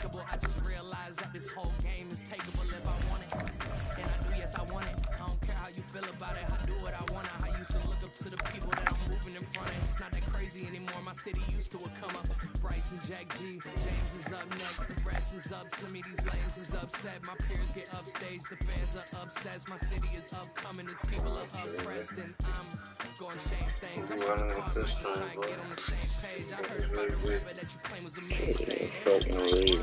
unbreakable. I just realized that this whole game is takeable if I want it. And I do, yes, I want it. I don't care how you feel about it. I do what I want to. I used to look up to the people that I'm moving in front of. It's not that crazy anymore. My city used to come up. Bryce and Jack G. James is up next. The rest is up to me. These lames is upset. My peers get upstaged. The fans are obsessed. My city is upcoming. These people are oppressed. And I'm going to change things. I'm on the car, just trying to get on the same page. I heard about the rapper that you claim was a mainstay. But they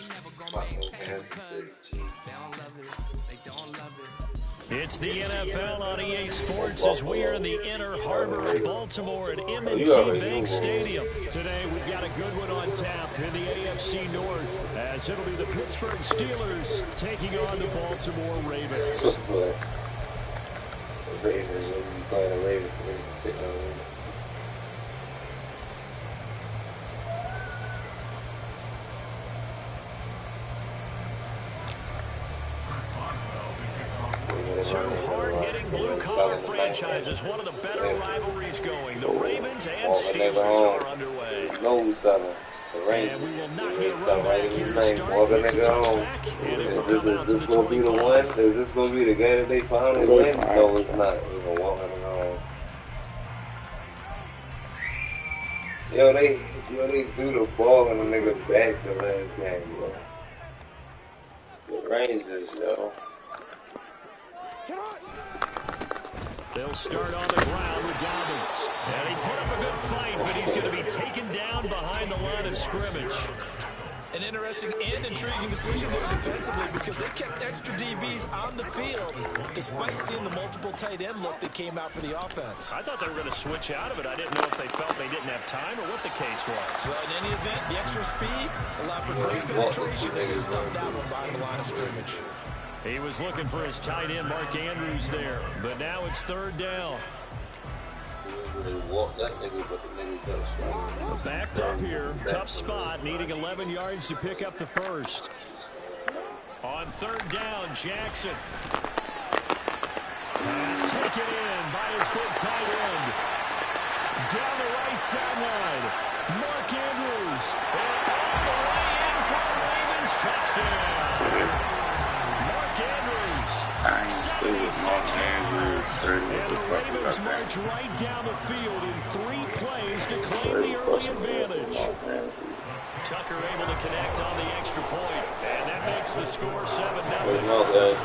never gonna maintain because they don't love it. They don't love it. It's the NFL on EA Sports as we are in the inner harbor of Baltimore at M&T Bank Stadium. Today we've got a good one on tap in the AFC North as it'll be the Pittsburgh Steelers taking on the Baltimore Ravens. Two hard-hitting blue-collar franchises, one of the better rivalries going. The Ravens and Steelers are underway. And we will not get run back here to start. It's a touchback, and it will come out to the 25. Is this going to be the game that they finally win? No, it's not. We're going to walk on the home. Yo, they threw the ball on the nigga back the last game, bro. The Rangers, yo. They'll start on the ground with Dobbins. And he put up a good fight, but he's going to be taken down behind the line of scrimmage. An interesting and intriguing decision there defensively because they kept extra DBs on the field despite seeing the multiple tight end look that came out for the offense. I thought they were going to switch out of it. I didn't know if they felt they didn't have time or what the case was. Well, in any event, the extra speed allowed for great penetration as they stuffed that one behind the line of scrimmage. He was looking for his tight end, Mark Andrews, there. But now it's third down. Backed up here. Tough spot, needing 11 yards to pick up the first. On third down, Jackson. Pass taken in by his big tight end. Down the right sideline. Mark Andrews. And all the way in for a Ravens touchdown. And the Ravens march right down the field in 3 plays to claim the early advantage. Tucker able to connect on the extra point, and that makes the score 7-0.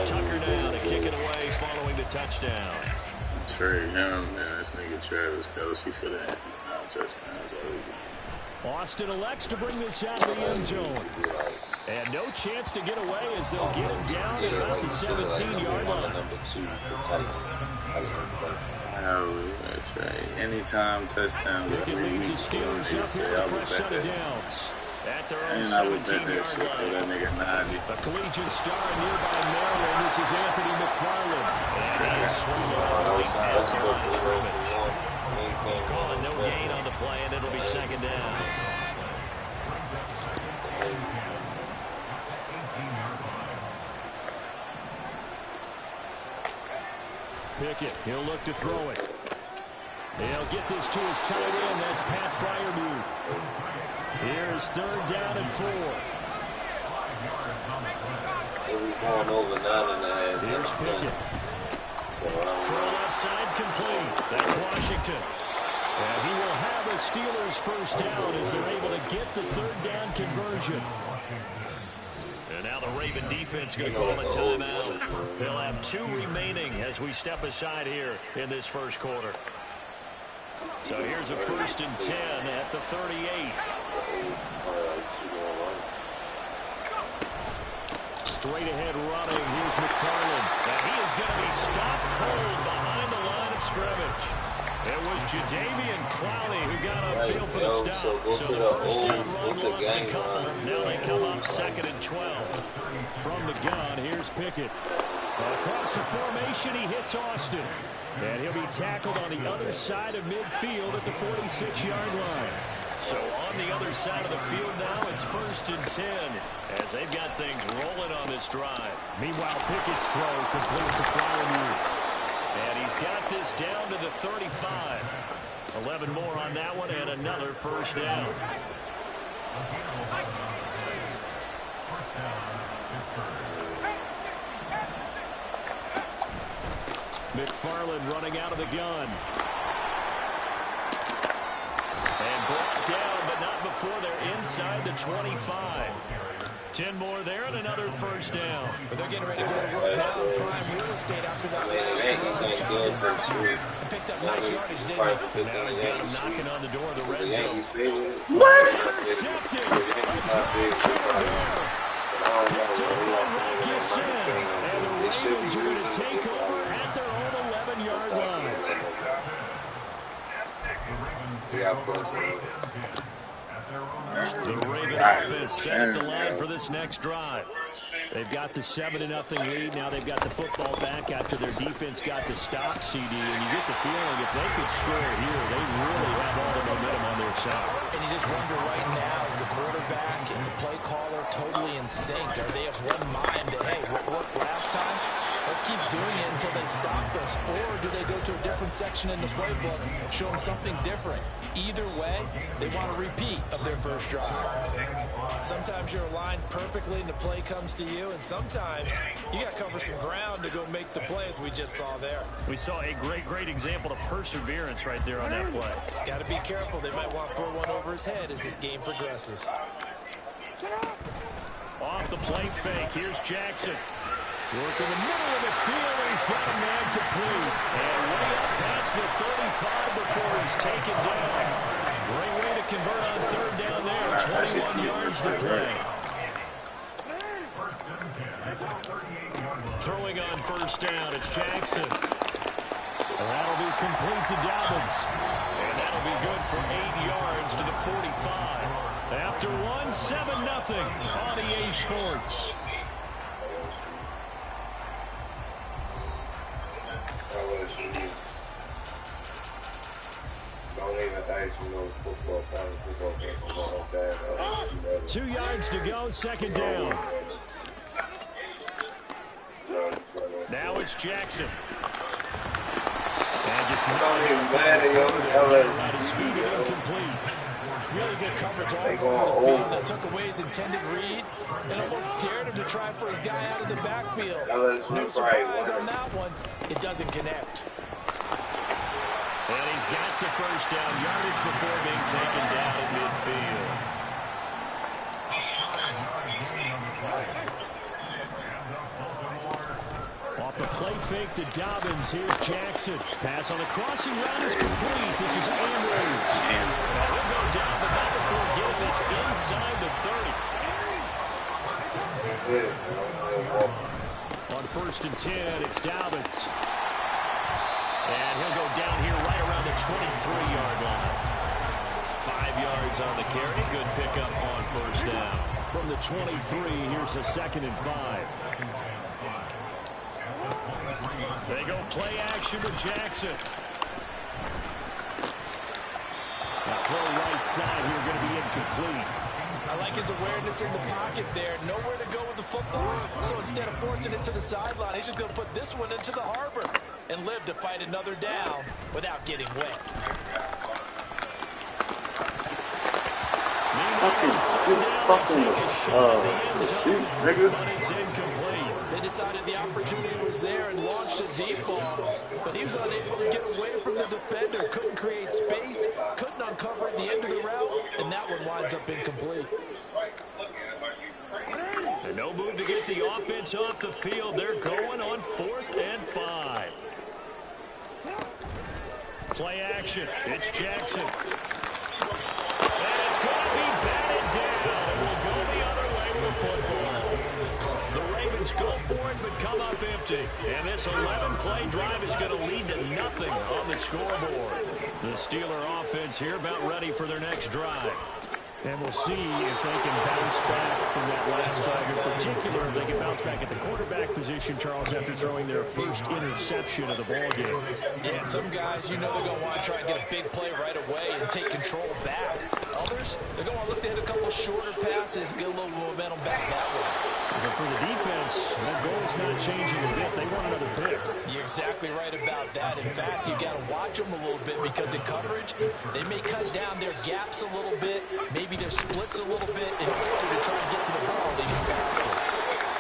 Tucker down to kick it away following the touchdown. Trade him and this nigga Travis Kelce for the touchdowns. Austin elects to bring this out of the end zone. And no chance to get away as they'll get him down at about the 17-yard line. That's right. Anytime touchdown. It leads the Steelers up here the first set of downs. At their own 17-yard line. A collegiate star in nearby Maryland. This is Anthony McFarland. And he is swinging on right now here on the scrimmage. Calling no gain on the play, and it'll be second down. Pickett, he'll look to throw it. He'll get this to his tight end. That's Pat Freiermuth. Here's third down and 4. Here's Pickett. Throw left side complete. That's Washington. And he will have a Steelers first down as they're able to get the third down conversion. And now the Raven defense going to call a timeout. They'll have 2 remaining as we step aside here in this first quarter. So here's a 1st and 10 at the 38. Straight ahead running. Here's McFarland. And he is going to be stopped cold behind the line of scrimmage. It was Jadeveon Clowney who got upfield for the stop. So the first down run lost a couple. Now they come up 2nd and 12. From the gun, here's Pickett. Across the formation, he hits Austin. And he'll be tackled on the other side of midfield at the 46-yard line. So on the other side of the field now, it's 1st and 10 as they've got things rolling on this drive. Meanwhile, Pickett's throw completes a flying move. And he's got this down to the 35. 11 more on that one and another 1st down. McFarland running out of the gun. And brought down, but not before they're inside the 25. 10 more there and another 1st down. But they're getting ready to go to work now in prime real estate after that last and picked up nice yardage, didn't he? Now he's got him knocking on the door of the red zone. What? Intercepted. Picked up by Rackus, and the Ravens are going to take over at their own 11-yard line. The Raven offense set the line for this next drive. They've got the 7-0 lead. Now they've got the football back after their defense got the stop, CD. And you get the feeling if they could score here, they really have all the momentum on their side. And you just wonder right now, is the quarterback and the play caller totally in sync? Are they of one mind that, hey, what worked last time? Let's keep doing it until they stop us. Or do they go to a different section in the playbook, show them something different? Either way, they want a repeat of their first drive. Sometimes you're aligned perfectly and the play comes to you, and sometimes you got to cover some ground to go make the play, as we just saw there. We saw a great example of perseverance right there on that play. Got to be careful. They might want to throw one over his head as this game progresses. Off the play fake, here's Jackson. Work in the middle of the field, and he's got a man complete. And way up past the 35 before he's taken down. Great way to convert on 3rd down there. 21 yards to play. Throwing on 1st down, it's Jackson. And that'll be complete to Dobbins. And that'll be good for 8 yards to the 45. After one, 7-0 on EA Sports. Don't even ask me no football, game. 2 yards to go, 2nd down. Now it's Jackson. And just don't even matter, yo. his feet incomplete. Really good coverage all over the field that took away his intended read and almost dared him to try for his guy out of the backfield. No surprise on that one. It doesn't connect. And he's got the 1st down yardage before being taken down at midfield. Off the play fake to Dobbins. Here's Jackson. Pass on the crossing route is complete. This is Andrews. And he'll go down, but not before getting this inside the 30. On 1st and 10, it's Dobbins. And he'll go down here right around the 23-yard line. 5 yards on the carry. Good pickup on 1st down. From the 23, here's a 2nd and 5. They go play action with Jackson. That throw right side here going to be incomplete. I like his awareness in the pocket there. Nowhere to go with the football. So instead of forcing it to the sideline, he's just going to put this one into the harbor and live to fight another down without getting wet. Shoot, nigga. But it's incomplete. They decided the opportunity was there and launched a deep ball, but he was unable to get away from the defender. Couldn't create space, couldn't uncover at the end of the route, and that one winds up incomplete. And no move to get the offense off the field. They're going on 4th and 5. Play action. It's Jackson. And it's going to be batted down. And we'll go the other way with the football. The Ravens go for it, but come up empty. And this 11-play drive is going to lead to nothing on the scoreboard. The Steeler offense here about ready for their next drive. And we'll see if they can bounce back from that last drive. In particular, if they can bounce back at the quarterback position, Charles, after throwing their first interception of the ballgame. Yeah, some guys, you know they're going to want to try and get a big play right away and take control back. Others, they're going to look to hit a couple shorter passes, get a little momentum back that way. But for the defense, that goal's not changing a bit. They want another pick. You're exactly right about that. In fact, you got to watch them a little bit because in coverage, they may cut down their gaps a little bit, maybe their splits a little bit in order to try to get to the ball even faster.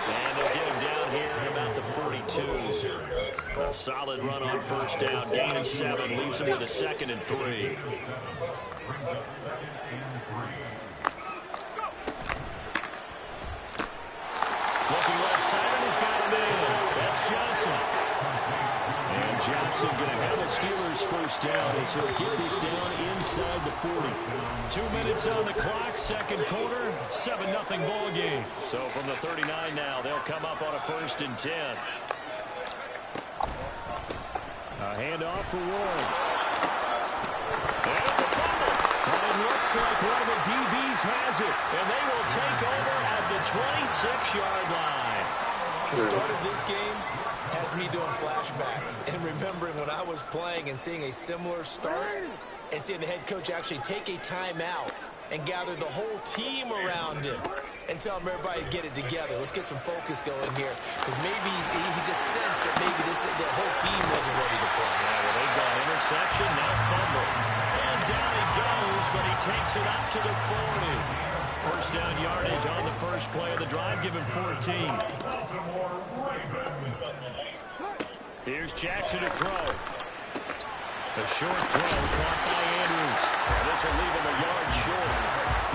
And they'll get him down here at about the 42. A solid run on first down. Gain of 7 leaves him with a 2nd and 3. Looking left side, and he's got him in. That's Johnson. And Johnson going to have the Steelers first down as he'll get this down inside the 40. 2 minutes on the clock, second quarter, 7-0 ball game. So from the 39 now, they'll come up on a 1st and 10. A handoff for Warren. And it's a fumble. And it looks like one of the DBs has it. And they will take over at the 26-yard line. The start of this game has me doing flashbacks and remembering when I was playing and seeing a similar start and seeing the head coach actually take a timeout and gather the whole team around him and tell him everybody to get it together. Let's get some focus going here because maybe he just sensed that maybe the whole team wasn't ready to play. Yeah, well, they've got interception, now fumble. And down he goes, but he takes it up to the 40. First down yardage on the first play of the drive, give him 14. Here's Jackson to throw. A short throw caught by Andrews. And this will leave him a yard short.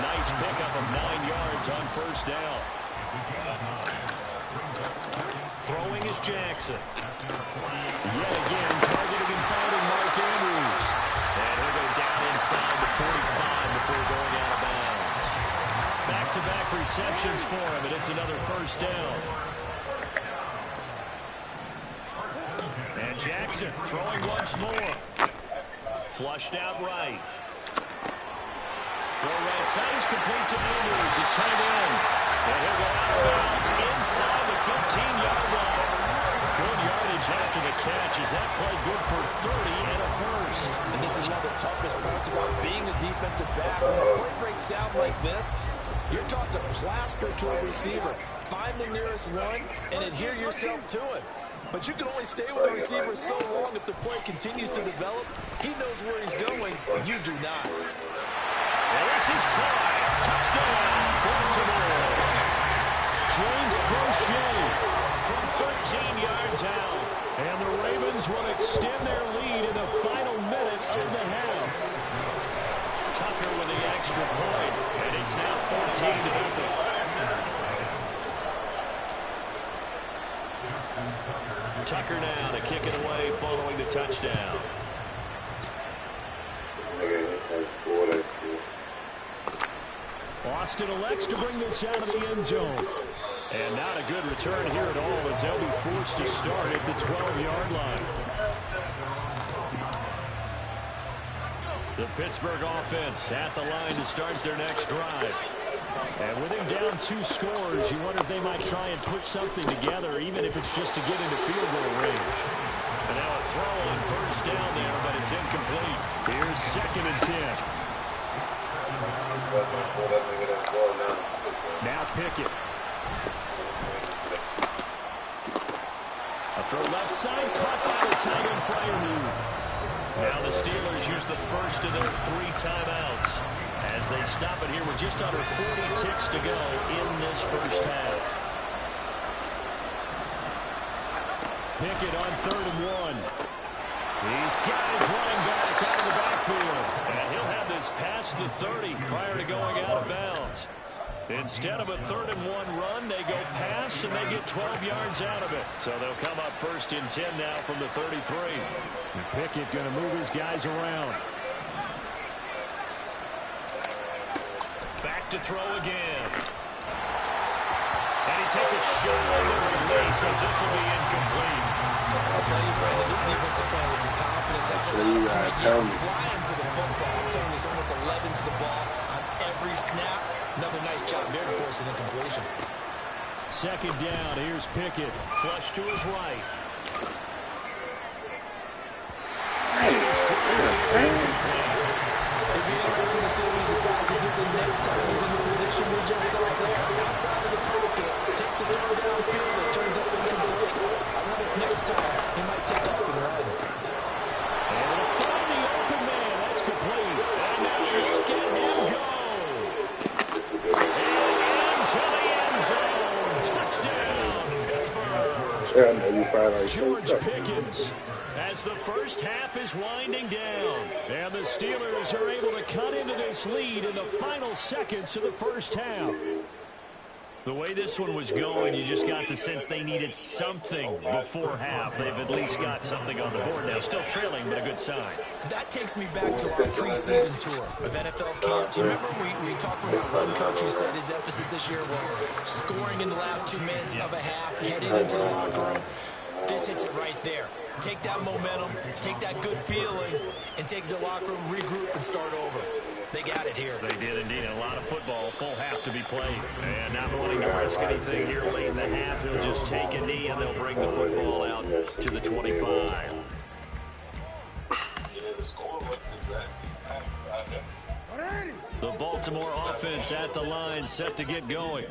Nice pickup of 9 yards on first down. Throwing is Jackson. Yet again, targeting and finding Mark Andrews. And he'll go down inside the 45 before going out of bounds. Back-to-back receptions for him, and it's another first down. And Jackson throwing once more. Flushed out right. Throw right side is complete to Andrews. He's tight end. And he'll go out of bounds inside the 15-yard line. Good yardage after the catch. Is that play good for 30 and a first? And this is one of the toughest parts about being a defensive back. When a play breaks down like this, you're taught to plaster to a receiver. Find the nearest one and adhere yourself to it. But you can only stay with a receiver so long if the play continues to develop. He knows where he's going. You do not. And this is Clyde. Touchdown, Baltimore. James Crochet from 13 yards out. And the Ravens will extend their lead in the final minute of the half. Tucker with the extra point. And it's now 14-0. Tucker now to kick it away following the touchdown. Austin elects to bring this out of the end zone. And not a good return here at all as they'll be forced to start at the 12-yard line. The Pittsburgh offense at the line to start their next drive. And with him down 2 scores, you wonder if they might try and put something together, even if it's just to get into field goal range. And now a throw on first down there, but it's incomplete. Here's 2nd and 10. Now Pickett. A throw left side, caught by the tight end Freiermuth. Now the Steelers use the first of their 3 timeouts as they stop it here with just under 40 ticks to go in this first half. Pickett on 3rd and 1. He's got his running back out of the backfield. And he'll have this past the 30 prior to going out of bounds. Instead of a 3rd and 1 run, they go pass and they get 12 yards out of it. So they'll come up 1st and 10 now from the 33. And Pickett going to move his guys around. Back to throw again. And he takes a shot on the release as this will be incomplete. I'll tell you, Brandon, this defense is playing with some confidence. Flying to the football. I'm telling you, it's almost 11 to the ball on every snap. Another nice job there to force an incompletion. 2nd down. Here's Pickett. Flush to his right. It'd be interesting to see what he decides to do he might take off and run. And to find the open man, that's complete. And now look at him go. And into the end zone. Touchdown, Pittsburgh. George Pickens. As the first half is winding down, and the Steelers are able to cut into this lead in the final seconds of the first half. The way this one was going, you just got the sense they needed something before half. They've at least got something on the board now. Still trailing, but a good sign. That takes me back to our preseason tour of NFL camps. You remember we talked with one coach who said his emphasis this year was scoring in the last 2 minutes of a half, heading into the locker room. This hits it right there. Take that momentum, take that good feeling, and take the locker room, regroup, and start over. They got it here. They did indeed. A lot of football, full half to be played. And not wanting to risk anything here late in the half, he'll just take a knee, and they'll bring the football out to the 25. The Baltimore offense at the line, set to get going.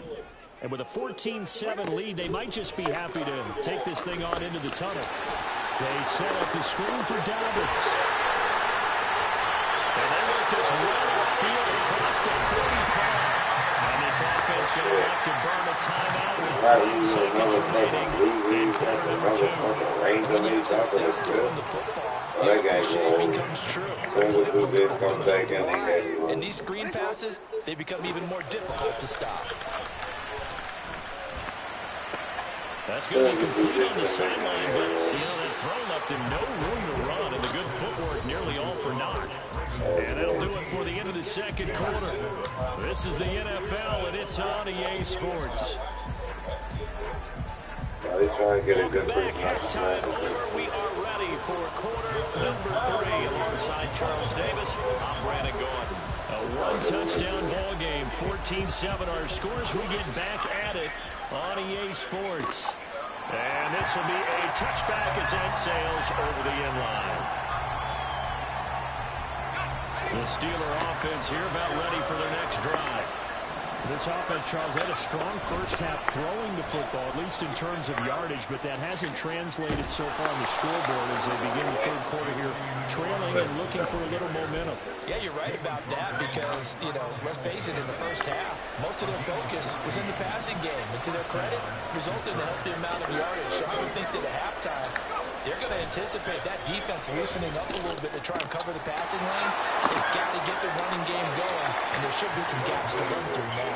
And with a 14-7 lead, they might just be happy to take this thing on into the tunnel. They set up the screen for Dobbins. And they work this well upfield across the 35. And this offense going to have to burn a timeout with 5 seconds remaining in quarter number 2. When you have success throwing the football, your cliche becomes true. And these screen passes, they become even more difficult to stop. That's going to be complete on the sideline, but, that throw left him no room to run, and the good footwork nearly all for naught. And that'll do it for the end of the second quarter. This is the NFL, and it's on EA Sports. Welcome back, halftime over. We are ready for quarter number 3. Alongside Charles Davis, I'm Brandon Gordon. A one-touchdown ball game, 14-7 our scores. We get back at it on EA Sports. And this will be a touchback as that sails over the end line. The Steeler offense here about ready for their next drive. This offense, Charles, had a strong first half throwing the football, at least in terms of yardage, but that hasn't translated so far on the scoreboard as they begin the third quarter here, trailing and looking for a little momentum. Yeah, you're right about that because, let's face it, in the first half, most of their focus was in the passing game. And to their credit, resulted in a healthy amount of yardage. So I would think that at halftime, they're going to anticipate that defense loosening up a little bit to try and cover the passing lanes. They've got to get the running game going, and there should be some gaps to run through now.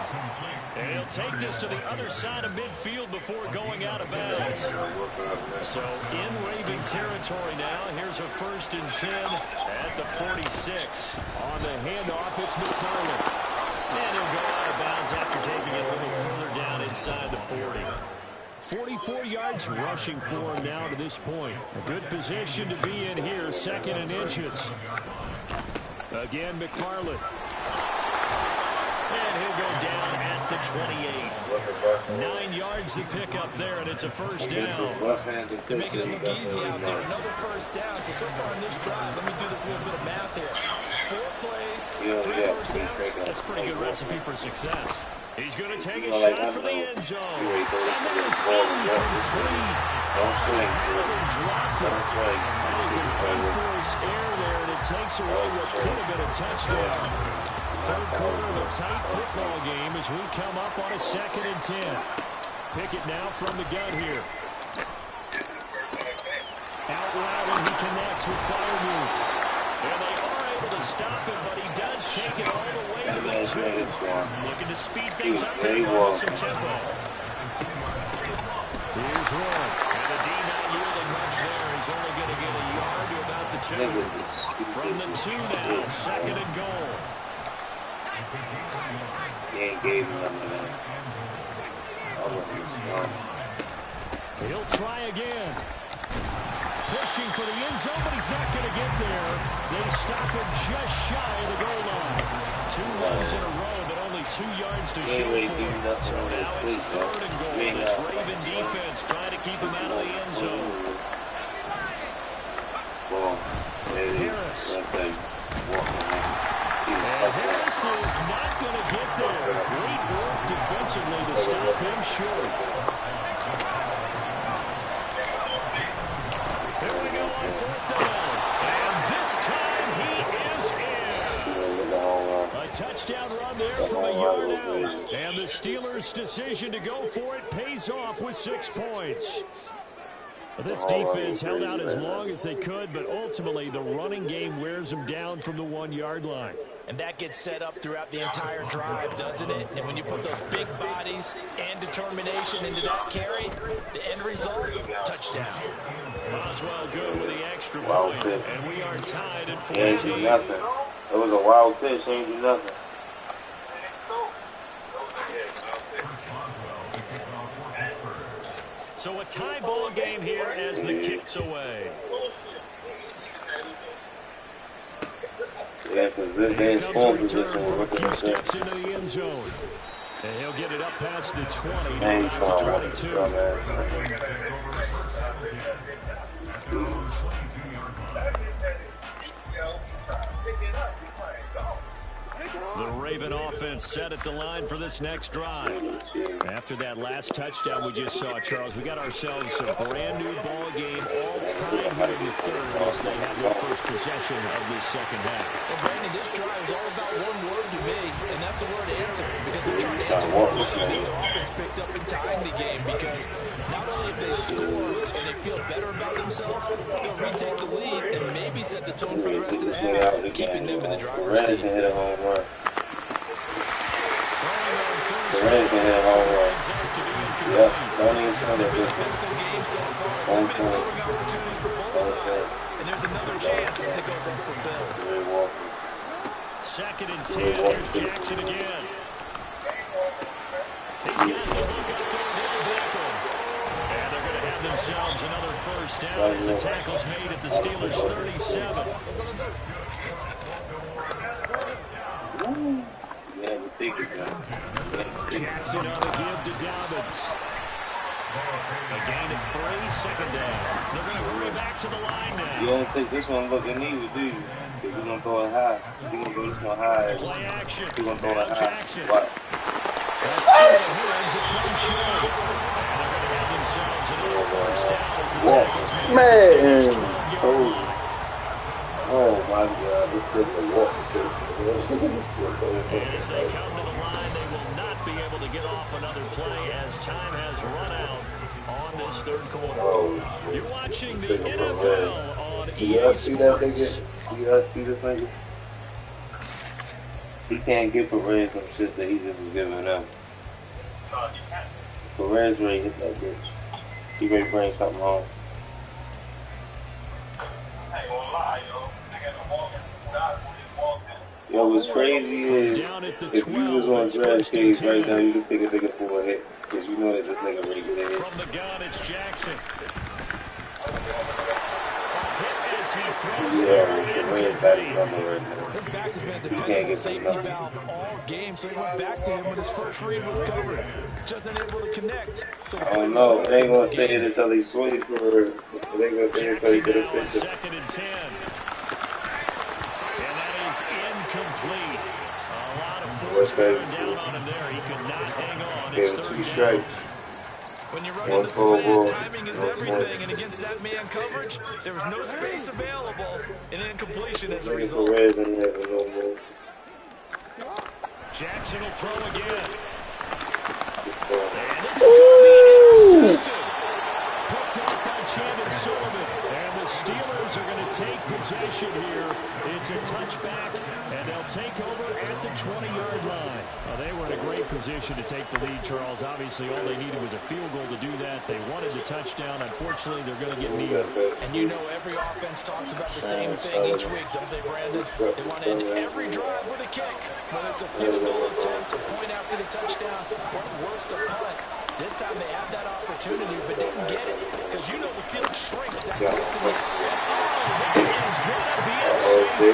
And he'll take this to the other side of midfield before going out of bounds. So in Raven territory now, here's a 1st and 10 at the 46. On the handoff, it's McFarland. And he'll go out of bounds after taking it a little further down inside the 40. 44 yards rushing for him now to this point. A good position to be in here, 2nd and inches. Again, McFarland. And he'll go down at the 28. 9 yards to pick up there, and it's a first down. They're making it look easy out there. Another first down. So far in this drive, let me do this little bit of math here. 4 plays, 3 first downs. That's a pretty good recipe for success. He's going to take a shot for the end zone. And that is incomplete. Don't swing. Dropped it. That is an unforced error there, and it takes away what could have been a touchdown. Third quarter of a tight football game as we come up on a 2nd and 10. Pickett now from the gun here. Out loud, and he connects with Firemouth. And they are able to stop him, but he does take it all the way to the 2. Looking to speed things up and with some tempo. Here's one. And the D not yielding much there. He's only going to get a yard to about the 2. From the 2 now, 2nd and goal. He ain't gave him nothing. He'll try again. Pushing for the end zone, but he's not going to get there. They stop him just shy of the goal line. 2 runs in a row, but only 2 yards to show for him. So now it's 3rd and goal. This Raven defense trying to keep him out of the end zone. Harris. And Harris is not going to get there. Great work defensively to stop him short. And the Steelers' decision to go for it pays off with 6 points. This defense held out as long as they could, but ultimately the running game wears them down from the 1-yard line. And that gets set up throughout the entire drive, doesn't it? And when you put those big bodies and determination into that carry, the end result, touchdown. Boswell good with the extra point, and we are tied at 14. Ain't do nothing. It was a wild pitch. Ain't do nothing. So a tie ball game here as the kick's away. Yeah, because this Here game's comes a phone return position. from a We're few looking at steps that. into the end zone. And he'll get it up past the 20 to Ain't about trying the to 22. The Raven offense set at the line for this next drive. After that last touchdown we just saw, Charles, we got ourselves a brand new ball game, all tied here in the third as they have their first possession of this second half. Well, Brandon, this drive is all about one word to me, and that's the word answer. Because they're trying to answer one way that the offense picked up in tying the game. Because not only if they score and they feel better about themselves, they'll retake the lead and maybe set the tone for the rest of the half, keeping them in the driver's seat. Can hit a home run. The Reds can hit a home run. Yep, don't even tell me this. Physical game so far, limited scoring opportunities for both sides, and there's another chance that goes unfulfilled. Second and 10, here's Jackson again. He's got the hook up to Odell Beckham. And they're going to have themselves another first down as the tackle's made at the Steelers' 37. Jackson on the give to Dobbins. A gain of 3, second down. They're going to hurry back to the line now. You don't take this one looking either, do you? Because you're going to throw it high. You're going to go this one high. Play action. You're going to throw it high. Jackson. What? That's out of the hands of Plum Short. And they're going to have themselves another first down as the tackle's made. Man! Oh my God, this is a walk. And as they come to the line, they will not be able to get off another play as time has run out on this third quarter. Oh, You're watching the NFL on do y'all EA see that Sports. nigga? Do y'all see this nigga? He can't get Perez some shit that he just was giving up. Perez ready to hit that bitch. He ready to bring something home. Yo, what's crazy is if you was on DraftKings right now, you can take a nigga for a hit. Because you know that this nigga ready to get a hit. From the gun, it's Jackson. A hit as he throws there. Perez got his number right now. His back has been He dependent can't on get safety some valve all game, so he went back to him when his first read was covered. Just unable to connect. So I don't know. They ain't gonna say it until he swings for her. They ain't gonna say it until he get a picture. Second and 10. And that is incomplete. A lot of force bearing down on him there. He could not hang on. It's Gave him 2 third down. strikes. when you run into man, timing is everything, and against that man coverage, there was no space available, and incompletion as a result. Jackson will throw again. And this is going to be intercepted. Picked off by Chandon Sullivan. And the Steelers are going to take possession here. It's a touchback, and they'll take over at the 20-yard line. They were in a great position to take the lead, Charles. Obviously, all they needed was a field goal to do that. They wanted the touchdown. Unfortunately, they're going to get neither. And you know every offense talks about the same thing each week, don't they, Brandon? They want to end every drive with a kick. Whether it's a field goal attempt, a point after the touchdown, or worse, a punt. This time they had that opportunity, but didn't get it. Because you know the field shrinks that close to the end. Oh, that is going to be a safety.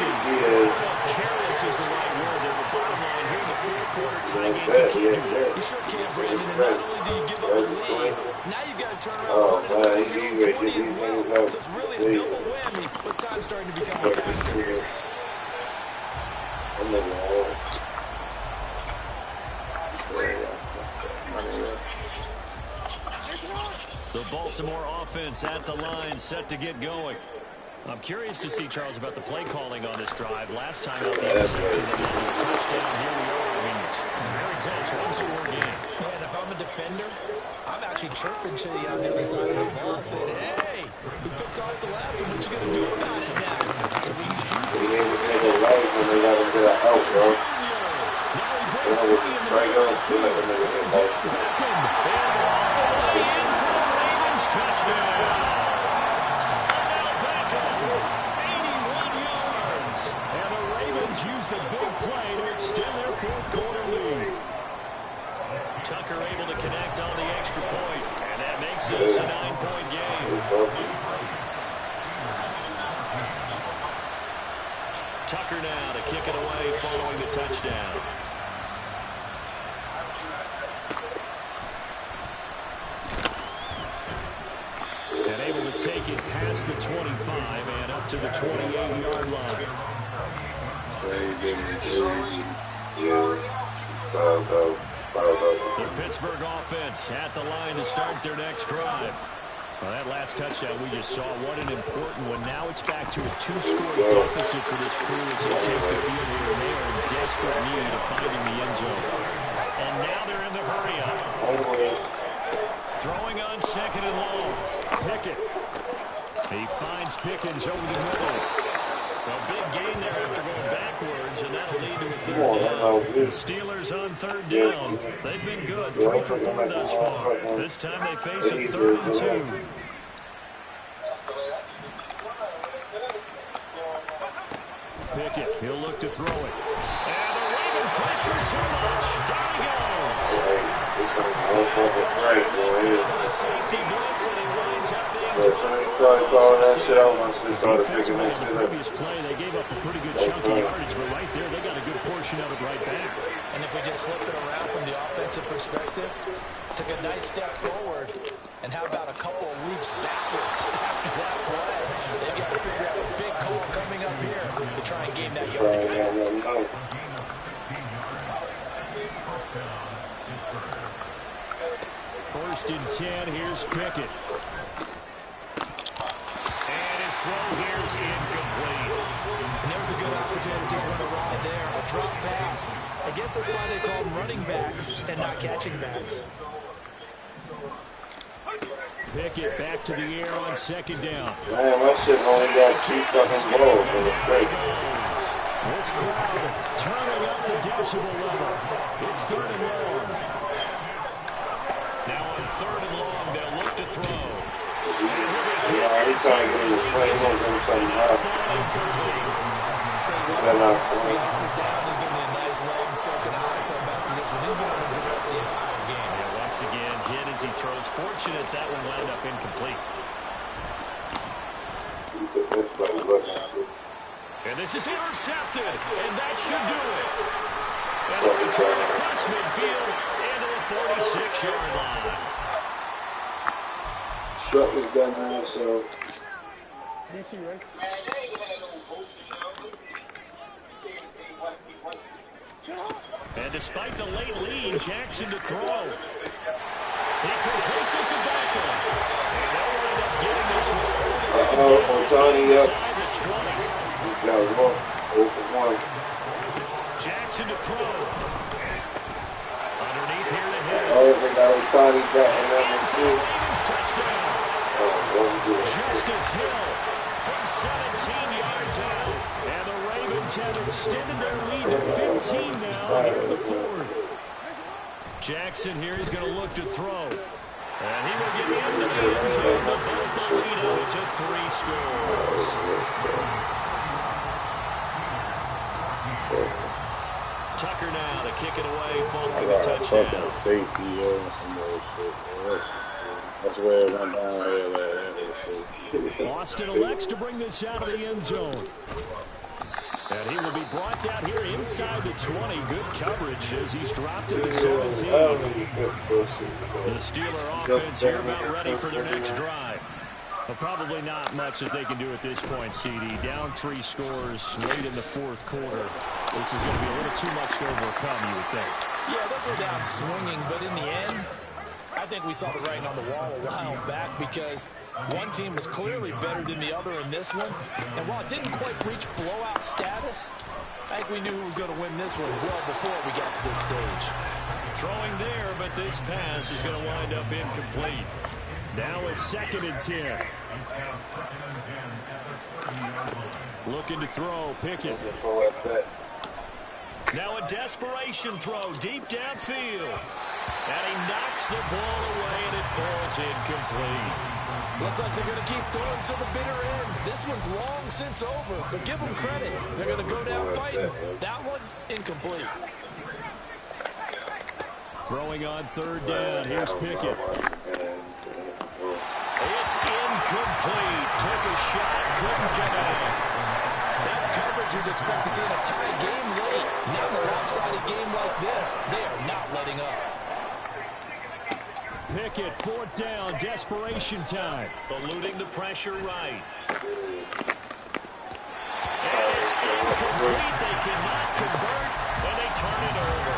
Careless is the right word there. The bottom line here in the fourth quarter, tie game, you can't do that. You sure can, Brandon. And not only do you give up the lead, now you got to turn around and put it up 20 as well. So it's really a double whammy, but time's starting to become a factor. The Baltimore offense at the line, set to get going. I'm curious to see, Charles, about the play calling on this drive. Last time out the interception, they had a touchdown. Here we are mean, it's very close, one-score game. And if I'm a defender, I'm actually chirping Chili on the other side of the ball and saying, hey, we picked off the last one. What you going to do about it now? So when you do that, He didn't take a life when they got him to the house, bro. When I was straight up, feel like a nigga hit life. Touchdown. Beckham, 81 yards. And the Ravens use the big play to extend their fourth quarter lead. Tucker able to connect on the extra point, and that makes this a 9-point game. Tucker now to kick it away following the touchdown. And able to take it past the 25 and up to the 28-yard line. The Pittsburgh offense at the line to start their next drive. Well, that last touchdown we just saw, what an important one. Now it's back to a 2-score deficit for this crew as they take the field here, and they are in desperate need of finding the end zone. And now they're in the hurry-up. Throwing on second and long. Pickett. He finds Pickens over the middle. A big gain there after going backwards, and that'll lead to a third down. The Steelers on third down. They've been good, 3 for 4 thus far. This time they face a 3rd and 2. Pickett, he'll look to throw it. And the Raven pressure too much. Down he goes. Safety blitz, and he winds up being The previous play, they gave up a pretty good chunk of yardage, but right there, they got a good portion of it right back. and if we just flip it around from the offensive perspective, took a nice step forward, and how about a couple of leaps backwards after that play? They've got to figure out a big call coming up here to try and gain that yardage back. First and 10, here's Pickett. And his throw here is incomplete. And there was a good opportunity to just run a ride there, a drop pass. I guess that's why they call them running backs and not catching backs. Pickett back to the air on second down. Man, my shit only got 2 fucking balls in the straight. This crowd turning up the decibel level. It's 3rd and long. Now on 3rd and long, they'll look to throw. He's trying to get his play. He's going to do something else. Three passes down, he's going to be a nice long soaking hot tub after this one. He's been under duress the entire game. Yeah, once again, hit as he throws. Fortunate that one wound up incomplete. And this is intercepted, and that should do it. And a return across midfield into the 46-yard line. Shut this gun down, so. And despite the late lead, Jackson to throw. He completes it to Beckham. And they'll end up getting this one inside the 20. He's got one. Open one. Jackson to throw. Underneath here to hit. Oh, they got Otani back in number 2. Ravens touchdown. Justice Hill from 17 yards out. And the Ravens have extended their lead to 15 now here in the 4th. Jackson here is going to look to throw. And he will get into the end zone to vault the lead out to 3 scores. Tucker now to kick it away following the touchdown. Safety, some more shit. That's where it went downhill at. Austin elects to bring this out of the end zone. And he will be brought down here inside the 20. Good coverage as he's dropped at the 17. The Steeler offense here about ready for their next drive. But probably not much that they can do at this point, CD. Down 3 scores late in the 4th quarter. This is going to be a little too much to overcome, you would think. Yeah, they'll go down swinging, but in the end, I think we saw the writing on the wall a while back because one team was clearly better than the other in this one. And while it didn't quite reach blowout status, I think we knew who was going to win this one well before we got to this stage. Throwing there, but this pass is going to wind up incomplete. Now a 2nd and 10. Looking to throw, Pickett. Now a desperation throw deep downfield. And he knocks the ball away, and it falls incomplete. Looks like they're going to keep throwing to the bitter end. This one's long since over, but give them credit. They're going to go down fighting. That one, incomplete. Throwing on 3rd down. Here's Pickett. It's incomplete. Took a shot, couldn't connect. That's coverage you'd expect to see in a tie game late. Not in a lopsided game like this. They are not letting up. Pickett, 4th down, desperation time. Eluding the pressure right. And it's incomplete. They cannot convert, and they turn it over.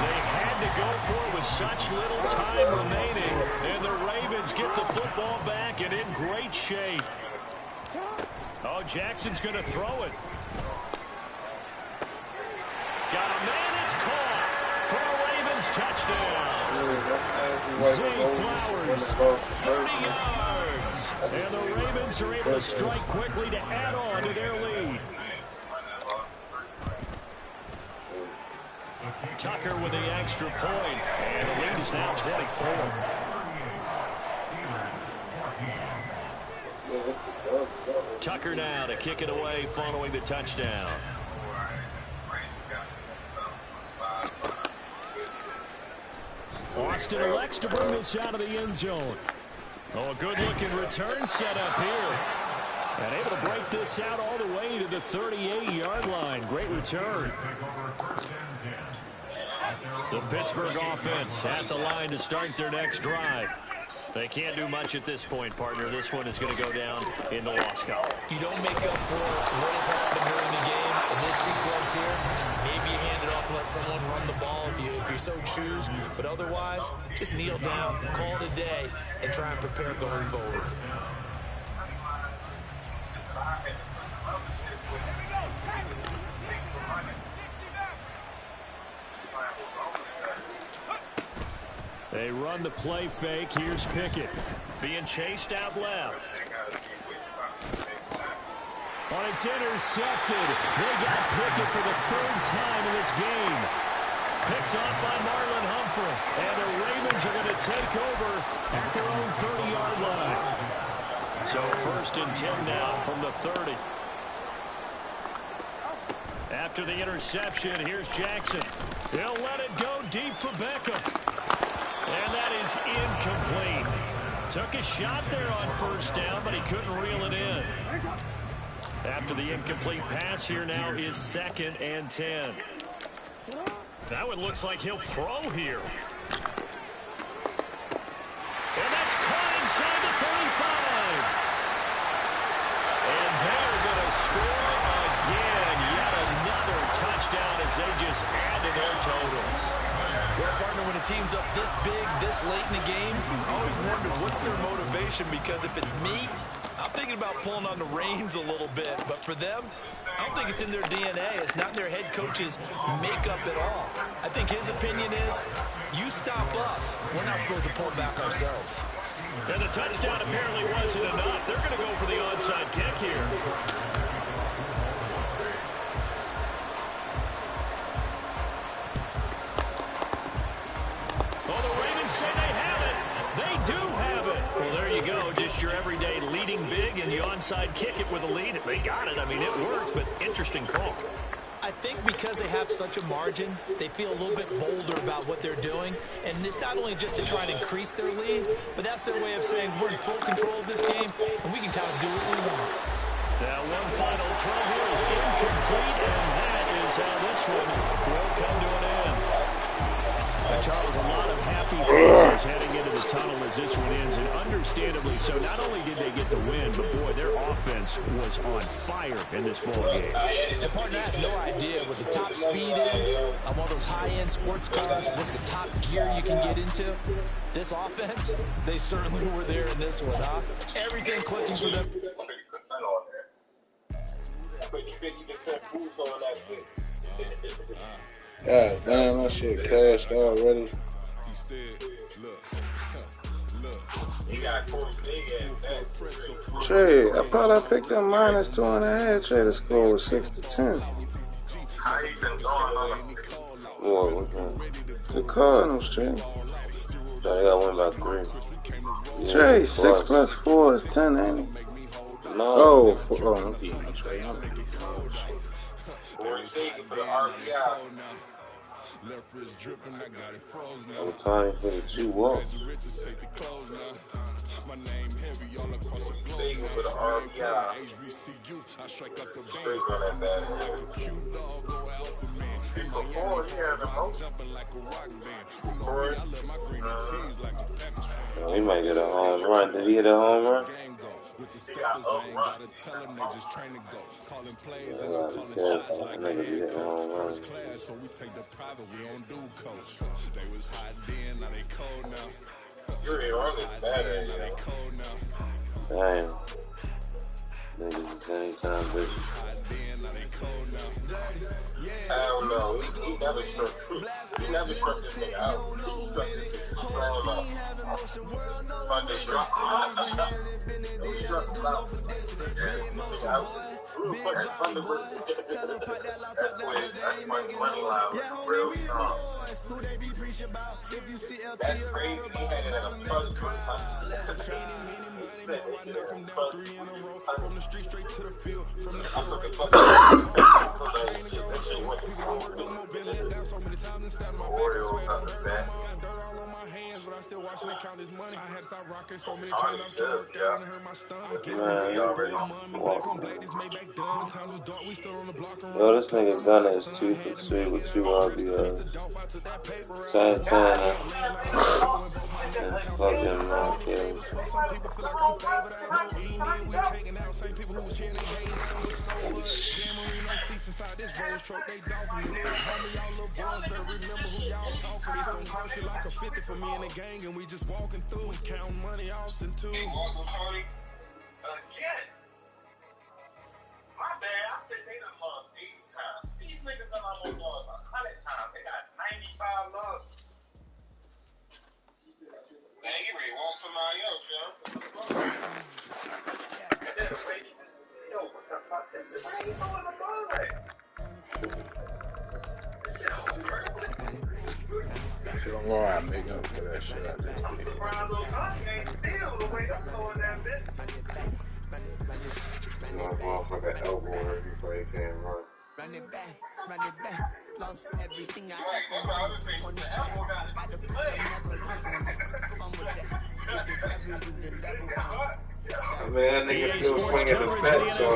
They had to go for it with such little time remaining, and the Ravens get the football back and in great shape. Oh, Jackson's going to throw it. Got a man, it's caught for a Ravens touchdown. Zay Flowers, 30 yards. And the Ravens are able to strike quickly to add on to their lead. Tucker with the extra point, and the lead is now 24. Tucker now to kick it away following the touchdown. Austin elects to bring this out of the end zone. Oh, a good-looking return set up here. And able to break this out all the way to the 38-yard line. Great return. The Pittsburgh offense at the line to start their next drive. They can't do much at this point, partner. This one is going to go down in the loss column. You don't make up for what has happened during the game in this sequence here. Maybe you hand it off and let someone run the ball if you so choose. But otherwise, just kneel down, call it a day, and try and prepare going forward. They run the play fake. Here's Pickett being chased out left. Oh, it's intercepted. They got Pickett for the 3rd time in this game. Picked off by Marlon Humphrey. And the Ravens are going to take over at their own 30-yard line. So 1st and 10 now from the 30. After the interception, here's Jackson. He'll let it go deep for Beckham. And that is incomplete. Took a shot there on 1st down, but he couldn't reel it in. After the incomplete pass, here now is 2nd and 10. Now it looks like he'll throw here. And that's caught inside the 35. And they're going to score again. Yet another touchdown as they just add to their totals. Well, partner, when a team's up this big, this late in the game, I always wonder what's their motivation, because if it's me, I'm thinking about pulling on the reins a little bit. But for them, I don't think it's in their DNA. It's not in their head coach's makeup at all. I think his opinion is, you stop us. We're not supposed to pull back ourselves. And the touchdown apparently wasn't enough. They're going to go for the onside kick here. Say they have it. They do have it. Well, there you go. Just your everyday leading big, and you onside kick it with a lead. They got it. I mean, it worked, but interesting call. I think because they have such a margin, they feel a little bit bolder about what they're doing. And it's not only just to try and increase their lead, but that's their way of saying we're in full control of this game, and we can kind of do what we want. Now, one final throw here is incomplete, and that is how this one will come to an end. Charles, a lot of happy faces heading into the tunnel as this one ends, and understandably so. Not only did they get the win, but boy, their offense offense was on fire in this ballgame. And partner, I have no idea what the top speed is on one of those high-end sports cars. What's the top gear you can get into? This offense, they certainly were there in this one, huh? Everything clicking for them. God damn, that shit crashed already. Trey, I thought I picked up minus 2.5. Trey, the score was 6-10. The Cardinals, Trey. So they got one by 3. Trey, 6 plus 4 is 10, ain't it? No. I'm beating Trey. I'm trying for the 2 walks. My name heavy all across the globe. For the RBI. HBCU, I strike up the band. Like a cute dog, go alpha man. In Miami, jumping like a rock band. You know me, I love my green and cheese like a package fan. He might get a home run. Did he hit a home run? With the steppers, I ain't gotta tell them, they just train to go. Calling plays and I'm calling shots like a head coach. First class, so we take the private, we don't do coach. They was hot then, now they cold now. You're bad, now they cold now. Damn. Niggas anytime bitches. I don't know. He never struck this nigga out. He struck this nigga strong enough. But they struck him out. They struck him out. We were putting Thunderbird. That's my money line was real strong. That's crazy. He had it at a plus for from the street straight to the field. I'm looking for that shit went to Orioles on the back. But I still watching it count his money. I had to stop rocking so many times I to work out and hurt my stomach. Yo, this nigga Gunner is 2 for 2 with 2 RBIs. Santana and fucking Marquez. Gang and we just walking through and counting money often too. Again. My bad, I said they done lost 80 times. These niggas done almost lost 100 times. They got 95 losses. Man, you ready to walk somebody else, yo. Yo, what the fuck is this? Why you throwing the ball like? This shit over. Don't lie, make up for that shit. I'm surprised those Hawks ain't still the way I'm throwing that bitch. Motherfucker elbow wherever you play, you can't run. Run it back, lost everything I ever on the back, got the never lost fun with that. If the devil you the devil I mean, that nigga still swinging the fence, so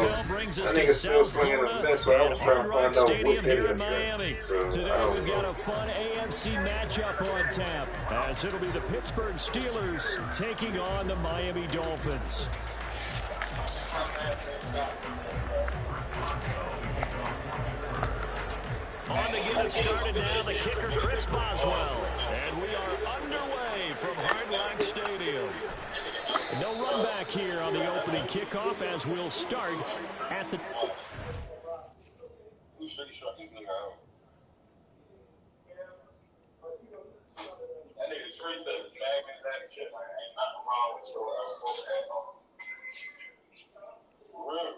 that nigga still swinging the fence, so I was trying to find out what hit here in it. Miami. Today we've got a fun AFC matchup on tap, as it'll be the Pittsburgh Steelers taking on the Miami Dolphins. On to get it started now, the kicker Chris Boswell. And we are underway from Hard Rock Stadium. No run back here on the opening kickoff as we'll start at the... Who should he struck his nigga out? That nigga treat the bag in that shit like ain't nothing wrong with your ass. Real.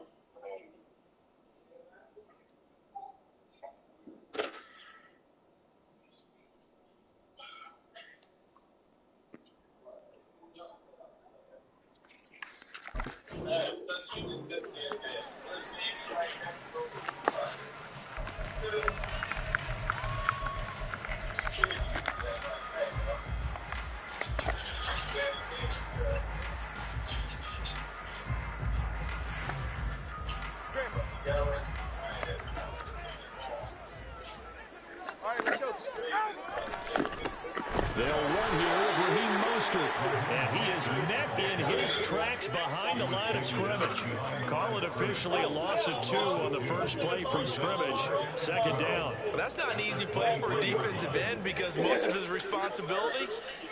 They'll run here with Raheem history. And he is met in his tracks behind the line of scrimmage. Call it officially a loss of 2 on the first play from scrimmage. Second down. Well, that's not an easy play for a defensive end because most of his responsibility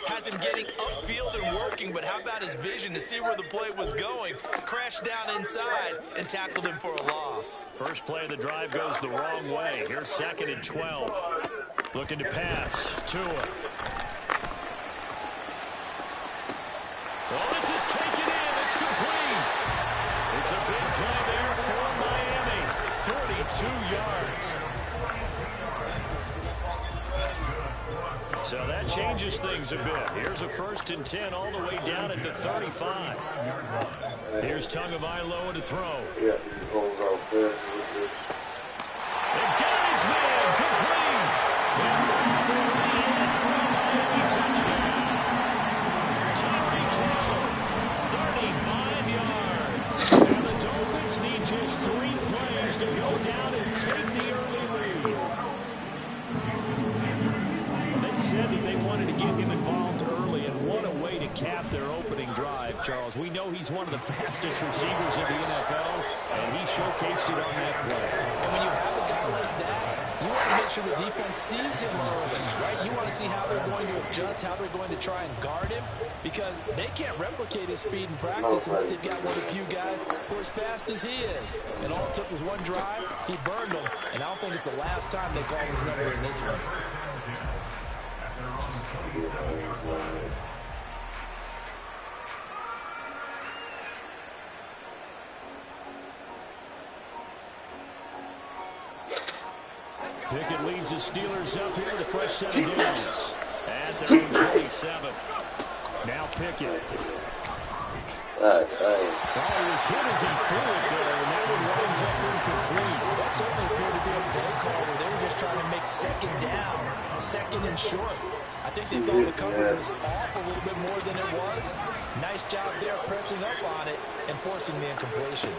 has him getting upfield and working, but how about his vision to see where the play was going, crashed down inside, and tackled him for a loss. First play of the drive goes the wrong way. Here's 2nd and 12. Looking to pass. Tua. Well, this is taken in. It's complete. It's a big play there for Miami. 42 yards. So that changes things a bit. Here's a 1st and 10 all the way down at the 35. Here's Tagovailoa to throw. Yeah, he goes out there. They got his man complete. And for a Miami touchdown. Tyreek Hill, 35 yards. And the Dolphins need just 3 plays to go down and take the early lead. They said that they wanted to get him involved early, and what a way to cap their opening drive, Charles. We know he's one of the fastest receivers in the NFL, and he showcased it on that play. And when you have a guy like that, you want to make sure the defense sees him early, right? You want to see how they're going to adjust, how they're going to try and guard him, because they can't replicate his speed in practice unless they've got one of the few guys who are as fast as he is. And all it took was one drive, he burned them, and I don't think it's the last time they call his number in this one. Pickett leads the Steelers up here with a fresh set of downs at their own 27. Now Pickett. Right. Oh, he was hit as he threw it there, and that one winds up incomplete. That certainly appeared to be a play call where they were just trying to make 2nd down, 2nd and short. I think they thought the coverage was off a little bit more than it was. Nice job there pressing up on it and forcing the incompletion.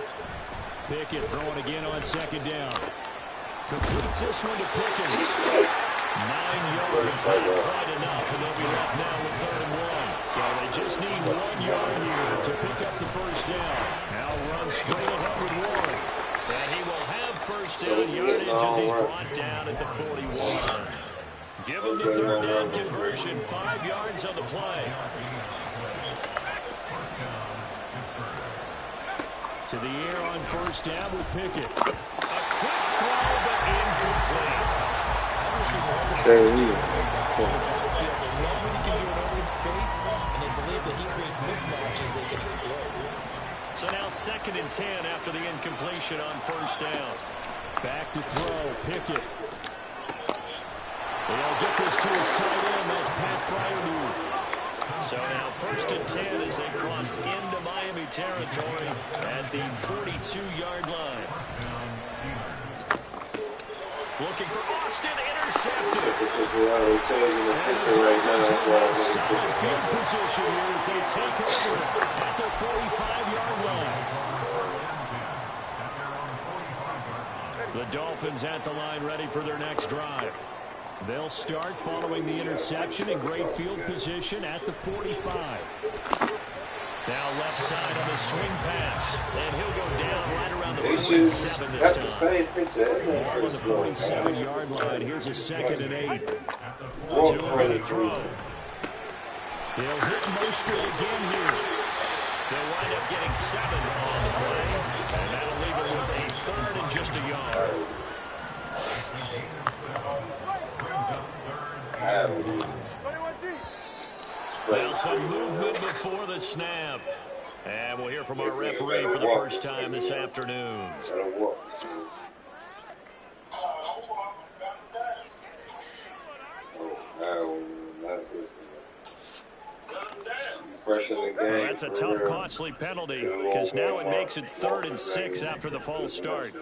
Pickett throwing again on 2nd down. Completes this one to Pickens. 9 yards, not quite enough, and they'll be left now with 3rd and 1. So they just need 1 yard here to pick up the first down. Now run straight ahead with Warren. And he will have first down yardage as he's brought down at the 41. Give him the 3rd down conversion, 5 yards on the play. To the air on 1st down with Pickett. A quick throw, but incomplete. They love what he can do in open space, and they believe that he creates mismatches they can exploit. So now 2nd and 10 after the incompletion on 1st down. Back to throw, Pickett. They'll get this to his tight end. That's Pat Freiermuth. So now 1st and 10 as they crossed into Miami territory at the 42-yard line. Looking for Austin, intercepted. Solid field position here as they take over at the 45-yard line. The Dolphins at the line ready for their next drive. They'll start following the interception in great field position at the 45. Now left side on the swing pass. And he'll go down right around the 47 this time. Ball on the 47-yard line. Here's a 2nd and 8. Tua going to throw. He'll hit Mostert again here. They'll wind up getting 7 on the play. And that'll leave it with a 3rd and just a yard. Well, some movement before the snap. And we'll hear from our referee for the first time this afternoon. Well, that's a tough, costly penalty because now it makes it 3rd and 6 after the false start.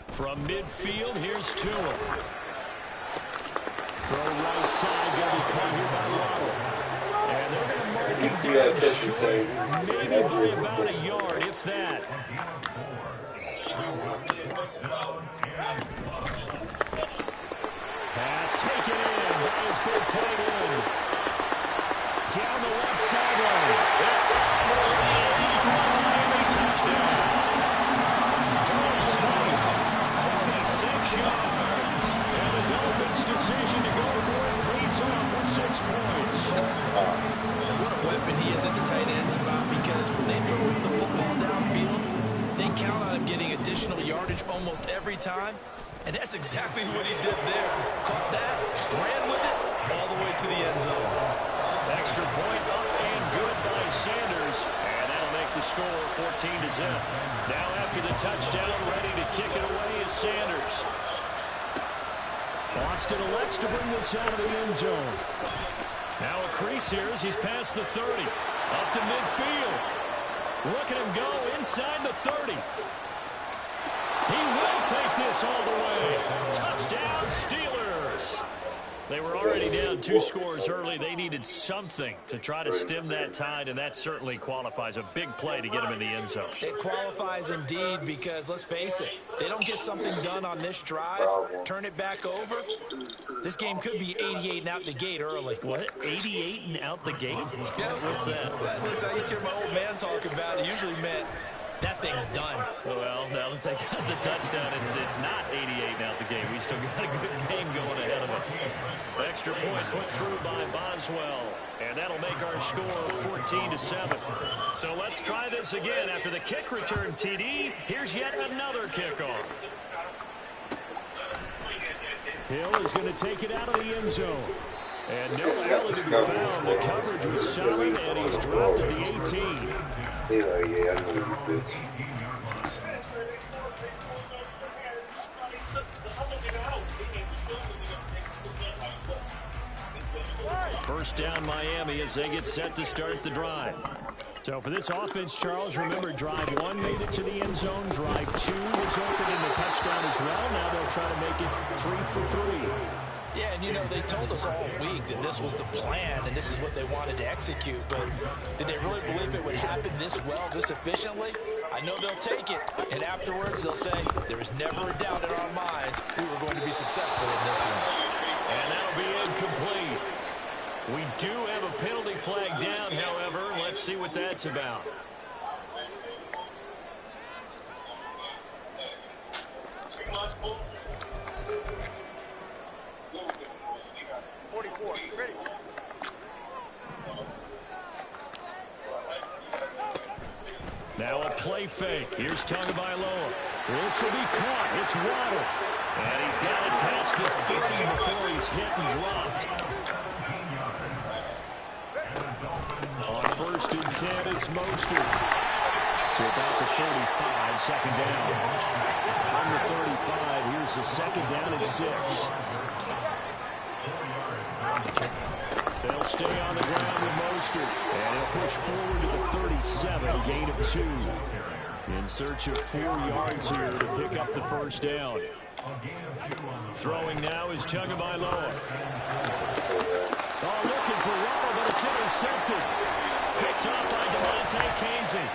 From midfield, here's Tua. Throw right side, going to be caught here by Waddle. And they're going to mark him down short, maybe by about a yard, if that. Pass taken in by his big tight end. Down the left him getting additional yardage almost every time. And that's exactly what he did there. Caught that, ran with it, all the way to the end zone. Extra point up and good by Sanders. And that'll make the score 14-0. Now after the touchdown, ready to kick it away is Sanders. Boston elects to bring this out of the end zone. Now a crease here as he's past the 30. Up to midfield. Look at him go inside the 30. He will take this all the way. Touchdown, Steelers. They were already down 2 scores early. They needed something to try to stem that tide, and that certainly qualifies. A big play to get them in the end zone. It qualifies indeed because, let's face it, they don't get something done on this drive, turn it back over, this game could be 88 and out the gate early. What? 88 and out the gate? Yeah, what's that? Listen, I used to hear my old man talk about it. Usually meant that thing's done. Well, now that they got the touchdown, it's not 88 out the game. We still got a good game going ahead of us. Extra point put through by Boswell, and that'll make our score 14-7. So let's try this again. After the kick return TD, here's yet another kickoff. Hill is going to take it out of the end zone. And no alley to be found. The coverage was solid, and he's dropped at the 18. He's like, yeah, I know you bitch. First down Miami as they get set to start the drive. So for this offense, Charles, remember drive 1 made it to the end zone. Drive 2 resulted in the touchdown as well. Now they'll try to make it 3 for 3. Yeah, and you know, they told us all week that this was the plan and this is what they wanted to execute, but did they really believe it would happen this well, this efficiently? I know they'll take it, and afterwards they'll say, there was never a doubt in our minds we were going to be successful in this one. And that'll be incomplete. We do have a penalty flag down, however. Let's see what that's about. Ready. Now a play fake. Here's Tagovailoa. This will be caught. It's Waddle. And he's got it past the 30 before he's hit and dropped. On 1st and 10, it's Mostert. To about the 35, second down. From the 35, here's the second down and 6. They'll stay on the ground with Mostert. And he'll push forward to the 37, gain of 2. In search of 4 yards here to pick up the first down. Throwing now is Tagovailoa. Oh, looking for Waddle, but it's intercepted. Picked up by Devontae Casey.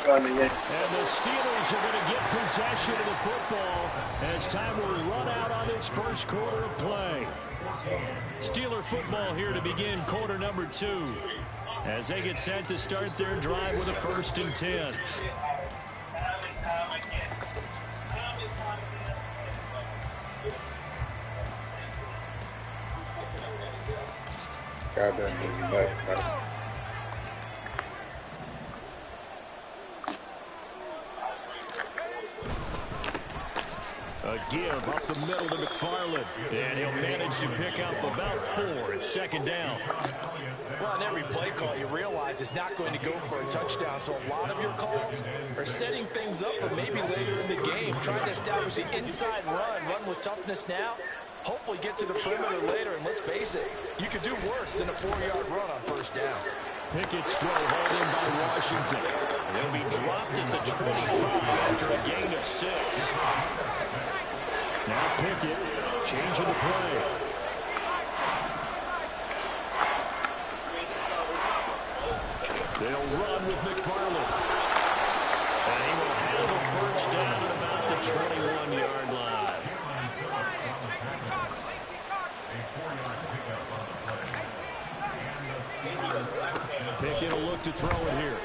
And the Steelers are going to get possession of the football as time will run out on this first quarter of play. Steeler football here to begin quarter number 2 as they get set to start their drive with a 1st and 10. A give up the middle to McFarland. And he'll manage to pick up about 4 at second down. Well, on every play call, you realize it's not going to go for a touchdown. So a lot of your calls are setting things up for maybe later in the game, trying to establish the inside run with toughness now. Hopefully get to the perimeter later, and let's face it, you could do worse than a 4-yard run on 1st down. Pickett's throw hauled in by Washington. He'll be dropped at the 25 after a gain of 6. Now Pickett changing the play. They'll run with McFarland. And he will have a 1st down at about the 21-yard line. Pickett will look to throw it here.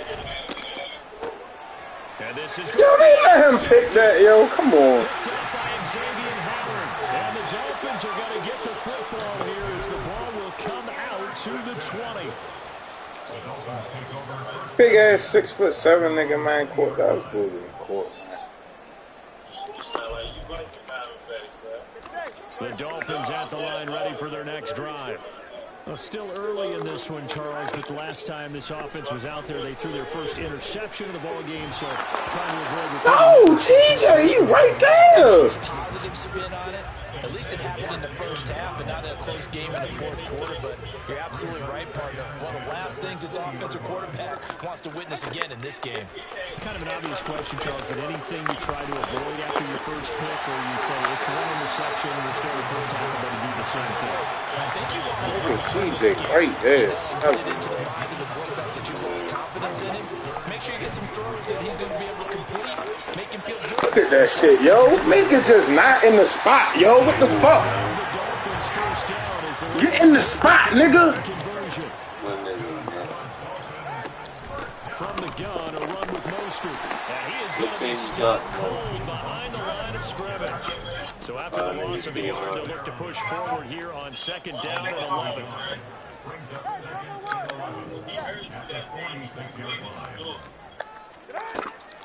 And this is Yo, they let him pick that, yo. Come on. And the Dolphins are going to get the football here as the ball will come out to the 20. Big ass 6'7" nigga, man. Court. That was cool in court, man. The Dolphins at the line, ready for their next drive. Well, still early in this one, Charles, but the last time this offense was out there, they threw their first interception of the ball game, so trying to avoid... Oh, TJ, you right there! Positive spin on it. At least it happened in the first half and not in a close game in the fourth quarter, but you're absolutely right, partner. One of the last things this offensive quarterback wants to witness again in this game. Kind of an obvious question, Charles, but anything you try to avoid after your first pick, or you say it's one interception and we're still in the first half, and then you do the same thing? I think you want to look at TJ right there. Get it into the mind of the quarterback that you have confidence in him. Make sure you get some throws that he's going to be able to complete. Make him feel good. Look at that shit, yo. Make it just not in the spot, yo. What the fuck? Get in the spot, nigga. From the gun, a run with Mostert. And he is going to be stuck cold behind the line of scrimmage. So after the loss of a yard, they'll look to push forward here on second down and 11.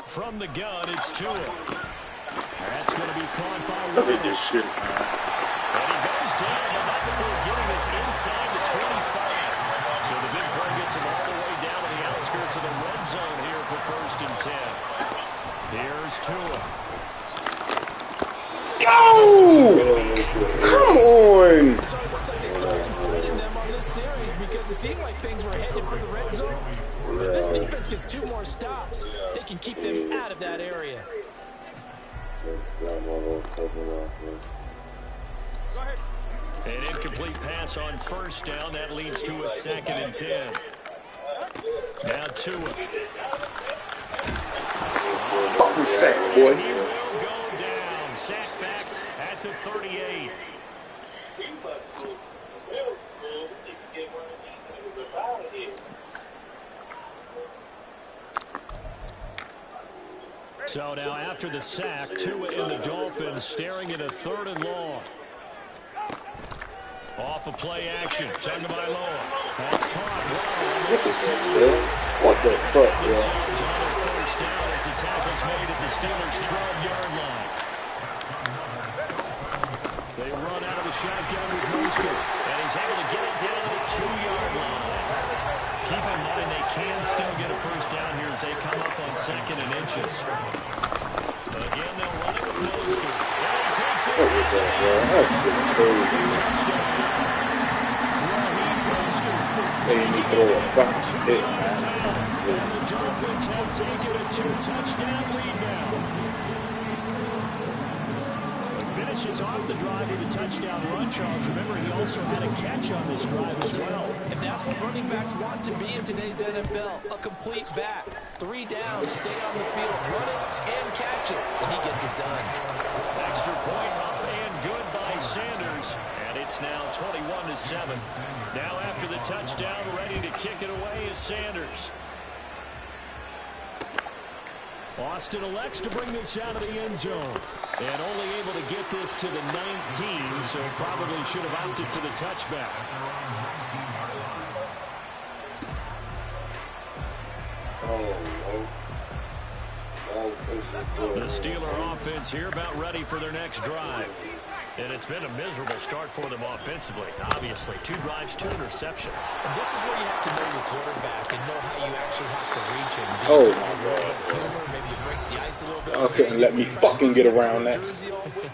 From the gun, it's Tua. That's going to be caught by Look at this shit. And he goes down, but not before getting us inside the 25. So the big play gets him all the way down to the outskirts of the red zone here for 1st and 10. Here's Tua. Go! Come on! So it looks like they started some point in them on this series because it seemed like things were headed for the red zone. But if this defense gets 2 more stops, they can keep them out of that area. An incomplete pass on 1st down. That leads to a 2nd and 10. Now Tua. Fucking sack, boy. He will go down. Sack back at the 38. So now after the sack, Tua and the Dolphins staring at a 3rd and long. Off of play action, Tagovailoa. That's caught. What the fuck, yo? First down as the tackle's made at the Steelers' 12-yard line. They run out of the shotgun with Mostert, and he's able to get it down to the 2-yard line. Keep in mind they can still get a first down here as they come up on 2nd and inches. Again, they'll run it with Mostert. And he takes it. Made me throw a fucking hit, man. The Dolphins have taken a 2-touchdown lead now. Finishes off the drive with a touchdown run, Charles. Remember, he also had a catch on this drive as well. And that's what running backs want to be in today's NFL. A complete back. 3 downs, stay on the field, run it, and catch it. And he gets it done. Extra point up and good by Sanders. And it's now 21-7. Now after the touchdown, ready to kick it away is Sanders. Austin elects to bring this out of the end zone. And only able to get this to the 19, so probably should have opted for the touchback. The Steeler offense here about ready for their next drive. And it's been a miserable start for them offensively, obviously. 2 drives, 2 interceptions. And this is where you have to know your quarterback and know how you actually have to reach him. Oh, humor, maybe you break the ice a little bit. Okay, and let me fucking get around that.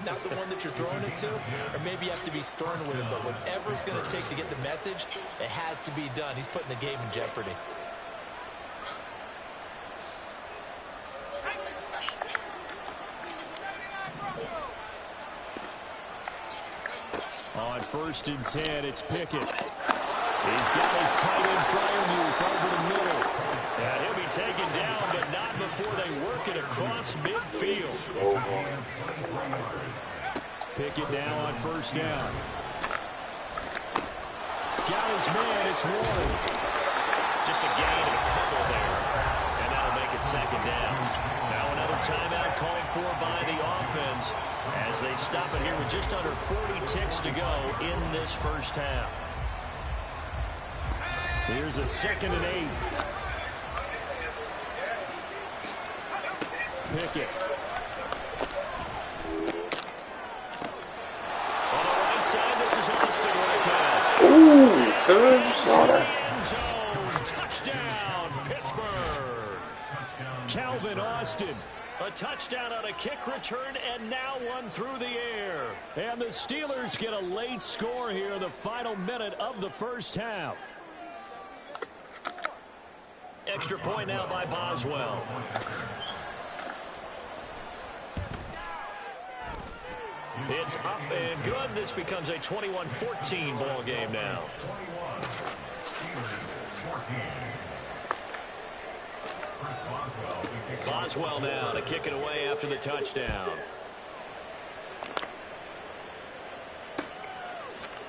Not the one that you're throwing it to, or maybe you have to be stern with him. But whatever it's going to take to get the message, it has to be done. He's putting the game in jeopardy. On 1st and 10, it's Pickett. He's got his tight end Freiermuth over the middle. And he'll be taken down, but not before they work it across midfield. Pickett now on 1st down. Got his man, it's Warren. Just a gain of a couple there. And that'll make it 2nd down. Now another timeout called for by the offense as they stop it here with just under 40 ticks to go in this first half. Here's a 2nd and 8. Pickett. On the right side, this is Austin with a catch. Ooh, good. Saw that. Touchdown, Pittsburgh. Calvin Austin. A touchdown on a kick return, and now one through the air. And the Steelers get a late score here in the final minute of the first half. Extra point now by Boswell. It's up and good. This becomes a 21-14 ball game now. Boswell now to kick it away after the touchdown.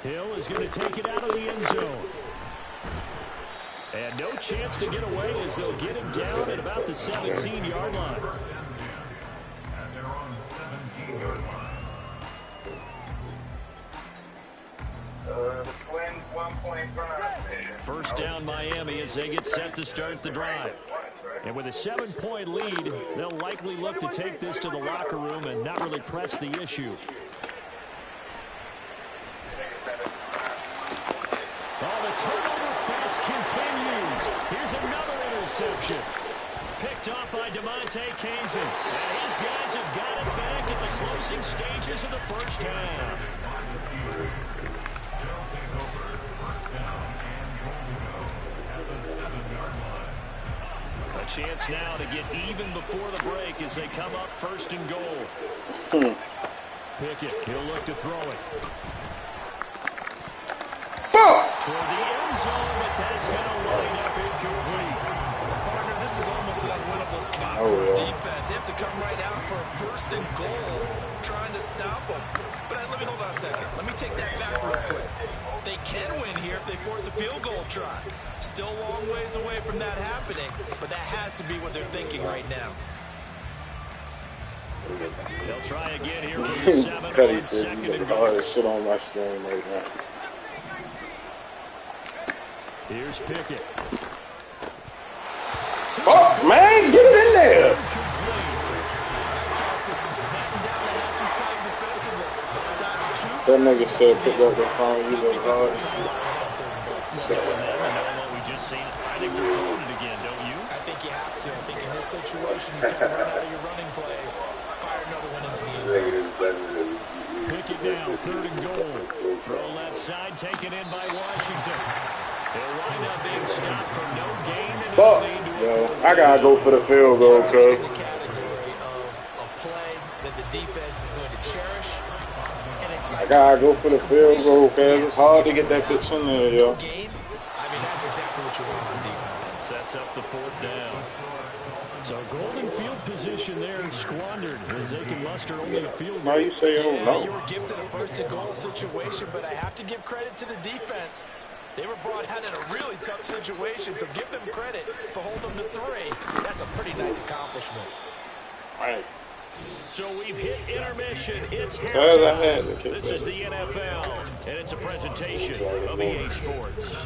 Hill is going to take it out of the end zone. And no chance to get away as they'll get him down at about the 17-yard line. First down Miami as they get set to start the drive. And with a 7-point lead, they'll likely look to take this to the locker room and not really press the issue. Oh, the turnover fest continues. Here's another interception. Picked off by DeMonte Kazin. And his guys have got it back at the closing stages of the first half. A chance now to get even before the break as they come up 1st and goal. Pickett, he'll look to throw it. Toward the end zone, but that's going to line up incomplete. Partner, this is almost an unwinnable spot for a defense. They have to come right out for a 1st and goal, trying to stop them. But let me hold on a second. Let me take that back real quick. They can win here if they force a field goal try. Still a long ways away from that happening, but that has to be what they're thinking right now. They'll try again here for the 7. Cuddy says he's got the hardest shit on my stream right now. Here's Pickett. Oh, man, get it in there. That nigga said pick up the phone, you look hard. We just seen it. I think they're throwing it again, don't you? I think you have to. I think in this situation, you can't run out of your running plays. Fire another one into the end zone. Pickett now, 3rd and goal. Throw left side, taken in by Washington. They'll wind up being stopped for no gain. Fuck, yo, I gotta go for the field goal, cuz. In the category of a play that the defense is going to cherish. I gotta go for the field goal, cuz it's hard to get that bitch in there, yo. I mean, that's exactly what you want on defense. Sets up the 4th down. So golden field position there squandered as they can muster only a field goal. Why you say you don't know? You were gifted a 1st and goal situation, but I have to give credit to the defense. They were brought out in a really tough situation, so give them credit for holding them to 3. That's a pretty nice accomplishment. Right. So we've hit intermission. It's halftime. This is the NFL, and it's a presentation of EA Sports.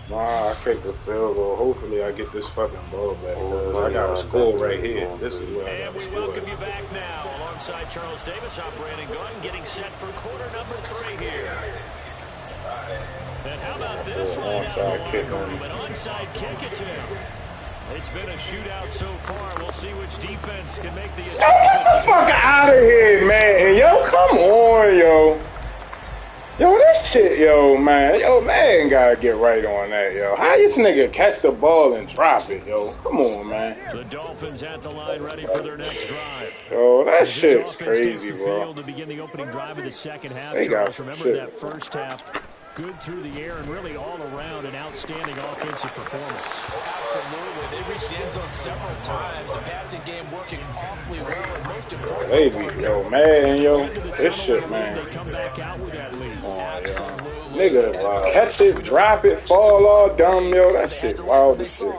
Nah, I kicked the field goal. Hopefully I get this fucking ball back, because I got a score right here. This is where I got a score. And we welcome you back now alongside Charles Davis. I'm Brandon Gordon getting set for quarter number 3 here. And how about this one? An onside kick attempt. It's been a shootout so far. We'll see which defense can make the adjustments. Get the fuck out of here, man. Yo, come on, yo. Yo, this shit, yo, man. Yo, man gotta get right on that, yo. How this nigga catch the ball and drop it, yo? Come on, man. The Dolphins at the line ready for their next drive. Yo, that shit's crazy, bro. To begin the opening drive of the second half. They got some Remember shit. that first half, good through the air and really all around an outstanding offensive performance. Absolutely. They reached the end zone several times. The passing game working awfully well, and most important. Baby, yo, man, yo. This shit, man. They come back out with that lead. Oh, yo. Nigga, catch it, drop it, fall all dumb, yo. That shit wild as shit.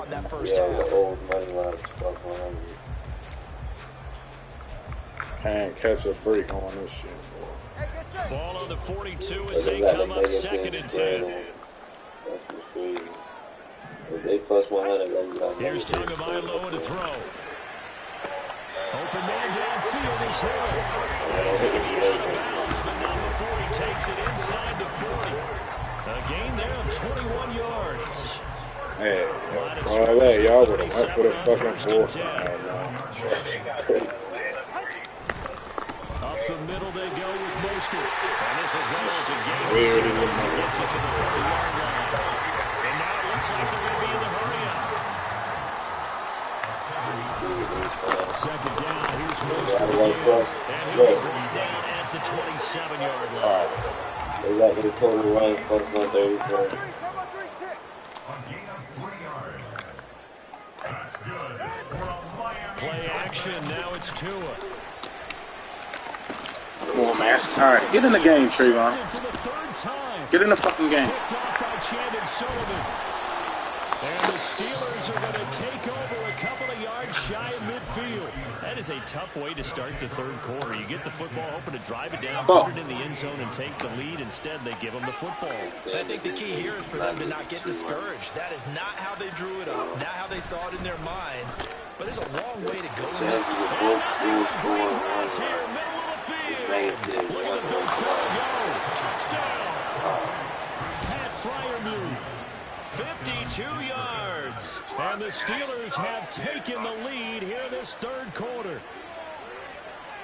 Can't catch a break on this shit, boy. Ball on the 42 as they come up 2nd and 10. They plus 100. Here's Tagovailoa to throw. Open man downfield is Hill. He's going to be out of bounds, but not before he takes it inside the 40. A gain there of 21 yards. Hey, for all that, y'all would have went for the fucking 4th. Up the middle they go with Mostert. And this will go as a gain of 6 yards. It gets it to the 40-yard line. And now it looks like they're going to be in the hurry-up. 2nd down, here's Mostert again. And he'll be brought down at the 27-yard line. They got the total run plus 134. Play action, now it's Tua. Come on, man, it's time. Get in the game, Trayvon. For the 3rd time. Get in the fucking game. Picked off by Chandon Sullivan. And the Steelers are going to take over a couple of yards shy of midfield. That is a tough way to start the 3rd quarter. You get the football, hoping to drive it down, put it in the end zone, and take the lead. Instead, they give them the football. And I think the key here is for them to not get discouraged. That is not how they drew it up, not how they saw it in their minds. But there's a long way to go in this game. Green grass here, middle of the field. Look at the big fella go. Touchdown. Pat Freiermuth. 52 yards. And the Steelers have taken the lead here in this 3rd quarter.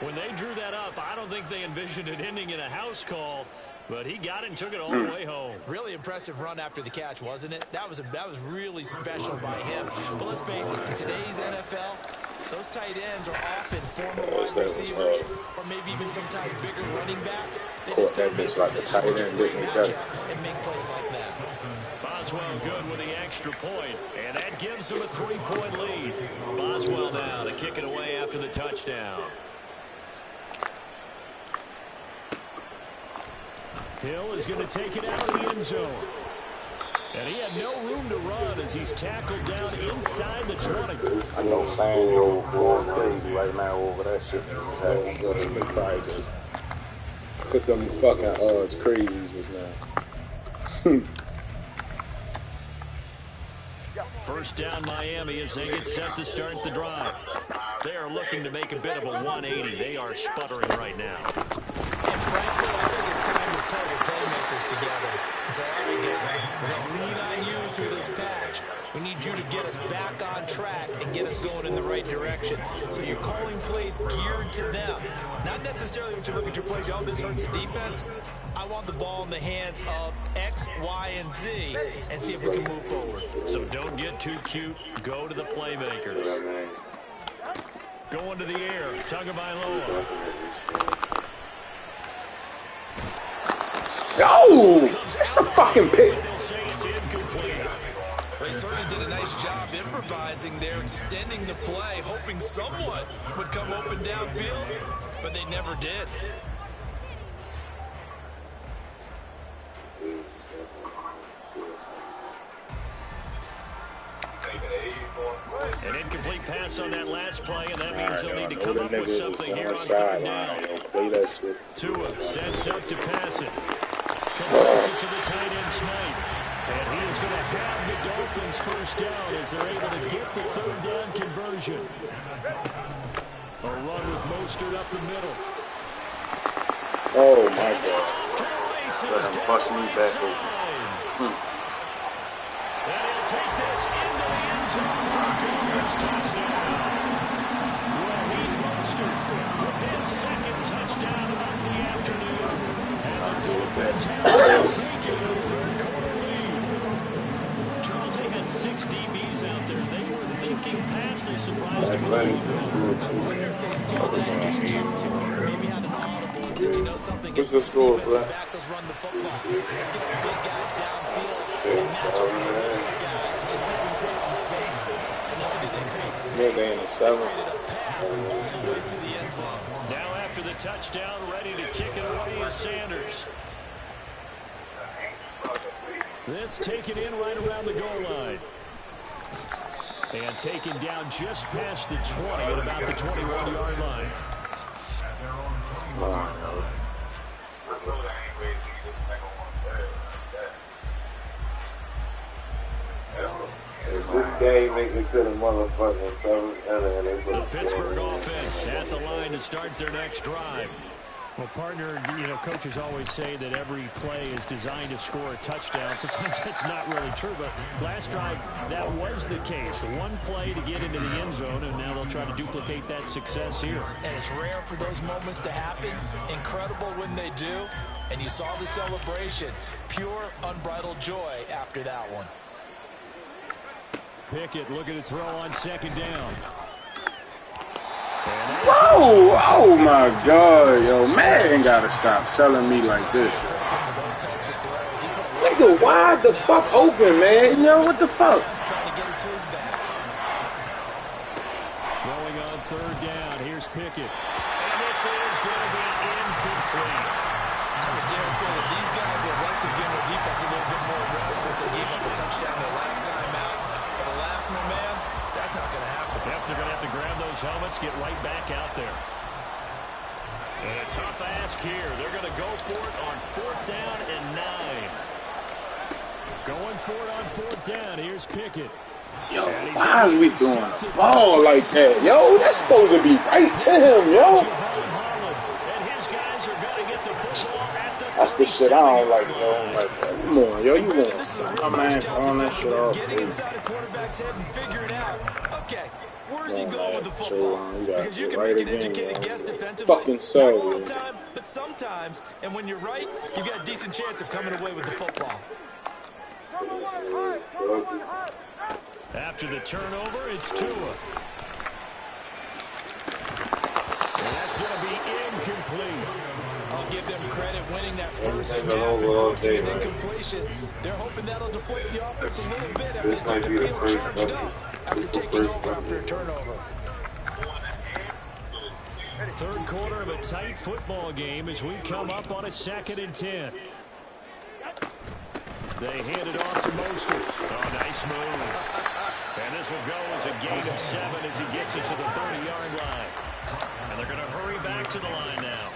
When they drew that up, I don't think they envisioned it ending in a house call, but he got it and took it all the way home. Really impressive run after the catch, wasn't it? That was really special by him. But let's face it, in today's NFL, those tight ends are often former wide receivers or maybe even sometimes bigger running backs. They just that bitch like the tight end didn't better. And make plays like that. Boswell good with the extra point, and that gives him a 3-point lead. Boswell now to kick it away after the touchdown. Hill is going to take it out of the end zone. And he had no room to run as he's tackled down inside the 20. I know Sam going crazy right now over that shit. They probably just put them fucking odds crazies just now. First down Miami as they get set to start the drive. They are looking to make a bit of a 180. They are sputtering right now. And frankly, I think it's time to call your playmakers together and say, all right, guys, we're going to lean on you through this patch. We need you to get us back on track and get us going in the right direction. So you're calling plays geared to them. Not necessarily when you look at your plays, oh, this hurts the defense. I want the ball in the hands of X, Y, and Z and see if we can move forward. So don't get too cute. Go to the playmakers. Going to the air. Tagovailoa. Oh, that's the fucking pick. They'll say it's incomplete. They certainly did a nice job improvising there, extending the play, hoping someone would come open downfield, but they never did. An incomplete pass on that last play, and that means they'll need to come up with something here on 3rd down. Tua sets up to pass it. Converts it to the tight end Smythe. And he is going to have the Dolphins first down as they're able to get the 3rd down conversion. A run with Mostert up the middle. Oh, my God. Let him bust me back over. And he'll take this into the end zone for a Dolphins touchdown. Raheem Mostert with his 2nd touchdown of the afternoon. And the Dolphins have taken a 3rd quarter lead. Charles, they had 6 DBs out there. They were thinking pass. They surprised him. I wonder if they saw that and just jumped to him. Maybe had an audible and said, you know something, What's the score, bro? backs, let's run the football. Let's get the big guys downfield and match up with the little guys and see if we can create some space. And not only do they create space, they created a path all the way to the end zone. Now after the touchdown, ready to kick it away is Sanders. This taken in right around the goal line. And taken down just past the 20 at about the 21-yard line. If this game makes it to the motherfucking seventh inning and they put the Pittsburgh offense at the line to start their next drive. Well, partner, you know, coaches always say that every play is designed to score a touchdown. Sometimes that's not really true, but last drive, that was the case. One play to get into the end zone, and now they'll try to duplicate that success here. And it's rare for those moments to happen. Incredible when they do. And you saw the celebration. Pure, unbridled joy after that one. Pickett looking to throw on second down. Whoa! Oh my God, yo, man, gotta stop selling me like this. Nigga, wide the fuck open, man. Yo, what the fuck? Throwing on third down. Here's Pickett. And this is going to be incomplete. I would dare say that these guys would like to give their defense a little bit more rest since they gave up a touchdown their last time out. For the last man, that's not going to happen. Yep, they're going to have to grab those helmets, get right back out there. And a tough ask here. They're going to go for it on 4th down and 9. Going for it on 4th down. Here's Pickett. Yo, why is we doing a ball like that? Yo, that's supposed to be right to him, yo. That's the shit I don't like, yo. Like, come on, yo, you want my man throwing that shit off. Okay, where's he going with the football? Because you can make an educated guess defensively. Fucking so, not all the time, but sometimes. And when you're right, you've got a decent chance of coming away with the football. After the turnover, it's Tua. And that's going to be incomplete. I'll give them credit winning that first snap and incompletion. They're hoping that'll deflate the offense a little bit after they take the field charged up after taking over after a turnover. Third quarter of a tight football game as we come up on a 2nd and 10. They hand it off to Mostert. Oh, nice move. And this will go as a gain of 7 as he gets it to the 30-yard line. And they're going to hurry back to the line now.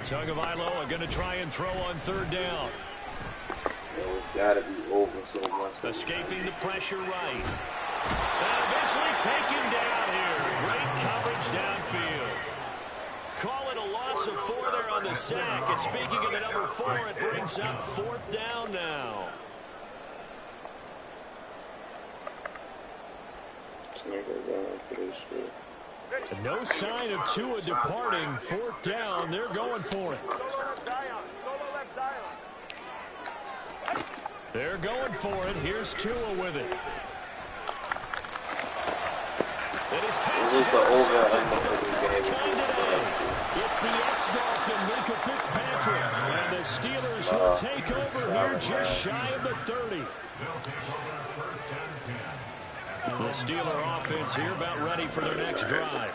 Tagovailoa are going to try and throw on 3rd down. It's got to be over so much. Escaping the pressure right. And eventually taken down here. Great coverage downfield. Call it a loss of 4 there on the sack. And speaking of the number 4, it brings up 4th down now. This nigga going for this shit. No sign of Tua departing. 4th down. They're going for it. They're going for it. Here's Tua with it. And his pass is it's the ex-Dolphin, Minka Fitzpatrick. And the Steelers will take over here just shy of the 30. The Steeler offense here about ready for their next drive.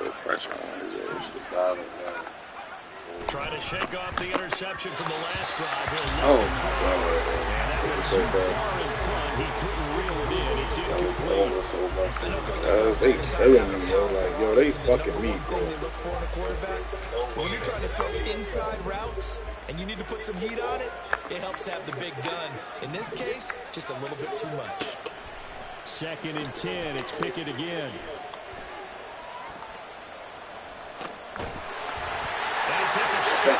Trying to shake off the interception from the last drive. And that was so far in front, he couldn't reel it in. It's incomplete. They killing me, yo. Like, yo, they fucking me, bro. When you're trying to throw inside routes and you need to put some heat on it, it helps have the big gun. In this case, just a little bit too much. 2nd and 10. It's Pickett again. And he takes a shot.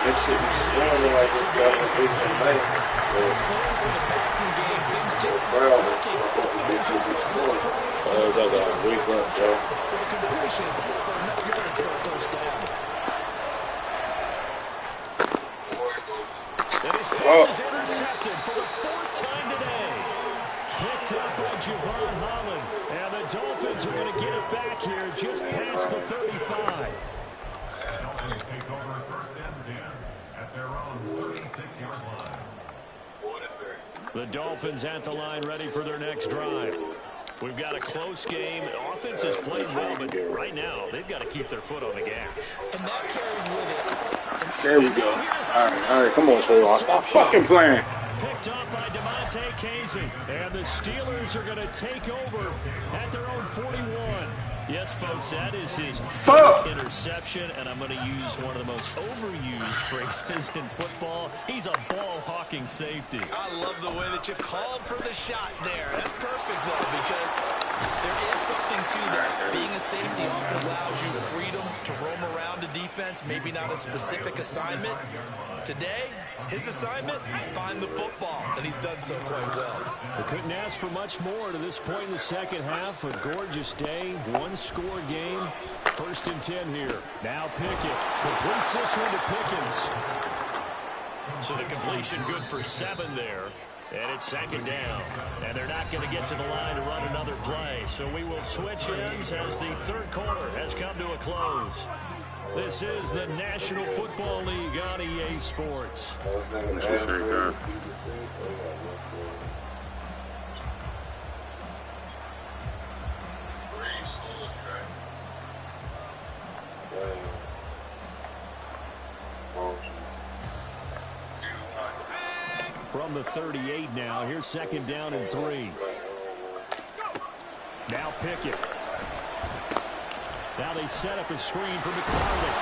And his pass is intercepted for the 4th time today. Picked up by Javon Holland. And the Dolphins are going to get it back here just past the 35. Dolphins take over 1st and 10 at their own 36-yard line. The Dolphins at the line ready for their next drive. We've got a close game. Offense is playing well, but right now they've got to keep their foot on the gas. And that carries with it. There we go. All right, come on, Trayvon. Stop fucking playing. Picked up by Devontae Casey. And the Steelers are going to take over at their own 41. Yes, folks, that is his interception, and I'm going to use one of the most overused phrases in football. He's a ball-hawking safety. I love the way that you called for the shot there. That's perfect, though, because there is something to that. Being a safety often allows you freedom to roam around a defense, maybe not a specific assignment. Today, his assignment, find the football, and he's done so quite well. We couldn't ask for much more to this point in the second half. A gorgeous day, one-score game. 1st and 10 here. Now Pickett completes this one to Pickens. So the completion good for 7 there. And it's 2nd down. And they're not going to get to the line to run another play. So we will switch ends as the 3rd quarter has come to a close. This is the National Football League on EA Sports. From the 38 now, here's 2nd down and 3. Now Pickett. Now they set up a screen for McFarland.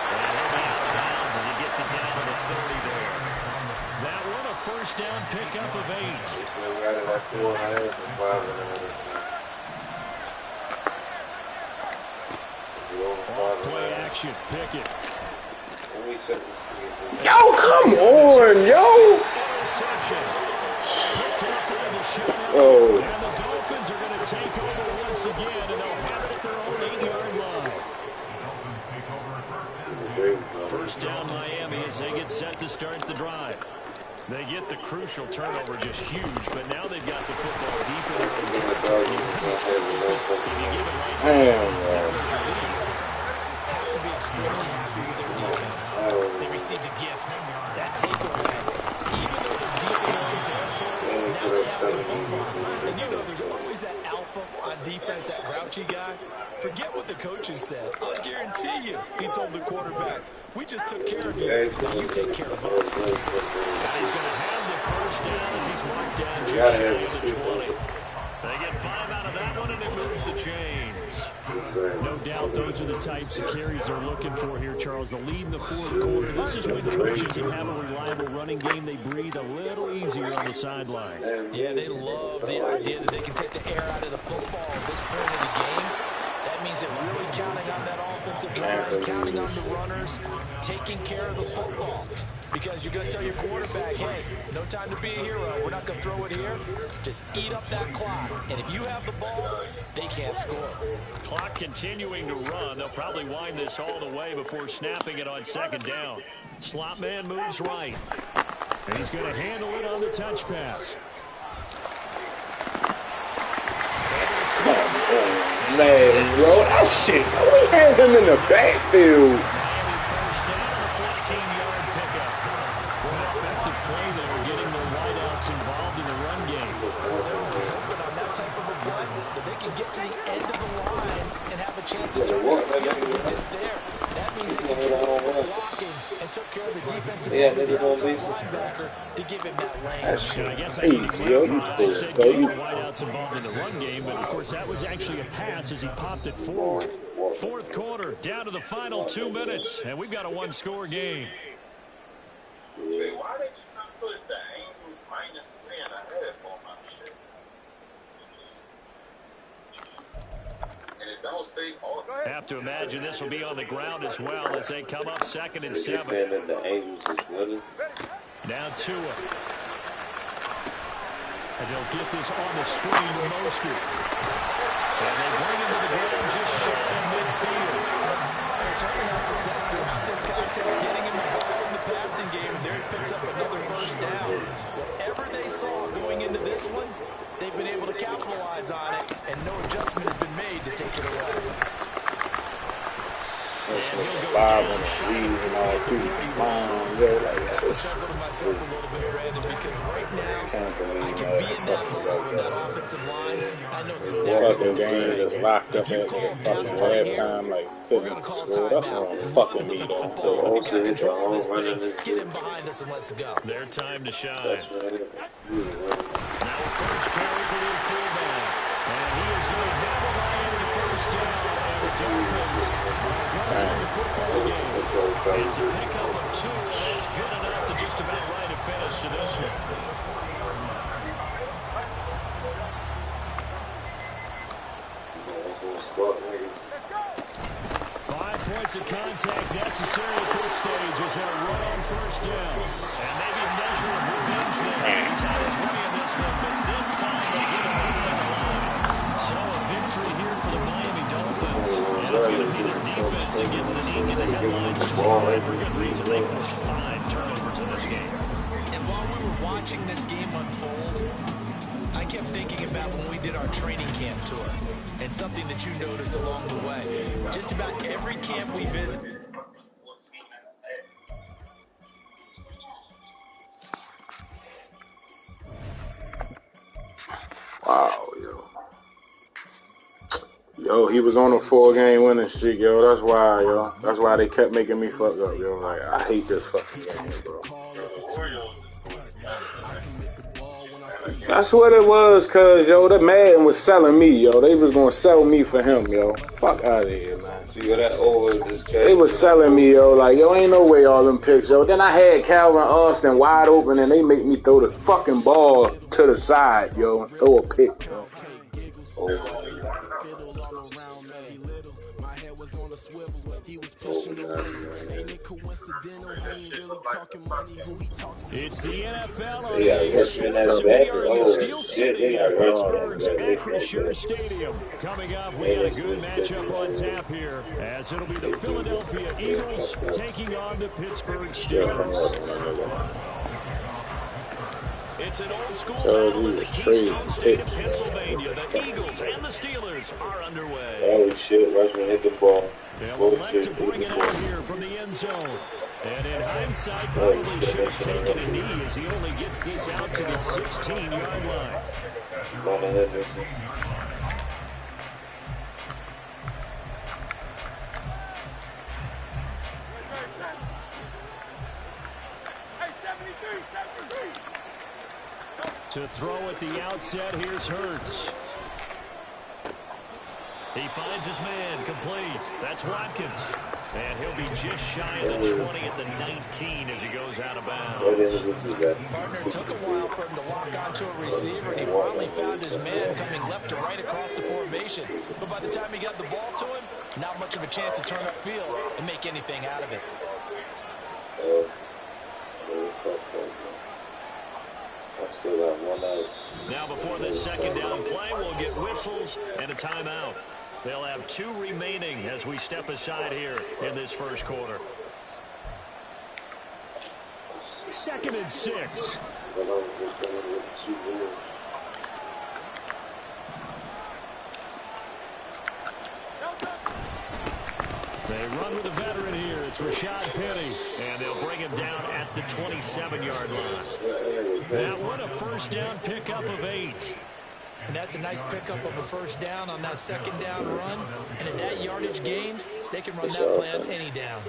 And he'll be out of bounds as he gets it down to the 30 there. That one a 1st down pickup of 8. Off-play action, Pickett. Yo, come on, yo! Oh. And the Dolphins are going to take over once again, and they'll have it at their own 8-yard line. 1st down Miami as they get set to start the drive. They get the crucial turnover just huge, but now they've got the football deep in their own territory. If you give it right now, Have to be extremely happy with their defense. They received a gift. That takeaway, even though they're deep in their own territory, now they have the football. And you know, there's always that alpha on defense, that grouchy guy. Forget what the coaches said. I'll guarantee you, he told the quarterback, we just took care of you. Now you take care of us. And he's going to have the 1st down as he's marked down just shy of the 20. They get 5 out of that one, and it moves the chains. No doubt those are the types of carries they're looking for here, Charles. The lead in the 4th quarter. This is when coaches that have a reliable running game, they breathe a little easier on the sideline. Yeah, they love the idea that they can take the air out of the football at this point of the game. That means they're really counting on that offensive line, counting on the runners, taking care of the football. Because you're going to tell your quarterback, hey, no time to be a hero. We're not going to throw it here. Just eat up that clock. And if you have the ball, they can't score. Clock continuing to run. They'll probably wind this all the way before snapping it on 2nd down. Slot man moves right. And he's going to handle it on the touch pass. Man, bro, that shit. We had him in the backfield. Miami 1st down, a 14-yard pickup. What an effective play there, getting their wideouts involved in the run game. Everyone's hoping on that type of a play that they can get to the end of the line and have a chance to turn the field as they did there. That means they controlled the blocking and took care of the defensive linebacker to give him that lane. That shit, I guess I easy, yo. You said scored, getting baby. the wideouts involved in the run game, but of course that was actually a pass as he popped it forward. 4th quarter, down to the final 2 minutes, and we've got a 1-score game. Why did you not put the Angels -3 and a half on my shit? And it don't say all. Have to imagine this will be on the ground as well as they come up 2nd and 7. Saying that the Angels is winning. Now Tua. And they'll get this on the screen to Mostert. And they bring him to the ground just shy of midfield. They're certainly had success throughout this contest, getting him the ball in the passing game. There he picks up another 1st down. Whatever they saw going into this one, they've been able to capitalize on it, and no adjustment has been made to take it away. This nigga live on the leaves and all through mine, yo, like I chuckled to myself a little bit, Brandon, because right now, I can be in that huddle with that offensive line. I know exactly fucking game just locked up at the fucking halftime, like couldn't score. That's what fucking me though. Get him behind us and let's go. Their time to shine. Now a 1st carry for the fullback. And he is going to have a Miami 1st down. It's a pickup of 2, and that's good enough to just about write a finish to this one. 5 points of contact necessary at this stage as they'll run on first down. And maybe a measure of revenge there. He's had his way in this one, but this time they get him over the line. So a victory here for the Miami Dolphins. And it's going to be their defense that gets the ink in the headlines. Just for good reason. They forced 5 turnovers in this game. And while we were watching this game unfold, I kept thinking about when we did our training camp tour and something that you noticed along the way. Just about every camp we visited. Wow, yo. Yo, he was on a 4-game winning streak, yo. That's why, yo. That's why they kept making me fuck up, yo. Like, I hate this fucking game, bro. That's what it was, cuz, yo, the Madden was selling me, yo. They was gonna sell me for him, yo. Fuck out of here, man. See what that over this They was selling me, yo, like, yo, ain't no way all them picks, yo. Then I had Calvin Austin wide open, and they make me throw the fucking ball to the side, yo, and throw a pick, yo. It's the NFL on the Steel City at Pittsburgh's Acrisure Stadium. Coming up, we got a good matchup on tap here, as it'll be the Philadelphia Eagles taking on the Pittsburgh Steelers. It's an old-school battle in the Keystone State of Pennsylvania. The Eagles and the Steelers are underway. Holy shit, Rushman hit the ball. They'll elect to bring it out here from the end zone. And in hindsight, probably should have taken a knee as he only gets this out to the 16-yard line. To throw at the outset, here's Hurts. He finds his man, complete. That's Watkins. And he'll be just shy of the 20 at the 19 as he goes out of bounds. Partner took a while for him to lock onto a receiver, and he finally found his man coming left to right across the formation. But by the time he got the ball to him, not much of a chance to turn upfield and make anything out of it. Now before this second down play, we'll get whistles and a timeout. They'll have 2 remaining as we step aside here in this first quarter. 2nd and 6. They run with a veteran here. It's Rashad Penny, and they'll bring him down at the 27-yard line. That one a first down pickup of 8. And that's a nice pickup of a first down on that second down run. And at that yardage gained, they can run that play on any down.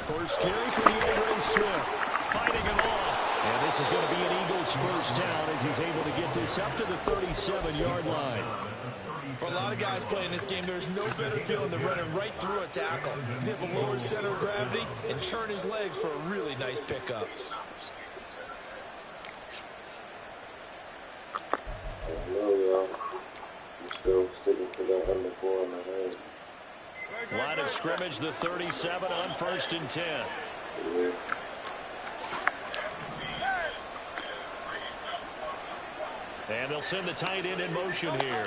First carry for DeAndre Swift, fighting him off. And this is going to be an Eagles first down as he's able to get this up to the 37-yard line. For a lot of guys playing this game, there's no better feeling than running right through a tackle. He's able to lower his center of gravity and churn his legs for a really nice pickup. Still sticking to that under 4.5. Line of scrimmage, the 37 on 1st and 10. Yeah. And they'll send the tight end in motion here.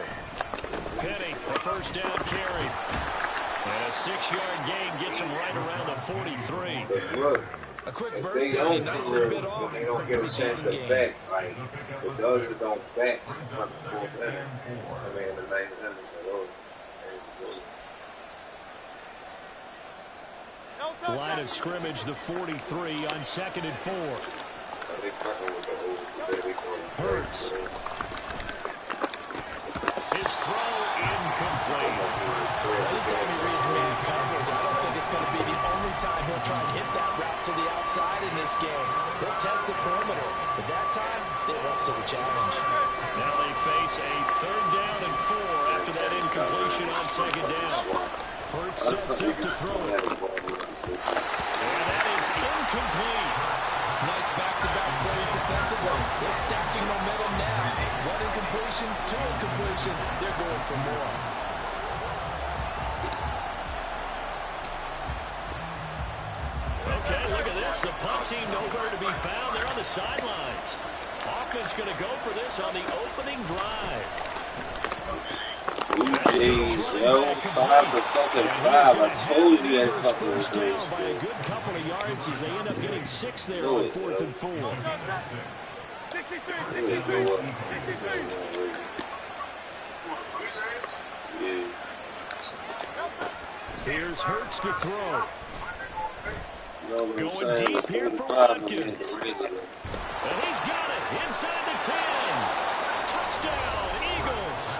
Penny, a first down carry. And a 6-yard gain gets him right around the 43. A quick burst there, a nice bit off. They don't get a chance to back. Like, the others don't back. I mean, the 900. Line of scrimmage, the 43 on 2nd and 4. Hurts. His throw incomplete. Anytime he reads man coverage, I don't think it's going to be the only time he'll try and hit that route to the outside in this game. He'll test challenge. Now they face a 3rd down and 4 after that incompletion on 2nd down. Hurts sets up to throw it. And that is incomplete. Nice back-to-back plays defensively. They're stacking momentum now. 1 incompletion, 2 incompletion. They're going for more. Okay, look at this. The punt team nowhere to be found. They're on the sidelines. Offense going to go for this on the opening drive. Yo, 5 for fucking 5. I told you that fucking first down by a good couple of yards as they end up getting 6 there on 4th and 4. Here's Hurts to throw. Going deep here for Watkins. And he's got it inside the 10. Touchdown, Eagles.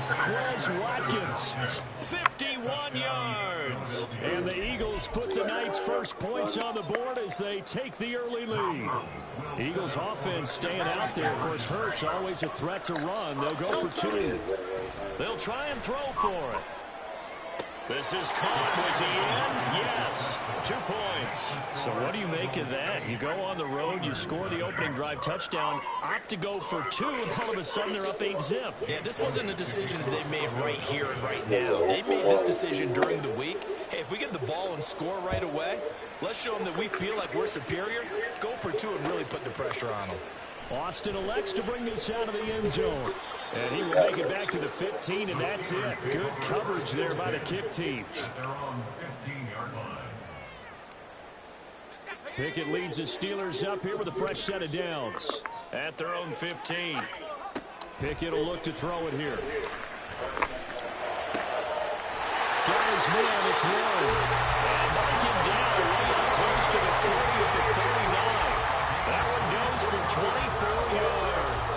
Quez Watkins, 51 yards. And the Eagles put the night's first points on the board as they take the early lead. Eagles offense staying out there. Of course, Hurts always a threat to run. They'll go for 2. They'll try and throw for it. This is caught. Was he in? Yes. 2 points. So what do you make of that? You go on the road, you score the opening drive touchdown, opt to go for 2, and all of a sudden they're up 8-zip. Yeah, this wasn't a decision that they made right here and right now. They made this decision during the week. Hey, if we get the ball and score right away, let's show them that we feel like we're superior. Go for 2 and really put the pressure on them. Austin elects to bring this out of the end zone. And he will make it back to the 15, and that's it. Good coverage there by the kick team. Pickett leads the Steelers up here with a fresh set of downs. At their own 15. Pickett will look to throw it here. Got his man, it's Warren. And knock him down way up close to the 40 at the 39. That one goes for 24 yards.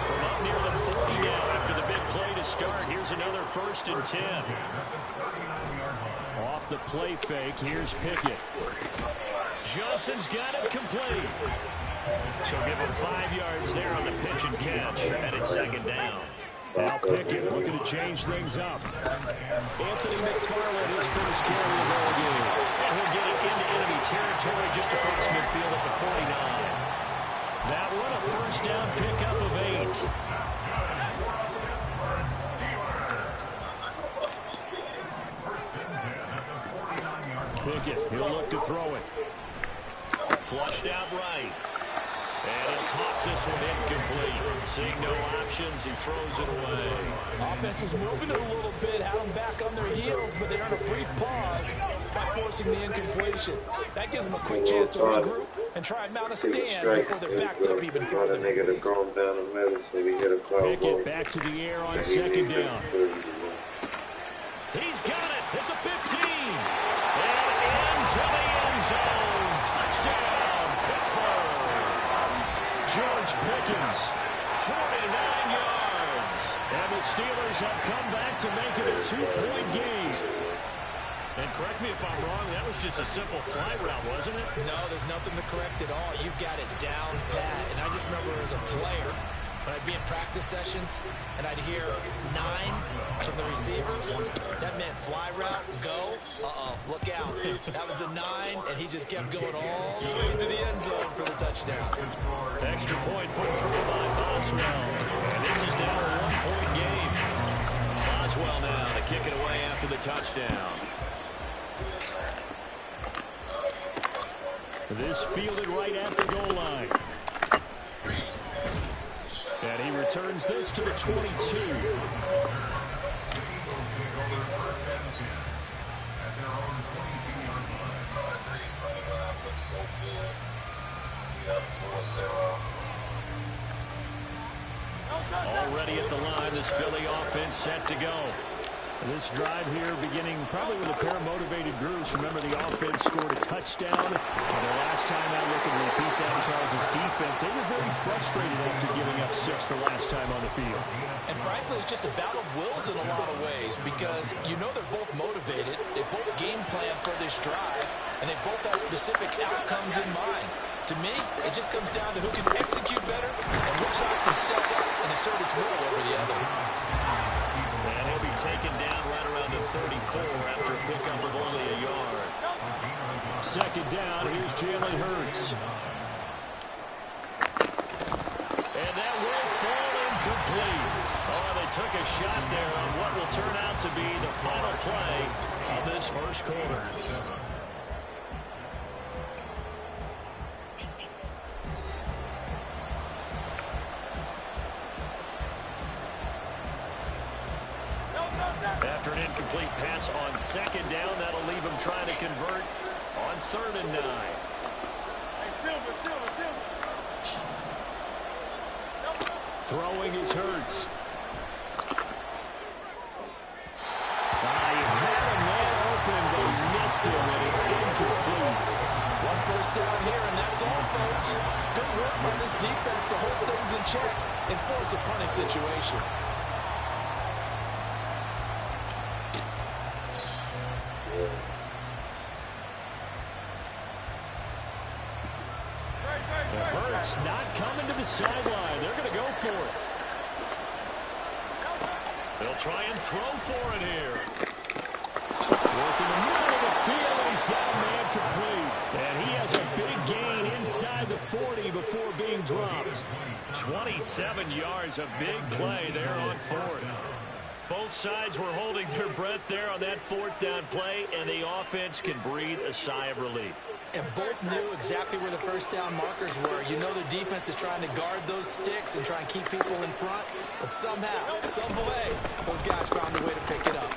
From up near the 40 now after the big play to start. Here's another 1st and 10. Off the play fake, here's Pickett. Johnson's got it complete. So give him 5 yards there on the pitch and catch. And it's 2nd down. Now Pickett looking to change things up. Anthony McFarland, his first carry of the ball game. And he'll get it into enemy territory just across midfield at the 49. That one a 1st down pickup of 8. Pickett, he'll look to throw it. Flushed out right. And he'll toss this one incomplete. Seeing no options, he throws it away. Offense was moving it a little bit, had them back on their heels, but they earned a brief pause by forcing the incompletion. That gives them a quick chance to regroup and try and mount a stand before they're backed up even further. Pickett back to the air on 2nd down. He's got it at the 15. And into the end zone. Touchdown, Pittsburgh. George Pickens, 49 yards. And the Steelers have come back to make it a 2-point game. And correct me if I'm wrong, that was just a simple fly route, wasn't it? No, there's nothing to correct at all. You've got it down pat. And I just remember as a player, when I'd be in practice sessions and I'd hear 9 from the receivers, that meant fly route, go, look out. That was the 9, and he just kept going all the way to the end zone for the touchdown. Extra point put through by Boswell. And this is now a 1-point game. Boswell now to kick it away after the touchdown. This fielded right at the goal line. And he returns this to the 22. Already at the line, this Philly offense set to go. This drive here beginning probably with a pair of motivated groups. Remember, the offense scored a touchdown. And the last time out, looking to repeat that, Charles' defense, they were very frustrated after giving up 6 the last time on the field. And frankly, it's just a battle of wills in a lot of ways because you know they're both motivated. They both game plan for this drive, and they both have specific outcomes in mind. To me, it just comes down to who can execute better and which side can step up and assert its will over the other. And he'll be taken down right around the 34 after a pickup of only a yard. Second down, here's Jalen Hurts. And that will fall incomplete. Oh, they took a shot there on what will turn out to be the final play of this first quarter. After an incomplete pass on second down, that'll leave him trying to convert on 3rd and 9. Throwing is Hurts. He had a man open, but he missed him, and it's incomplete. One first down here, and that's all, folks. Good work by this defense to hold things in check and force a punting situation. Hurts not coming to the sideline. They're going to go for it. They'll try and throw for it here. Working the middle of the field, and he's got a man complete. And he has a big gain inside the 40 before being dropped. 27 yards, a big play there on 4th. Both sides were holding their breath there on that 4th down play, and the offense can breathe a sigh of relief. And both knew exactly where the first down markers were. You know the defense is trying to guard those sticks and try and keep people in front. But somehow, some way, those guys found a way to pick it up.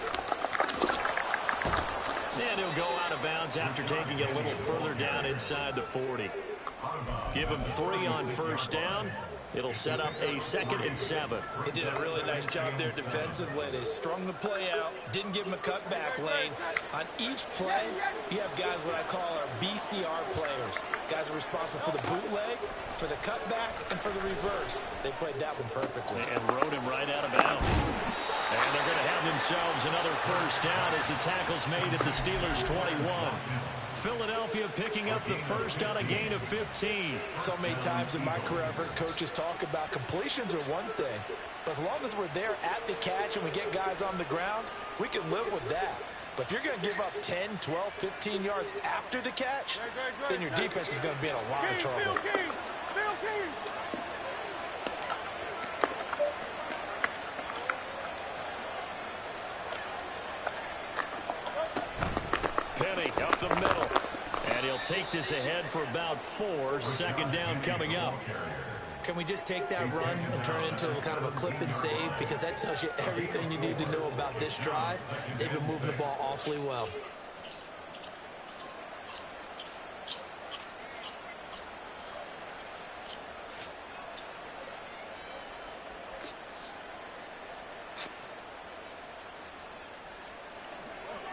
And he'll go out of bounds after taking it a little further down inside the 40. Give him 3 on first down. It'll set up a 2nd and 7. They did a really nice job there defensively. They strung the play out, didn't give him a cutback lane. On each play, you have guys what I call our BCR players. Guys are responsible for the bootleg, for the cutback, and for the reverse. They played that one perfectly. And rode him right out of bounds. And they're going to have themselves another first down as the tackle's made at the Steelers' 21. Philadelphia picking up the first on a gain of 15. So many times in my career, I've heard coaches talk about completions are one thing. But as long as we're there at the catch and we get guys on the ground, we can live with that. But if you're going to give up 10, 12, 15 yards after the catch, then your defense is going to be in a lot of trouble. Penny up the middle. And he'll take this ahead for about 4. Second down coming up. Can we just take that run and turn it into kind of a clip and save? Because that tells you everything you need to know about this drive. They've been moving the ball awfully well.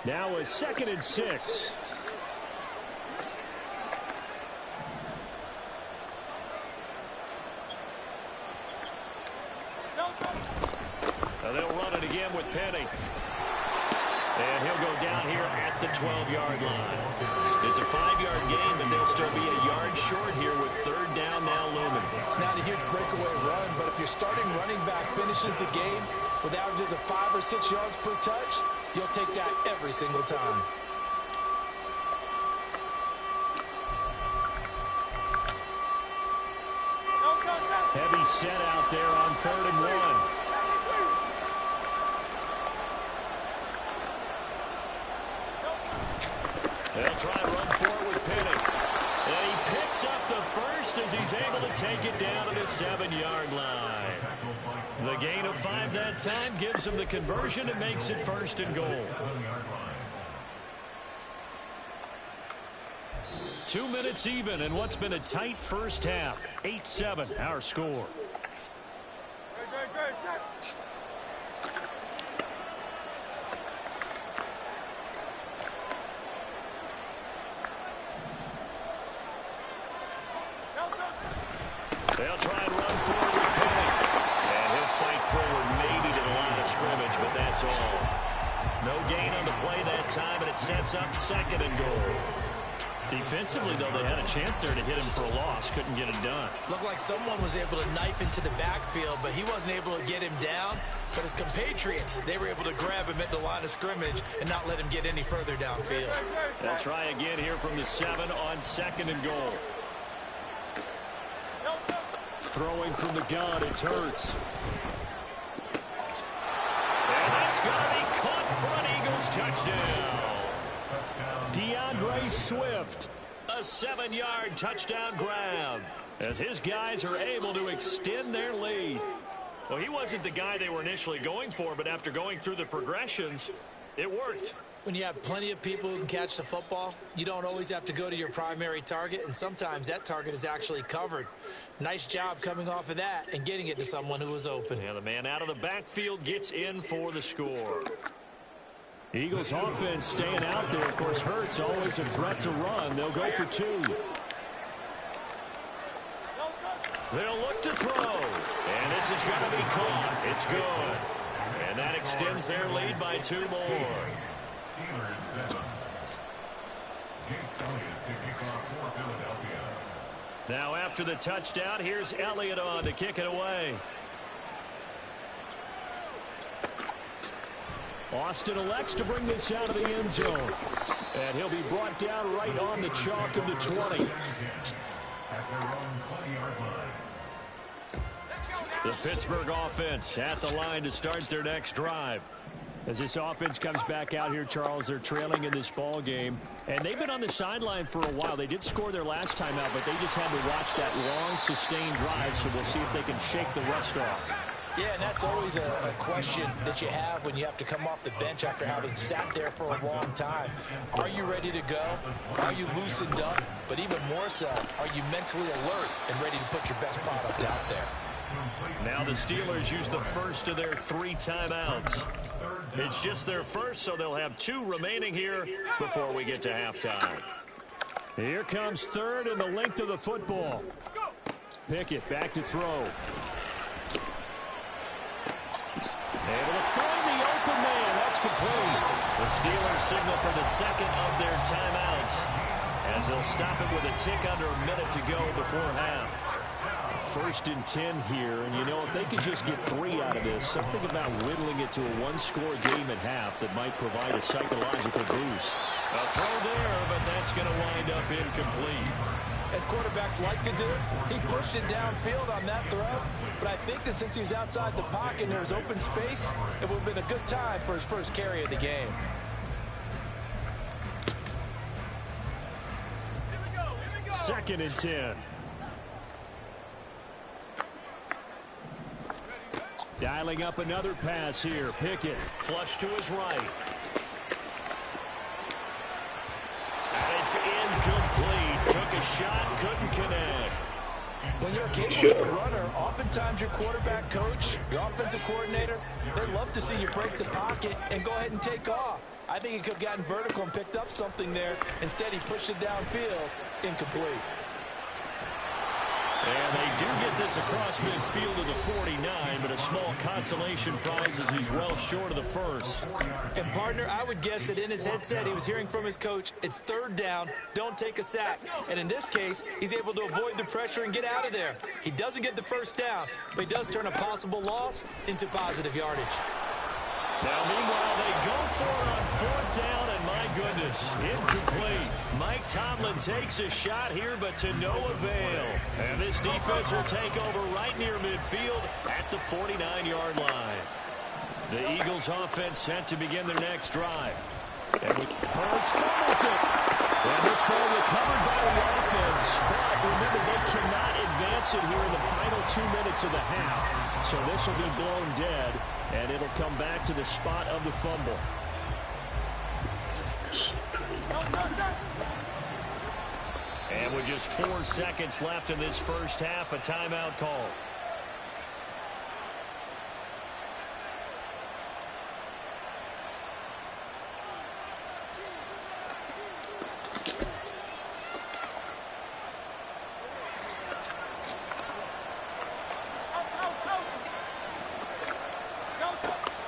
Now a 2nd and 6. Now they'll run it again with Penny. And he'll go down here at the 12-yard line. It's a 5-yard gain, but they'll still be a yard short here with 3rd down now looming. It's not a huge breakaway run, but if your starting running back finishes the game with averages of 5 or 6 yards per touch, you'll take that every single time. Heavy set out there on 3rd and 1. They'll try and run forward with Penny. And he picks up the first as he's able to take it down to the 7-yard line. The gain of 5 that time gives him the conversion and makes it 1st and goal. 2 minutes even in what's been a tight first half. 8-7 our score. They'll try and run forward with Penny. And he'll fight forward maybe to the line of scrimmage, but that's all. No gain on the play that time, and it sets up 2nd and goal. Defensively, though, they had a chance there to hit him for a loss. Couldn't get it done. Looked like someone was able to knife into the backfield, but he wasn't able to get him down. But his compatriots, they were able to grab him at the line of scrimmage and not let him get any further downfield. They'll try again here from the 7 on 2nd and goal. Throwing from the gun, it's Hurts. And that's going to be caught for an Eagles touchdown. DeAndre Swift, a 7-yard touchdown grab, as his guys are able to extend their lead. Well, he wasn't the guy they were initially going for, but after going through the progressions, it worked. When you have plenty of people who can catch the football, you don't always have to go to your primary target, and sometimes that target is actually covered. Nice job coming off of that and getting it to someone who was open. Yeah, the man out of the backfield gets in for the score. Eagles offense staying out there. Of course, Hurts always a threat to run. They'll go for 2. They'll look to throw. And this is going to be caught. It's good. And that extends their lead by 2 more. Steelers 7. Jake Elliott to kick off for Philadelphia. Now after the touchdown, here's Elliott on to kick it away. Austin elects to bring this out of the end zone. And he'll be brought down right on the chalk of the 20. At their own 20-yard line. The Pittsburgh offense at the line to start their next drive. As this offense comes back out here, Charles, they're trailing in this ball game. And they've been on the sideline for a while. They did score their last time out, but they just had to watch that long, sustained drive. So we'll see if they can shake the rust off. Yeah, and that's always a question that you have when you have to come off the bench after having sat there for a long time. Are you ready to go? Are you loosened up? But even more so, are you mentally alert and ready to put your best product out there? Now the Steelers use the first of their 3 timeouts. It's just their first, so they'll have 2 remaining here before we get to halftime. Here comes 3rd and the length of the football. Pickett back to throw. Able to find the open man. That's complete. The Steelers signal for the 2nd of their timeouts, as they'll stop it with a tick under a minute to go before half. 1st and 10 here, and you know, if they could just get 3 out of this, something about whittling it to a 1-score game at half that might provide a psychological boost. A throw there, but that's going to wind up incomplete. As quarterbacks like to do, he pushed it downfield on that throw, but I think that since he was outside the pocket and there was open space, it would have been a good time for his first carry of the game. Second and 10. Dialing up another pass here. Pickett flush to his right. And it's incomplete. Took a shot, couldn't connect. When you're a capable runner, oftentimes your quarterback coach, your offensive coordinator, they love to see you break the pocket and go ahead and take off. I think he could have gotten vertical and picked up something there. Instead, he pushed it downfield. Incomplete. And they do get this across midfield to the 49, but a small consolation prize as he's well short of the first. And, partner, I would guess that in his headset he was hearing from his coach, it's 3rd down, don't take a sack. And in this case, he's able to avoid the pressure and get out of there. He doesn't get the first down, but he does turn a possible loss into positive yardage. Now, meanwhile, they go for it on 4th down, and my goodness, incomplete. Mike Tomlin takes a shot here, but to no avail. And this defense will take over right near midfield at the 49-yard line. The Eagles offense set to begin their next drive. And Hurts fumbles it. And this ball recovered by the offense. But remember, they cannot advance it here in the final 2 minutes of the half. So this will be blown dead, and it'll come back to the spot of the fumble. And with just 4 seconds left in this first half, a timeout call.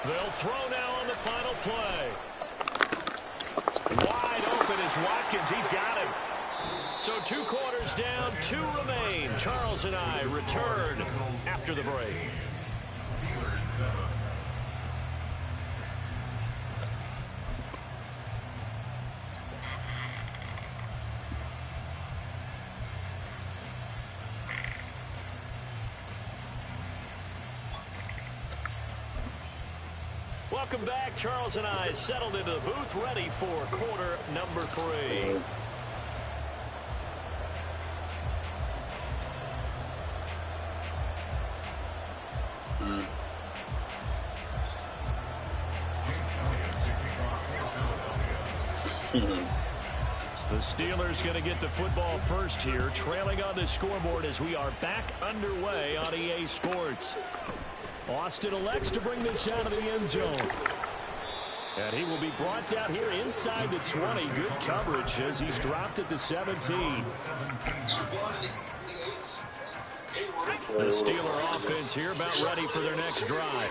They'll throw now on the final play. Wide open is Watkins. He's got him. So 2 quarters down, 2 remain. Charles and I return after the break. Welcome back. Charles and I settled into the booth, ready for quarter number 3. The Steelers going to get the football first here, trailing on the scoreboard as we are back underway on EA Sports. Austin elects to bring this out of the end zone. And he will be brought down here inside the 20. Good coverage as he's dropped at the 17. The Steeler offense here about ready for their next drive.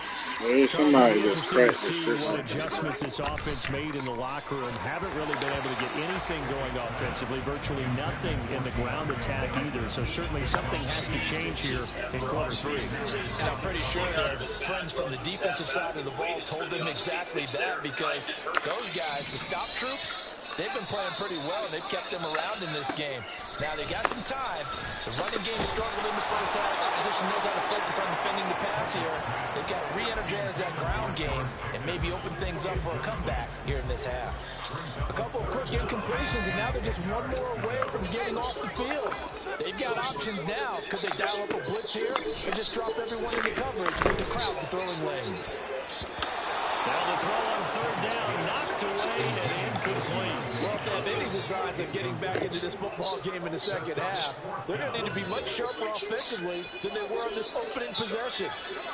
Somebody just cracked the see what adjustments this offense made in the locker room. Haven't really been able to get anything going offensively. Virtually nothing in the ground attack either. So certainly something has to change here in quarter 3. And I'm pretty sure their friends from the defensive side of the ball told them exactly that, because those guys, the stop troops, they've been playing pretty well, and they've kept them around in this game. Now, they got some time. The running game struggled in the first half. Opposition knows how to focus on defending the pass here. They've got to re-energize that ground game and maybe open things up for a comeback here in this half. A couple of quick incompletions, and now they're just one more away from getting off the field. They've got options now. Could they dial up a blitz here or just drop everyone into coverage with the crowd the throwing lanes? Now the throw on 3rd down, knocked away and incomplete. Well, if they have any designs of getting back into this football game in the second half, they're going to need to be much sharper offensively than they were on this opening possession.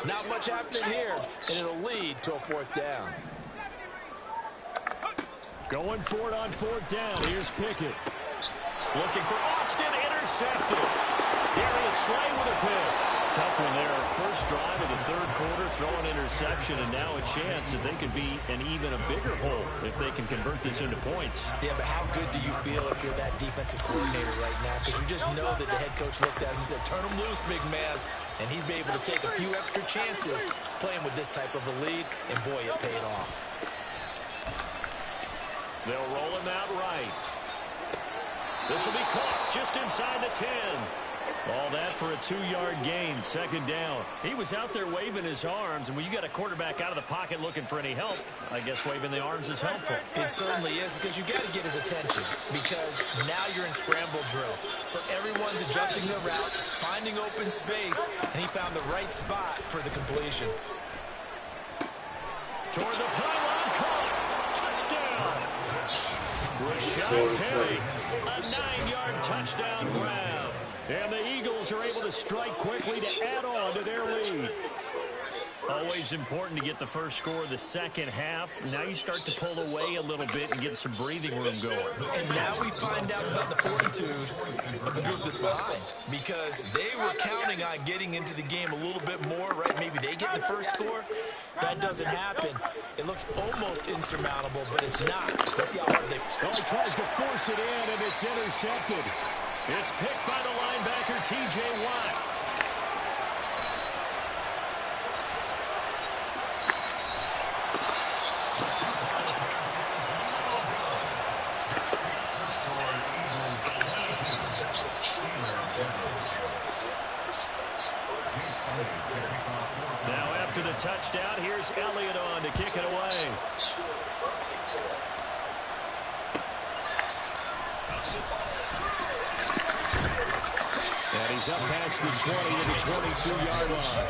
Not much happening here, and it'll lead to a 4th down. Going for it on 4th down. Here's Pickett. Looking for Austin, intercepted. Darius Slay with a pick. Tough one there. First drive of the 3rd quarter, throwing interception, and now a chance that they could be in even a bigger hole if they can convert this into points. Yeah, but how good do you feel if you're that defensive coordinator right now? Because you just know that the head coach looked at him and said, turn him loose, big man. And he'd be able to take a few extra chances playing with this type of a lead, and boy, it paid off. They'll roll him out right. This will be caught just inside the 10. All that for a 2-yard gain, 2nd down. He was out there waving his arms, and when you got a quarterback out of the pocket looking for any help, I guess waving the arms is helpful. It certainly is, because you got to get his attention, because now you're in scramble drill. So everyone's adjusting their routes, finding open space, and he found the right spot for the completion. Toward the pylon, caught. Touchdown. Rashad Perry, a 9-yard touchdown grab. And the Eagles are able to strike quickly to add on to their lead. Always important to get the first score of the second half. Now you start to pull away a little bit and get some breathing room going. And now we find out about the fortitude of the group that's behind, because they were counting on getting into the game a little bit more, right? Maybe they get the first score. That doesn't happen. It looks almost insurmountable, but it's not. Let's see how hard they... Oh, he tries to force it in, and it's intercepted. It's picked by the linebacker, T.J. Watt. Now after the touchdown, here's Elliott on to kick it away. And he's up past the 20 to the 22-yard line.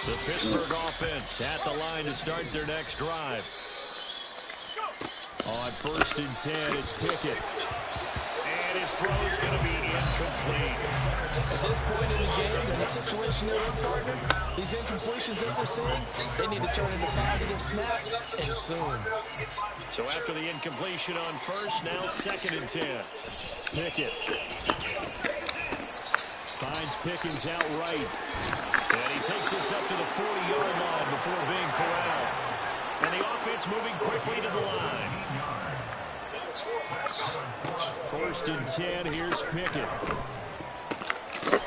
The Pittsburgh offense at the line to start their next drive. On 1st and 10, it's Pickett. And his throw is going to be incomplete. At this point in the game, in the situation they're in, partner, these incompletions that we're seeing, they need to turn into positive snaps, and soon. So after the incompletion on 1st, now 2nd and 10. Pickett finds Pickens out right. And he takes this up to the 40-yard line before being corralled. And the offense moving quickly to the line. First and 10, here's Pickett.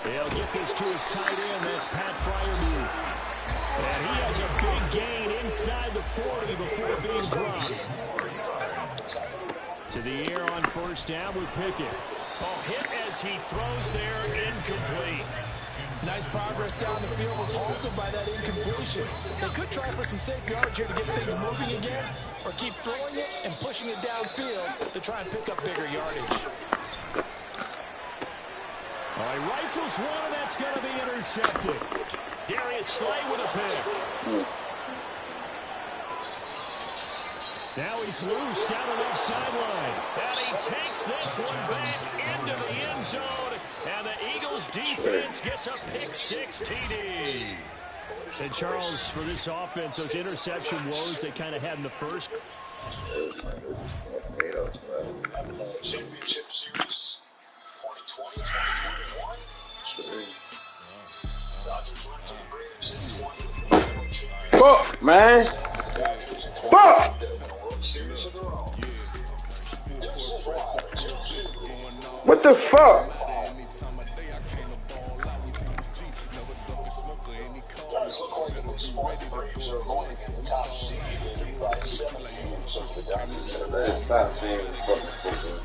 They'll get this to his tight end. That's Pat Freiermuth. And he has a big gain inside the 40 before being dropped. To the air on first down with Pickett. Oh, hit as he throws there, incomplete. Nice progress down the field was halted by that incompletion. They could try for some safe yards here to get things moving again, or keep throwing it and pushing it downfield to try and pick up bigger yardage. Oh, he rifles one, and that's going to be intercepted. Darius Slay with a pick. Now he's loose down the left sideline. And he takes this one back into the end zone. And the Eagles defense gets a pick-6 TD. And Charles, for this offense, those interception woes they kind of had in the first. Championship Series 2020-21. Fuck, man. Fuck. What the fuck? Stop saying fucking football.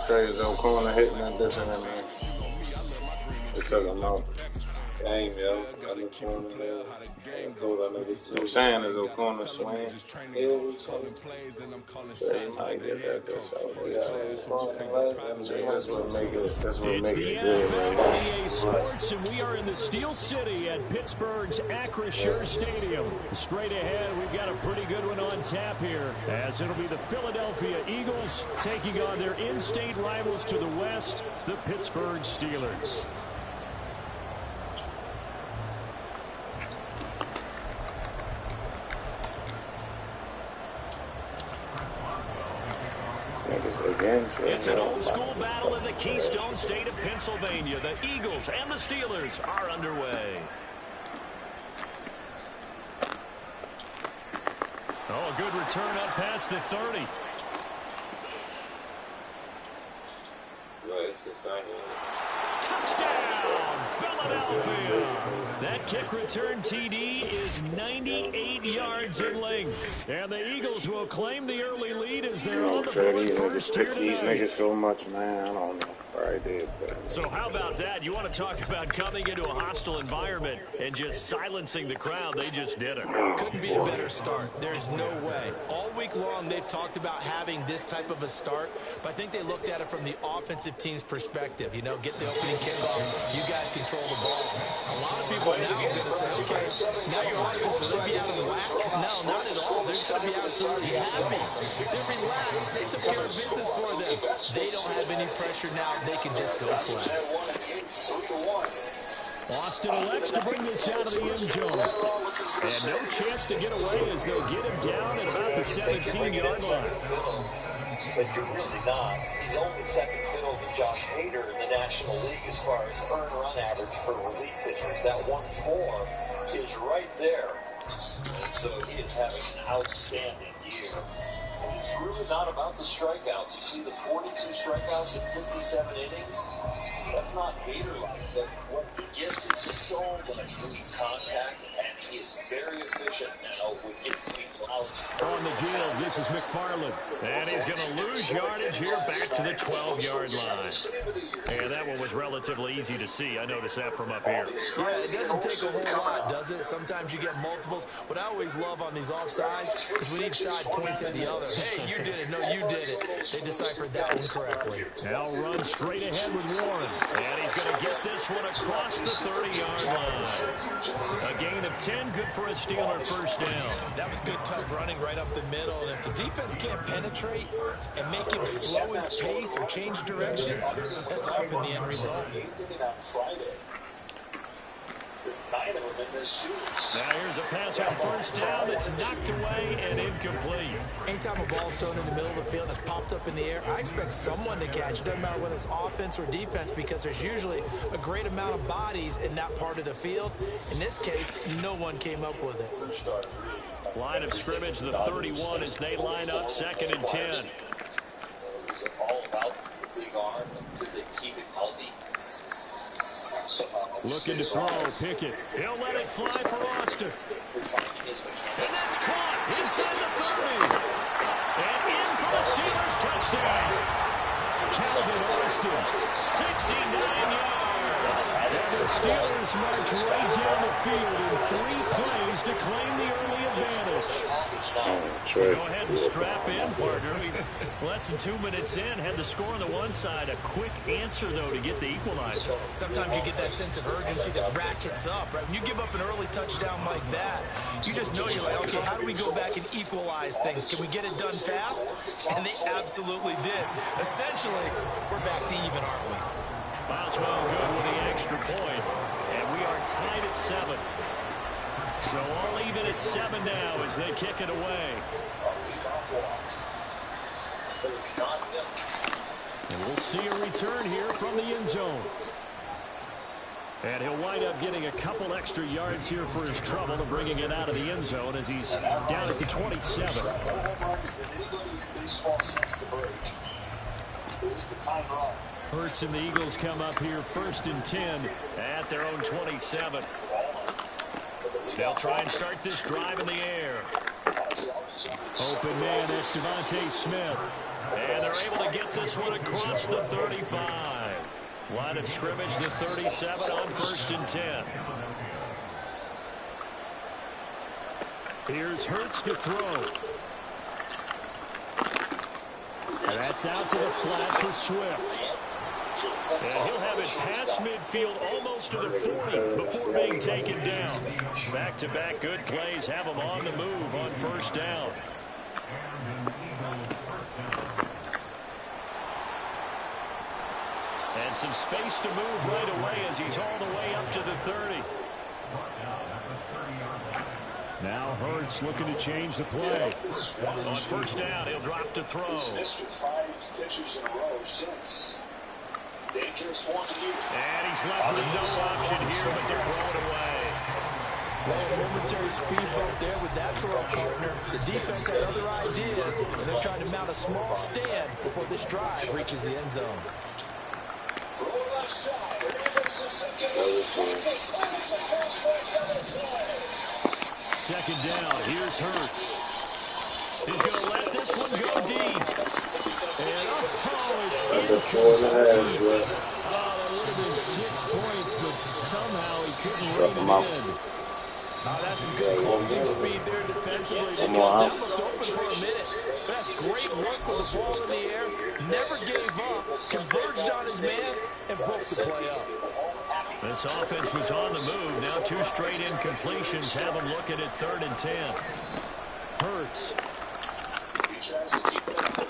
Trey's O'Connor hitting that different than me. It took him out. Game, yo. I'm saying is O'Connor swing. That's what make it good. NBA Sports, and we are in the Steel City at Pittsburgh's Acrisure Stadium. Straight ahead, we've got a pretty good one on tap here, as it'll be the Philadelphia Eagles taking on their in-state rivals to the west, the Pittsburgh Steelers. It's an old-school battle in the Keystone State of Pennsylvania. The Eagles and the Steelers are underway. Oh, a good return up past the 30. Touchdown, Philadelphia. That kick return TD is 98 yards in length. And the Eagles will claim the early lead as they're on the board first here tonight. These niggas so much, man. I don't know. Right there, so how about that? You want to talk about coming into a hostile environment and just silencing the crowd? They just did it. Couldn't be a better start. There is no way. All week long, they've talked about having this type of a start, but I think they looked at it from the offensive team's perspective. You know, get the opening kickoff. You guys control the ball. A lot of people now are going to say, okay, now your offense, will they be out of whack? No, not at all. They're going to be absolutely happy. They're relaxed. They took care of business for them. They don't have any pressure now. They can just go play. Austin elects to bring this out of the end zone. And no chance to get away as they'll get him down at about the 17-yard line. But you're really not. He's only second fiddle to Josh Hader in the National League as far as earned run average for relief pitchers. That 1.4 is right there. So he is having an outstanding year. And it's really not about the strikeouts. You see the 42 strikeouts in 57 innings? That's not Hader-like, but what he gets is so much loose contact, and he is very efficient now with getting people out. On the deal, this is McFarland, and he's going to lose yardage here back to the 12-yard line. And that one was relatively easy to see. I noticed that from up here. Yeah, it doesn't take a whole lot, does it? Sometimes you get multiples. What I always love on these offsides is when each side points at the other. Hey, you did it. No, you did it. They deciphered that one correctly. Now run straight ahead with Warren. And he's going to get this one across the 30-yard line. A gain of 10, good for a Steeler first down. That was good, tough running right up the middle. And if the defense can't penetrate and make him slow his pace or change direction, that's often the end result. 9 of them in their shoes. Now here's a pass on first down that's knocked away and incomplete. Anytime a ball's thrown in the middle of the field and it's popped up in the air, I expect someone to catch it. Doesn't matter whether it's offense or defense, because there's usually a great amount of bodies in that part of the field. In this case, no one came up with it. Line of scrimmage, the 31, as they line up 2nd and 10. It's all about the big arm and they keep it healthy. Looking to throw, Pickett. He'll let it fly for Austin. And that's caught inside the 30. And in for the Steelers touchdown. Calvin Austin, 69 yards. And the Steelers march right down the field in 3 plays to claim the early advantage. Go ahead and strap in, partner. Less than 2 minutes in, had the score on the one side. A quick answer, though, to get the equalizer. Sometimes you get that sense of urgency that ratchets up, right? When you give up an early touchdown like that, you just know you're like, okay, how do we go back and equalize things? Can we get it done fast? And they absolutely did. Essentially, we're back to even, aren't we? Boswell good with the extra point, and we are tied at 7. So all even at 7 now as they kick it away. And we'll see a return here from the end zone. And he'll wind up getting a couple extra yards here for his trouble to bringing it out of the end zone as he's down at the 27. Hurts and the Eagles come up here 1st and 10 at their own 27. They'll try and start this drive in the air. Open man, that's Devontae Smith. And they're able to get this one across the 35. Line of scrimmage, the 37 on 1st and 10. Here's Hurts to throw. And that's out to the flat for Swift. And he'll have it past midfield almost to the 40 before being taken down. Back-to-back good plays have him on the move on 1st down. And some space to move right away as he's all the way up to the 30. Now Hurts looking to change the play. On 1st down, he'll drop to throw. He's missed 5 pitches in a row since. Dangerous one to you. And he's left with no option here, but they're throwing away. Well, a momentary speed bump there with that throw, partner. The defense had other ideas, and they're trying to mount a small stand before this drive reaches the end zone. 2nd down, here's Hurts. He's going to let this one go deep. And it's incomplete. Oh, that would have been 6 points, but somehow he couldn't rein it in. That's some good closing speed there defensively. That looked open for a minute. But that's great work with the ball in the air. Never gave up. Converged on his man and broke the play up. This offense was on the move. Now 2 straight incompletions have him looking at 3rd and 10. Hurts.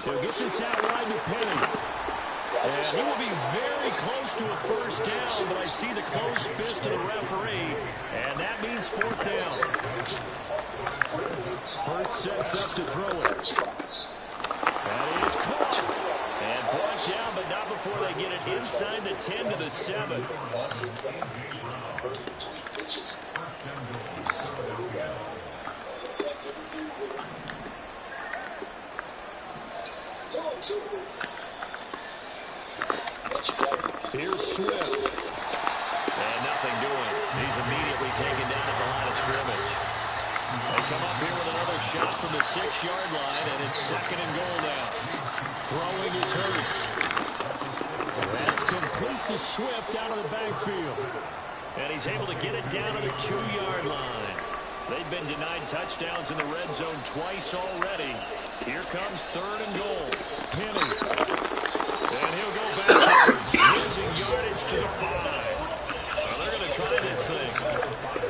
He'll get this out wide to Penny. And he will be very close to a 1st down, but I see the closed fist of the referee, and that means 4th down. Hurts sets up to throw it. That is caught. And brought down, but not before they get it inside the 10 to the 7. Here's Swift. And nothing doing. He's immediately taken down at the line of scrimmage. They come up here with another shot from the 6-yard line, and it's 2nd and goal now. Throwing is Hurts. That's complete to Swift out of the backfield. And he's able to get it down to the 2-yard line. They've been denied touchdowns in the red zone twice already. Here comes 3rd and goal. Penny. And he'll go backwards, losing yardage to the 5. Well, they're going to try this thing.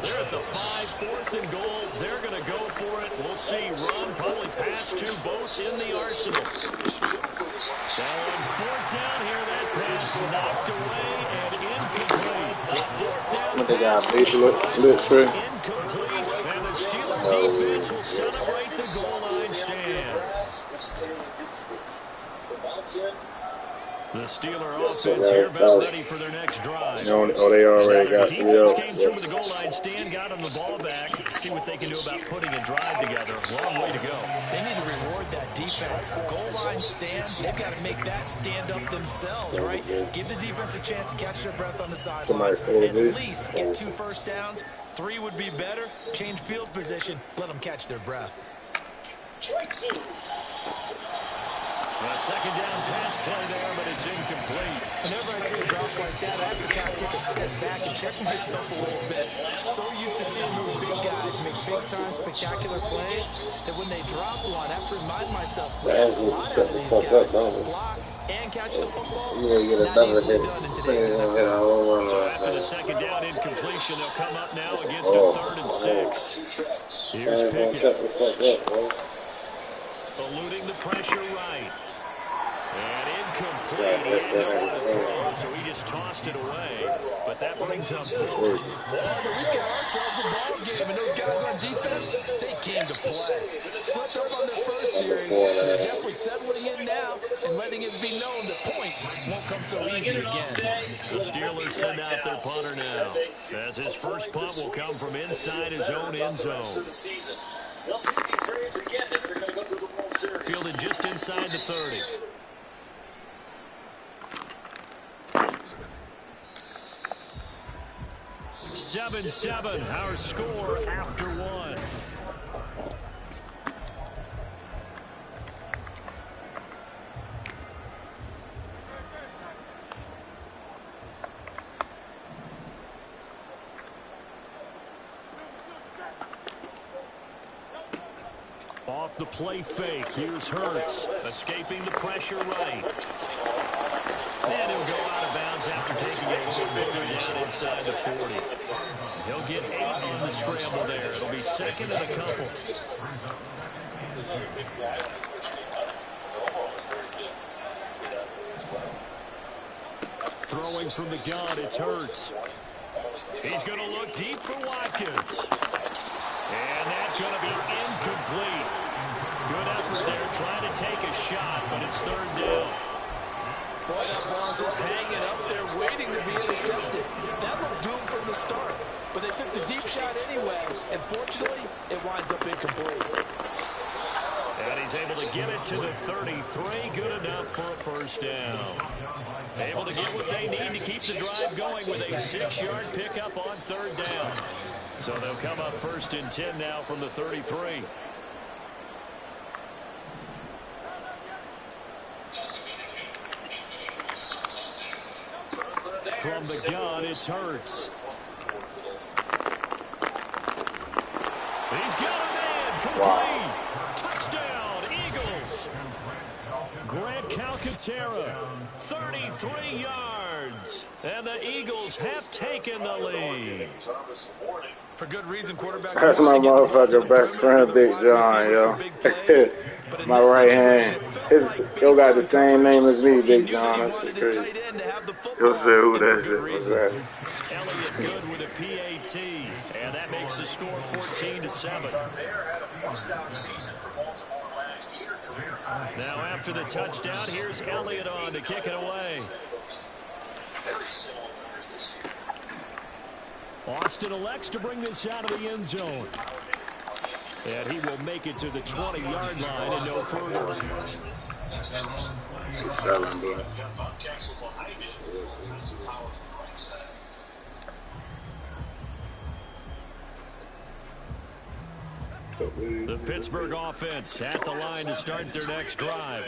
They're at the 5, 4th and goal. They're going to go for it. We'll see. Run, probably pass to both in the arsenal. So on 4th down here, that pass knocked away and incomplete. 4th down They got big blitz tree. Incomplete. And the Steeler defense will celebrate the goal line stand. The Steeler offense here about ready for their next drive. They already got defense came through with the goal line stand, got them the ball back. See what they can do about putting a drive together. Long way to go. They need to reward that defense. Goal line stand, they've got to make that stand up themselves, right? Give the defense a chance to catch their breath on the sidelines. At least get 2 first downs. 3 would be better. Change field position. Let them catch their breath. A second down pass play there, but it's incomplete. Whenever I see a drop like that, I have to kind of take a step back and check myself a little bit. So used to seeing those big guys make big-time spectacular plays that when they drop one, I have to remind myself, we ask a lot out of these guys. Block and catch the football, not easily done in today's NFL. So after the second down incompletion, they'll come up now against a 3rd and 6. Here's Pickett. Eluding the pressure right. And incomplete. He had no throw, so he just tossed it away. But that brings up 4th. We've got ourselves a ball game, and those guys on defense, they came to play. Slipped up on their first series. They're definitely settling in now and letting it be known that points won't come so easy again. The Steelers send out their punter now, as his first punt will come from inside his own end zone. Fielded just inside the 30. 7-7, our score after 1. Off the play fake, here's Hurts, escaping the pressure right. And he'll go out of bounds after taking a one-finger down inside the 40. He'll get 8 on the scramble there. It'll be second and a couple. Throwing from the gun, it's Hurts. He's going to look deep for Watkins. And that's going to be incomplete. Good effort there, trying to take a shot, but it's 3rd down. Boy, that ball's just hanging up there, waiting to be intercepted. That looked doomed from the start, but they took the deep shot anyway, and fortunately, it winds up incomplete. And he's able to get it to the 33, good enough for a first down. Able to get what they need to keep the drive going with a 6-yard pickup on 3rd down. So they'll come up 1st and 10 now from the 33. From the gun, it's Hurts. He's got a man, complete. Wow. Touchdown, Eagles. Grant Calcaterra, 33 yards. And the Eagles have taken the lead. For good reason, quarterbacks. That's my motherfucker best friend, Big John, yo. My right hand. Yo got the same name as me, Big John. That's crazy. You'll see who that is. Elliott good with a PAT, and that makes the score 14-7. Now after the touchdown, here's Elliott on to kick it away. Austin elects to bring this out of the end zone. And he will make it to the 20-yard line and no further. He's selling, bro. The Pittsburgh offense at the line to start their next drive.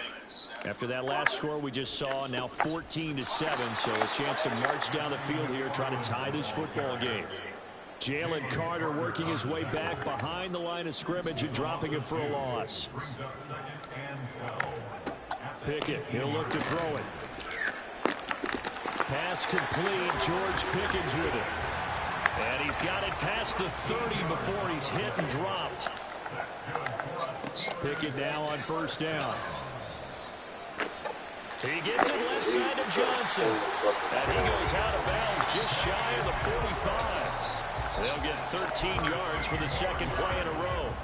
After that last score we just saw, now 14-7, so a chance to march down the field here, trying to tie this football game. Jalen Carter working his way back behind the line of scrimmage and dropping it for a loss. Pickett, he'll look to throw it. Pass complete, George Pickens with it. And he's got it past the 30 before he's hit and dropped. Pickett now on 1st down. He gets it left side to Johnson. And he goes out of bounds just shy of the 45. They'll get 13 yards for the second play in a row.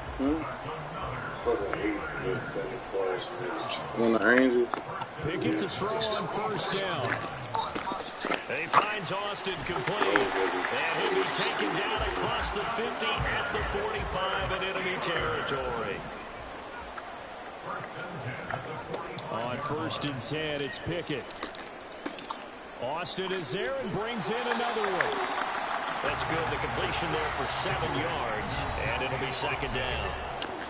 On the Angels. Pickett to throw on first down. He finds Austin complete. And he'll be taken down across the 50 at the 45 in enemy territory. On 1st and 10, it's Pickett. Austin is there and brings in another one. That's good. The completion there for 7 yards. And it'll be second down.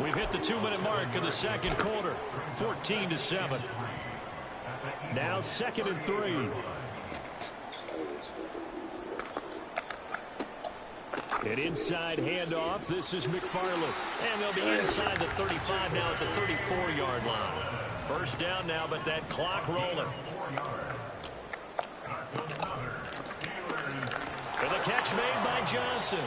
We've hit the 2-minute mark of the second quarter. 14-7. Now 2nd and 3. An inside handoff. This is McFarland. And they'll be inside the 35 now at the 34-yard line. First down now, but that clock rolling. And the catch made by Johnson.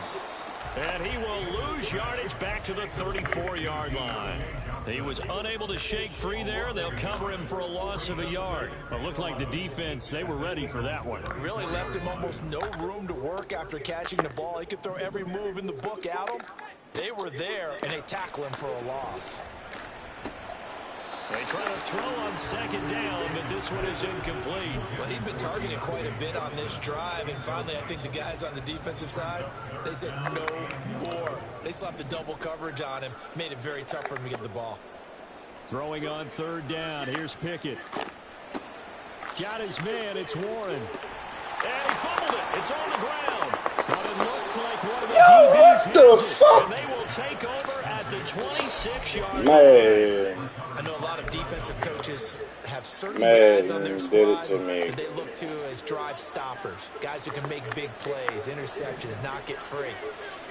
And he will lose yardage back to the 34-yard line. He was unable to shake free there. They'll cover him for a loss of a yard. It looked like the defense, they were ready for that one. Really left him almost no room to work after catching the ball. He could throw every move in the book at him. They were there, and they tackle him for a loss. They try to throw on second down, but this one is incomplete. Well, he'd been targeted quite a bit on this drive, and finally I think the guys on the defensive side, they said no more. They slapped the double coverage on him, made it very tough for him to get the ball. Throwing on 3rd down, here's Pickett. Got his man, it's Warren. And he fumbled it, it's on the ground. But it looks like one of the DBs what the fuck? And they will take over at the 26-yard line. Man. I know a lot of defensive coaches have certain guys on their squad that they look to as drive stoppers, guys who can make big plays, interceptions, not get free.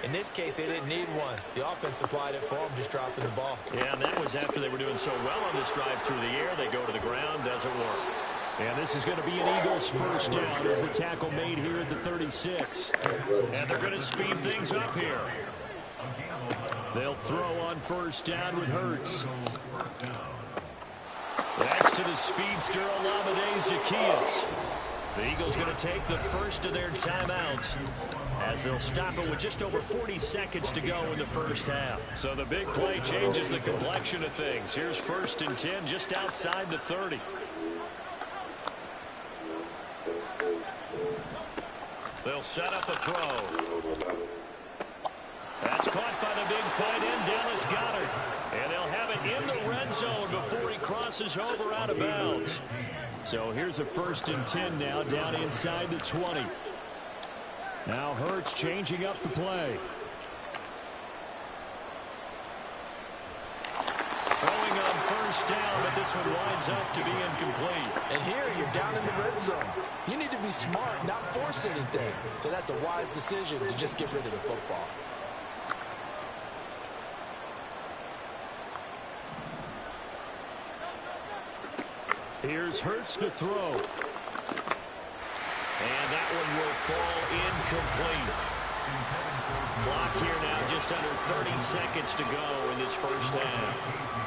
In this case, they didn't need one. The offense supplied it for them, just dropping the ball. Yeah, and that was after they were doing so well on this drive through the air. They go to the ground, doesn't work. And this is going to be an Eagles first down as the tackle made here at the 36. And they're going to speed things up here. They'll throw on first down with Hurts. That's to the speedster Olamide Zaccheaus. The Eagles going to take the first of their timeouts as they'll stop it with just over 40 seconds to go in the first half. So the big play changes the complexion of things. Here's 1st and 10 just outside the 30. They'll set up a throw. That's caught by the big tight end, Dallas Goedert. And they'll have it in the red zone before he crosses over out of bounds. So here's a 1st and 10 now down inside the 20. Now Hurts changing up the play. Throwing on first down, but this one winds up to be incomplete. And here you're down in the red zone. You need to be smart, not force anything. So that's a wise decision to just get rid of the football. Here's Hurts to throw. And that one will fall incomplete. Clock here now, just under 30 seconds to go in this first half.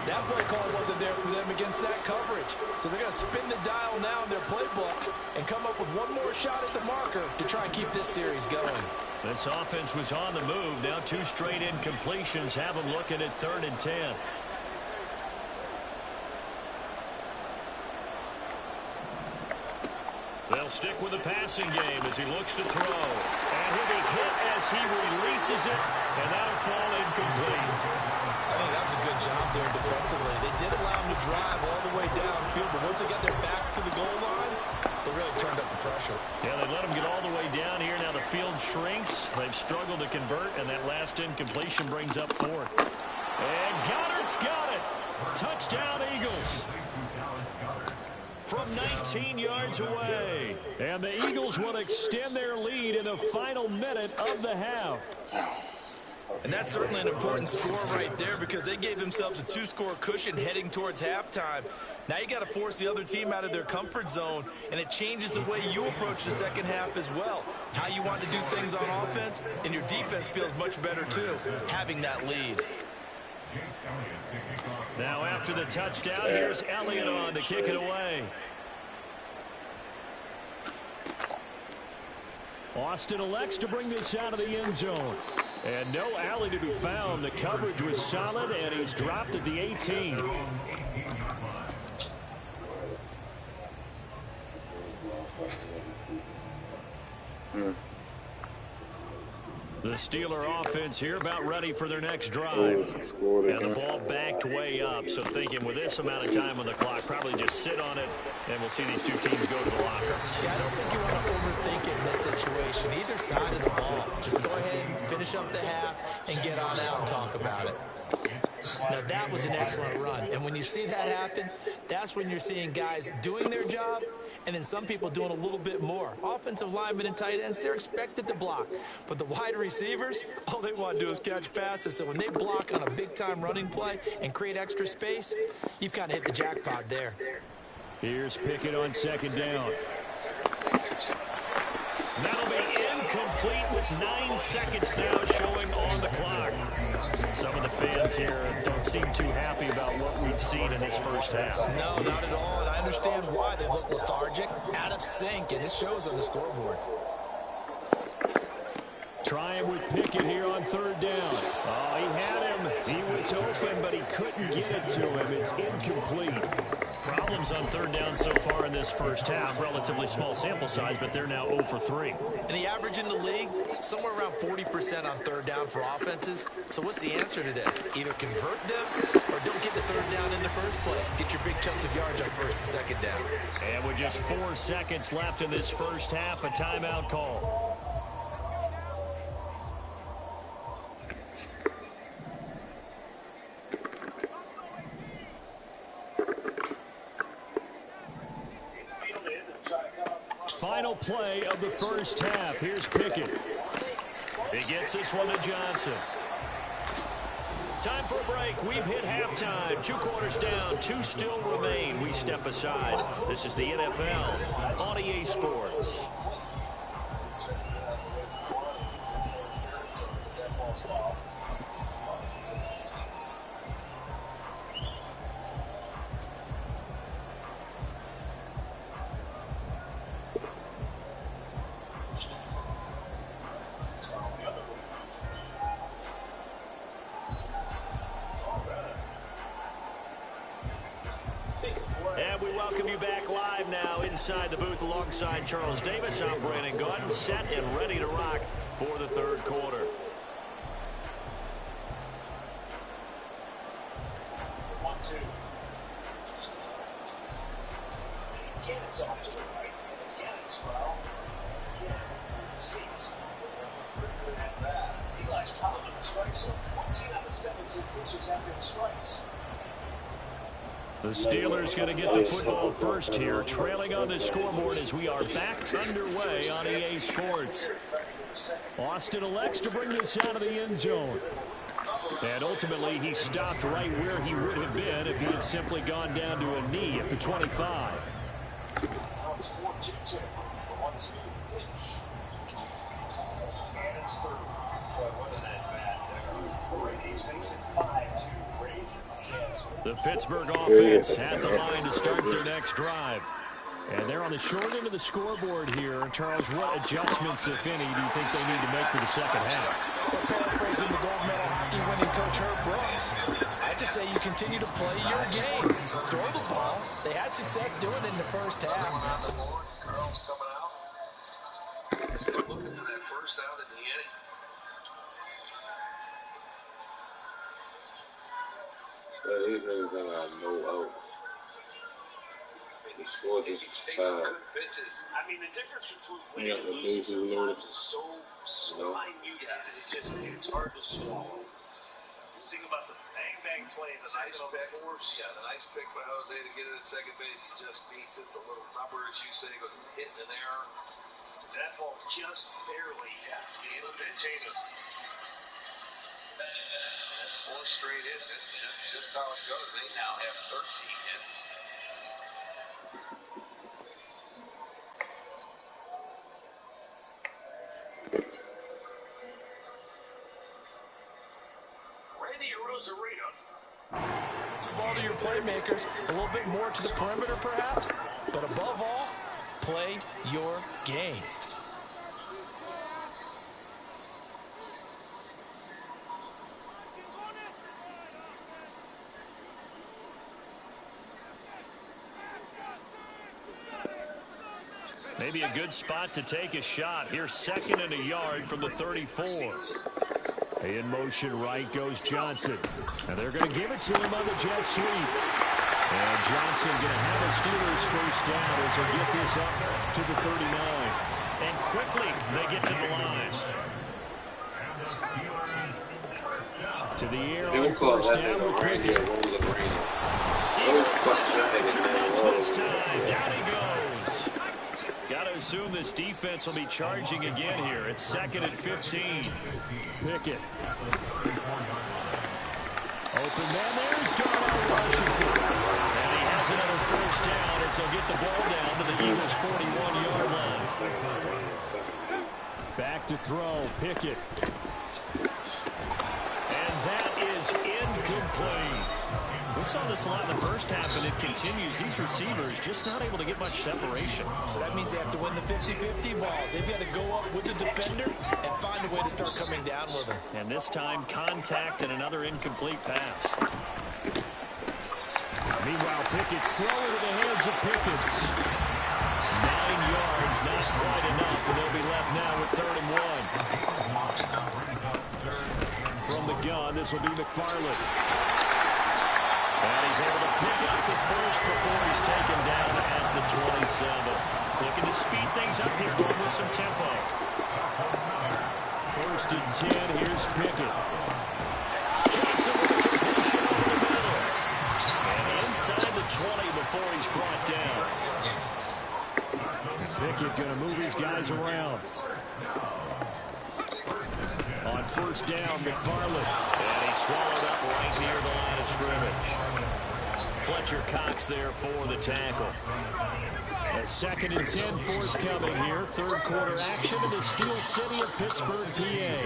That play call wasn't there for them against that coverage. So they're going to spin the dial now in their playbook and come up with one more shot at the marker to try and keep this series going. This offense was on the move. Now 2 straight incompletions have them looking at 3rd and 10. They'll stick with the passing game as he looks to throw. And he'll be hit as he releases it, and that'll fall incomplete. I think that was a good job there defensively. They did allow him to drive all the way downfield, but once they got their backs to the goal line, they really turned up the pressure. Yeah, they let him get all the way down here. Now the field shrinks. They've struggled to convert, and that last incompletion brings up 4th. And Goddard's got it. Touchdown, Eagles. From 19 yards away. And the Eagles will extend their lead in the final minute of the half. And that's certainly an important score right there because they gave themselves a 2-score cushion heading towards halftime. Now you got to force the other team out of their comfort zone, and it changes the way you approach the second half as well. How you want to do things on offense, and your defense feels much better too, having that lead. Now after the touchdown, here's Elliott on to kick it away. Austin elects to bring this out of the end zone. And no alley to be found. The coverage was solid, and he's dropped at the 18. The Steeler offense here about ready for their next drive. And the ball backed way up. So thinking with this amount of time on the clock, probably just sit on it, and we'll see these two teams go to the lockers. Yeah, I don't think you want to overthink it in this situation. Either side of the ball. Just go ahead and finish up the half and get on out and talk about it. Now, that was an excellent run. And when you see that happen, that's when you're seeing guys doing their job and then some people doing a little bit more. Offensive linemen and tight ends, they're expected to block. But the wide receivers, all they want to do is catch passes. So when they block on a big-time running play and create extra space, you've kind of hit the jackpot there. Here's Pickett on second down. That'll be incomplete with 9 seconds now showing on the clock. Some of the fans here don't seem too happy about what we've seen in this first half. No, not at all, and I understand why. They look lethargic, out of sync, and it shows on the scoreboard. Trying with Pickett here on third down. Oh, he had him. He was open, but he couldn't get it to him. It's incomplete. Problems on third down so far in this first half. Relatively small sample size, but they're now 0 for 3. And the average in the league, somewhere around 40% on third down for offenses. So what's the answer to this? Either convert them or don't get the third down in the first place. Get your big chunks of yards on first and second down. And with just 4 seconds left in this first half, a timeout call. Final play of the first half. Here's Pickett. He gets this one to Johnson. Time for a break. We've hit halftime. 2 quarters down. 2 still remain. We step aside. This is the NFL on EA Sports. Inside the booth alongside Charles Davis, I'm Brandon Gordon, set and ready to rock for the third quarter. Cannon's off to the right. Cannon's foul. Cannon seats. And Eli's top of the strikes, so 14 out of 17 pitches have been strikes. The Steelers going to get the football first here, trailing on the scoreboard as we are back underway on EA Sports. Austin elects to bring this out of the end zone. And ultimately, he stopped right where he would have been if he had simply gone down to a knee at the 25. Now it's 4-2-2. 1-2 pitch. Cannon's through. Boy, wasn't that bad there. The Rays face it 5-2. The Pittsburgh offense had the line to start their next drive. And they're on the short end of the scoreboard here. Charles, what adjustments, if any, do you think they need to make for the second half? Well, paraphrasing the gold medal hockey-winning coach Herb Brooks, I just say you continue to play your game. Throw the ball. They had success doing it in the first half. Carl's coming out. Still looking for that first out in the inning. These niggas don't have no outs. He scored this foul. I mean, the difference between winning and losing sometimes is so minute that it's hard to swallow. You think about the bang-bang play that I saw before. Yeah, the nice pick by Jose to get it at second base. He just beats it. The little number, as you say, goes hitting in there. That ball just barely hit the potatoes. That's 4 straight hits, isn't it? Just how it goes. They now have 13 hits. Randy Rosarito. The ball to your playmakers, a little bit more to the perimeter perhaps, but above all, play your game. maybe a good spot to take a shot. Here's 2nd and a yard from the 34. In motion right goes Johnson. And they're going to give it to him on the jet sweep. And Johnson going to have a Steelers first down as they get this up to the 39. And quickly they get to the line. To the air on first down with Pickett. This time, down he goes. Got to assume this defense will be charging again here. It's 2nd and 15. Pickett. Open man, there's Darnell Washington. And he has another first down as he'll get the ball down to the Eagles' 41-yard line. Back to throw, Pickett. And that is incomplete. We saw this a lot in the first half, and it continues. These receivers just not able to get much separation. So that means they have to win the 50-50 balls. They've got to go up with the defender and find a way to start coming down with them. And this time, contact and another incomplete pass. Meanwhile, Pickett throw into the hands of Pickens. 9 yards, not quite enough, and they'll be left now with 3rd and 1. From the gun, this will be McFarland. And he's able to pick up the first before he's taken down at the 27. Looking to speed things up here, going with some tempo. 1st and 10, here's Pickett. Johnson with a completion over the middle. And inside the 20 before he's brought down. Pickett going to move his guys around. On 1st down, McFarland. And he's swallowed up right near the line of scrimmage. Fletcher Cox there for the tackle. A 2nd and 10 forthcoming here. 3rd quarter action in the Steel City of Pittsburgh, PA.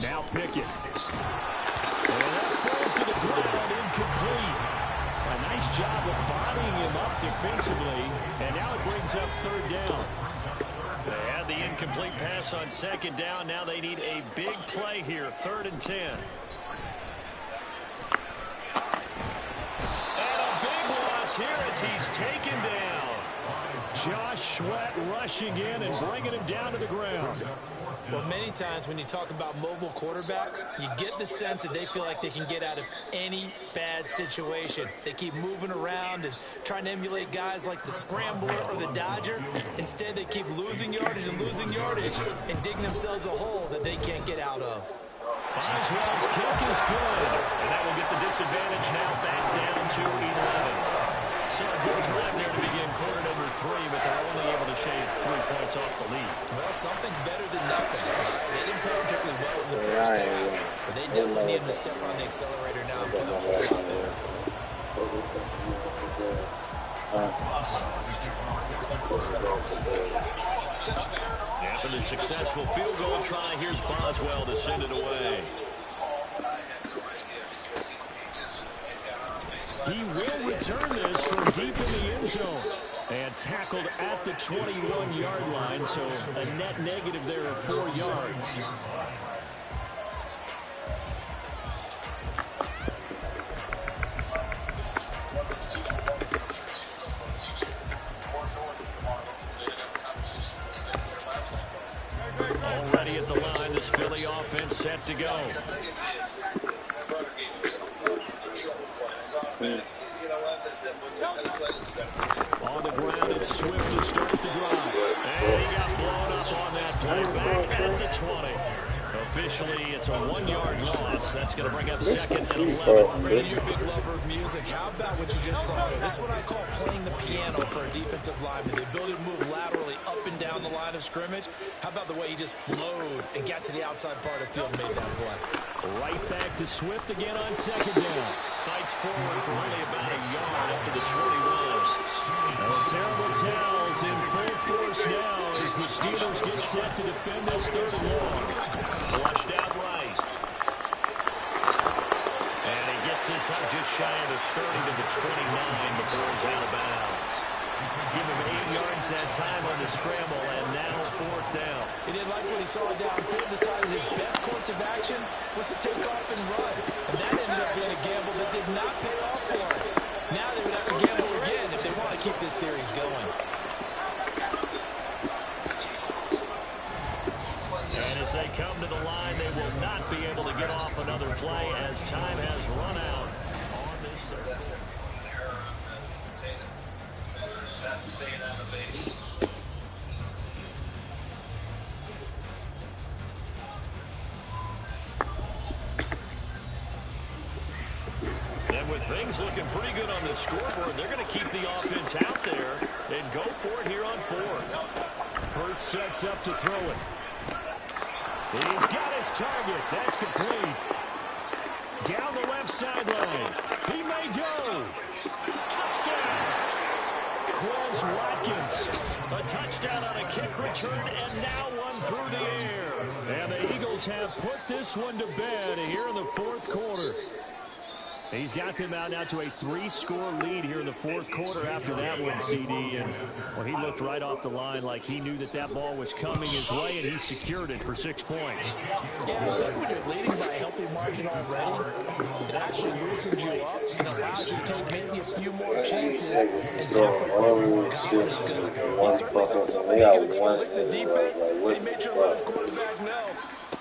Now Pickett. And that falls to the ground, incomplete. A nice job of bodying him up defensively. And now it brings up 3rd down. They had the incomplete pass on 2nd down. Now they need a big play here. 3rd and 10. And a big loss here as he's taken down. Josh Sweat rushing in and bringing him down to the ground. Well, many times when you talk about mobile quarterbacks, you get the sense that they feel like they can get out of any bad situation. They keep moving around and trying to emulate guys like the Scrambler or the Dodger. Instead, they keep losing yardage and digging themselves a hole that they can't get out of. Boswell's kick is good, and that will get the disadvantage now back down to 11. So a good drive there to begin quarter number 3, but they're only able to shave 3 points off the lead. Well, something's better than nothing. They didn't play particularly well in the first half, but they definitely need to step on the accelerator now and play a whole lot better. After the successful field goal try, here's Boswell to send it away. He will return this from deep in the end zone. And tackled at the 21-yard line, so a net negative there of 4 yards. Already at the line, this Philly offense set to go. On the ground, it's Swift to start the drive. And he got blown up on that play. Back at the 20. Officially, it's a 1-yard loss. That's going to bring up 2nd and 11. Brandon, you're a big lover of music. How about what you just saw? This is what I call playing the piano for a defensive lineman. The ability to move laterally up and down the line of scrimmage. How about the way he just flowed and got to the outside part of the field and made that play? Right back to Swift again on 2nd down. Fights forward for only about a yard up to the 21. Terrible towels in full force now as the Steelers get set to defend this 3rd and long. Flushed out right. And he gets this up just shy of the 30 to the 29 before he's out of bounds. Give him 8 yards that time on the scramble, and now 4th down. He didn't like what he saw downfield, decided his best course of action was to take off and run. And that ended up being a gamble that did not pay off for him. Now they would have to gamble again if they want to keep this series going. And as they come to the line, they will not be able to get off another play as time has run out on this third. That's it. An error on Tatum. That staying on the base. And with things looking pretty good on the scoreboard, they're going to keep the offense out there and go for it here on fourth. Hurts sets up to throw it. He's got his target. That's complete. Down the left sideline. He may go. Touchdown. Quez Watkins. A touchdown on a kick return, and now one through the air. And the Eagles have put this one to bed here in the fourth quarter. He's got them out now to a 3-score lead here in the fourth quarter after that one, CD. And well, he looked right off the line like he knew that that ball was coming his way, and he secured it for 6 points. Yeah, I think when you're leading by a healthy margin already, it actually loosens you up and allows you to take maybe a few more chances and tap up more confidence, because he certainly saw something he could exploit in the defense, and he made sure to let his quarterback know.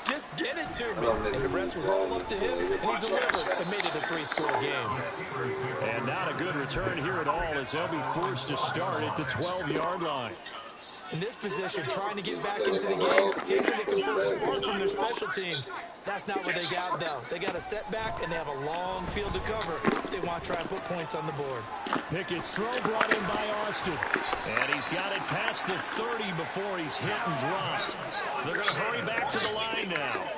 Just get it to me. And the rest was all up to him, and he delivered and made it a 3-score game. And not a good return here at all, as they'll be forced to start at the 12-yard line. In this position, trying to get back into the game, teams are looking for a spark from their special teams. That's not what they got, though. They got a setback, and they have a long field to cover if they want to try and put points on the board. Pickett's throw brought in by Austin. And he's got it past the 30 before he's hit and dropped. They're going to hurry back to the line now.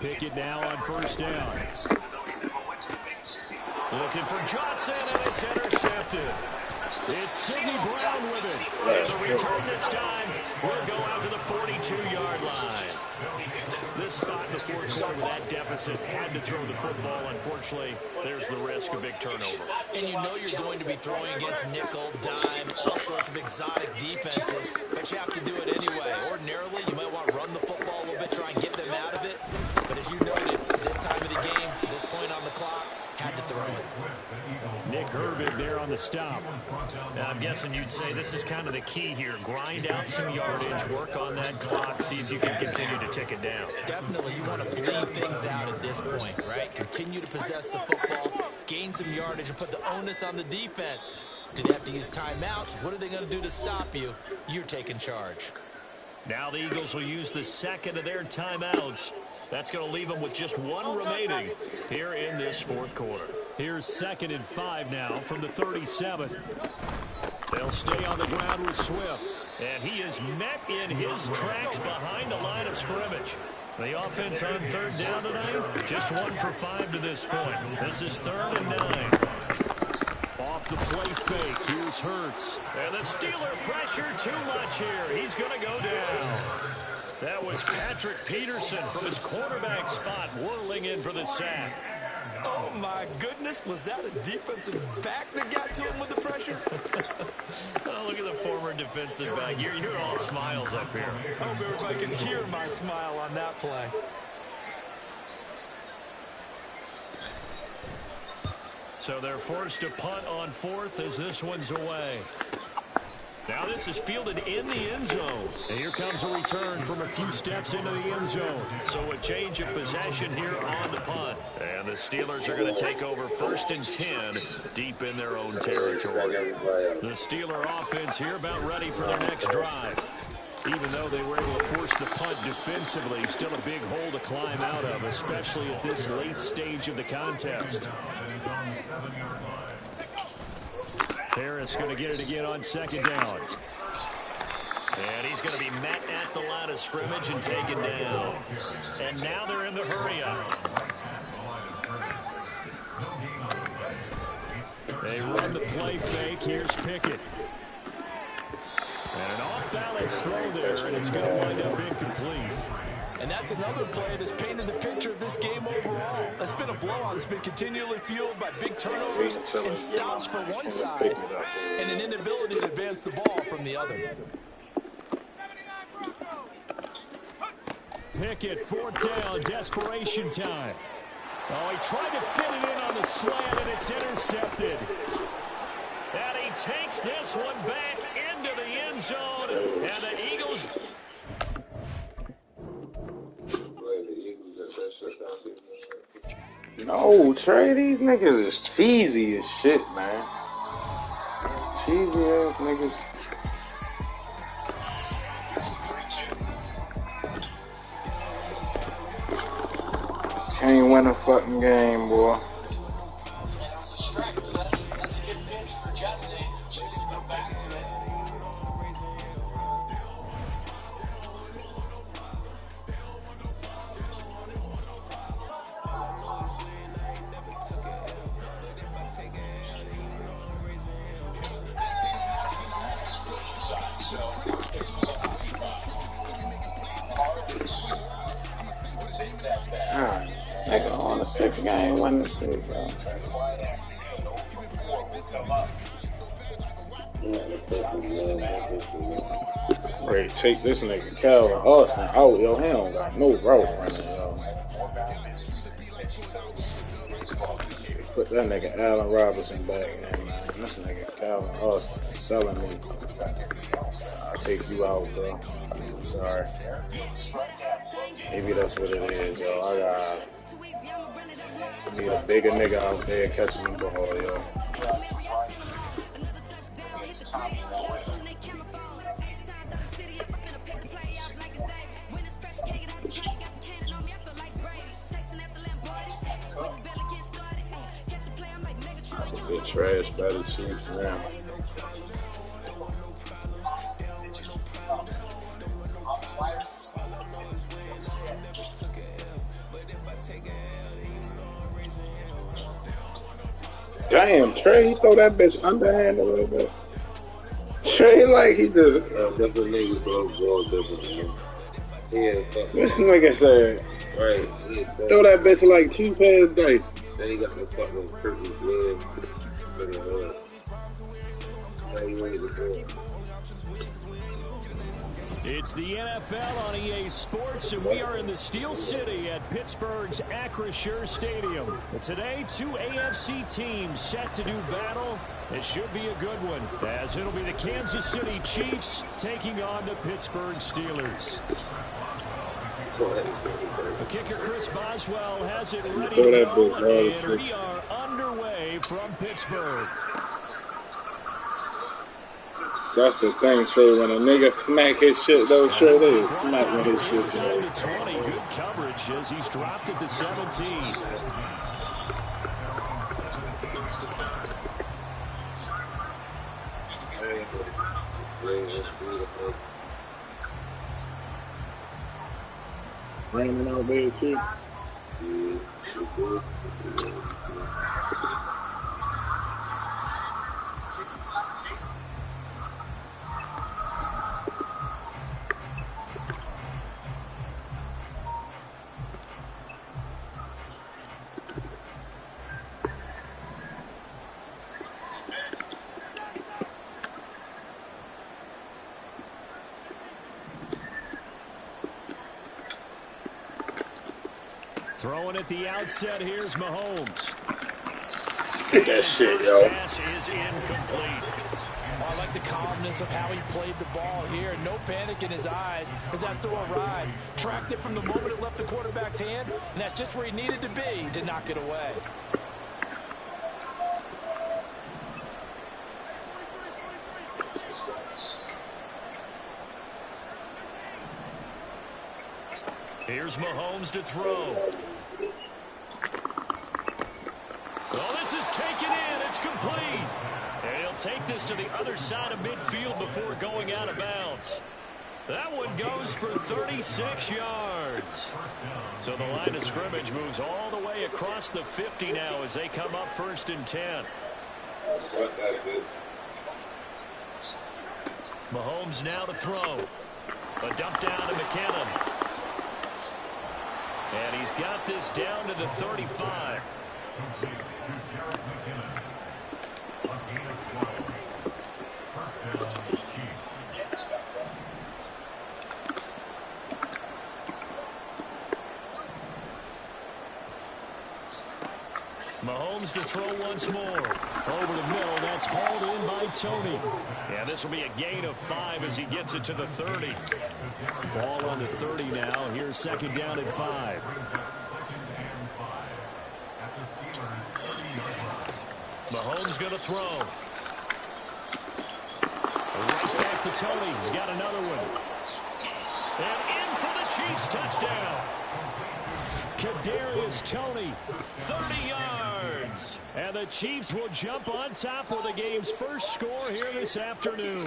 Pickett now on first down. Looking for Johnson, and it's intercepted. It's Sidney Brown with it. And the return this time will go out to the 42-yard line. This spot in the fourth quarter with that deficit had to throw the football. Unfortunately, there's the risk of big turnover. And you know you're going to be throwing against nickel, dime, all sorts of exotic defenses, but you have to do it anyway. Ordinarily, you might want to run the football a little bit, try and get them out of it. But as you noted, this time of the game, this point on the clock, had to throw it. Nick Herbig there on the stop. Now, I'm guessing you'd say this is kind of the key here. Grind out some yardage, work on that clock, see if you can continue to tick it down. Definitely, you want to bleed things out at this point, right? Continue to possess the football, gain some yardage, and put the onus on the defense. Do they have to use timeouts? What are they going to do to stop you? You're taking charge. Now the Eagles will use the second of their timeouts. That's going to leave them with just one remaining here in this fourth quarter. Here's 2nd and 5 now from the 37. They'll stay on the ground with Swift. And he is met in his tracks behind the line of scrimmage. The offense on third down tonight, just 1 for 5 to this point. This is 3rd and 9. Off the play fake, here's Hurts. And the Steeler pressure too much here. He's going to go down. That was Patrick Peterson from his quarterback spot whirling in for the sack. Oh, my goodness. Was that a defensive back that got to him with the pressure? Oh, look at the former defensive back. You're all smiles up here. I hope everybody can hear my smile on that play. So they're forced to punt on 4th as this one's away. Now this is fielded in the end zone. And here comes a return from a few steps into the end zone. So a change of possession here on the punt. And the Steelers are going to take over 1st and 10 deep in their own territory. The Steeler offense here about ready for their next drive. Even though they were able to force the punt defensively, still a big hole to climb out of, especially at this late stage of the contest. Harris going to get it again on 2nd down. And he's going to be met at the line of scrimmage and taken down. And now they're in the hurry-up. They run the play fake. Here's Pickett. And an off-balance throw there, and it's going to wind up incomplete. And that's another play that's painted the picture of this game overall. It's been a blowout. It's been continually fueled by big turnovers and stops for one side and an inability to advance the ball from the other. Pickett, 4th down, desperation time. Oh, he tried to fit it in on the slant, and it's intercepted. And he takes this one back into the end zone, And the Eagles... No, Trey, these niggas is cheesy as shit, man. Cheesy ass niggas. Can't win a fucking game, boy. That's a good pitch for Jesse. Chooses to go back to it. Nigga on a 6-game winning streak, bro. Ready to take this nigga Calvin Austin out, yo. He don't got no route running, yo. Put that nigga Allen Robinson back in there, man. This nigga Calvin Austin is selling me. I'll take you out, bro. I'm sorry. Maybe that's what it is, yo. I need a bigger nigga out there catching the ball, yo. Get trash by the Chiefs now. Damn, Trey, he throw that bitch underhand a little bit. Trey, like, he just... different niggas throw balls differently. This nigga said, right, throw that bitch like 2 pairs of dice. Then he got the fucking curtain glove. It's the NFL on EA Sports, and we are in the Steel City at Pittsburgh's Acrisure Stadium. And today, 2 AFC teams set to do battle. It should be a good one, as it'll be the Kansas City Chiefs taking on the Pittsburgh Steelers. The kicker, Chris Boswell, has it ready to go, and we are underway from Pittsburgh. That's the thing, Trey. When a nigga smack his shit, though, Trey, they is smacking his shit. Inside the 20, good coverage as he's dropped at the 17. Raining out there, too. Throwing at the outset, here's Mahomes. Get that shit, yo. Pass is incomplete. I like the calmness of how he played the ball here. No panic in his eyes as that throw arrived. Tracked it from the moment it left the quarterback's hand, and that's just where he needed to be to knock it away. Here's Mahomes to throw. Oh, this is taken in. It's complete. And he'll take this to the other side of midfield before going out of bounds. That one goes for 36 yards. So the line of scrimmage moves all the way across the 50 now as they come up 1st and 10. Mahomes now to throw. A dump down to McKinnon. And he's got this down to the 35. Mahomes to throw once more. Over the middle, that's hauled in by Tony. Yeah, this will be a gain of 5 as he gets it to the 30. Ball on the 30 now. Here's second down and 5. Mahomes going to throw. Right back to Tony. He's got another one. And in for the Chiefs touchdown. Kadarius Toney, 30 yards. And the Chiefs will jump on top of the game's first score here this afternoon.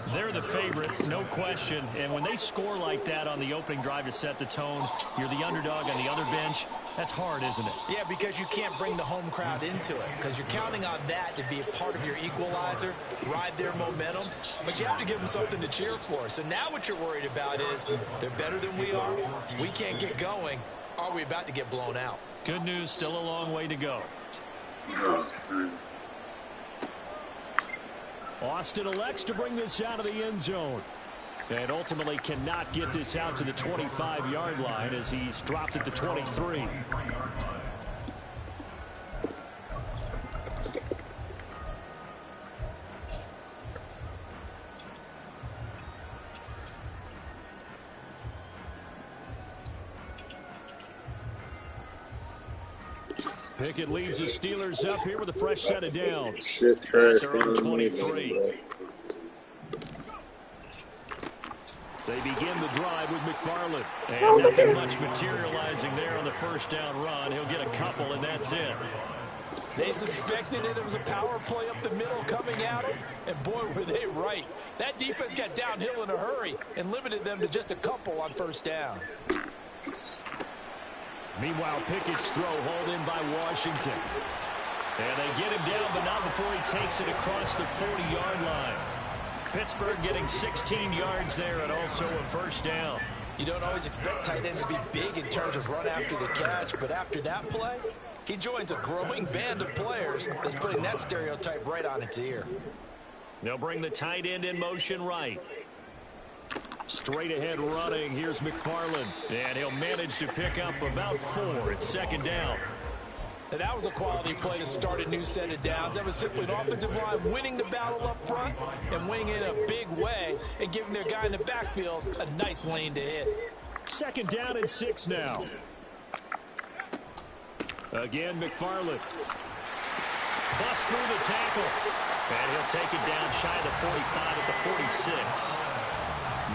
They're the favorite, no question. And when they score like that on the opening drive to set the tone, you're the underdog on the other bench. That's hard, isn't it? Yeah, because you can't bring the home crowd into it, because you're counting on that to be a part of your equalizer, ride their momentum. But you have to give them something to cheer for. So now what you're worried about is they're better than we are. We can't get going. Are we about to get blown out? Good news, still a long way to go. Austin elects to bring this out of the end zone. And ultimately cannot get this out to the 25-yard line as he's dropped at the 23. Pickett leads the Steelers up here with a fresh set of downs. Shit, trash. They're on 23. They begin the drive with McFarland. And nothing much materializing there on the first down run. He'll get a couple, and that's it. They suspected it was a power play up the middle coming at them, and boy, were they right. That defense got downhill in a hurry and limited them to just a couple on first down. Meanwhile, Pickett's throw hauled in by Washington. And they get him down, but not before he takes it across the 40-yard line. Pittsburgh getting 16 yards there and also a first down. You don't always expect tight ends to be big in terms of run after the catch, but after that play, he joins a growing band of players that's putting that stereotype right on its ear. They'll bring the tight end in motion right. Straight ahead running. Here's McFarland. And he'll manage to pick up about 4. It's second down. And that was a quality play to start a new set of downs. That was simply an offensive line winning the battle up front and winning it in a big way and giving their guy in the backfield a nice lane to hit. Second down and 6 now. Again, McFarland. Bust through the tackle. And he'll take it down shy of the 45 at the 46.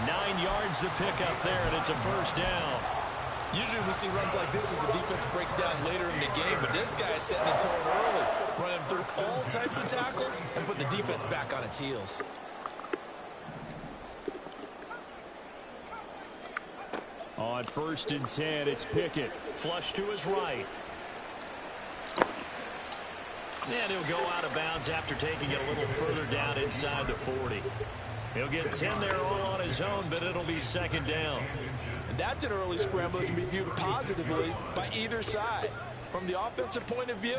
9 yards to pick up there, and it's a first down. Usually we see runs like this as the defense breaks down later in the game, but this guy is setting the tone early, running through all types of tackles and putting the defense back on its heels. On 1st and 10, it's Pickett. Flush to his right. And he'll go out of bounds after taking it a little further down inside the 40. He'll get 10 there all on his own, but it'll be second down. And that's an early scramble that can be viewed positively by either side. From the offensive point of view,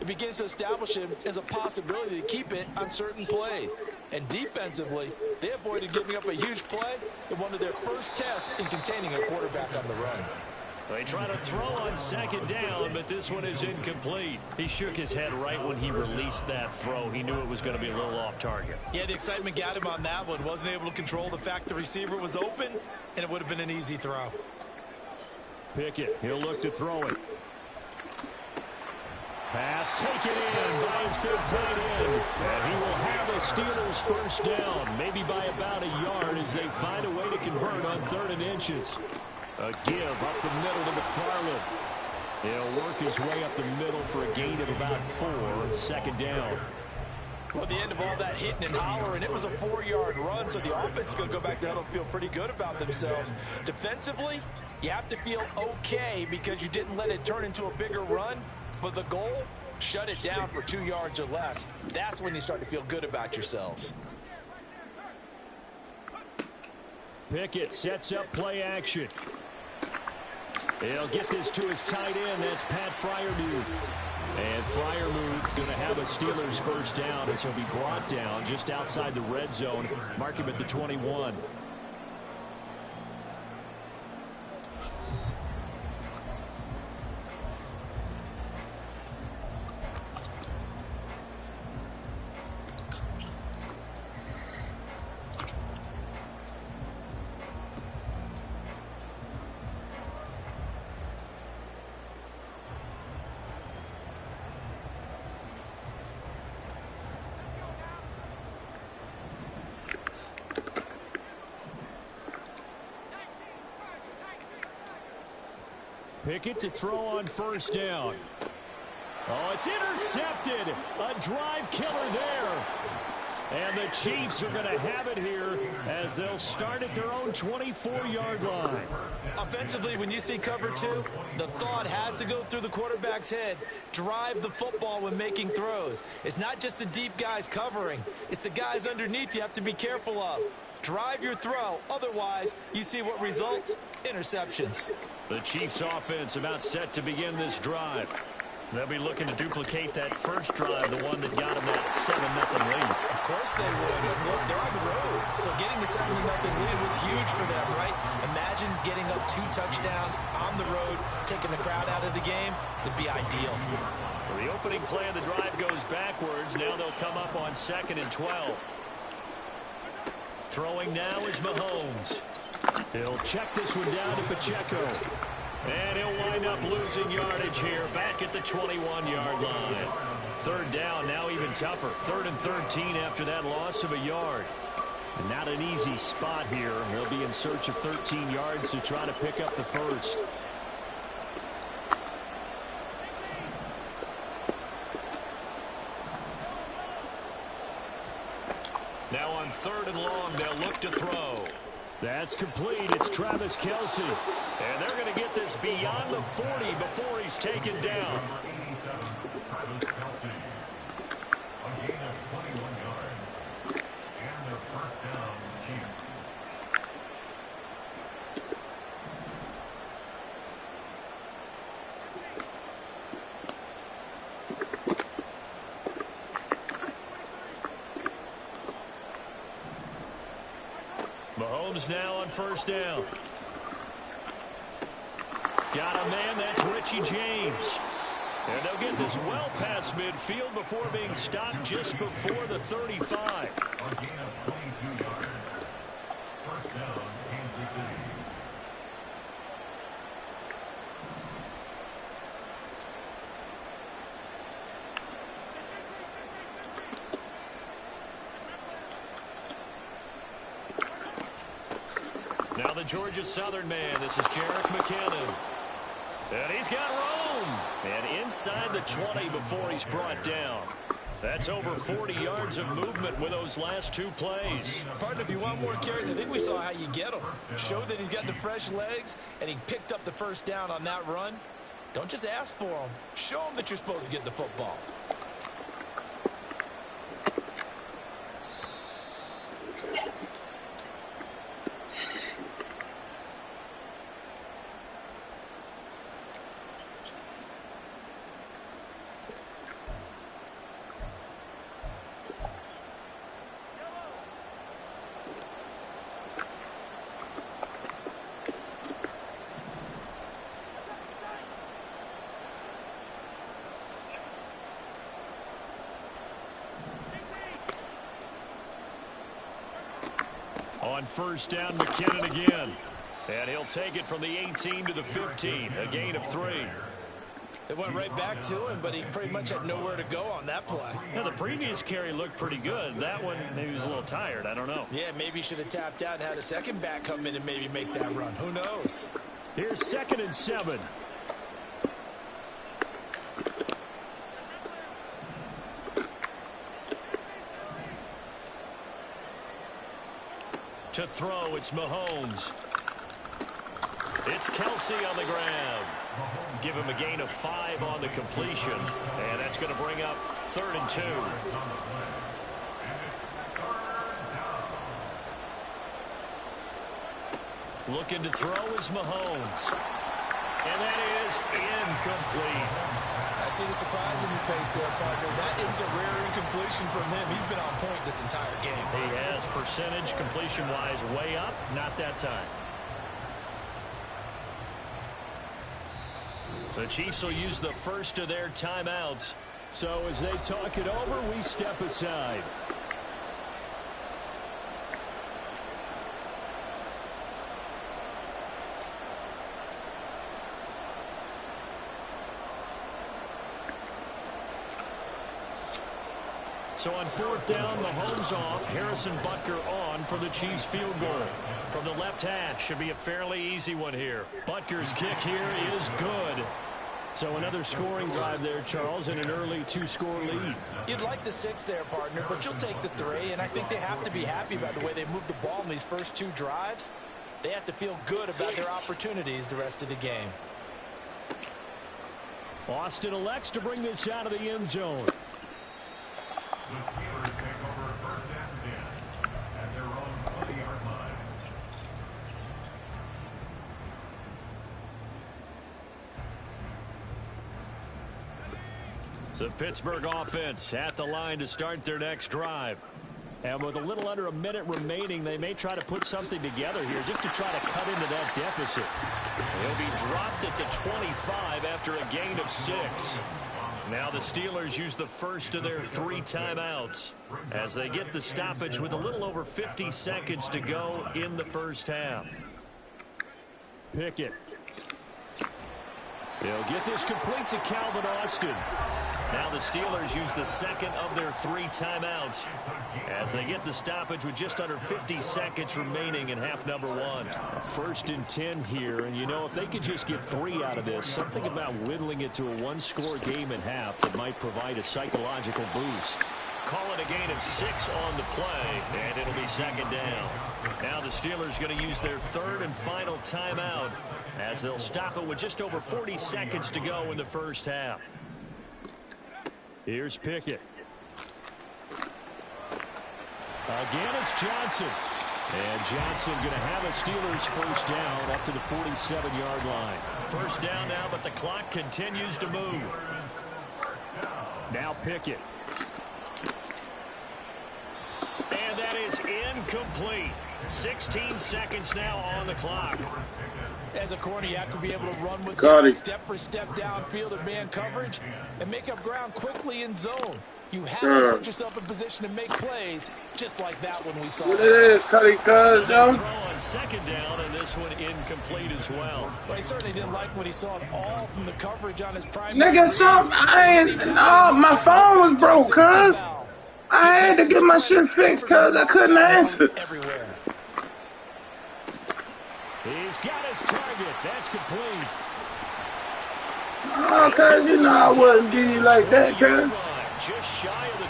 it begins to establish him as a possibility to keep it on certain plays. And defensively, they avoided giving up a huge play in one of their first tests in containing a quarterback on the run. They try to throw on second down, but this one is incomplete. He shook his head right when he released that throw. He knew it was going to be a little off target. Yeah, the excitement got him on that one. Wasn't able to control the fact the receiver was open, and it would have been an easy throw. Pickett, he'll look to throw it. Pass taken in by his big tight end. And he will have a Steelers first down, maybe by about a yard as they find a way to convert on 3rd and inches. A give up the middle to McFarland. He'll work his way up the middle for a gain of about 4 on second down. Well, at the end of all that hitting and hollering, it was a 4-yard run, so the offense is going to go back down and feel pretty good about themselves. Defensively, you have to feel okay because you didn't let it turn into a bigger run, but the goal, shut it down for 2 yards or less. That's when you start to feel good about yourselves. Pickett sets up play action. He'll get this to his tight end. That's Pat Freiermuth. And Freiermuth going to have a Steelers first down as he'll be brought down just outside the red zone. Mark him at the 21. Pickett to throw on first down. Oh, it's intercepted. A drive killer there. And the Chiefs are going to have it here as they'll start at their own 24-yard line. Offensively, when you see cover two, the thought has to go through the quarterback's head. Drive the football when making throws. It's not just the deep guys covering. It's the guys underneath you have to be careful of. Drive your throw. Otherwise, you see what results? Interceptions. The Chiefs offense about set to begin this drive. They'll be looking to duplicate that first drive, the one that got them that 7-0 lead. Of course they would. Look, they're on the road. So getting the 7-0 lead was huge for them, right? Imagine getting up 2 touchdowns on the road, taking the crowd out of the game. It'd be ideal. So the opening play of the drive goes backwards. Now they'll come up on 2nd and 12. Throwing now is Mahomes. He'll check this one down to Pacheco. And he'll wind up losing yardage here back at the 21-yard line. 3rd down, now even tougher. 3rd and 13 after that loss of a yard. And not an easy spot here. They'll be in search of 13 yards to try to pick up the first. Now on 3rd and long, they'll look to throw. That's complete. It's Travis Kelce. And they're going to get this beyond the 40 before he's taken down. Travis Kelce. A gain of 21 yards. And their first down, Chiefs. Mahomes now on first down. Got a man, that's Richie James. And they'll get this well past midfield before being stopped just before the 35. A gain of 22 yards. First down, Kansas City. Now the Georgia Southern man. This is Jerick McKinnon. And he's got room. And inside the 20 before he's brought down. That's over 40 yards of movement with those last 2 plays. Partner, if you want more carries, I think we saw how you get them. Showed that he's got the fresh legs, and he picked up the first down on that run. Don't just ask for them. Show them that you're supposed to get the football. On first down, McKinnon again. And he'll take it from the 18 to the 15. A gain of 3. It went right back to him, but he pretty much had nowhere to go on that play. Now, the previous carry looked pretty good. That one, maybe he was a little tired. I don't know. Yeah, maybe he should have tapped out and had a second back come in and maybe make that run. Who knows? Here's 2nd and 7. To throw, it's Mahomes. It's Kelce on the ground. Give him a gain of 5 on the completion. And that's going to bring up 3rd and 2. Looking to throw is Mahomes. And that is incomplete. I see the surprise in your face there, partner. That is a rare incompletion from him. He's been on point this entire game. He has percentage completion-wise way up. Not that time. The Chiefs will use the first of their timeouts. So as they talk it over, we step aside. So on 4th down, Mahomes off. Harrison Butker on for the Chiefs field goal. From the left hash, should be a fairly easy one here. Butker's kick here is good. So another scoring drive there, Charles, and an early 2-score lead. You'd like the 6 there, partner, but you'll take the 3, and I think they have to be happy about the way they moved the ball in these first 2 drives. They have to feel good about their opportunities the rest of the game. Austin elects to bring this out of the end zone. The Steelers take over 1st and 10 at their own 20-yard line. The Pittsburgh offense at the line to start their next drive. And with a little under a minute remaining, they may try to put something together here just to try to cut into that deficit. He'll be dropped at the 25 after a gain of 6. Now the Steelers use the first of their 3 timeouts as they get the stoppage with a little over 50 seconds to go in the first half. Pickett. He'll get this complete to Calvin Austin. Now the Steelers use the second of their 3 timeouts as they get the stoppage with just under 50 seconds remaining in half number 1. 1st and 10 here, and you know, if they could just get 3 out of this, something about whittling it to a 1-score game at half that might provide a psychological boost. Call it a gain of 6 on the play, and it'll be 2nd down. Now the Steelers going to use their 3rd and final timeout as they'll stop it with just over 40 seconds to go in the first half. Here's Pickett. Again, it's Johnson. And Johnson going to have a Steelers 1st down up to the 47-yard line. 1st down now, but the clock continues to move. Now Pickett. And that is incomplete. 16 seconds now on the clock. As a corner, you have to be able to run with step for step downfield and man coverage and make up ground quickly in zone. You have to put yourself in position to make plays, just like that one we saw. What it is, Cuddy, cuz, yo? Throw on 2nd down, and this one incomplete as well. Well, he certainly didn't like what he saw at all from the coverage on his primary. Nigga, my phone was broke, cuz. I had to get my shit fixed, cuz I couldn't answer. He's got his target. That's complete. Oh, cuz, you know I wouldn't give you like that, cuz. Just shy of the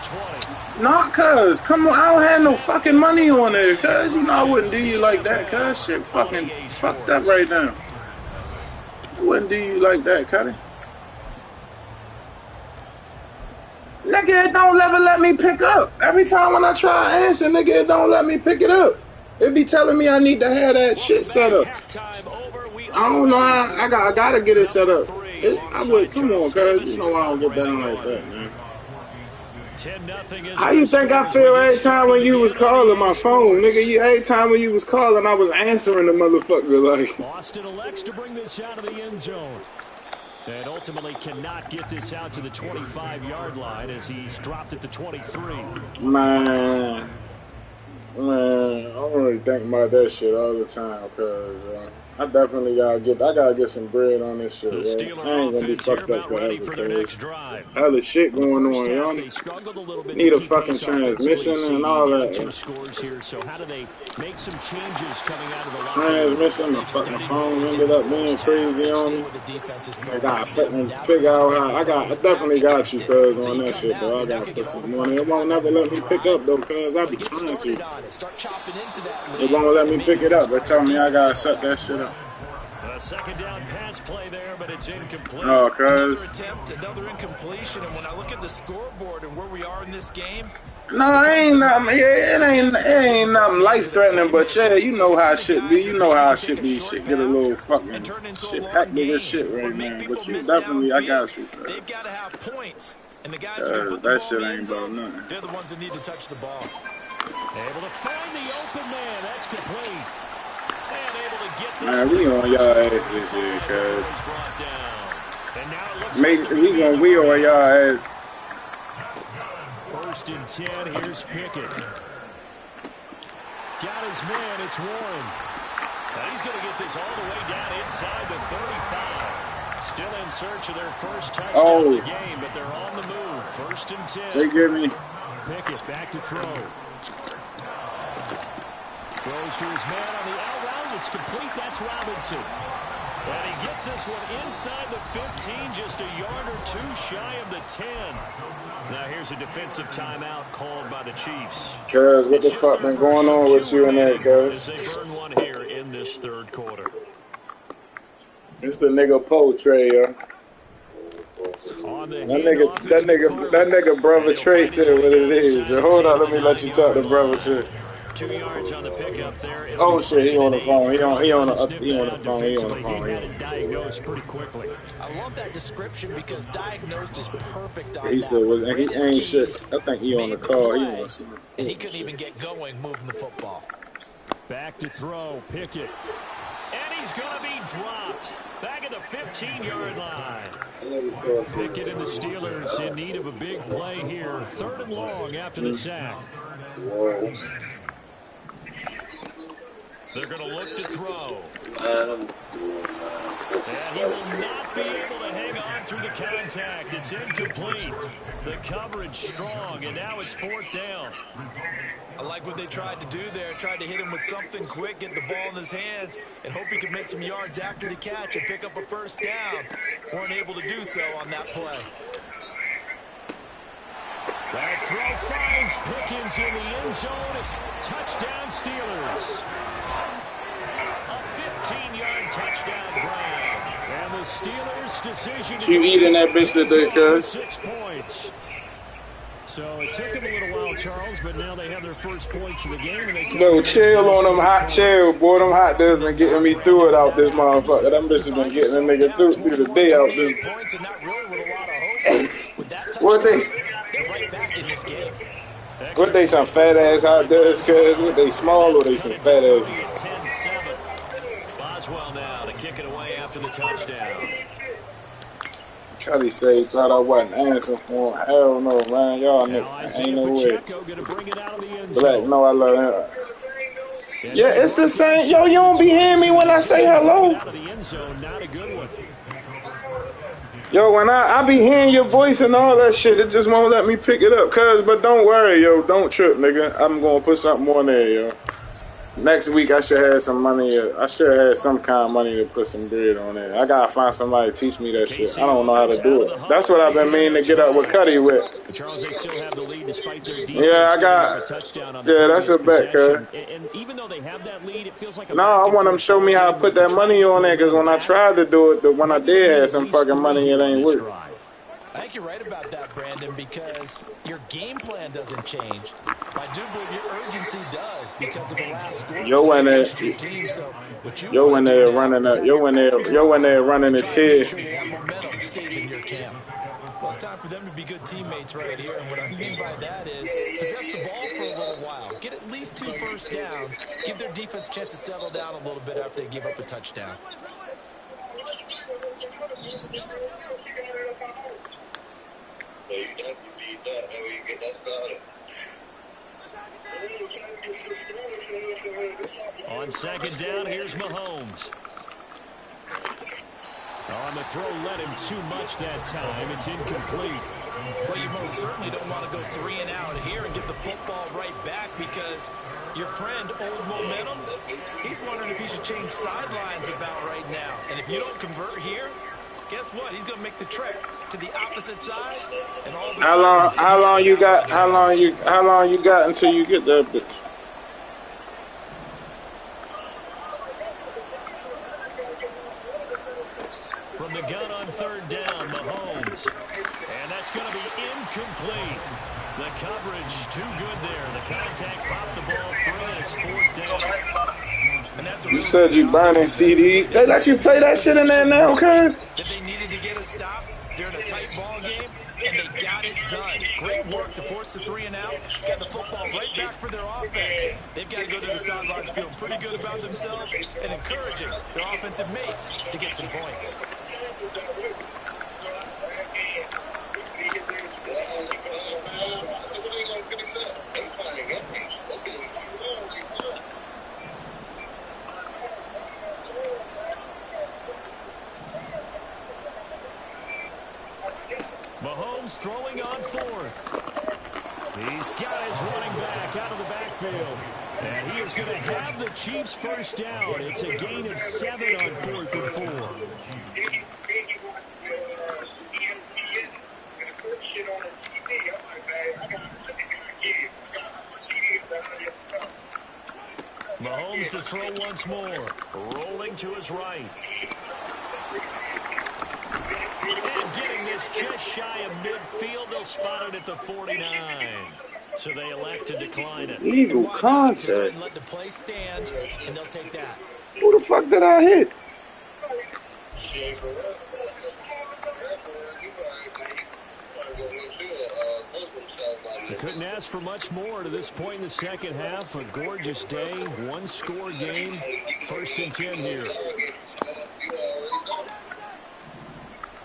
20. Nah, cuz, come on, I don't have no fucking money on there, cuz. You know I wouldn't do you like that, cuz. Shit fucking fucked up right now. I wouldn't do you like that, cuz. Nigga, it don't ever let me pick up. Every time when I try to answer, nigga, it don't let me pick it up. It be telling me I need to have that shit set up. I don't know how. I gotta get it set up. Come on, cuz. You know I don't get down like that, man. How you think I feel every time when you was calling my phone, nigga? Every time when you was calling, I was answering the motherfucker like. Austin elects to bring this out of the end zone. And ultimately cannot get this out to the 25-yard line as he's dropped at the 23. Man, I really think about that shit all the time, cuz I definitely gotta get some bread on this shit, yo. I ain't gonna be fucked up forever, cuz other shit going on, yo. Need a fucking transmission and all that. So how do they make some changes coming out of the transmission? My fucking phone ended up being crazy on me. I gotta figure out how. I definitely got you, cuz, on that shit, bro. I gotta put some money. It won't never let me pick up though, cuz I be trying to. It won't let me pick it up. They tell me I gotta set that shit up. A 2nd down pass play there, but it's incomplete. Oh, cuz. Another incompletion, and when I look at the scoreboard and where we are in this game. No, it ain't nothing. Yeah, it ain't nothing life-threatening, but yeah, you know how it should be. You know how it should be. Shit get a little fucking shit hectic as shit right now. But you definitely, I got you, cuz. They've got to have points, and the guys that shit ain't about nothing. They're the ones that need to touch the ball. Able to find the open man. That's complete. Man, we on y'all ass this year, cuz. We on y'all ass. 1st and 10, here's Pickett. Got his man, it's Warren. Now he's going to get this all the way down inside the 35. Still in search of their first touchdown of the game, but they're on the move. 1st and 10. They give me. Pickett back to throw. Throws to his man on the out route. It's complete. That's Robinson. And he gets this one inside the 15, just a yard or two shy of the 10. Now here's a defensive timeout called by the Chiefs. Cuz, what the fuck been going on with you and that, cuz? They burn one here in this third quarter. It's the nigga Poe Trey, yo. That nigga brother Trey said what it is. So hold on, let me let you talk to brother Trey. 2 yards on the pickup there. Oh shit, he on the phone. He on the phone. He had it diagnosed pretty quickly. I love that description because diagnosed is perfect on He that. said he ain't shit. I think he on the call. He on some. And he couldn't even get going moving the football. Back to throw, Pickett. And he's going to be dropped. Back at the 15-yard line. Pickett and the Steelers in need of a big play here. 3rd and long after the sack. They're going to look to throw. And he will not be able to hang on through the contact. It's incomplete. The coverage strong, and now it's 4th down. I like what they tried to do there. Tried to hit him with something quick, get the ball in his hands, and hope he could make some yards after the catch and pick up a 1st down. Weren't able to do so on that play. That throw finds Pickens in the end zone. Touchdown Steelers. A 15-yard touchdown grab. And the Steelers' decision to you eating that bitch today, cuz? 6 points. So it took them a little while, Charles, but now they have their first points of the game. And they no, chill on them hot chill, boy. Them hot does been getting me through it out this motherfucker. Them bitches been getting a nigga through the day out this. What they? What they some fat ass hot does, cuz? What they small or they some fat ass? 10-7. Boswell now to kick it away after the touchdown. Cuddy say he thought I wasn't answering for him. Hell no, man. Y'all niggas ain't no way. Black, no, I love him. Yeah, it's the same. Yo, you don't be hearing me when I say hello. Yo, when I be hearing your voice and all that shit, it just won't let me pick it up, cuz. But don't worry, yo. Don't trip, nigga. I'm going to put something on there, yo. Next week, I should have some money. I should have some kind of money to put some bread on it. I got to find somebody to teach me that shit. I don't know how to do it. That's what I've been meaning to get up with Cuddy with. Charles, they still have the lead despite their defense. Yeah, I got. Yeah, that's a bet, cuz. And even though they have that lead, it feels like a no, I want them to show me how to put that money on there, because when I tried to do it, when I did have some fucking money, it ain't work. I think you're right about that, Brandon, because your game plan doesn't change. I do believe your urgency does because of the last score. Yo in there, yo in there running the tier. Well, it's time for them to be good teammates right here, and what I mean by that is possess the ball for a little while, get at least 2 first downs, give their defense a chance to settle down a little bit after they give up a touchdown. You definitely need that. That way you get that started. On 2nd down, here's Mahomes. On the throw, led him too much that time. It's incomplete. Well, you most certainly don't want to go 3 and out here and get the football right back because your friend, Old Momentum, he's wondering if he should change sidelines about right now. And if you don't convert here, guess what? He's going to make the trek to the opposite side. And all of a sudden, how long you got until you get that bitch? From the gun on 3rd down, Mahomes. And that's going to be incomplete. The coverage too good there. The contact popped the ball through, and it's 4th down. And that's you said you burning CDs. They let you play that shit in there now, cuz? That they needed to get a stop during a tight ball game, and they got it done. Great work to force the 3 and out, get the football right back for their offense. They've got to go to the sidelines feeling pretty good about themselves and encouraging their offensive mates to get some points. Mahomes throwing on 4th. He's got his running back out of the backfield. And he is going to have the Chiefs first down. It's a gain of 7 on 4th and 4. Mahomes to throw once more. Rolling to his right. And getting this just shy of midfield. They'll spot it at the 49. So they elect to decline it. Legal contact. Let the play stand, and they'll take that. Who the fuck did I hit? You couldn't ask for much more to this point in the second half. A gorgeous day, one-score game. 1st and 10 here.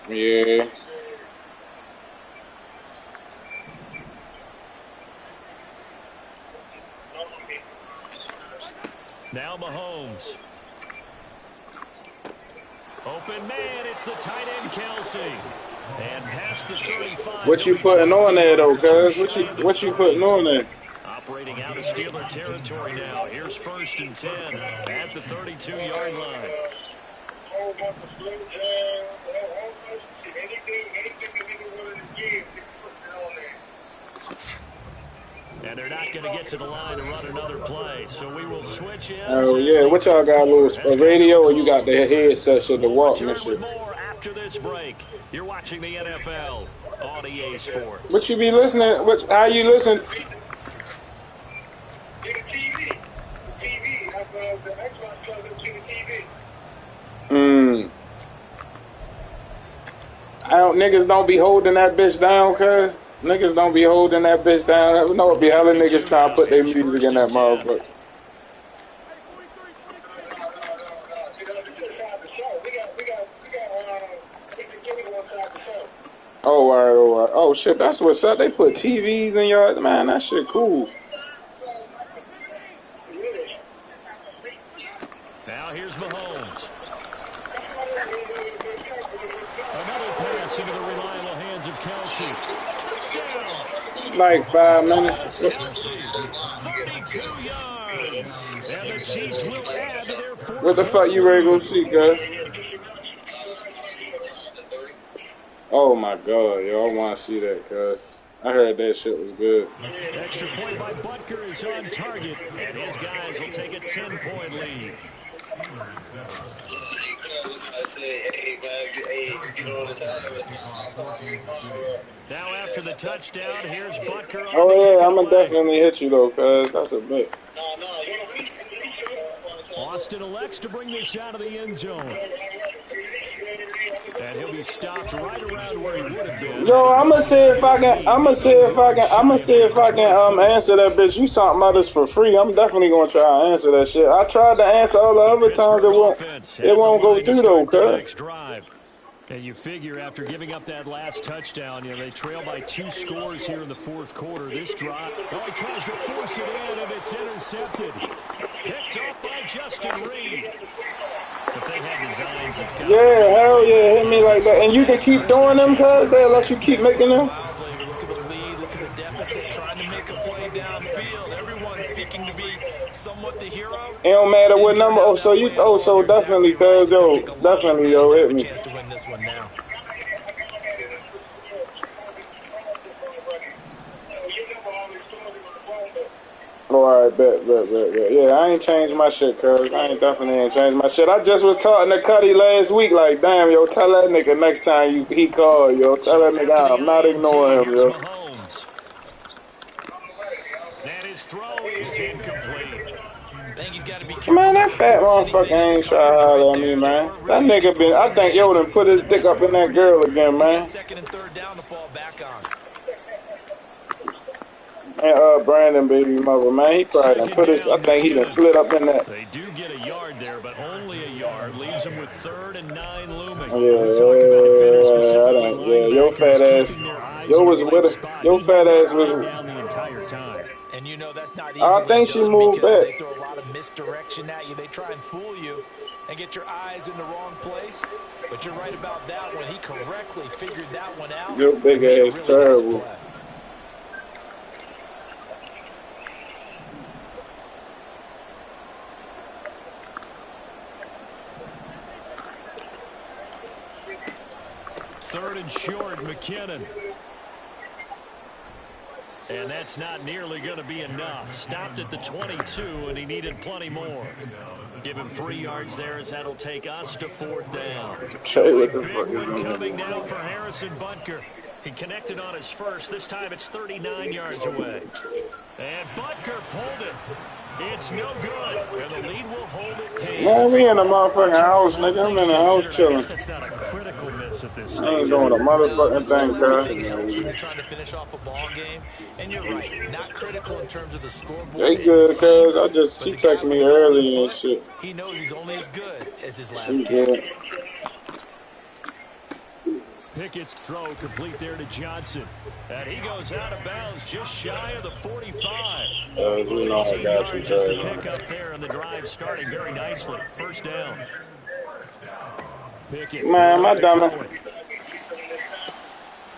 Yeah. Now Mahomes. Open man, it's the tight end Kelsey. And past the 35. What you putting on there though, cuz? What you putting on there? Operating out of Steeler territory now. Here's 1st and 10 at the 32-yard line. And they're not going to get to the line to run another play, so we will switch in. Oh, yeah. What y'all got, a little radio, or you got the headset so the walk and shit? More after this break. You're watching the NFL on EA Sports. What you be listening? How you listen? Niggas don't be holding that bitch down, cuz. Niggas don't be holding that bitch down. I know it be hella niggas trying to put their music in that motherfucker. Oh, all right. Oh, shit, that's what's up. They put TVs in your... Man, that shit cool. Now here's Mahomes. Another pass into the reliable hands of Kelsey. Touchdown. Like 5 minutes. Kelsey, 32 yards. And the Chiefs will add to their fourth. What the fuck you ready to go see, cuz? Oh my god, yo, I want to see that, cuz. I heard that shit was good. Extra point by Butker is on target, and his guys will take a 10-point lead. Now after the touchdown, here's Butker. Oh yeah, I'm gonna definitely hit you though, cuz that's a bit. Austin elects to bring this out of the end zone. And he'll be stopped right around where he would have been. Yo, I'ma see if I can answer that bitch. You something about this for free. I'm definitely gonna try to answer that shit. I tried to answer all the other times it won't go through though, cuz. And you figure after giving up that last touchdown, you know, they trail by 2 scores here in the fourth quarter. This drive, well, he tries to force it in, and it's intercepted. Picked up by Justin Reed. If they had designs of yeah, hell yeah, hit me like that. And you can keep doing them, cuz they'll let you keep making them. Look at the lead, look at the deficit, trying to make a play downfield. Everyone's seeking to be somewhat the hero. It don't matter what number. Oh, so definitely, cuz, yo, definitely, yo, hit me. Chance to win this one now. Oh, all right, bet. Yeah, I ain't changed my shit, cuz. I definitely ain't changed my shit. I just was talking to Cuddy last week, like, damn, yo, tell that nigga next time he call, yo. Tell that nigga I'm not ignoring him, yo. And his throw is incomplete. Man, that fat motherfucker ain't trying to holler at me, man. That nigga I think yo done put his dick up in that girl again, man. Second and third down to fall back on. And Brandon, baby mother, man, he probably done put his, I think he done slid up in that. They do get a yard there, but only a yard. Leaves him with 3rd and 9 looming. Yeah, your fat ass, yo was with her, your fat ass was down the entire time. And you know that's not easy. I think she moved back. They throw a lot of misdirection at you. They try and fool you and get your eyes in the wrong place. But you're right about that one. He correctly figured that one out. Your big ass terrible. 3rd and short, McKinnon. And that's not nearly going to be enough. Stopped at the 22, and he needed plenty more. Give him 3 yards there, as that'll take us to 4th down. Big one coming now for Harrison Butker. He connected on his first. This time it's 39 yards away. And Butker pulled it. It's no good. And the lead will hold it 10. Man, we in the motherfucking house, nigga. I'm in the house chilling. That's not a critical miss at this stage. I ain't doing a motherfucking thing, cuz. You're trying to finish off a ball game, and you're right. Not critical in terms of the scoreboard. They good, cuz. She texted me early and shit. He knows he's only as good as his last She game. good. Pickett's throw complete there to Johnson. And he goes out of bounds just shy of the 45. You know I 15 got you, yards is the cuz. pickup there, and the drive starting very nicely. 1st down. Pickett. Man, my dumb.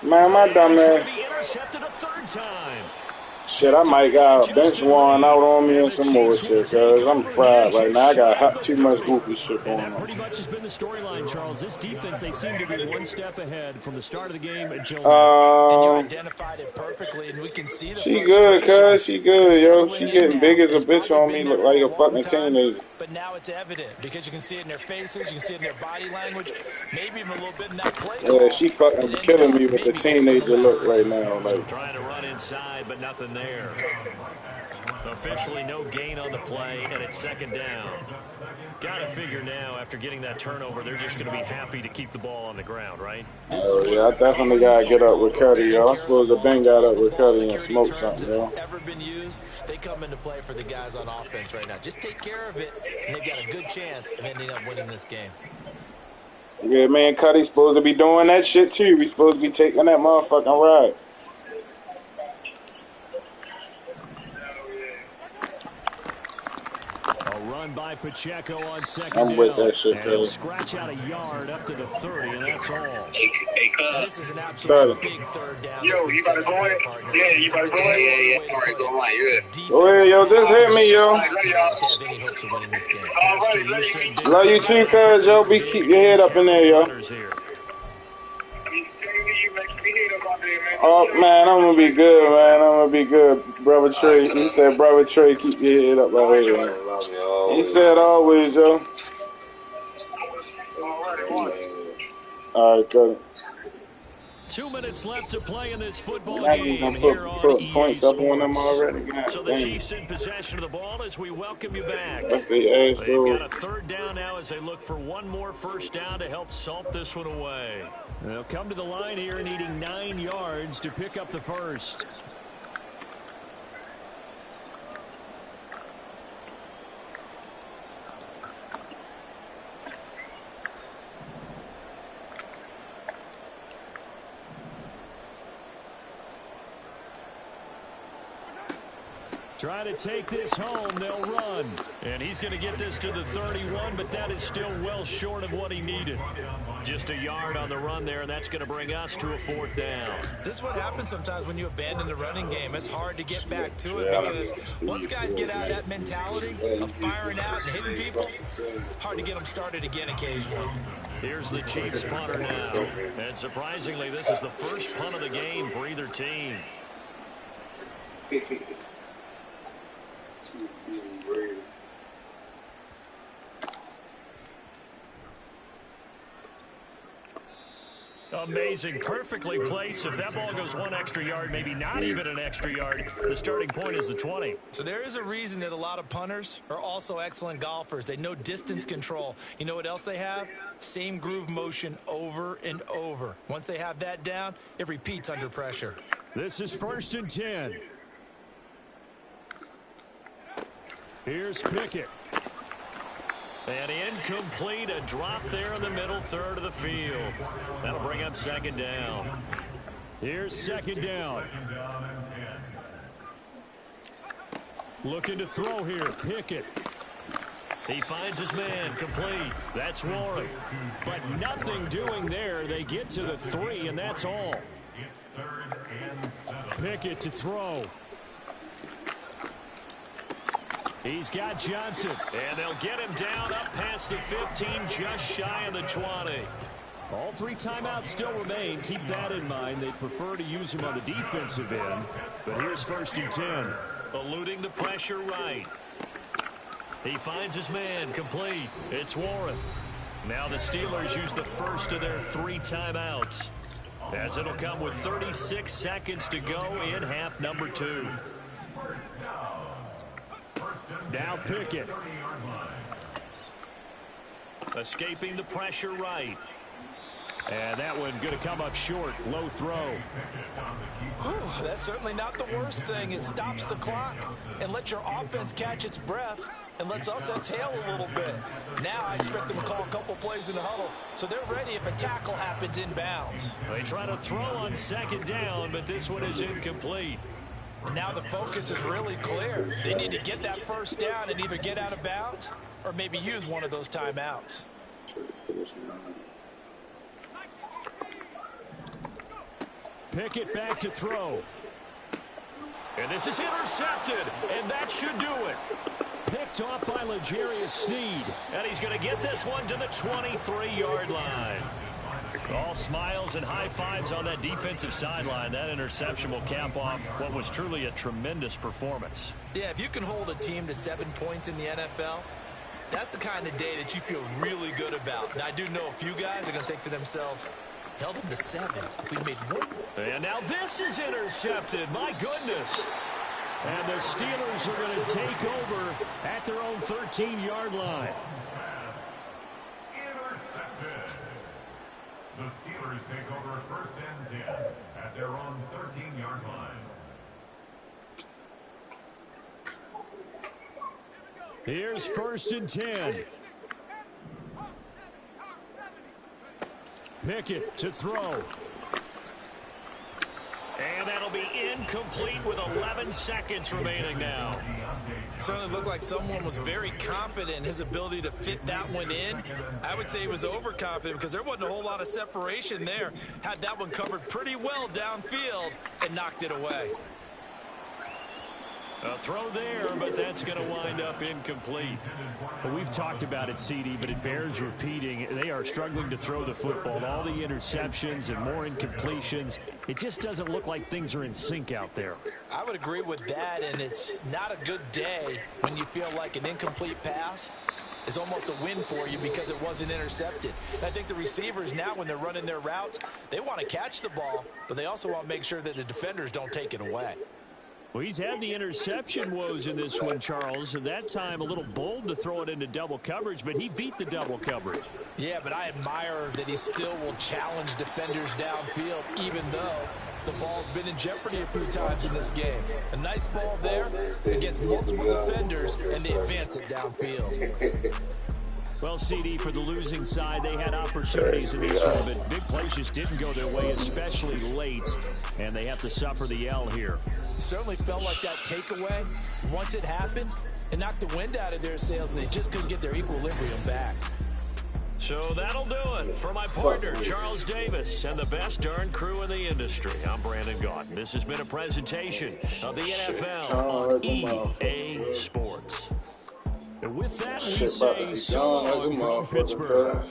Man, my dumb man. Be intercepted a 3rd time. Shit, I might got a bench worn out on me and some more shit, cuz I'm fried right now. I got too much goofy shit going And that on. pretty much has been the storyline, Charles. This defense, they seem to be one step ahead from the start of the game until now. And you identified it perfectly, and we can see that. She good, cuz. She good, yo. She getting big as a bitch on me, look like a fucking teenager. But now it's evident because you can see it in their faces, you can see it in their body language, maybe even a little bit in that play. Yeah, she fucking killing me with the teenager look right now. Like, trying to run inside, but nothing there. Officially no gain on the play, and it's 2nd down. Got to figure now, after getting that turnover, they're just going to be happy to keep the ball on the ground, right? oh yeah, I definitely gotta get up with Cuddy, yo. I'm supposed to Ben got up with Cuddy and smoke something, yo. Ever been used? They come into play for the guys on offense right now. Just take care of it, and they've got a good chance of ending up winning this game. Yeah, man, Cuddy's supposed to be doing that shit too. We supposed to be taking that motherfucking ride. Run by Pacheco on 2nd I'm down. with that shit, and he'll cuz. scratch out a yard up to the 30, and that's all. Hey, cuz. This is an absolute big 3rd down. Yo, you about to go in? Yeah, you about to go in? Yeah. All right, go on. You good? Go ahead, yo. Just hit me, yo. Love y'all. Have any hopes of winning this game? All right, love you. Love you too, cuz, yo. Keep your head up in there, yo. Oh, man, I'm gonna be good, man. I'm gonna be good. Brother Trey, he said, Brother Trey, keep your head up right here, man. He said always, yo. All right, good. 2 minutes left to play in this football Yankees game done here on put EA points up on them Sports. already. God, So the damn. Chiefs in possession of the ball as we welcome you back. That's the ass They've though. got a 3rd down now as they look for one more 1st down to help salt this one away. They'll come to the line here needing 9 yards to pick up the 1st. Try to take this home. They'll run. And he's going to get this to the 31, but that is still well short of what he needed. Just a yard on the run there, and that's going to bring us to a 4th down. This is what happens sometimes when you abandon the running game. It's hard to get back to it because once guys get out of that mentality of firing out and hitting people, hard to get them started again occasionally. Here's the Chiefs punter now. And surprisingly, this is the first punt of the game for either team. Amazing. Perfectly placed. If that ball goes 1 extra yard, maybe not even an extra yard, the starting point is the 20. So there is a reason that a lot of punters are also excellent golfers. They know distance control. You know what else they have? Same groove motion over and over. Once they have that down, it repeats under pressure. This is 1st and 10. Here's Pickett. And incomplete, a drop there in the middle third of the field. That'll bring up 2nd down. Here's 2nd down. Looking to throw here, Pickett. He finds his man, complete. That's Warren. But nothing doing there. They get to the 3, and that's all. Pickett to throw. He's got Johnson, and they'll get him down up past the 15, just shy of the 20. All 3 timeouts still remain. Keep that in mind. They prefer to use him on the defensive end. But here's 1st and 10. Eluding the pressure right. He finds his man complete. It's Warren. Now the Steelers use the first of their 3 timeouts, as it'll come with 36 seconds to go in half number 2. Now Pickett. Escaping the pressure right. And that one going to come up short. Low throw. Whew, that's certainly not the worst thing. It stops the clock and lets your offense catch its breath and lets us exhale a little bit. Now I expect them to call a couple plays in the huddle so they're ready if a tackle happens inbounds. They try to throw on 2nd down, but this one is incomplete. And now the focus is really clear. They need to get that 1st down and either get out of bounds or maybe use one of those timeouts. Pickett back to throw. And this is intercepted, and that should do it. Picked off by L'Jarius Sneed, and he's going to get this one to the 23-yard line. All smiles and high fives on that defensive sideline. That interception will cap off what was truly a tremendous performance. Yeah, if you can hold a team to 7 points in the NFL, that's the kind of day that you feel really good about. And I do know a few guys are going to think to themselves, held them to 7. If we made 1. And now this is intercepted. My goodness. And the Steelers are going to take over at their own 13-yard line. Intercepted. The Steelers take over 1st and 10 at their own 13-yard line. Here's 1st and 10. Pickett to throw. And that'll be incomplete with 11 seconds remaining now. Certainly looked like someone was very confident in his ability to fit that one in. I would say he was overconfident because there wasn't a whole lot of separation there. Had that one covered pretty well downfield and knocked it away. A throw there, but that's going to wind up incomplete. Well, we've talked about it, CD, but it bears repeating. They are struggling to throw the football. All the interceptions and more incompletions. It just doesn't look like things are in sync out there. I would agree with that, and it's not a good day when you feel like an incomplete pass is almost a win for you because it wasn't intercepted. And I think the receivers now, when they're running their routes, they want to catch the ball, but they also want to make sure that the defenders don't take it away. Well, he's had the interception woes in this one, Charles, and that time a little bold to throw it into double coverage, but he beat the double coverage. Yeah, but I admire that he still will challenge defenders downfield, even though the ball's been in jeopardy a few times in this game. A nice ball there against multiple defenders, and they advance it downfield. Well, CD, for the losing side, they had opportunities in this one, but big plays just didn't go their way, especially late, and they have to suffer the L here. It certainly felt like that takeaway, once it happened, it knocked the wind out of their sails, and they just couldn't get their equilibrium back. So that'll do it for my partner, Charles Davis, and the best darn crew in the industry. I'm Brandon Gaudin. This has been a presentation of the NFL on EA Sports. And with that, we say so long from Pittsburgh.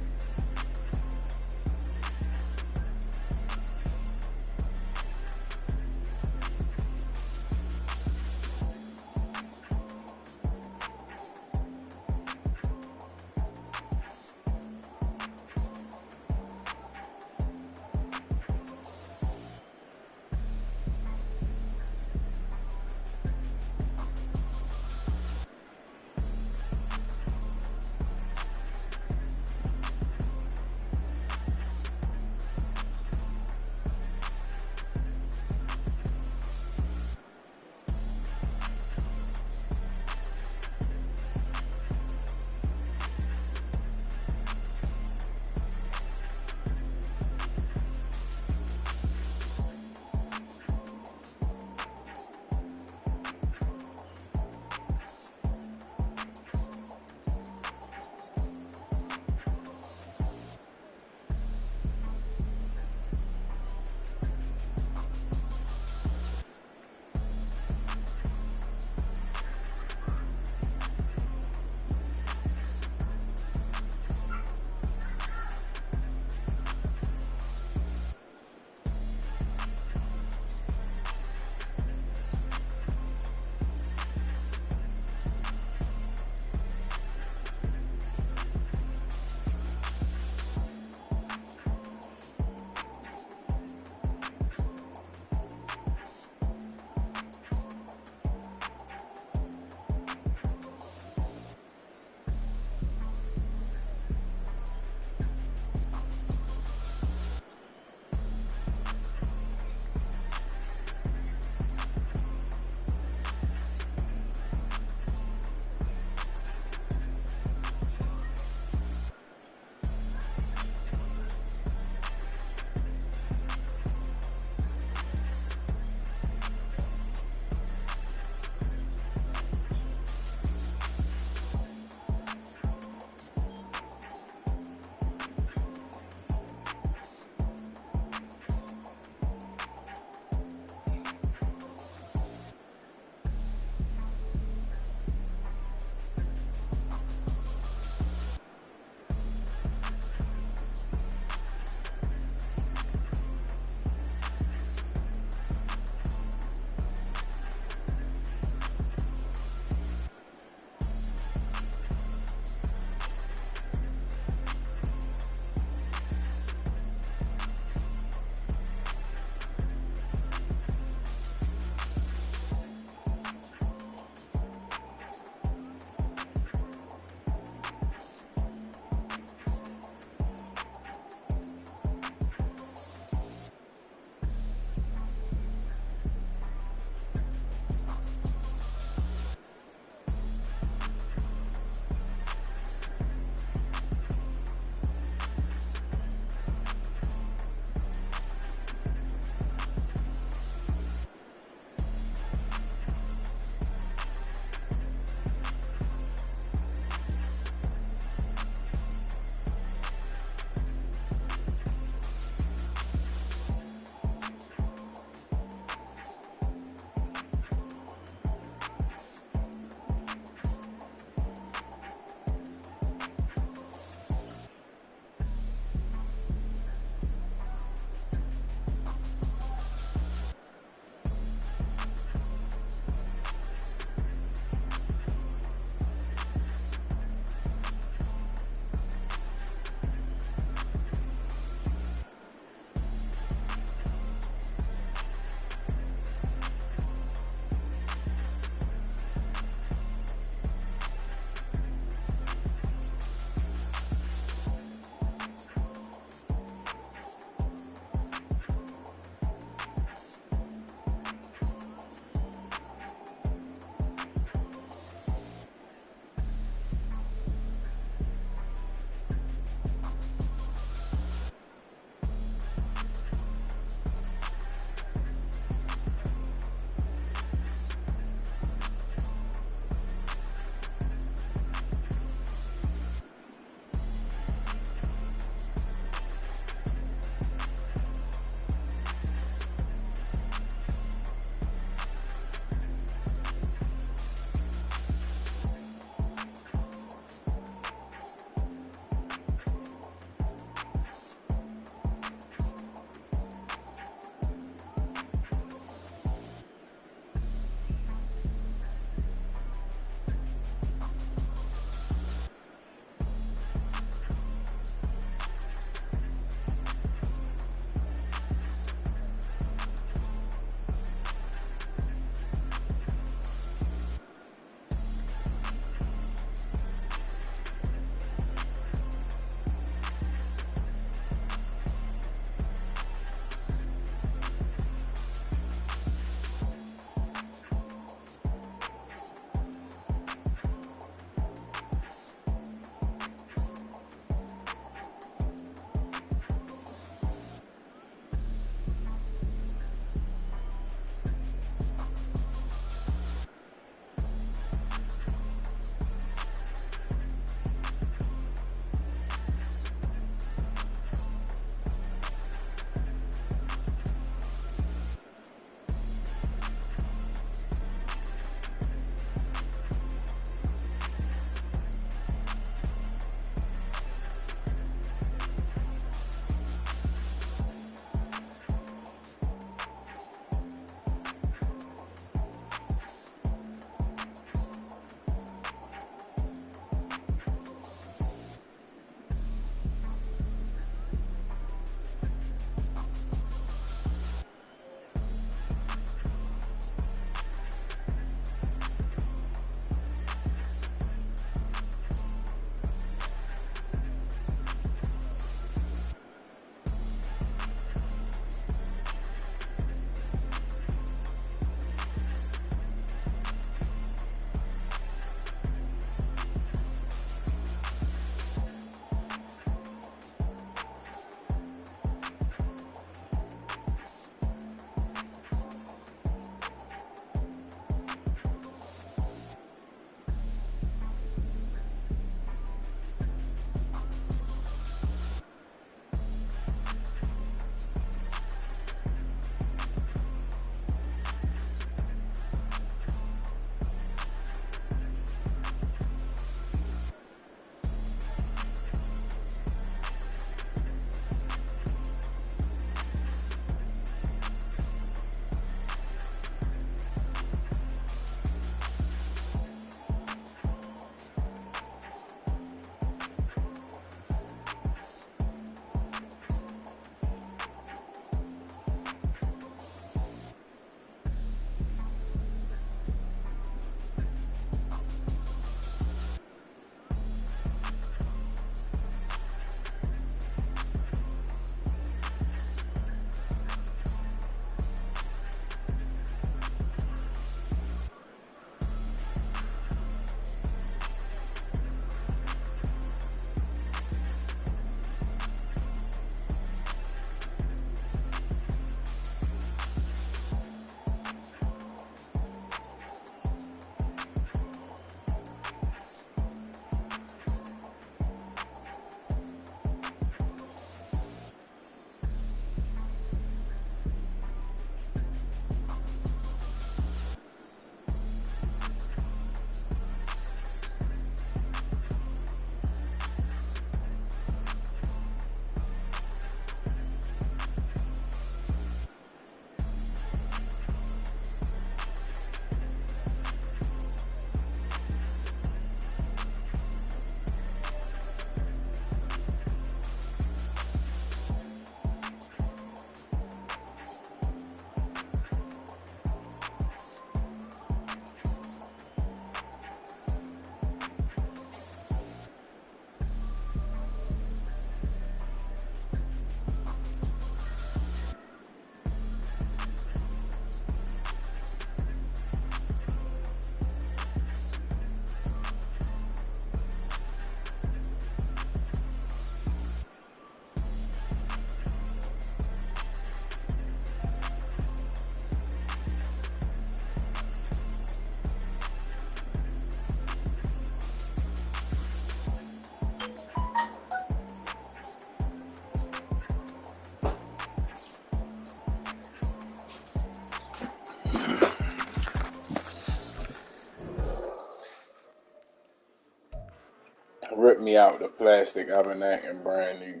Rip me out the plastic. I've been acting brand new.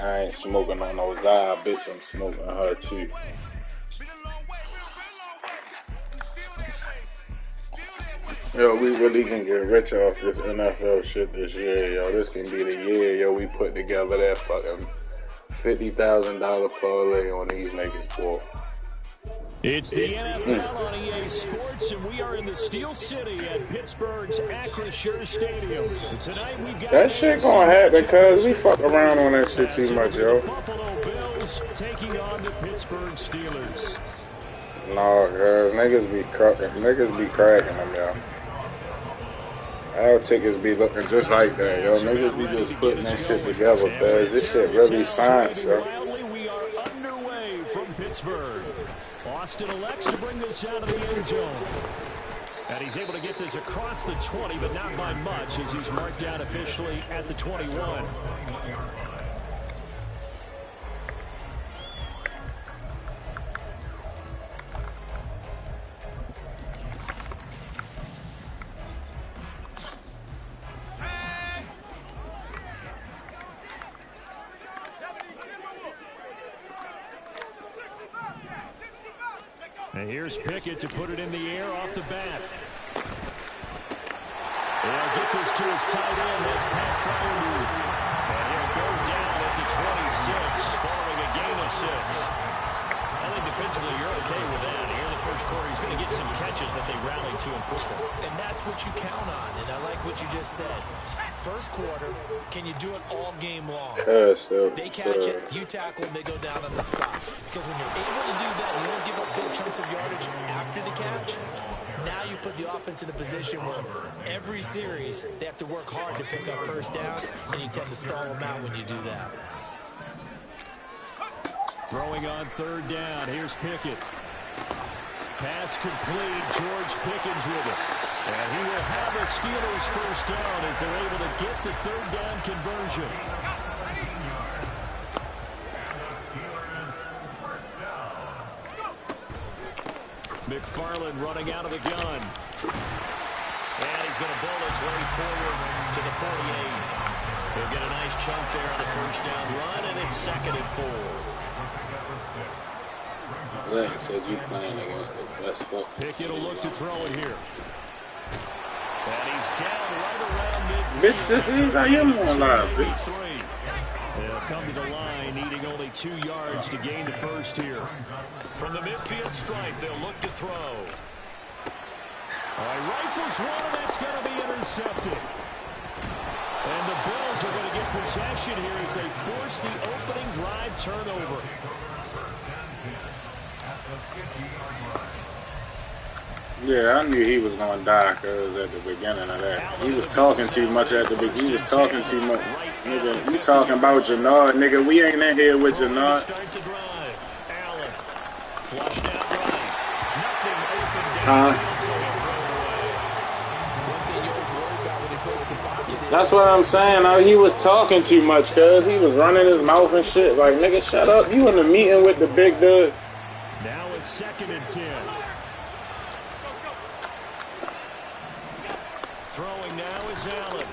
I ain't smoking on no Zai, bitch. I'm smoking her too. Yo, we really can get rich off this NFL shit this year, yo. This can be the year, yo. We put together that fucking $50,000 parlay on these niggas, boy. It's the NFL on EA Sports, and we are in the Steel City at Pittsburgh's Acrisure Stadium. And tonight we've got that shit gonna happen, cuz we fuck around on that shit too much, yo. Buffalo Bills taking on the Pittsburgh Steelers. No, cuz niggas be cracking them, yo. Our tickets be looking just like that, yo. Niggas be just putting that shit together, cuz this shit really science, yo. We are underway from Pittsburgh. Austin elects to bring this out of the end zone. And he's able to get this across the 20, but not by much, as he's marked down officially at the 21. And here's Pickett to put it in the air off the bat. They'll get this to his tight end. That's Pat Fryermuth. And he'll go down at the 26 following a gain of 6. I think defensively you're okay with that. Here in the first quarter, he's going to get some catches, but they rallied to him quickly. And that's what you count on, and I like what you just said. First quarter, can you do it all game long? They catch it, you tackle them, they go down on the spot. Because when you're able to do that, and you don't give up big chunks of yardage after the catch, now you put the offense in a position where every series they have to work hard to pick up first downs, and you tend to stall them out when you do that. Throwing on third down, here's Pickett. Pass complete, George Pickens with it. And he will have the Steelers first down as they're able to get the third down conversion. McFarland running out of the gun. And he's going to bowl his way forward to the 48. He'll get a nice chunk there on the first down run, and it's 2nd and 4. Black said you playing against the best fucking. Pickett will look to throw it here. And he's down right around midfield. Bitch, this is I am on live, bitch. They'll come to the line, needing only 2 yards to gain the first here. From the midfield stripe, they'll look to throw. All right, rifles one, and that's going to be intercepted. And the Bills are going to get possession here as they force the opening drive turnover. Yeah, I knew he was going to die because at the beginning of that. He was talking too much at the beginning. He was talking too much. Nigga, you talking about Jannard, nigga. We ain't in here with Jannard. That's what I'm saying. He was talking too much because he was running his mouth and shit. Like, nigga, shut up. You in the meeting with the big dudes. Now it's 2nd and 10. Throwing now is Allen.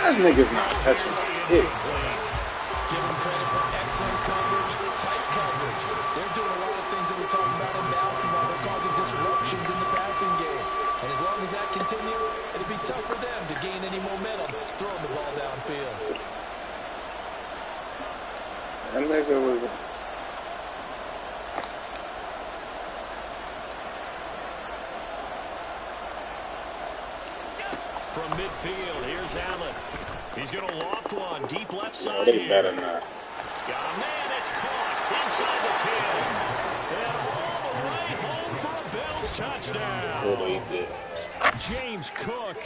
These niggas not catching hit. Give them credit for excellent coverage, tight coverage. They're doing a lot of things that we're talking about in basketball. They're causing disruptions in the passing game. And as long as that continues, it'll be tough for them to gain any momentum throwing the ball downfield. That nigga was... From midfield, here's Allen. He's going to loft one, deep left side. No, they better not. Got a man that's caught inside the 10. And all the way home for a Bills touchdown. Oh, they did. James Cook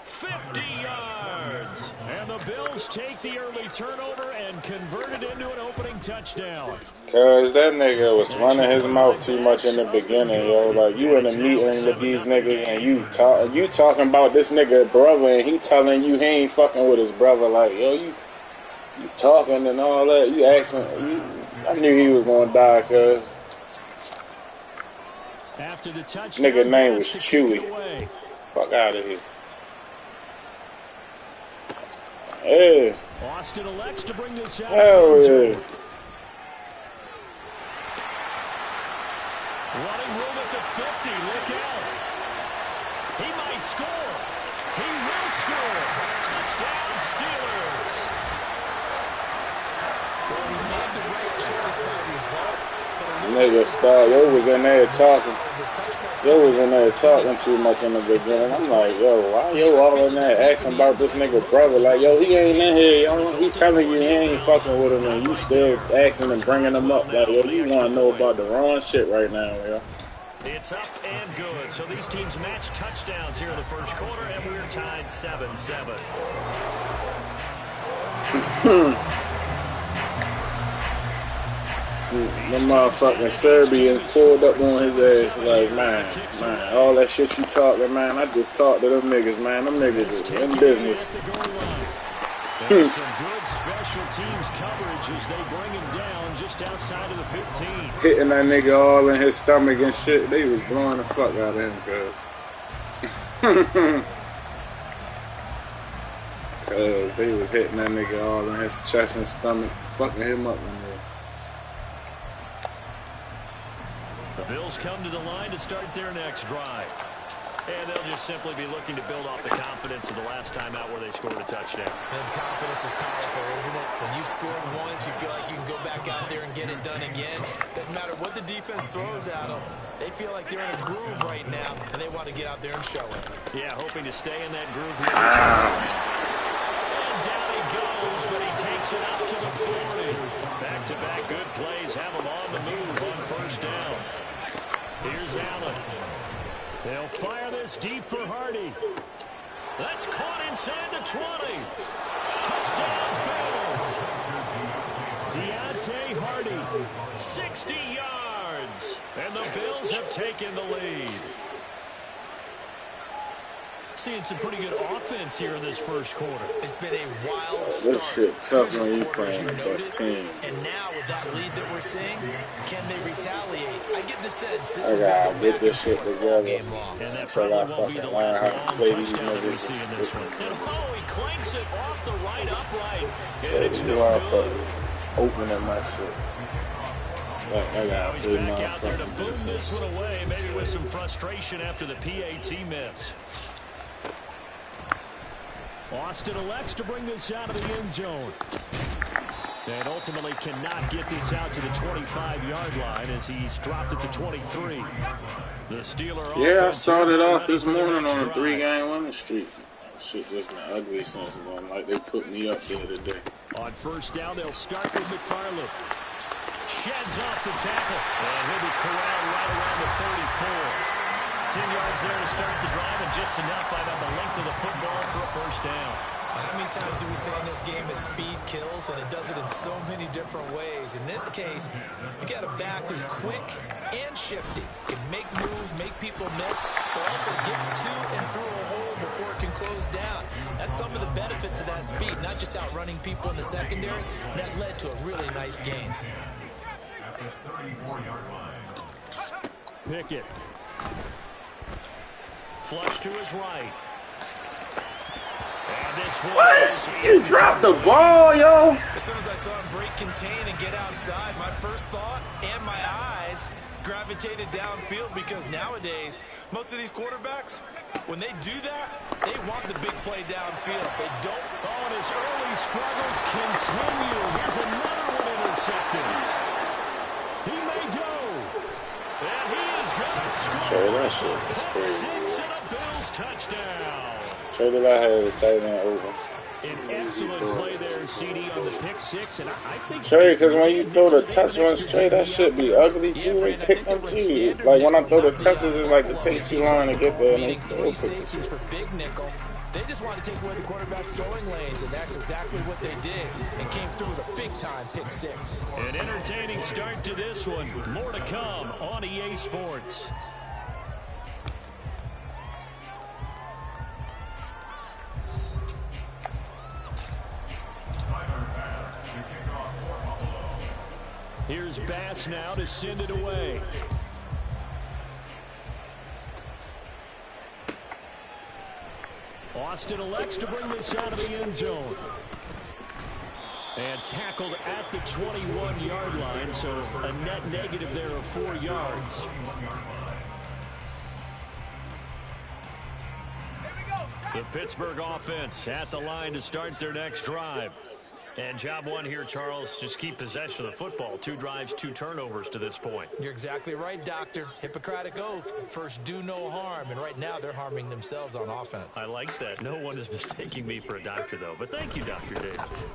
50 yards. And the Bills take the early turnover and convert it into an opening touchdown. Cause that nigga was running his mouth too much in the beginning, yo. Like, you in a meeting with these niggas and you talking about this nigga brother and he telling you he ain't fucking with his brother. Like, yo, you talking and all that. You asking. I knew he was gonna die, cuz. After the touchdown, nigga name was Chewy. Fuck out of here. Yeah. Austin elects to bring this out. Hell yeah. Running room at the 50. Look out. He might score. He will score. Touchdown, Steelers. Well, he made the right choice by result. Nigga, stop. Yo was in there talking. Yo was in there talking too much in the beginning. I'm like, yo, why yo all in there asking about this nigga brother? Like, yo, he ain't in here, yo. He telling you he ain't fucking with him, and you still asking and bringing him up. Like, yo, you want to know about the wrong shit right now, yo. It's up and good. So these teams match touchdowns here in the first quarter, and we're tied 7-7. The motherfucking Serbians pulled up on his ass like, man, all that shit you talking, man, I just talked to them niggas, man. Them niggas is in business. Some good special teams coverage as they bring him down just outside of the 15. Hitting that nigga all in his stomach and shit. They was blowing the fuck out of him, cuz. Cuz they was hitting that nigga all in his chest and stomach, fucking him up in there. The Bills come to the line to start their next drive. And they'll just simply be looking to build off the confidence of the last time out where they scored a touchdown. And confidence is powerful, isn't it? When you've scored once, you feel like you can go back out there and get it done again. Doesn't matter what the defense throws at them. They feel like they're in a groove right now, and they want to get out there and show it. Yeah, hoping to stay in that groove. And down he goes, but he takes it out to the 40. Back-to-back good plays have him on the move on first down. Here's Allen. They'll fire this deep for Hardy. That's caught inside the 20. Touchdown, Bills. Deontay Hardy, 60 yards. And the Bills have taken the lead. Seeing some pretty good offense here in this first quarter. It's been a wild start. This shit tough when you playing the best team. And now with that lead that we're seeing, can they retaliate? I get the sense this I gotta get this shit together. And that probably won't be the last long touchdown that we see in this one. And he clanks it off the right upright. Say these motherfuckers opening my shit. Now he's back out there to boom this one away, maybe with some frustration after the PAT miss. Austin elects to bring this out of the end zone. And ultimately cannot get this out to the 25-yard line as he's dropped at the 23. The Steeler. Yeah, I started off this morning on a 3-game winning streak. Shit just been ugly since then. Like they put me up there today. On first down, they'll start with McFarland. Sheds off the tackle. And he'll be corralled right around the 34. 10 yards there to start the drive, and just enough by about the length of the football for a first down. How many times do we say in this game that speed kills, and it does it in so many different ways? In this case, you got a back who's quick and shifty. Can make moves, make people miss, but also gets to and through a hole before it can close down. That's some of the benefits of that speed, not just outrunning people in the secondary. That led to a really nice game. At the 34-yard line. Pickett. Flush to his right. And this one. What? You dropped the ball, yo. As soon as I saw him break contain and get outside, my first thought and my eyes gravitated downfield, because nowadays, most of these quarterbacks, when they do that, they want the big play downfield. They don't. Oh, and his early struggles continue. Here's another one intercepted. He may go. And he is going to score. That shit is crazy. 6 and a Bills touchdown. Traded I had the tight end over. An excellent play there, CD, on the pick 6, and I think Trey, because when you throw the touch ones straight, that shit be ugly too. They pick them too. Like when I throw the touches, it's like it takes too long to get there, and they still pick the shit. For big nickel, They just wanted to take away the quarterback's throwing lanes, and that's exactly what they did, and came through with a big-time pick six. An entertaining start to this one. More to come on EA Sports. Here's Bass now to send it away. Austin elects to bring this out of the end zone. And tackled at the 21-yard line, so a net negative there of 4 yards. The Pittsburgh offense at the line to start their next drive. And job one here, Charles, just keep possession of the football. 2 drives, 2 turnovers to this point. You're exactly right, Doctor. Hippocratic oath. First, do no harm. And right now, they're harming themselves on offense. I like that. No one is mistaking me for a doctor, though. But thank you, Dr. Davis.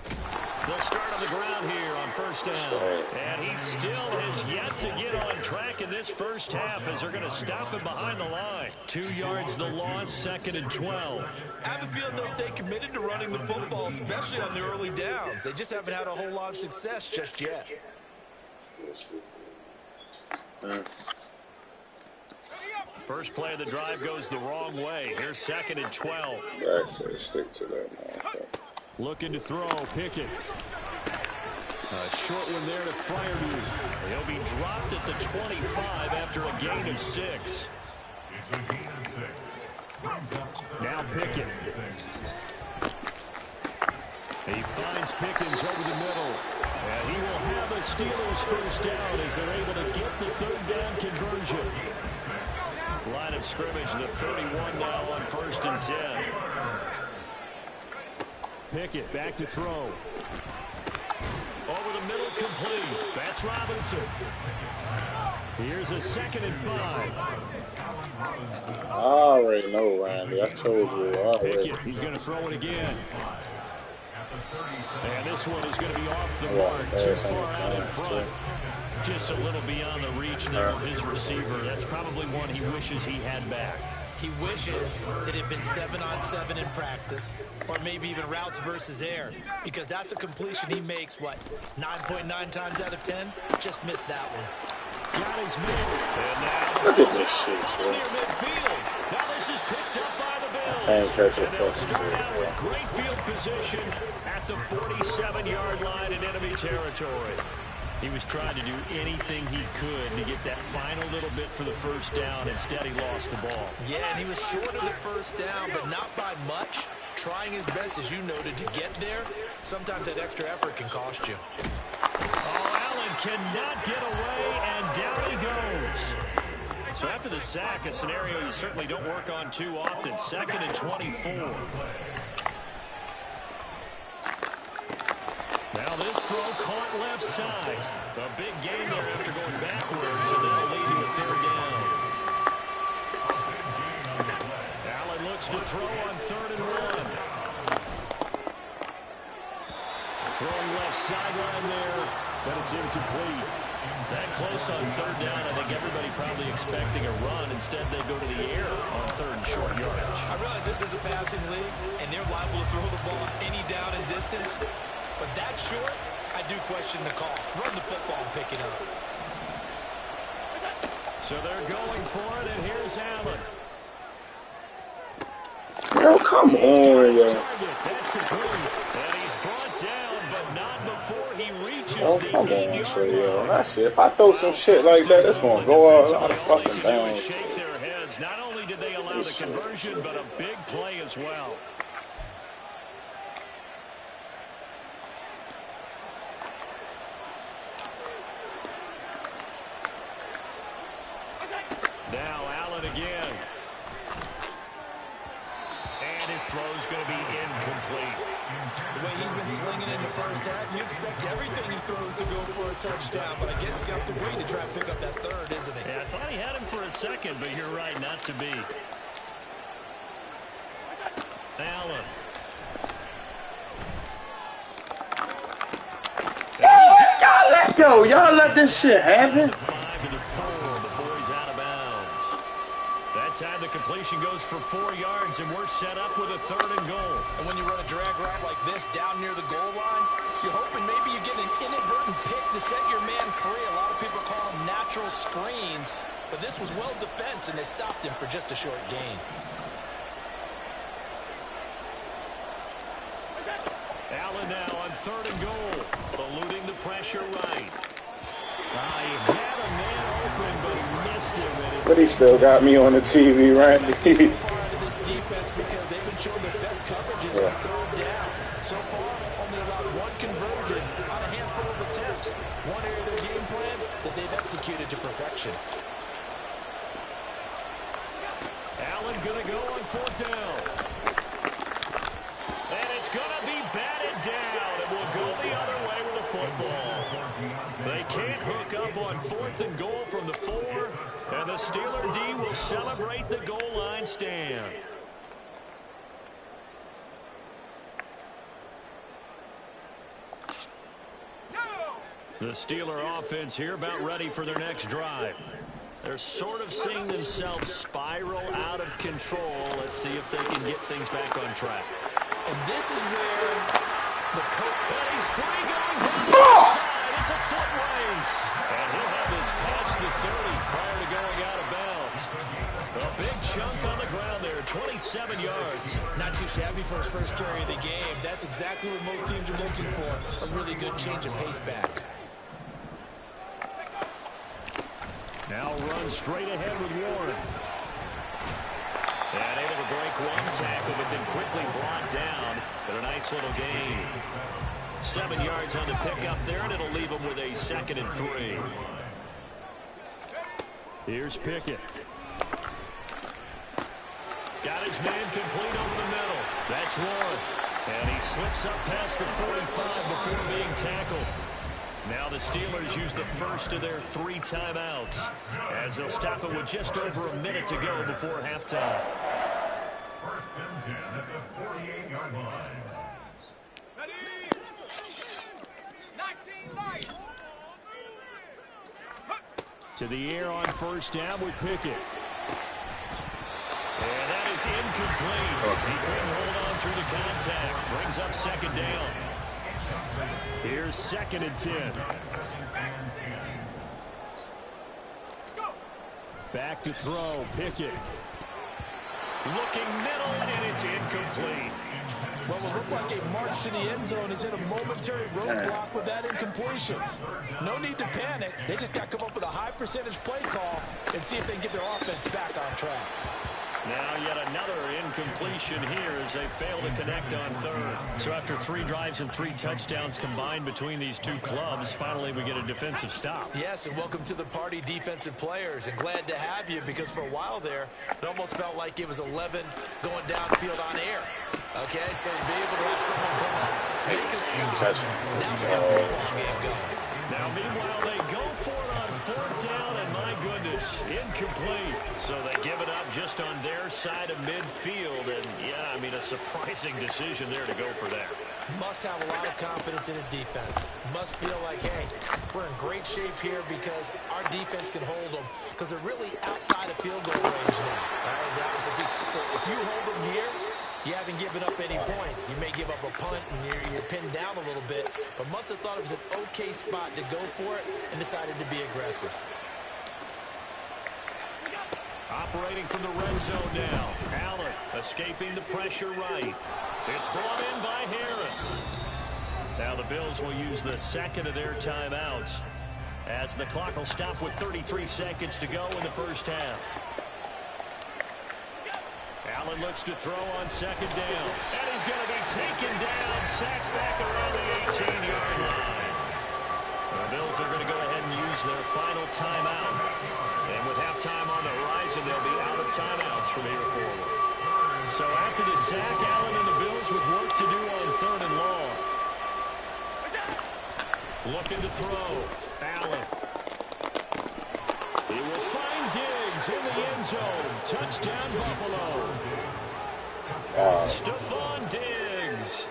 They'll start on the ground here on first down. And he still has yet to get on track in this first half as they're going to stop him behind the line. 2 yards the loss, 2nd and 12. I have a feeling they'll stay committed to running the football, especially on the early downs. They just haven't had a whole lot of success just yet. First play of the drive goes the wrong way. Here's 2nd and 12. Right, so stick to that, man. Looking to throw, Pickett. A short one there to Freiermuth. He'll be dropped at the 25 after a gain of 6. It's a gain of 6. Now Pickett. He finds Pickens over the middle. And he will have a Steelers first down as they're able to get the 3rd down conversion. Line of scrimmage, the 31 now on 1st and 10. Pickett back to throw. Over the middle, complete. That's Robinson. Here's a 2nd and 5. I already know, Randy. I told you already. Pickett, he's going to throw it again. And this one is going to be off the mark, too far out in front. Just a little beyond the reach there of his receiver. That's probably one he wishes he had back. He wishes it had been 7-on-7 in practice, or maybe even routes versus air, because that's a completion he makes, what, 9.9 times out of 10? Just missed that one. Got his middle. And now Look at this shit, bro. near midfield. Now this is picked up by the Bills. Can't catch a And they'll fucking start out ball. with great field position at the 47-yard line in enemy territory. He was trying to do anything he could to get that final little bit for the first down. Instead, he lost the ball. Yeah, and he was short of the first down, but not by much. Trying his best, as you noted, to get there. Sometimes that extra effort can cost you. Oh, Allen cannot get away, and down he goes. So after the sack, a scenario you certainly don't work on too often. 2nd and 24. Now this throw caught left side. A big gain there after going backwards, and that'll lead to a 3rd down. Allen looks to throw on 3rd and 1. Throwing left sideline there, but it's incomplete. That close on 3rd down, I think everybody probably expecting a run. Instead, they go to the air on 3rd and short yardage. I realize this is a passing league, and they're liable to throw the ball any down and distance. But that short, I do question the call. Run the football and pick it up. So they're going for it, and here's Allen. Yo, come on, yo. That's complete. And he's brought down, but not before he reaches Oh, the come on, 8-yard so, yo. line. That's it. If I throw some shit like that, it's going to go out of fucking bounds. Shake their heads. Not only did they allow the conversion, but a big play as well. Now Allen again. And his throw's going to be incomplete. The way he's been slinging in the first half, you expect everything he throws to go for a touchdown. But I guess he's got to wait to try and pick up that 3rd, isn't he? Yeah, I thought he had him for a second, but you're right, not to be. Allen. Y'all let this shit happen. 5 to the 4 before he's out of bounds. That time the completion goes for 4 yards, and we're set up with a 3rd and goal. And when you run a drag route like this down near the goal line, you're hoping maybe you get an inadvertent pick to set your man free. A lot of people call them natural screens, but this was well defense, and they stopped him for just a short gain. Allen now on 3rd and goal, eluding the pressure right. He had a man open, but he missed him. But he still got me on the TV, right? This defense, because they've been showing their best coverages on 3rd down. So far, only allowed 1 conversion on a handful of attempts. One area of their game plan that they've executed to perfection. Allen going to go on 4th down. And it's going to be batted down. It will go the other way with the football. They can't hook up on 4th and goal from the 4. And the Steeler D will celebrate the goal line stand. The Steeler offense here about ready for their next drive. They're sort of seeing themselves spiral out of control. Let's see if they can get things back on track. And this is where the coach... And he's free going down the side. It's a foot race. And he'll have this past the 30 prior to going out of bounds. A big chunk on the ground there, 27 yards. Not too shabby for his first carry of the game. That's exactly what most teams are looking for. A really good change of pace back. Now run straight ahead with Warren. And able to break 1 tackle, but then quickly brought down. But a nice little gain. 7 yards on the pickup there, and it'll leave him with a 2nd and 3. Here's Pickett. Got his man complete over the middle. That's Warren. And he slips up past the 45 before being tackled. Now the Steelers use the first of their 3 timeouts, as they'll stop it with just over a minute to go before halftime. 1st and 10 at the 48-yard line. To the air on 1st down with Pickett. And that is incomplete. He couldn't hold on through the contact. Brings up 2nd down. Here's 2nd and 10. Back to throw. Pickett. Looking middle, and it's incomplete. Well, it looked like a march to the end zone is hit a momentary roadblock with that incompletion. No need to panic. They just got to come up with a high percentage play call and see if they can get their offense back on track. Now yet another incompletion here as they fail to connect on 3rd. So after 3 drives and 3 touchdowns combined between these 2 clubs, finally we get a defensive stop. Yes, and welcome to the party, defensive players. And glad to have you, because for a while there, it almost felt like it was 11 going downfield on air. Okay, so to be able to have someone come up, make a stop. Now we got a football game going. Now, meanwhile, they go for it on 4th down, and my goodness, incomplete. So they give it up just on their side of midfield, and yeah, I mean, a surprising decision there to go for that. Must have a lot of confidence in his defense. Must feel like, hey, we're in great shape here because our defense can hold them, because they're really outside of field goal range now. All right, so if you hold them here, you haven't given up any points. You may give up a punt and you're pinned down a little bit, but must have thought it was an okay spot to go for it and decided to be aggressive. Operating from the red zone now. Allen escaping the pressure right. It's brought in by Harris. Now the Bills will use the 2nd of their timeouts as the clock will stop with 33 seconds to go in the 1st half. Allen looks to throw on 2nd down. And he's going to be taken down, sacked back around the 18-yard line. The Bills are going to go ahead and use their final timeout. And with halftime on the horizon, they'll be out of timeouts from here forward. So after the sack, Allen and the Bills with work to do on 3rd and long. Looking to throw. Allen. He will find Diggs in the end zone. Touchdown, Buffalo. Stephon Diggs.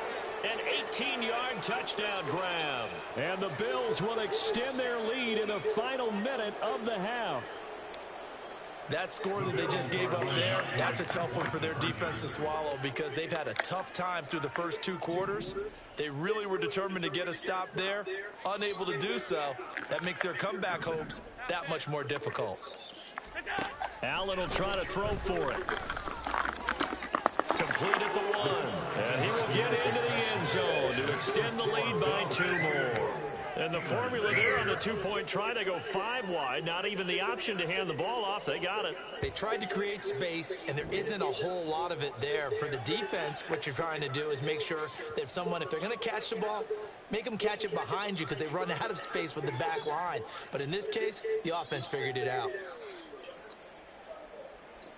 An 18-yard touchdown grab. And the Bills will extend their lead in the final minute of the half. That score that they just gave up there, that's a tough one for their defense to swallow because they've had a tough time through the first 2 quarters. They really were determined to get a stop there, unable to do so. That makes their comeback hopes that much more difficult. Allen will try to throw for it. Complete at the 1. And he will get into the end zone to extend the lead by 2 more. And the formula there on the 2-point try to go 5 wide. Not even the option to hand the ball off. They got it. They tried to create space, and there isn't a whole lot of it there. For the defense, what you're trying to do is make sure that if they're going to catch the ball, make them catch it behind you because they run out of space with the back line. But in this case, the offense figured it out.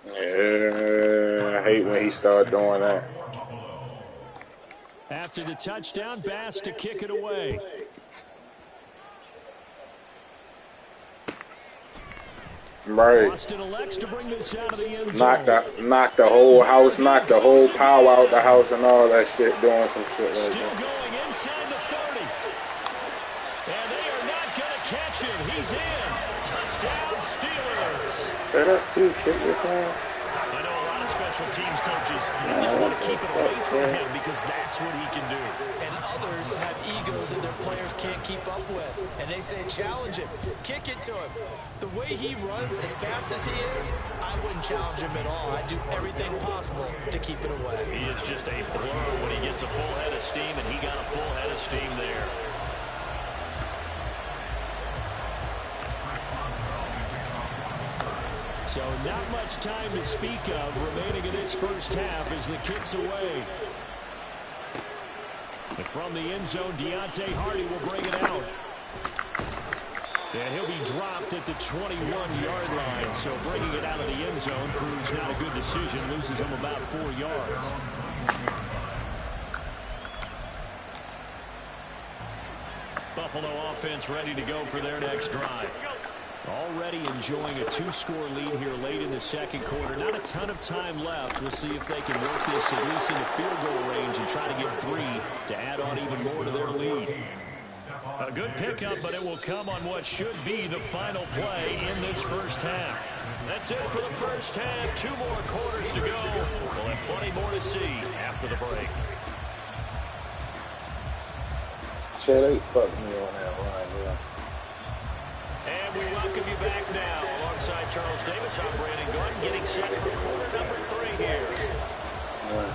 Yeah, I hate when he started doing that. After the touchdown, Bass to kick it away. Right. Austin elects to bring this out of the end zone. Knock the whole house, knock the whole power out the house and all that shit, doing some shit like Still that. going inside the 30. And they are not going to catch him. He's in. Touchdown, Steelers. Say that's 2 kick returns. I know a lot of special teams coaches, they just want to keep it away from him because that's what he can do. And others have egos that their players can't keep up with. And they say, challenge him, kick it to him. The way he runs as fast as he is, I wouldn't challenge him at all. I'd do everything possible to keep it away. He is just a blur when he gets a full head of steam, and he got a full head of steam there. So not much time to speak of remaining in this first half as the kick's away. And from the end zone, Deontay Hardy will bring it out. And he'll be dropped at the 21-yard line. So bringing it out of the end zone proves not a good decision. Loses him about 4 yards. Buffalo offense ready to go for their next drive. Already enjoying a 2-score lead here late in the second quarter. Not a ton of time left. We'll see if they can work this at least into field goal range and try to get 3 to add on even more to their lead. A good pickup, but it will come on what should be the final play in this first half. That's it for the first half. 2 more quarters to go. We'll have plenty more to see after the break. Shit, they fucked me on that line, bro. And we welcome you back now. Alongside Charles Davis, I'm Brandon Gunn, getting set for quarter number 3 here. Yeah.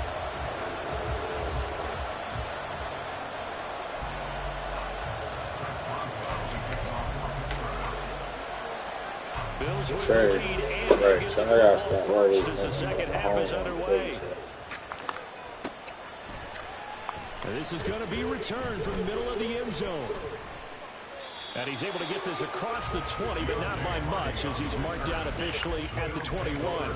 Bills with the lead and they get the football first as the second half is underway. And this is going to be returned from the middle of the end zone. And he's able to get this across the 20, but not by much as he's marked down officially at the 21.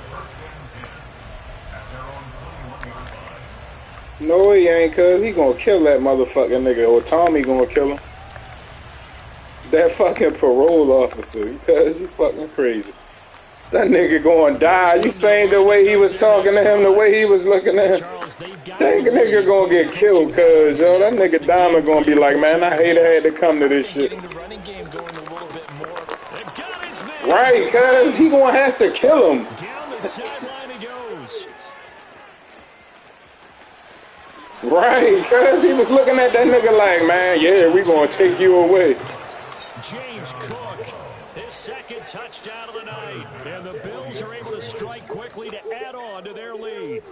No, he ain't, cuz he gonna kill that motherfucking nigga, or Tommy gonna kill him. That fucking parole officer, because you fucking crazy. That nigga gonna die. You saying the way he was talking to him, the way he was looking at him. That nigga gonna get killed, cuz, yo. That nigga Diamond gonna be like, man, I hate I had to come to this shit. Right, cuz, he gonna have to kill him. Down the sideline he goes. Right, cuz he was looking at that nigga like, man, yeah, we gonna take you away. James Cook, his second touchdown of the night. And the Bills are able to strike quickly to add on to their lead.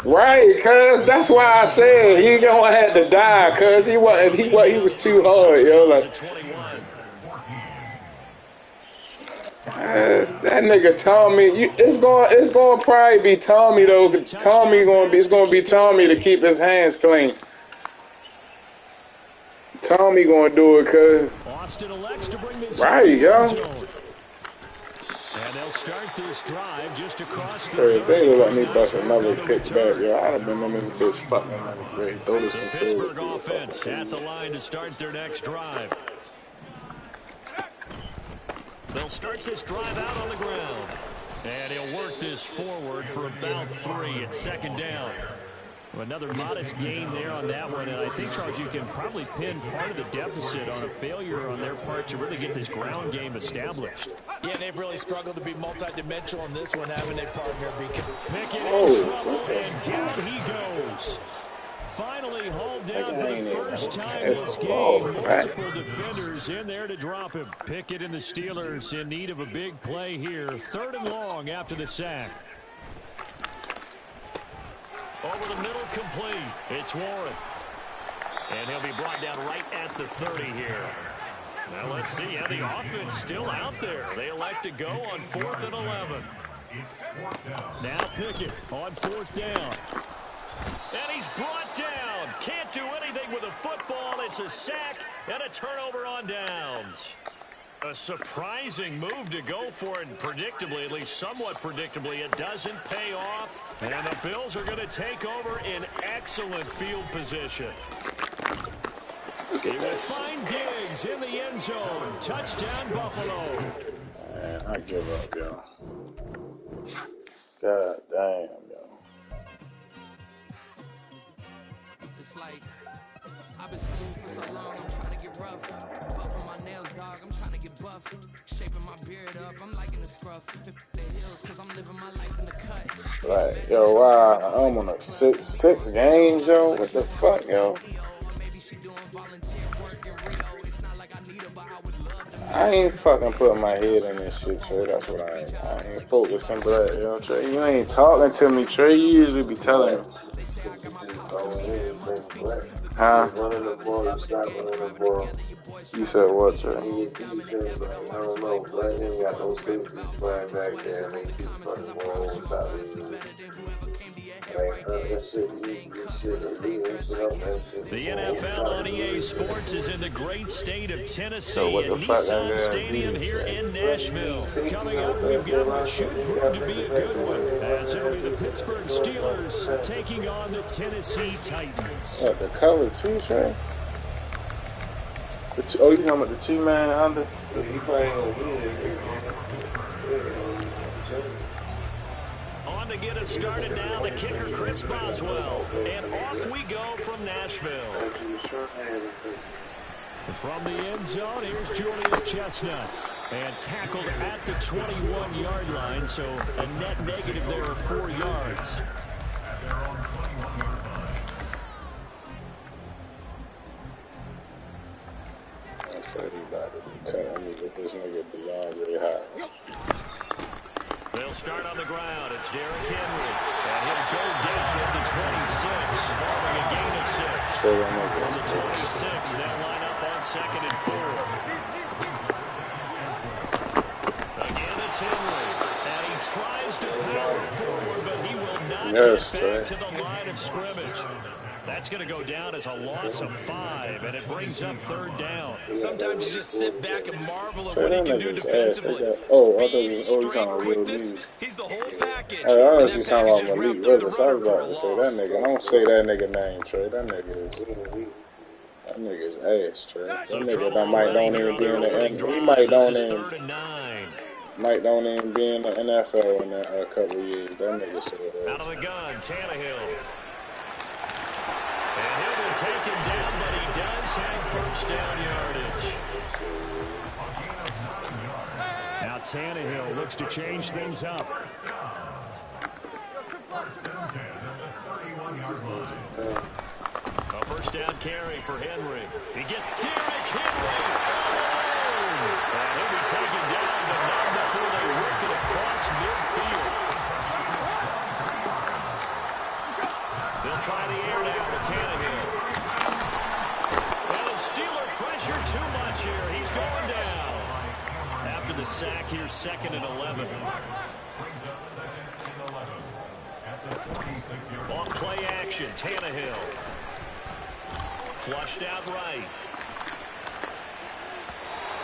Right, cuz that's why I said he gonna have to die, cuz he was too hard, yo. Like, that nigga Tommy, it's gonna probably be Tommy though. It's gonna be Tommy to keep his hands clean. Tommy gonna do it, cuz. Austin elects to bring this right, yo. And they'll start this drive just across the hey, they let me bust another kick back, yo. I'd have been in this bitch fucking like great. Throw this the Pittsburgh offense at the line to start their next drive. They'll start this drive out on the ground. And he'll work this forward for about 3 at second down. Another modest gain there on that one, and I think, Charles, you can probably pin part of the deficit on a failure on their part to really get this ground game established. Yeah, they've really struggled to be multidimensional in this one, haven't they, partner? Pickett in trouble, and down he goes. Finally hauled down for the first time this game. Multiple defenders in there to drop him. Pickett and the Steelers in need of a big play here. 3rd and long after the sack. Over the middle, complete. It's Warren. And he'll be brought down right at the 30 here. Now let's see how the offense still out there. They elect to go on 4th and 11. Now Pickett on 4th down. And he's brought down. Can't do anything with a football. It's a sack and a turnover on downs. A surprising move to go for it, and predictably, at least somewhat predictably, it doesn't pay off. And the Bills are going to take over in excellent field position. He will find Diggs in the end zone. Touchdown, Buffalo. Man, I give up, yo. God damn, yo. It's like I've been smooth for so long, I'm trying to get rough. Buffing my nails, dog, I'm trying to get buff. Shaping my beard up, I'm liking the scruff. The hills, cause I'm living my life in the cut. Right, yo, wow, I'm on a six games, yo. What the fuck, yo? I ain't fucking putting my head in this shit, Trey. That's what I ain't focusing, but, yo, Trey, you ain't talking to me, Trey. You usually be telling me. Huh? You said what, Trey? I don't know, but they ain't got no safeties flying back there, and they keep fucking going on top of it. The NFL on EA Sports is in the great state of Tennessee at Nissan Stadium here in Nashville. Coming up, we've got what should prove to be a good one, as it'll be the Pittsburgh Steelers taking on the Tennessee Titans. What, the cover two, Trey? Oh, you talking about the 2-man under? He probably gonna win it. On to get us started now, the kicker Chris Boswell. And off we go from Nashville. From the end zone, here's Julius Chestnut. And tackled at the 21-yard line, so a net negative there of 4 yards. This nigga DeAndre high. They'll start on the ground. It's Derrick Henry. And he'll go down at the 26, following a gain of 6. From the 26, they'll line up on 2nd and 4. Again, it's Henry. And he tries to power forward, but he will not get back to the line of scrimmage. That's going to go down as a loss of 5, and it brings up 3rd down. Sometimes you just sit back and marvel at what he can do defensively. Speed, strength, quickness, he's the whole package. I was just talking about Malik Willis. I was about to say that nigga. Don't say that nigga name, Trey. That nigga's ass, Trey. That nigga might don't even be in the NFL. He might don't even be in the NFL in a couple of years. That nigga so out of the gun, Tannehill. And he'll be taken down, but he does have first down yardage. Now Tannehill looks to change things up. A first down carry for Henry. He gets Derrick Henry. Oh! And he'll be taken down, but not before they work it across midfield. They'll try the air now with Tannehill. And the Steeler pressure too much here. He's going down. After the sack here, 2nd and 11. On play action, Tannehill. Flushed out right.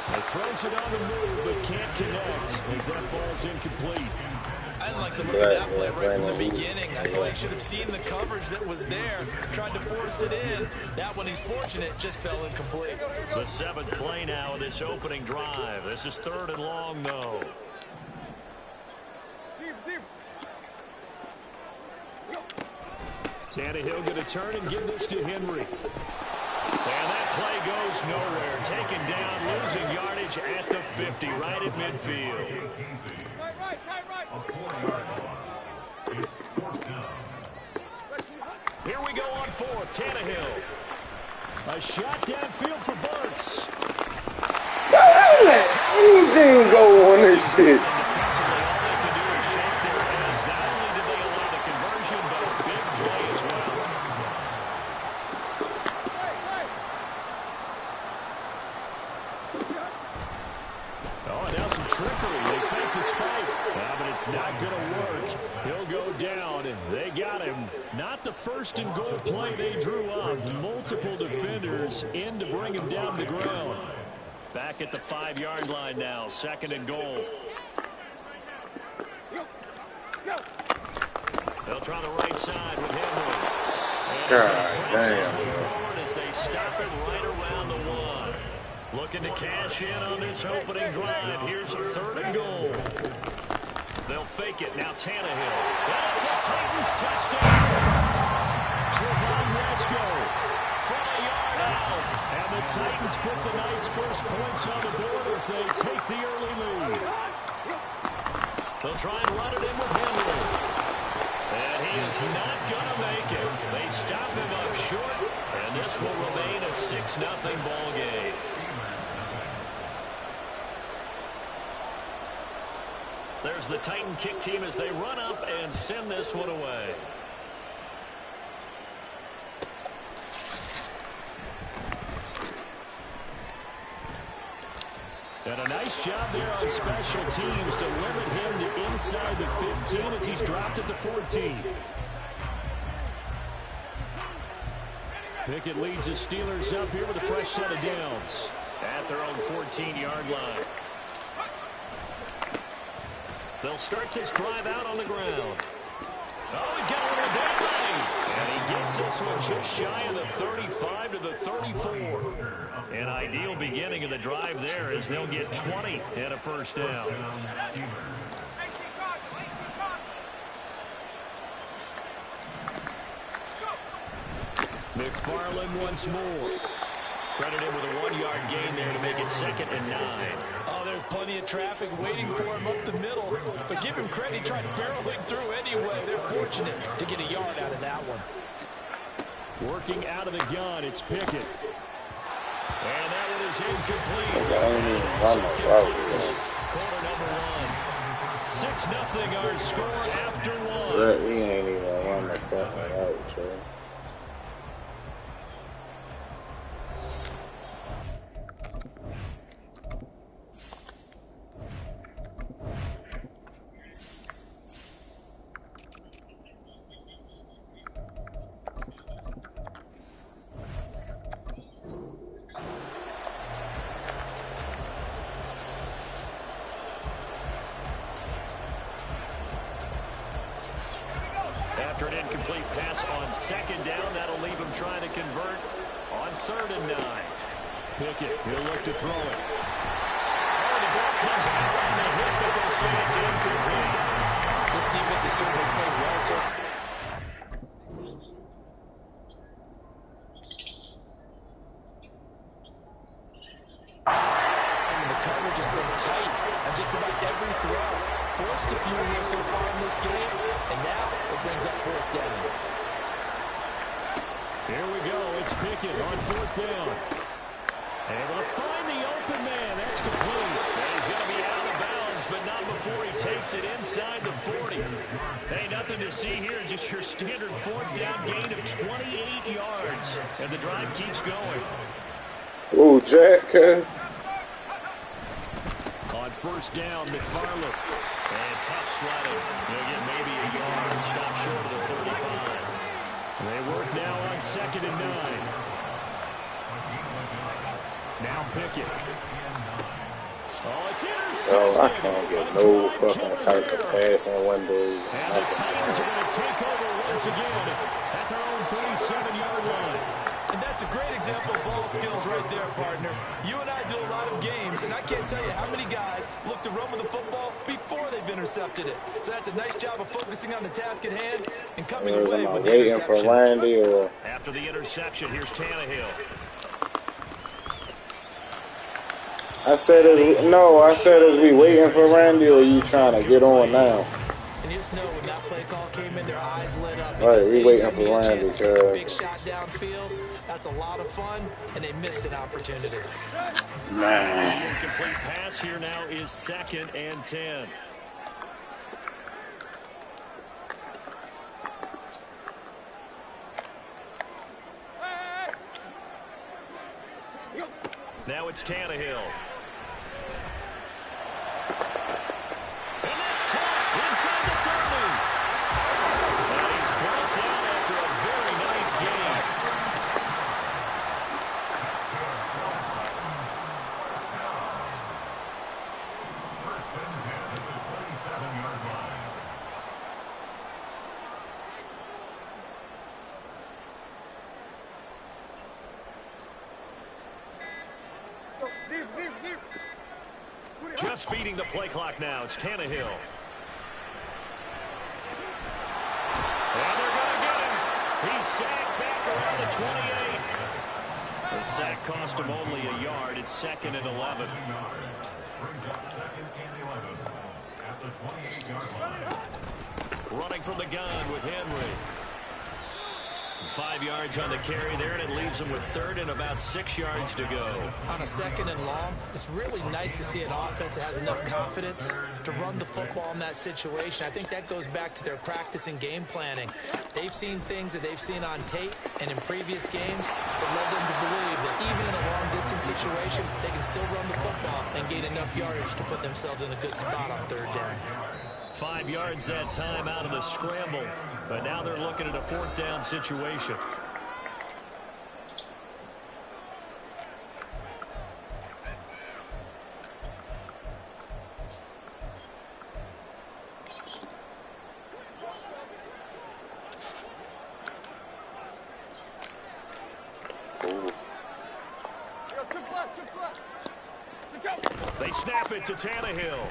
He throws it on the move, but can't connect as that falls incomplete. I didn't like the look of that play right from the beginning. I thought he should have seen the coverage that was there, tried to force it in. That one, he's fortunate, just fell incomplete. The 7th play now of this opening drive. This is 3rd and long, though. Tannehill going to turn and give this to Henry. And that play goes nowhere. Taken down, losing yardage at the 50, right at midfield. A 4-yard loss. It's 4th down. Here we go on 4th. Tannehill. A shot downfield for Burks. You didn't go on this shit. Defensively, all they can do is shake their heads. Not only did they allow the conversion, but a big play as well. Oh, and now some trickery. They fake the spike. But it's not going to work. He'll go down, and they got him. Not the first and goal play they drew up. Multiple defenders in to bring him down to the ground. Back at the 5-yard line now. 2nd and goal. They'll try the right side with Henry. God damn. Forward as they stop it right around the 1. Looking to cash in on this opening drive. Here's a 3rd and goal. They'll fake it. Now Tannehill. That's a Titans touchdown. Trevon Resco from a yard out. And the Titans put the Knights' first points on the board as they take the early lead. They'll try and run it in with Henry. And he is not going to make it. They stop him up short. And this will remain a 6-0 ball game. There's the Titan kick team as they run up and send this one away. And a nice job there on special teams to limit him to inside the 15 as he's dropped at the 14. Pickett leads the Steelers up here with a fresh set of downs at their own 14-yard line. They'll start this drive out on the ground. Oh, he's got a little down. And he gets this one just shy of the 35 to the 34. An ideal beginning of the drive there as they'll get 20 and a first down. McFarland once more. Credit him with a 1-yard gain there to make it 2nd and 9. Oh, there's plenty of traffic waiting for him up the middle. But give him credit, he tried barreling through anyway. They're fortunate to get a yard out of that one. Working out of the gun, it's Pickett. And that one is incomplete. Quarter number 1. 6-0 our score after 1. He ain't even run the second out, Trey. After an incomplete pass on 2nd down, that'll leave him trying to convert on 3rd and 9. Pickett, he'll look to throw it. Oh, the ball comes out on the hit, but they'll say it's incomplete. This defense has certainly played well, sir. The coverage has been tight on just about every throw. Forced a few here so far in this game, and now it brings up 4th down. Here we go. It's Pickett on 4th down. Able to find the open man. That's complete. And he's going to be out of bounds, but not before he takes it inside the 40. Hey, nothing to see here. Just your standard 4th down gain of 28 yards. And the drive keeps going. Ooh, Jack. On 1st down, McFarland. And tough sledding. He'll get maybe a yard. Stop short of the 35. They work now on 2nd and 9. Now Pickett. Oh, it's intercepted. Oh, I can't get no fucking type of passing windows. And the Titans are going to take over once again at their own 37-yard line. And that's It's a great example of ball skills right there, partner. You and I do a lot of games, and I can't tell you how many guys look to run with the football before they've intercepted it. So that's a nice job of focusing on the task at hand and coming away with the waiting interception. for Randy or... After the interception, here's Tannehill. I said as we waiting for Randy, or you trying to get on now? And you just know when that play call came in, their eyes lit up. Right, we waiting for Randy because big shot downfield, that's a lot of fun, and they missed an opportunity. Man. The incomplete pass here now is 2nd and 10. Now it's Tannehill. And that's caught inside the 30. And he's brought down after a very nice game. First and 10 at the 27-yard line. Just beating the play clock now. It's Tannehill. And they're going to get him. He's sacked back around the 28. The sack cost him only a yard. It's 2nd and 11. Brings up 2nd and 11 at the 28-yard line. Running from the gun with Henry. 5 yards on the carry there, and it leaves him with 3rd and about 6 yards to go. On a 2nd and long, it's really nice to see an offense that has enough confidence to run the football in that situation. I think that goes back to their practice and game planning. They've seen things that they've seen on tape and in previous games that led them to believe that even in a long-distance situation, they can still run the football and gain enough yardage to put themselves in a good spot on 3rd down. 5 yards that time out of the scramble. But now they're looking at a 4th down situation. They snap it to Tannehill.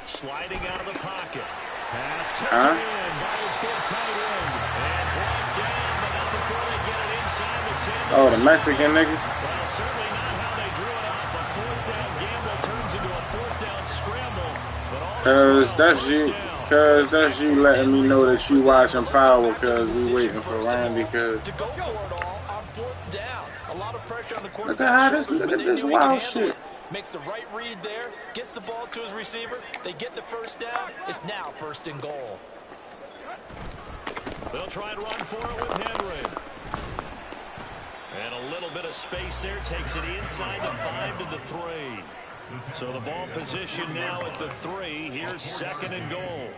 Sliding out of the pocket. Pass taken in by his big tight end. And brought down, but not before they get it inside the 10. Oh, the Mexican niggas? Well, certainly not how they drew it up. A 4th down gamble turns into a 4th down scramble. Cause that's you letting me know that you watching Power, cause we waiting for Randy, cause To go for it all on 4th down. A lot of pressure on the look quarterback. at this wild shit. Makes the right read there, gets the ball to his receiver. They get the 1st down. It's now 1st and goal. They'll try and run for it with Henry. And a little bit of space there takes it inside the 5 to the 3. So the ball position now at the 3. Here's 2nd and goal.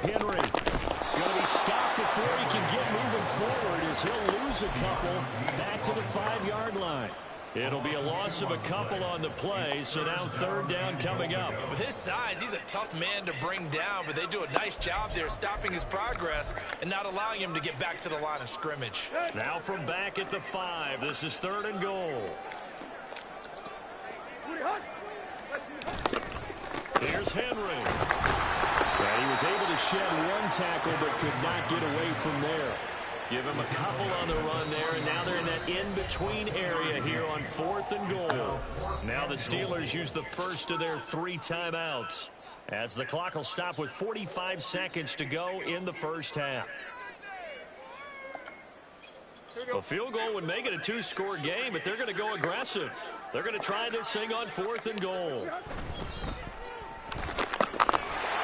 Henry going to be stopped before he can get moving forward as he'll lose a couple back to the 5-yard line. It'll be a loss of a couple on the play, so now 3rd down coming up. With his size, he's a tough man to bring down, but they do a nice job there stopping his progress and not allowing him to get back to the line of scrimmage. Now from back at the 5, this is 3rd and goal. Here's Henry. And he was able to shed one tackle but could not get away from there. Give him a couple on the run there, and now they're in that in-between area here on 4th and goal. Now the Steelers use the first of their 3 timeouts as the clock will stop with 45 seconds to go in the first half. A field goal would make it a 2-score game, but they're going to go aggressive. They're going to try this thing on 4th and goal.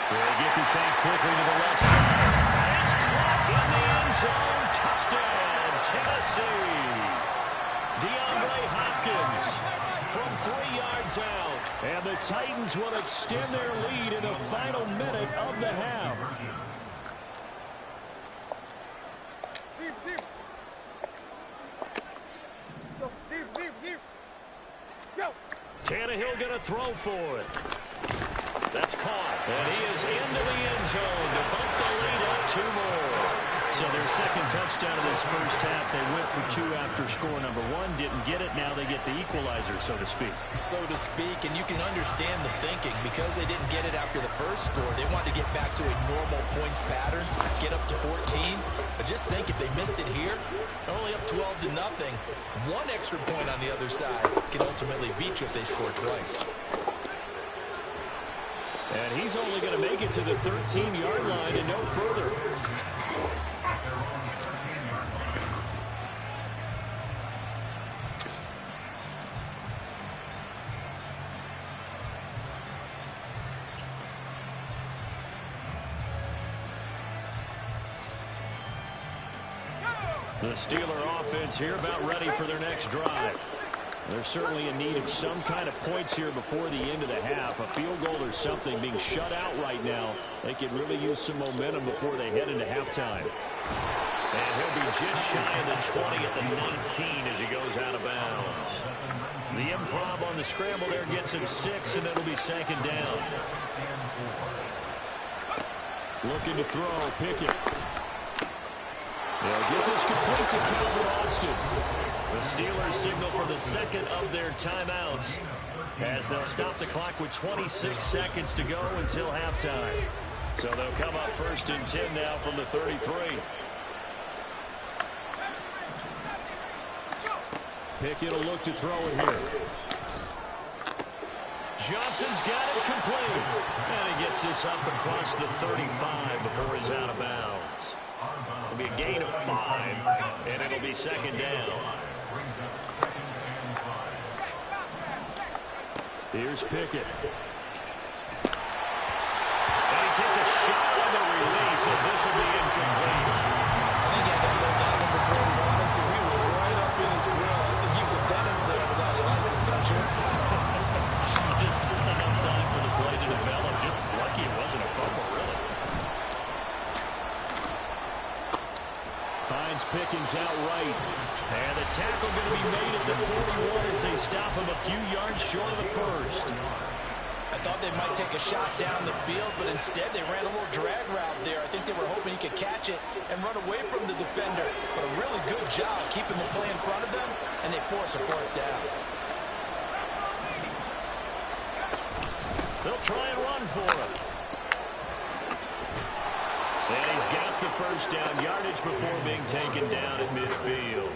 They get this out quickly to the left side. It's caught in the end zone. Touchdown, Tennessee. DeAndre Hopkins from 3 yards out. And the Titans will extend their lead in the final minute of the half. Tannehill going to throw for it. That's caught. And he is into the end zone to bump the lead up 2 more. So their second touchdown of this first half, they went for 2 after score number 1. Didn't get it. Now they get the equalizer, so to speak. So to speak, and you can understand the thinking. Because they didn't get it after the first score, they wanted to get back to a normal points pattern, get up to 14. But just think, if they missed it here, they're only up 12-0. One extra point on the other side can ultimately beat you if they score twice. And he's only going to make it to the 13-yard line and no further. The Steeler offense here about ready for their next drive. They're certainly in need of some kind of points here before the end of the half. A field goal or something, being shut out right now. They could really use some momentum before they head into halftime. And he'll be just shy of the 20 at the 19 as he goes out of bounds. The improv on the scramble there gets him 6, and it'll be second down. Looking to throw, Pickett. They'll get this complete to Calvin Austin. The Steelers signal for the second of their timeouts as they'll stop the clock with 26 seconds to go until halftime. So they'll come up 1st and 10 now from the 33. Pickett will look to throw it here. Johnson's got it complete. And he gets this up across the 35 before he's out of bounds. It'll be a gain of 5, and it'll be second down. Here's Pickett. And he takes a shot on the release as this will be incomplete. I think he had that low down before he wanted to. He was right up in his grill. I think he was a dentist there without a license, don't you? Just enough time for the play to develop. Just lucky it wasn't a fumble, really. Finds Pickens outright. And the tackle going to be made at the 41 as they stop him a few yards short of the first. I thought they might take a shot down the field, but instead they ran a little drag route there. I think they were hoping he could catch it and run away from the defender. But a really good job keeping the play in front of them, and they force a 4th down. They'll try and run for him. And he's got the first down, yardage before being taken down at midfield.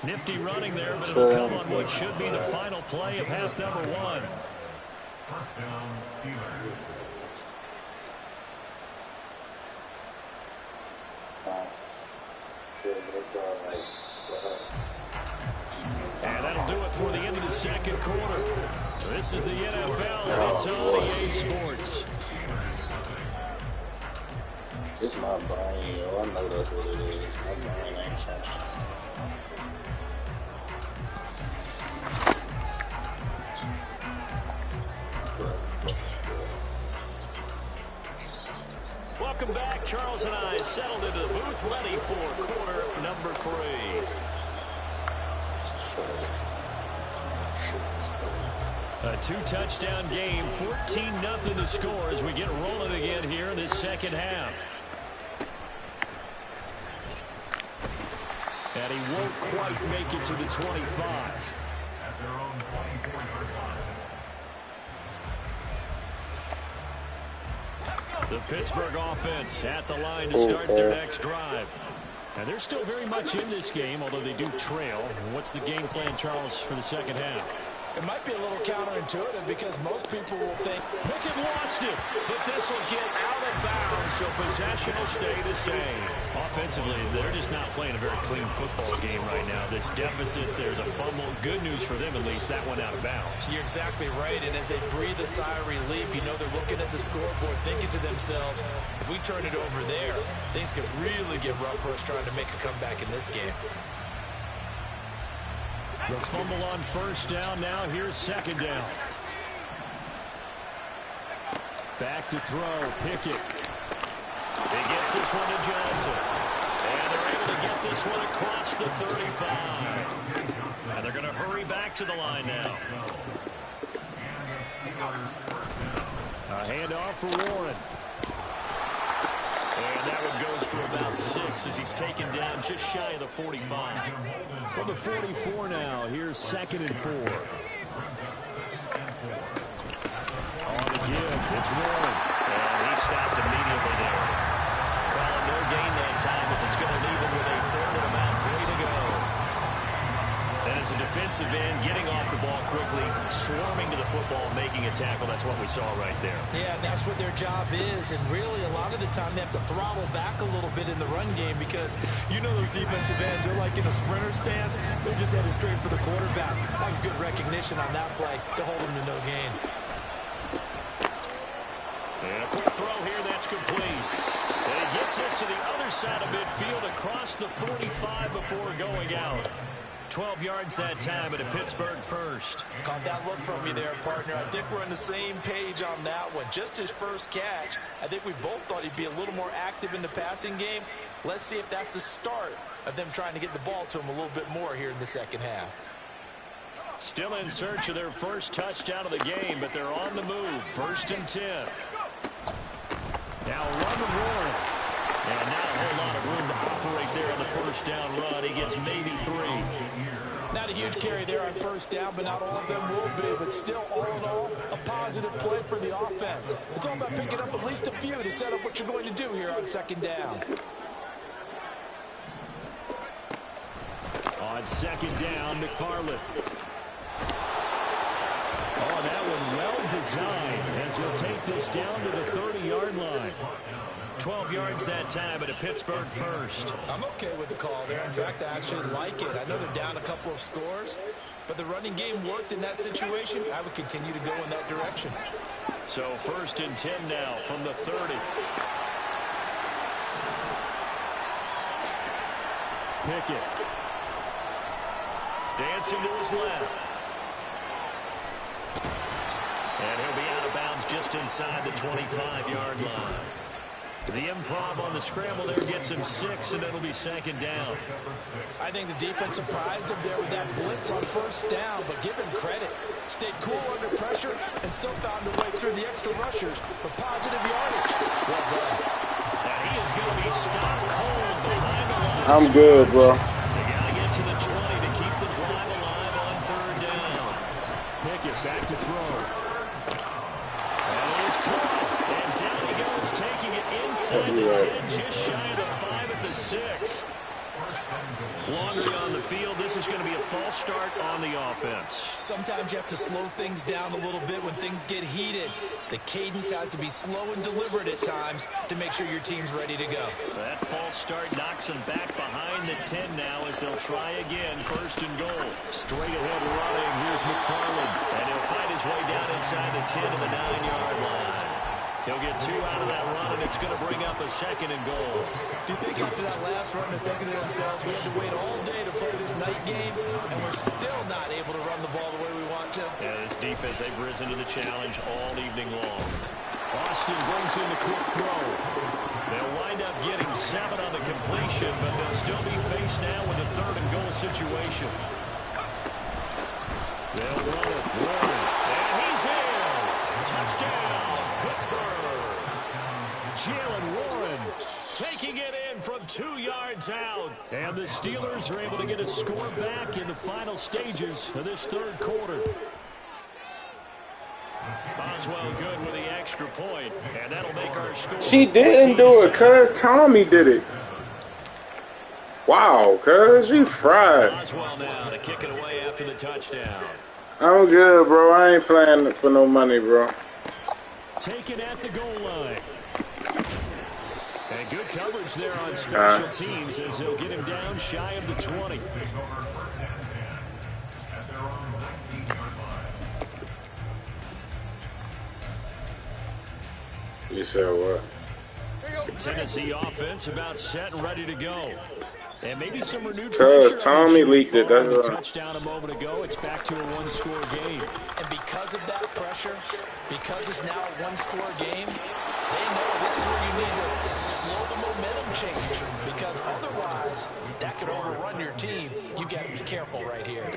Nifty running there, but it'll come on what should be the final play of half number 1. First down, Steelers. And that'll do it for the end of the second quarter. This is the NFL, and it's on EA Sports. It's my brain, yo. I know that's what it is. My brain ain't changing. Welcome back. Charles and I settled into the booth, ready for quarter number 3. A 2-touchdown game, 14-0 to score as we get rolling again here in this second half. And he won't quite make it to the 25. At their own 24-yard line. The Pittsburgh offense at the line to start their next drive. And they're still very much in this game, although they do trail. What's the game plan, Charles, for the second half? It might be a little counterintuitive because most people will think Pickett lost it, but this will get out of bounds, so possession will stay the same. Offensively, they're just not playing a very clean football game right now. This deficit, there's a fumble. Good news for them, at least, that went out of bounds. you're exactly right, and as they breathe a sigh of relief, you know they're looking at the scoreboard, thinking to themselves, if we turn it over there, things could really get rough for us trying to make a comeback in this game. The fumble on first down. Now here's second down. Back to throw. Pickett. He gets this one to Johnson. And they're able to get this one across the 35. And they're going to hurry back to the line now. A handoff for Warren. And that one goes for about 6 as he's taken down just shy of the 45. From the 44 now, here's 2nd and 4. On the give, it's Warren. And he stopped immediately there. Calling no gain that time as it's going to leave him with a 3rd and about 3 to go. And as a defensive end, getting off the ball quickly, swarming to the football, making a tackle. That's what we saw right there. Yeah, that's what their job is. And really, a lot of the time, they have to throttle back a little bit in the run game because you know those defensive ends, they're like in a sprinter stance. They're just headed straight for the quarterback. That was good recognition on that play to hold him to no gain. And a quick throw here that's complete. And he gets us to the other side of midfield across the 45 before going out. 12 yards that time at a Pittsburgh first. Caught that look from you there, partner. I think we're on the same page on that one. Just his first catch. I think we both thought he'd be a little more active in the passing game. Let's see if that's the start of them trying to get the ball to him a little bit more here in the second half. Still in search of their first touchdown of the game, but they're on the move. 1st and 10. Now run the Warren. And not a whole lot of room to operate there on the first down run. He gets maybe 3. Not a huge carry there on first down, but not all of them will be. But still, all in all, a positive play for the offense. It's all about picking up at least a few to set up what you're going to do here on 2nd down. On 2nd down, McFarland. Oh, that one well designed as he'll take this down to the 30-yard line. 12 yards that time at a Pittsburgh first. I'm okay with the call there. In fact, I actually like it. I know they're down a couple of scores, but the running game worked in that situation. I would continue to go in that direction. So 1st and 10 now from the 30. Pickett. Dancing to his left. And he'll be out of bounds just inside the 25-yard line. The improv on the scramble there gets him 6, and it'll be 2nd down. I think the defense surprised him there with that blitz on first down, but give him credit. Stayed cool under pressure and still found a way through the extra rushers for positive yardage. Well done. And he is going to be stopped cold behind the line. I'm good, bro. They got to get to the 20 to keep the drive alive on 3rd down. Pickett back to throw. And he's caught. And down he goes, taking it inside the 10, just shy of the 5 at the 6. Laundry on the field. This is going to be a false start on the offense. Sometimes you have to slow things down a little bit when things get heated. The cadence has to be slow and deliberate at times to make sure your team's ready to go. That false start knocks them back behind the 10 now as they'll try again. 1st and goal. Straight ahead running. Here's McFarland. And he'll fight his way down inside the 10 to the 9-yard line. He'll get 2 out of that run, and it's going to bring up a 2nd and goal. Do you think after that last run they're thinking to themselves, we had to wait all day to play this night game, and we're still not able to run the ball the way we want to? Yeah, this defense, they've risen to the challenge all evening long. Austin brings in the quick throw. They'll wind up getting 7 on the completion, but they'll still be faced now with a 3rd and goal situation. They'll run it. Warren. And he's in. Touchdown, Pittsburgh. Jalen Warren taking it in from 2 yards out. And the Steelers are able to get a score back in the final stages of this 3rd quarter. Boswell good with the extra point, and that'll make our score. She didn't do it, cuz Tommy did it. Wow, cuz you fried. Boswell now to kick it away after the touchdown. I'm good, bro. I ain't playing for no money, bro. Taken at the goal line. And good coverage there on special teams as they'll get him down shy of the 20. You said what? Tennessee offense about set and ready to go. And maybe some renewed pressure. Tommy leaked it. That's a touchdown a moment ago. It's back to a 1-score game. And because of that pressure, because it's now a 1-score game, they know this is where you need to slow the momentum change. Because otherwise, that could overrun your team. You got to be careful right here.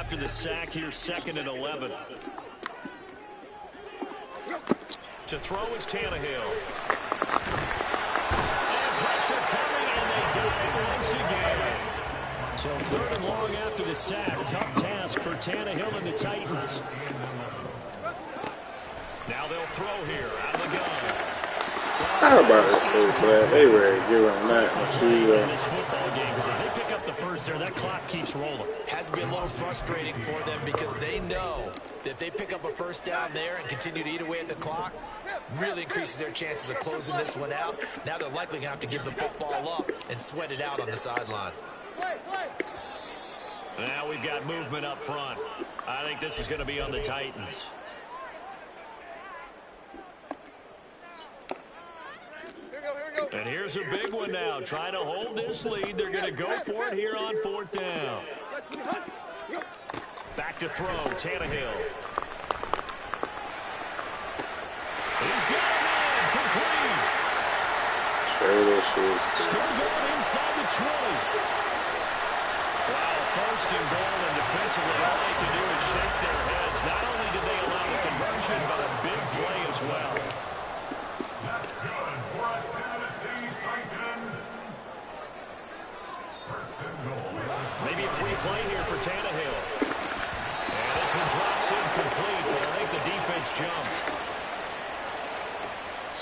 after the sack here, 2nd and 11. To throw is Tannehill. And pressure coming, and they got it once again. So 3rd and long after the sack. Tough task for Tannehill and the Titans. Now they'll throw here out of the gun. How about to say, Brad? They ready to give him that. In this football game, because if they pick up the first there, that clock keeps rolling. Has to be a little frustrating for them because they know that if they pick up a first down there and continue to eat away at the clock, really increases their chances of closing this one out. Now they're likely going to have to give the football up and sweat it out on the sideline. Now we've got movement up front. I think this is going to be on the Titans. And here's a big one now. Trying to hold this lead. They're going to go for it here on 4th down. Back to throw. Tannehill. He's got it in. Complete. Still going inside the 20. Wow, 1st and goal, and defensively all they can do is shake their heads. Not only did they allow the conversion, but a big play as well. That's good for a Tennessee Titan. 1st and goal. Maybe a free play here for Tannehill. And this one drops incomplete, but I think the defense jumped.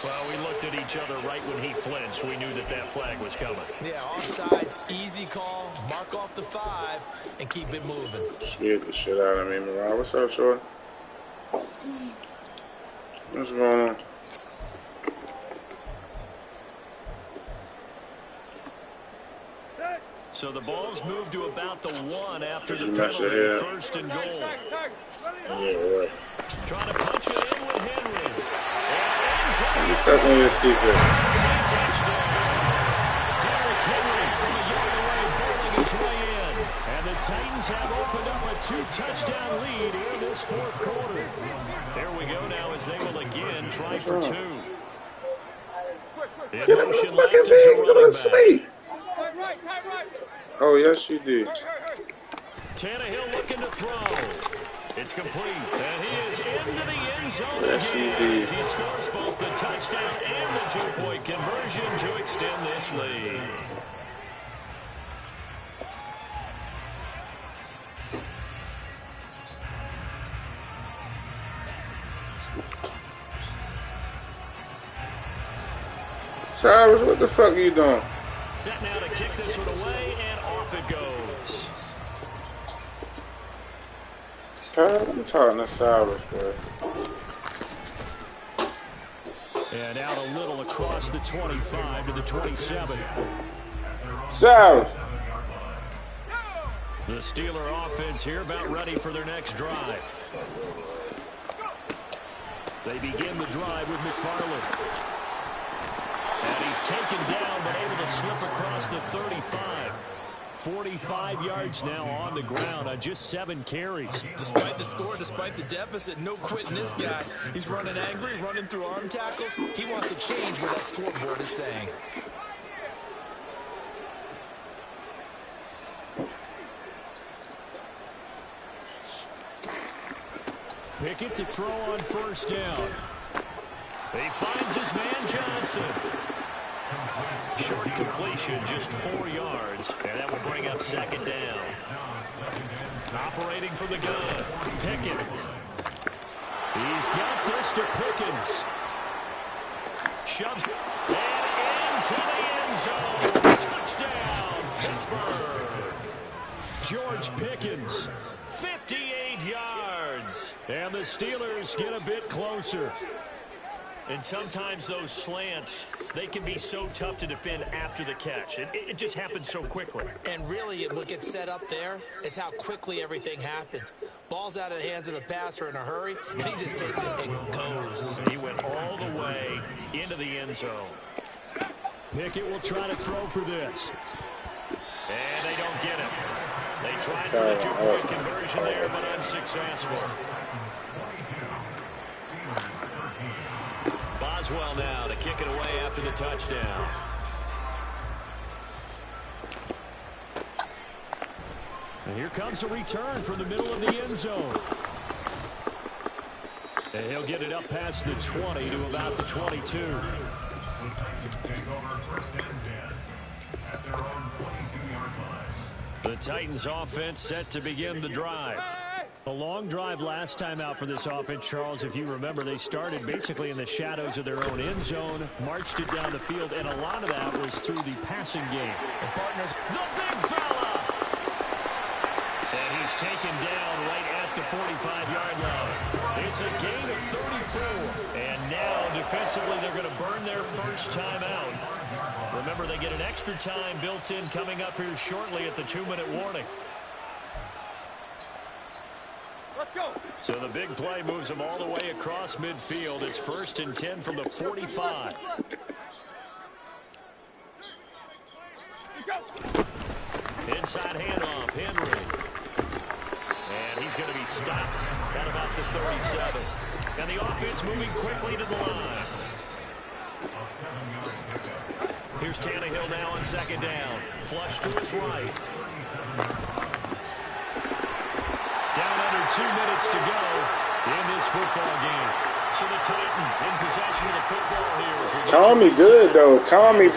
Well, we looked at each other right when he flinched. We knew that that flag was coming. Yeah, offsides, easy call, mark off the 5, and keep it moving. Scared the shit out of me, Mariah. What's up, short? What's going on? So the ball's moved to about the 1 after the mess penalty. it 1st and goal. Yeah, right. Trying to punch it in with Henry. You're stuck on your defense. Derrick Henry from a yard away, bowling his way in. And the Titans have opened up a 2-touchdown lead in this 4th quarter. There we go now as they will again try for 2. Get in the fucking bed. Go to sleep. Oh, yes, you did. Tannehill looking to throw. It's complete, and he is into the end zone yes, again as he scores both the touchdown and the 2-point conversion to extend this lead. Cyrus, what the fuck are you doing? Set now to kick this one away, and off it goes. I'm talking to Cyrus, bro. And out a little across the 25 to the 27. Cyrus! The Steeler offense here about ready for their next drive. They begin the drive with McFarland. And he's taken down, but able to slip across the 35. 45 yards now on the ground on just 7 carries. Despite the score, despite the deficit, no quitting this guy. He's running angry, running through arm tackles. He wants to change what that scoreboard is saying. Pickett to throw on 1st down. He finds his man Johnson. Short completion, just 4 yards, and that will bring up 2nd down. Operating from the gun, Pickett. He's got this to Pickens. Shoves and into the end zone. Touchdown, Pittsburgh. George Pickens, 58 yards. And the Steelers get a bit closer. And sometimes those slants, they can be so tough to defend after the catch. It just happens so quickly. And really, what gets set up there is how quickly everything happens. Ball's out of the hands of the passer in a hurry, and he just takes it and goes. He went all the way into the end zone. Pickett will try to throw for this. And they don't get it. They tried for the 2-point conversion there, but unsuccessful. Boswell now to kick it away after the touchdown. And here comes a return from the middle of the end zone. And he'll get it up past the 20 to about the 22. The Titans take over first and 10 at their own 22-yard line. The Titans offense set to begin the drive. A long drive last time out for this offense, Charles. If you remember, they started basically in the shadows of their own end zone, marched it down the field, and a lot of that was through the passing game. The partners, the big fella! And he's taken down right at the 45-yard line. It's a gain of 34. And now, defensively, they're going to burn their first time out. Remember, they get an extra time built in coming up here shortly at the 2-minute warning. So the big play moves them all the way across midfield. It's 1st and 10 from the 45. Inside handoff, Henry. And he's going to be stopped at about the 37. And the offense moving quickly to the line. Here's Tannehill now on 2nd down. Flush to his right. Down under 2 minutes to go in this football game. So the Titans in possession of the football here. Tommy good, though. Tommy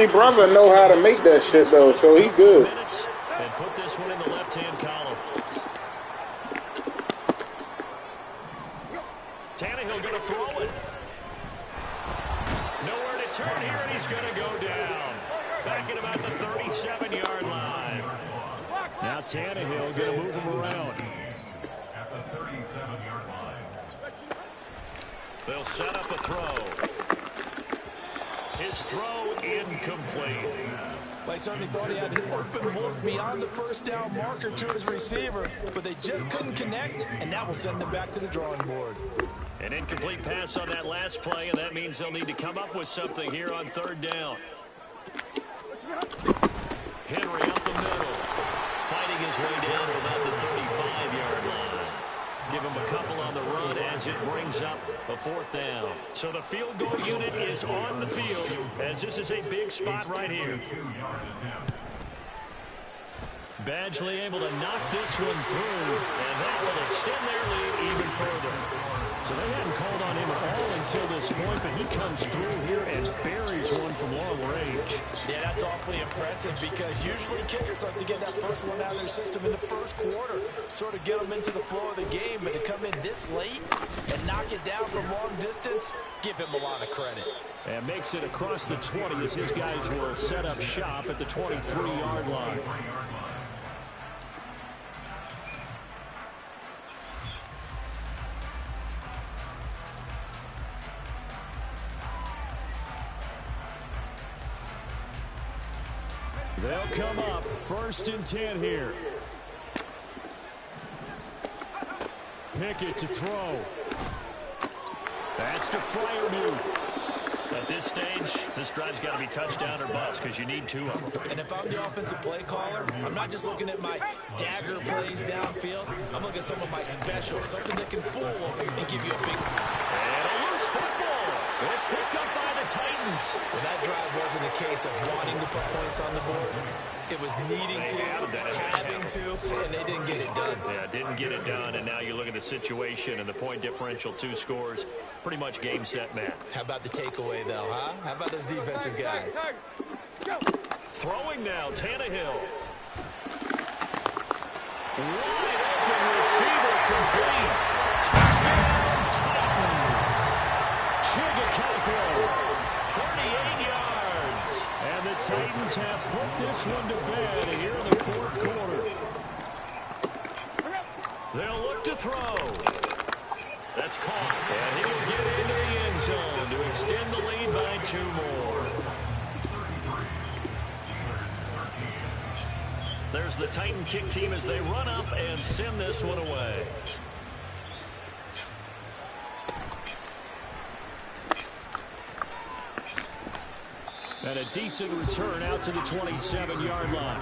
brother know how to make that shit, though, so he good. And put this one in the left-hand column. Tannehill going to throw it. Nowhere to turn here, and he's going to go down. Back at about the 37-yard line. Now Tannehill going to move him around. At the 37-yard line. They'll set up a throw. His throw incomplete. They certainly thought he had an open look beyond the first down marker to his receiver, but they just couldn't connect, and that will send them back to the drawing board. An incomplete pass on that last play, and that means they'll need to come up with something here on 3rd down. Henry up the middle, fighting his way down to about the 35-yard line. Give him a couple on the run as it brings up a 4th down. So the field goal unit is on the field as this is a big spot right here. Badgley able to knock this one through, and that will extend their lead even further. So they hadn't called on him at all until this point, but he comes through here and buries one from long range. Yeah, that's awfully impressive because usually kickers like to get that first one out of their system in the first quarter, sort of get them into the flow of the game, but to come in this late and knock it down from long distance, give him a lot of credit. And makes it across the 20 as his guys will set up shop at the 23-yard line. They'll come up 1st and 10 here. Pickett to throw. That's the Freiermuth. At this stage, this drive's got to be touchdown or bust because you need 2 of them. And if I'm the offensive play caller, I'm not just looking at my dagger plays downfield. I'm looking at some of my specials, something that can fool and give you a big... And a loose football. It's picked up by the Titans. Well, that drive wasn't a case of wanting to put points on the board. It was needing to, having to, and they didn't get it done. Yeah, didn't get it done, and now you look at the situation and the point differential, 2 scores, pretty much game, set, match. How about the takeaway, though, huh? How about those defensive guys? Throwing now, Tannehill. Wide open receiver complete. Touchdown, Titans. Chigakafro, 38 yards. And the Titans have put this one to bed here in the 4th quarter. They'll look to throw. That's caught. And he'll get into the end zone to extend the lead by 2 more. There's the Titan kick team as they run up and send this one away. And a decent return out to the 27-yard line.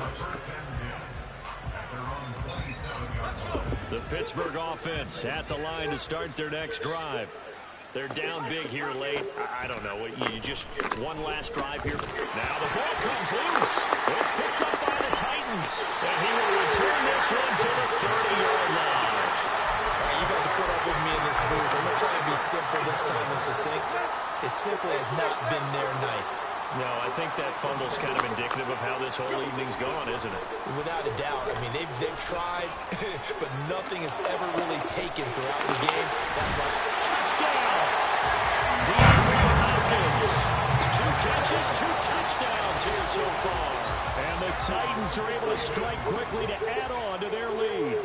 The Pittsburgh offense at the line to start their next drive. They're down big here late. I don't know. You just one last drive here. Now the ball comes loose. It's picked up by the Titans. Titans. And he will return this one to the 30-yard line. All right, you got to put up with me in this booth. I'm going to try to be simple this time and succinct. It simply has not been their night. No, I think that fumble's kind of indicative of how this whole evening's gone, isn't it? Without a doubt. I mean, they've tried, but nothing has ever really taken throughout the game. That's why. Touchdown! DeAndre Hopkins. 2 catches, 2 touchdowns here so far. And the Titans are able to strike quickly to add on to their lead.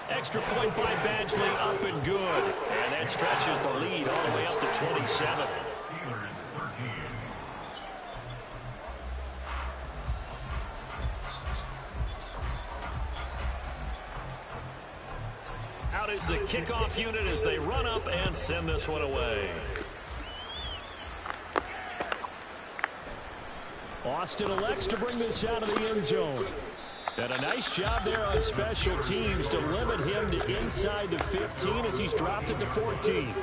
Extra point by Badgley, up and good. And that stretches the lead all the way up to 27. Steelers 13. Out is the kickoff unit as they run up and send this one away. Austin elects to bring this out of the end zone. And a nice job there on special teams to limit him to inside the 15 as he's dropped it to 14.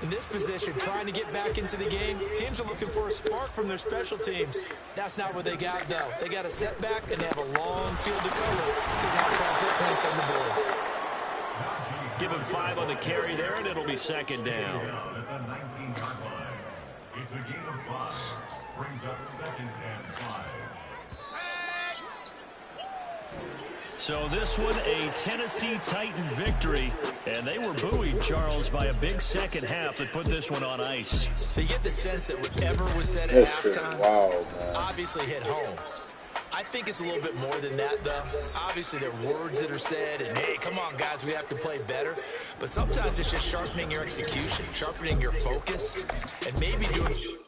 In this position, trying to get back into the game, teams are looking for a spark from their special teams. That's not what they got, though. They got a setback, and they have a long field to cover to now try and put points on the board. Give him 5 on the carry there, and it'll be second down. At the 19-yard line. It's a gain of 5. Brings up 2nd and 5. So this one, a Tennessee Titan victory. And they were buoyed, Charles, by a big second half that put this one on ice. So you get the sense that whatever was said at halftime obviously hit home. I think it's a little bit more than that, though. Obviously, there are words that are said, and, hey, come on, guys, we have to play better. But sometimes it's just sharpening your execution, sharpening your focus, and maybe doing...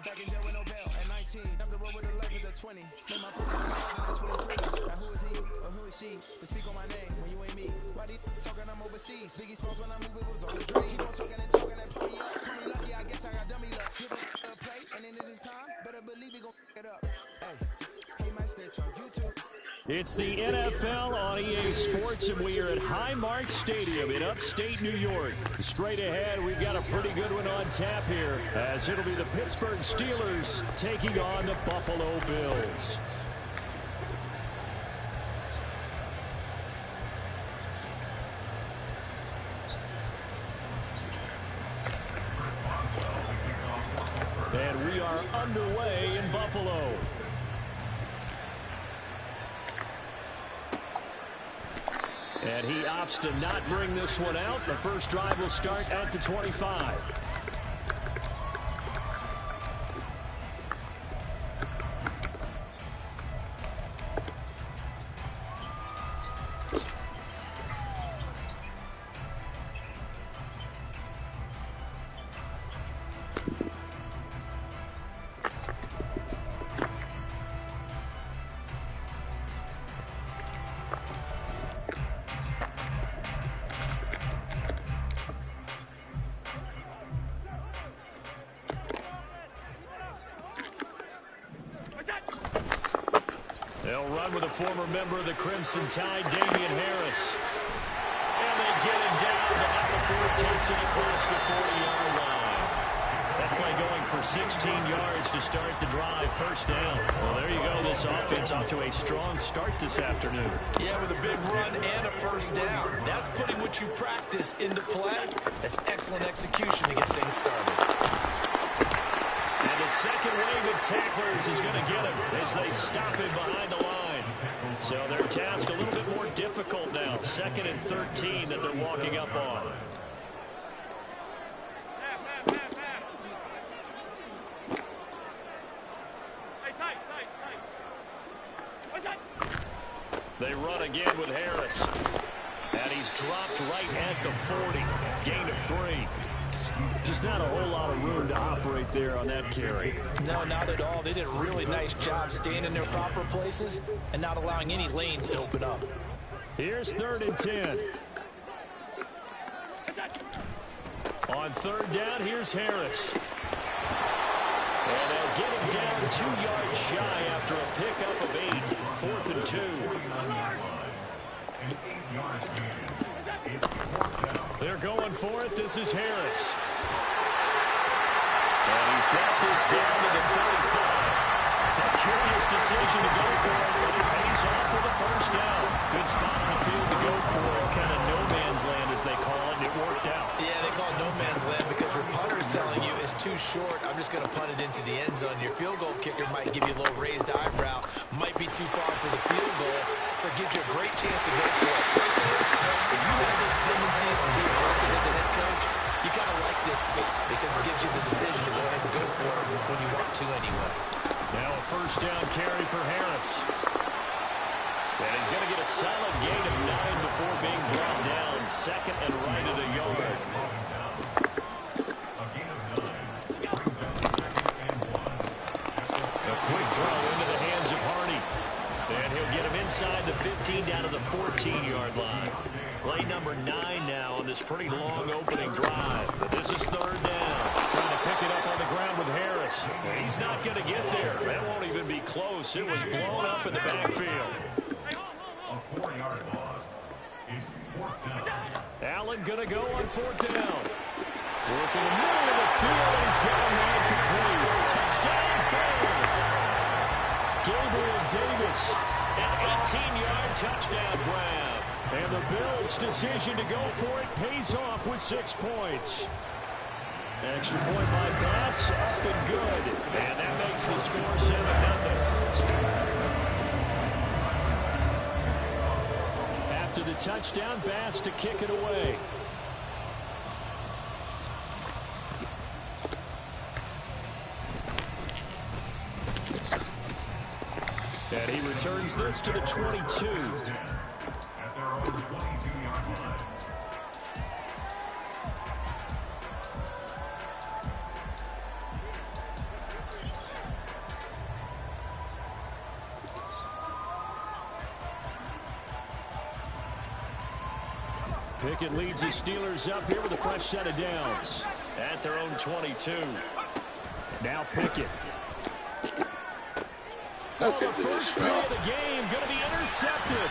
Back in jail with no bail at 19. Up the road with the Lakers at 20. Made my first at 23. Now who is he or who is she to speak on my name when you ain't me? Why they talking I'm overseas? Biggie spoke when I moved, it was on the dream. Keep on talking and put me up. Call me lucky, I guess I got dummy luck. Give a play and then it is time. Better believe we gon' it up. Hey, he might snitch on YouTube. It's the NFL on EA Sports, and we are at Highmark Stadium in upstate New York. Straight ahead, we've got a pretty good one on tap here, as it'll be the Pittsburgh Steelers taking on the Buffalo Bills. And we are underway in Buffalo. And he opts to not bring this one out. The first drive will start at the 25. They'll run with a former member of the Crimson Tide, Damian Harris. And they get him down, but not before it takes it across the 40-yard line. That play going for 16 yards to start the drive. First down. Well, there you go. This offense off to a strong start this afternoon. Yeah, with a big run and a first down. That's putting what you practice into play. That's excellent execution to get things started. And the second wave of tacklers is going to get him as they stop him behind the line. So their task a little bit more difficult now. 2nd and 13 that they're walking up on. They run again with Harris. And he's dropped right at the 40. Gain of 3. Just not a whole lot of room to operate there on that carry. No, not at all. They did a really nice job staying in their proper places and not allowing any lanes to open up. Here's 3rd and 10. On 3rd down, here's Harris. And they'll get him down 2 yards shy after a pickup of 8. 4th and 2. They're going for it. This is Harris. And he's got this down to the 35. A curious decision to go for it, but it pays off for the 1st down. Good spot on the field to go for it. Kind of no man's land, as they call it, and it worked out. Yeah, they call it no man's land because your punter is telling you it's too short. I'm just going to punt it into the end zone. Your field goal kicker might give you a little raised eyebrow. Might be too far for the field goal, so it gives you a great chance to go for it. Personally, if you have those tendencies to be aggressive as a head coach, you kind of like this because it gives you the decision to go ahead and go for it when you want to anyway. Now a 1st down carry for Harris. And he's going to get a solid gain of 9 before being brought down. 2nd and right at a yard. A quick throw into the hands of Harney. And he'll get him inside the 15 down to the 14-yard line. Play number 9 now on this pretty long opening drive. But this is 3rd down. Trying to pick it up on the ground with Harris. He's not going to get there. That won't even be close. It was blown up in the backfield. A 4-yard loss. It's 4th down. Allen going to go on 4th down. Working the middle of the field, and he's got a man complete. Touchdown, Bills. Gabriel Davis, an 18-yard touchdown grab. And the Bills' decision to go for it pays off with 6 points. Extra point by Bass, up and good. And that makes the score 7-0. After the touchdown, Bass to kick it away. And he returns this to the 22. At their own 22-yard line. Pickett leads the Steelers up here with a fresh set of downs. At their own 22. Now Pickett. Oh, the first play of the game going to be intercepted.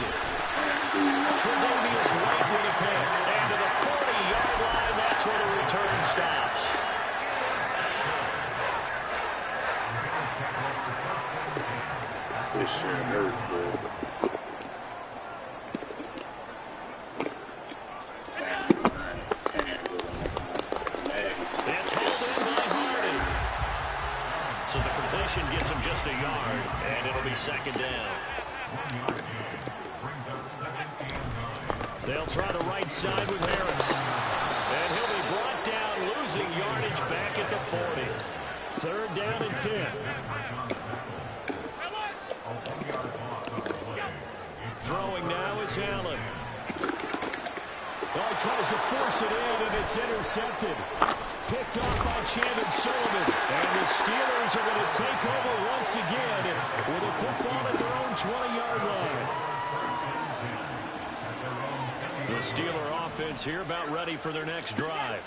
Tre'Davious White with a pick. And to the 40-yard line, that's where the return stops. This shit hurt, bro. Gets him just a yard, and it'll be 2nd down. They'll try the right side with Harris. And he'll be brought down, losing yardage back at the 40. 3rd down and 10. Throwing now is Allen. Oh, he tries to force it in, and it's intercepted. Picked off by Chandon Sullivan. And the Steelers are going to take over once again with a football at their own 20-yard line. The Steeler offense here about ready for their next drive.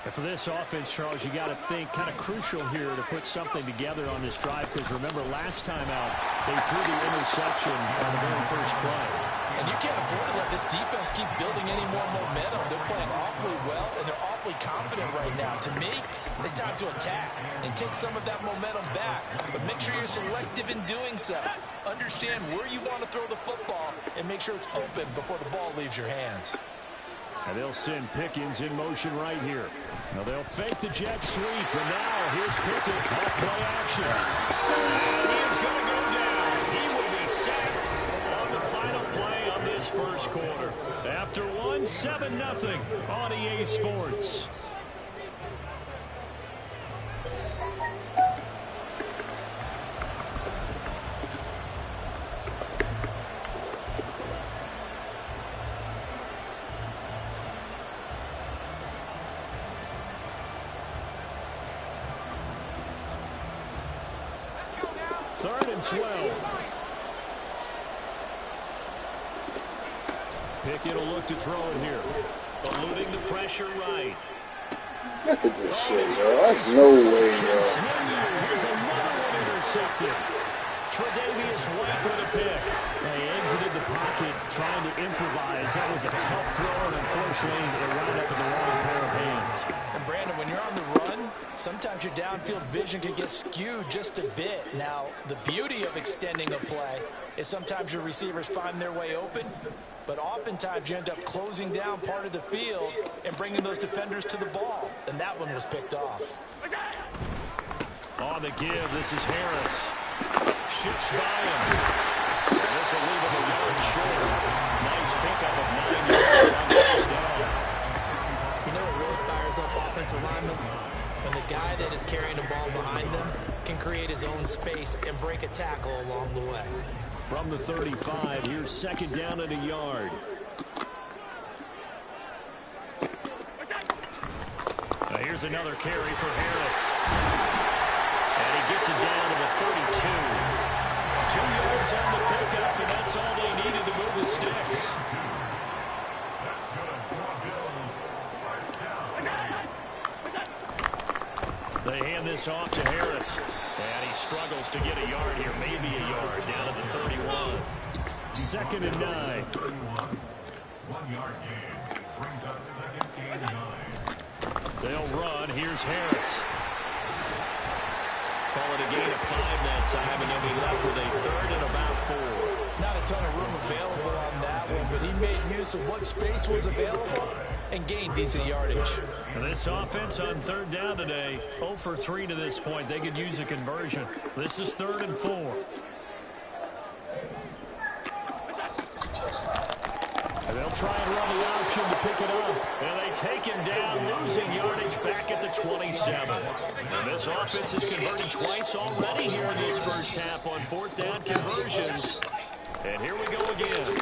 And for this offense, Charles, you got to think kind of crucial here to put something together on this drive, because remember last time out they threw the interception on the very first play. And you can't afford to let this defense keep building any more momentum. They're playing awfully well, and they're awfully confident right now. To me, it's time to attack and take some of that momentum back. But make sure you're selective in doing so. Understand where you want to throw the football and make sure it's open before the ball leaves your hands. And they'll send Pickens in motion right here. Now they'll fake the jet sweep, and now here's Pickett off play action. And he is going to go down. He will be sacked on the quarter. After one, 7-0 on EA Sports. Third and 12. Pickett will look to throw it here. Eluding the pressure right. Look at this shit, yo. That's no way, yo. Here's another one intercepted. Tre'Davious White with a pick. They exited the pocket trying to improvise. That was a tough throw, and unfortunately, it wound up in the wrong pair of hands. And Brandon, when you're on the run, sometimes your downfield vision can get skewed just a bit. Now, the beauty of extending a play is sometimes your receivers find their way open, but oftentimes you end up closing down part of the field and bringing those defenders to the ball. And that one was picked off. On the give, this is Harris. Shoots by him. And this will leave him a yard short. Nice pickup of 9 yards on the first down. You know what really fires up offensive linemen? When the guy that is carrying the ball behind them can create his own space and break a tackle along the way. From the 35, here's second down and a yard. Now here's another carry for Harris. And he gets it down to the 32. 2 yards on the pickup, and that's all they needed to move the sticks. They hand this off to Harris. And he struggles to get a yard here, maybe a yard, down to the 31. Second and 9. 1 yard gain brings up second and 9. They'll run. Here's Harris. Call it a gain of 5 that time, and they'll be left with a third and about 4. Not a ton of room available on that one, but he made use of what space was available and gained decent yardage. And this offense on third down today, 0 for 3 to this point. They could use a conversion. This is 3rd and 4. And they'll try and run the option to pick it up. And they take him down, losing yardage back at the 27. And this offense has converted twice already here in this first half on 4th down conversions. And here we go again.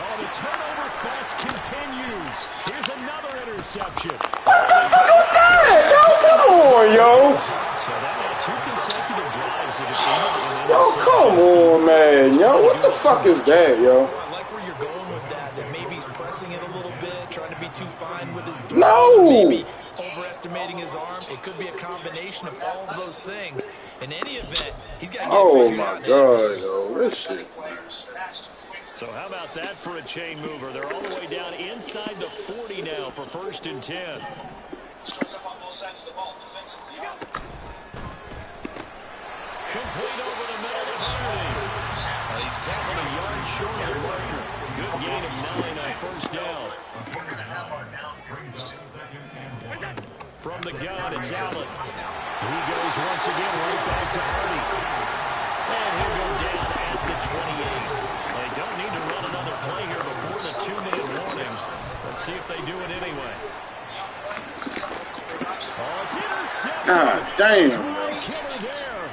Oh, the turnover fest continues. Here's another interception. Come on, yo. So that had 2 consecutive drives that have Yo, come on, man. Yo, what the fuck is that, yo? I like where you're going with that maybe he's pressing it a little bit, trying to be too fine with his throws. No! Maybe overestimating his arm. It could be a combination of all of those things. In any event, he's got to get Oh, figured out my now. God, yo. This shit. So how about that for a chain mover? They're all the way down inside the 40 now for 1st and 10. Strikes up on both sides of the ball defensively. Complete over the middle of 30. He's tackled a yard short of the marker. Good gain of 9 on 1st down. From the gun, it's Allen. He goes once again right back to Hardy. And he'll go down at the 28. They don't need to run another play here before the 2-minute warning. Let's see if they do it anyway. Oh, it's intercepted. God damn. Drive killer there.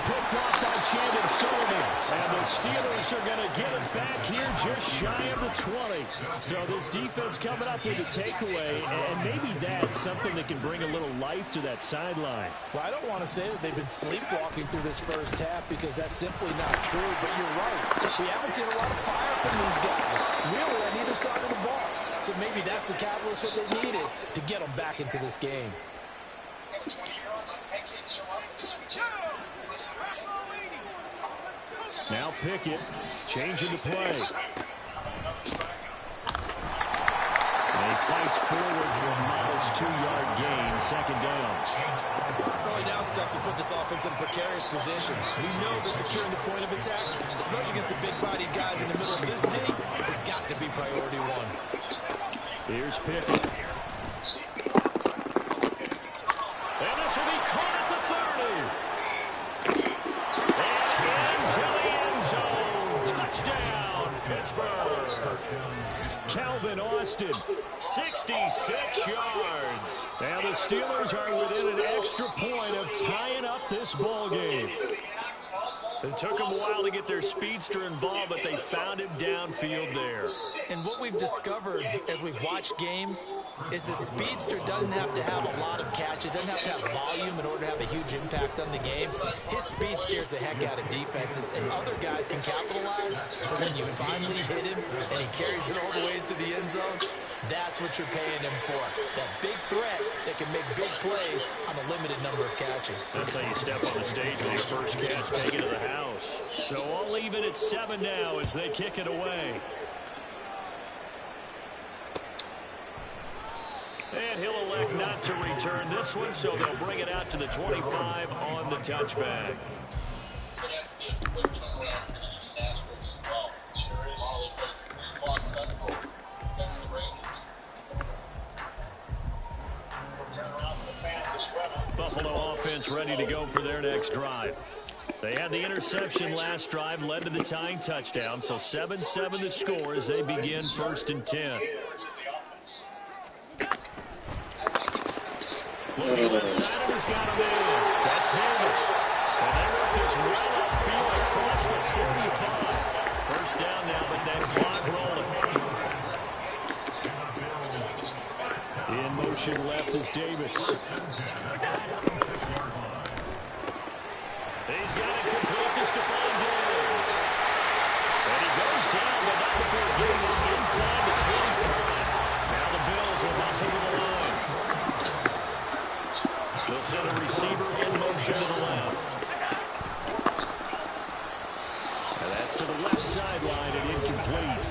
Picked off by Chandon Sullivan. And the Steelers are going to get it back here just shy of the 20. So this defense coming up with a takeaway, and maybe that's something that can bring a little life to that sideline. Well, I don't want to say that they've been sleepwalking through this first half because that's simply not true, but you're right. We haven't seen a lot of fire from these guys, really on either side of the ball. So maybe that's the catalyst that they needed to get them back into this game. Now Pickett, changing the play. And he fights forward for a modest 2-yard gain, 2nd down. Early down stuff to put this offense in a precarious position. We know that securing the point of attack, especially against the big-bodied guys in the middle of this D, has got to be priority 1. Here's Pickett. And this will be caught at the 30. And into the end zone. Touchdown, Pittsburgh. in Austin. 66 yards. And the Steelers are within an extra point of tying up this ball game. It took them a while to get their speedster involved, but they found him downfield there. And what we've discovered as we've watched games is the speedster doesn't have to have a lot of catches, doesn't have to have volume in order to have a huge impact on the game. His speed scares the heck out of defenses, and other guys can capitalize. But when you finally hit him and he carries it all the way into the end zone, that's what you're paying him for. That big threat that can make big plays on a limited number of catches. That's how you step on the stage with your first catch, take it to the house. So I'll leave it at 7 now as they kick it away. And he'll elect not to return this one, so they'll bring it out to the 25 on the touchback. Buffalo offense ready to go for their next drive. They had the interception last drive, led to the tying touchdown, so 7-7 the score as they begin 1st and 10. Looking left side of his got him in. That's Davis. And they work this well upfield across the 45. First down now, but that clock rolling. In motion left is Davis. He's got it complete to Stephon Diggs. And he goes down, but not before getting us inside the 25. Now the Bills will hustle to the line. They'll send a receiver in motion to the left. And that's to the left sideline and incomplete.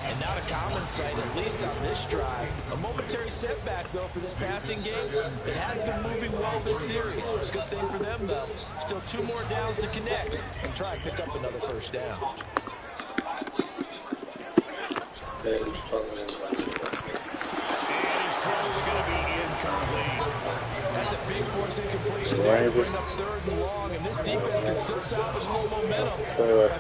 And not a common sight, at least on this drive. A momentary setback, though, for this passing game. It has been moving well this series. Good thing for them, though. Still 2 more downs to connect and try and pick up another first down. And his throw is going to be incomplete. That's a big force incompletion there to bring up 3rd and long, and this defense can still salvage more momentum.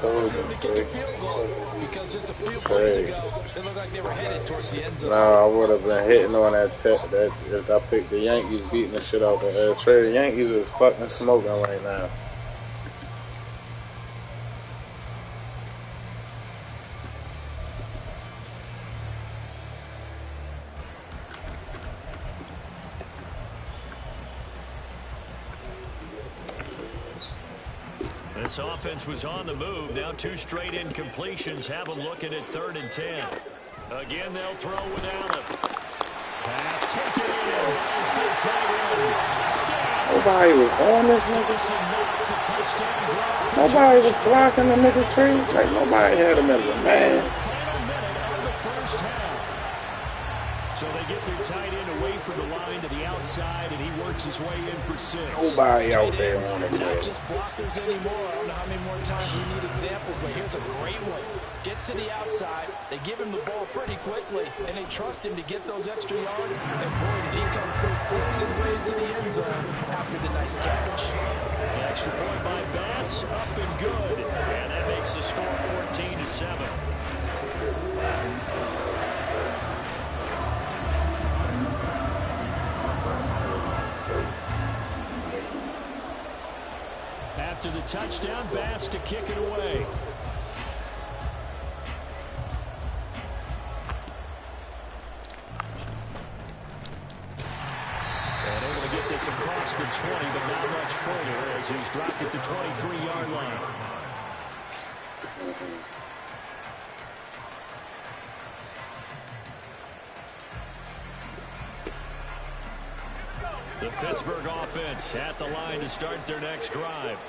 Force them to kick a field goal, because just a few plays ago, it looked like they were headed towards the end zone. No, I would have been hitting on that if I picked the Yankees beating the shit out the Trey. The Yankees is fucking smoking right now. This offense was on the move. Now 2 straight incompletions have them looking at 3rd and 10. Again, they'll throw without him. Pass taken in by his big tight end. Touchdown. Nobody was on this nigga. Nobody was blocking the nigga trees. Like, nobody had him as a man. So they get their tight end away from the line to the outside, and he works his way in for 6. Nobody out there on it, Not man. just blockers anymore. I don't know how many more times we need examples, but here's a great one. Gets to the outside. They give him the ball pretty quickly, and they trust him to get those extra yards. And boy, did he come through, pulling his way into the end zone after the nice catch. The extra point by Bass, up and good. And that makes the score 14-7. After the touchdown, Bass to kick it away. And able to get this across the 20, but not much further as he's dropped at the 23-yard line. The Pittsburgh offense at the line to start their next drive.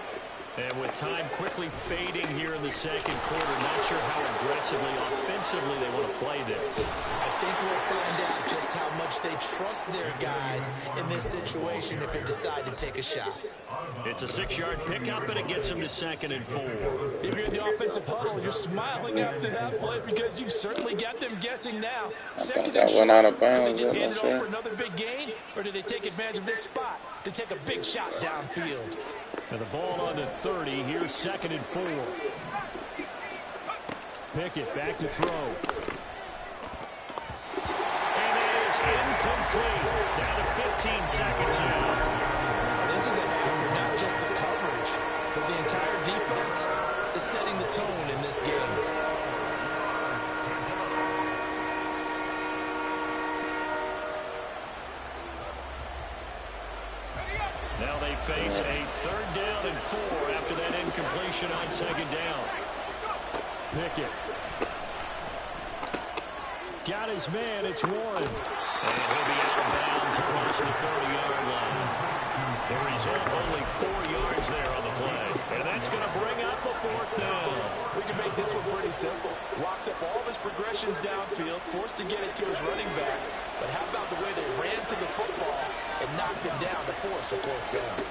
And with time quickly fading here in the second quarter, not sure how aggressively, offensively they want to play this. I think we'll find out just how much they trust their guys in this situation if they decide to take a shot. It's a 6-yard pickup, and it gets them to 2nd and 4. If you're in the offensive huddle, you're smiling after that play because you've certainly got them guessing now. Second that went out of bounds. Did they just hand it over for another big gain, or did they take advantage of this spot to take a big shot downfield? And the ball on the 30. Here's 2nd and 4. Pickett back to throw. Incomplete. Down to 15 seconds now. This is a hammer, not just the coverage, but the entire defense is setting the tone in this game. Now they face a 3rd down and 4 after that incompletion on 2nd down. Pickett. Got his man. It's Warren. And he'll be out of bounds across the 30-yard line. The result, only 4 yards there on the play. And that's going to bring up a 4th down. We can make this one pretty simple. Locked up all of his progressions downfield, forced to get it to his running back. But how about the way they ran to the football and knocked him down to force a 4th down?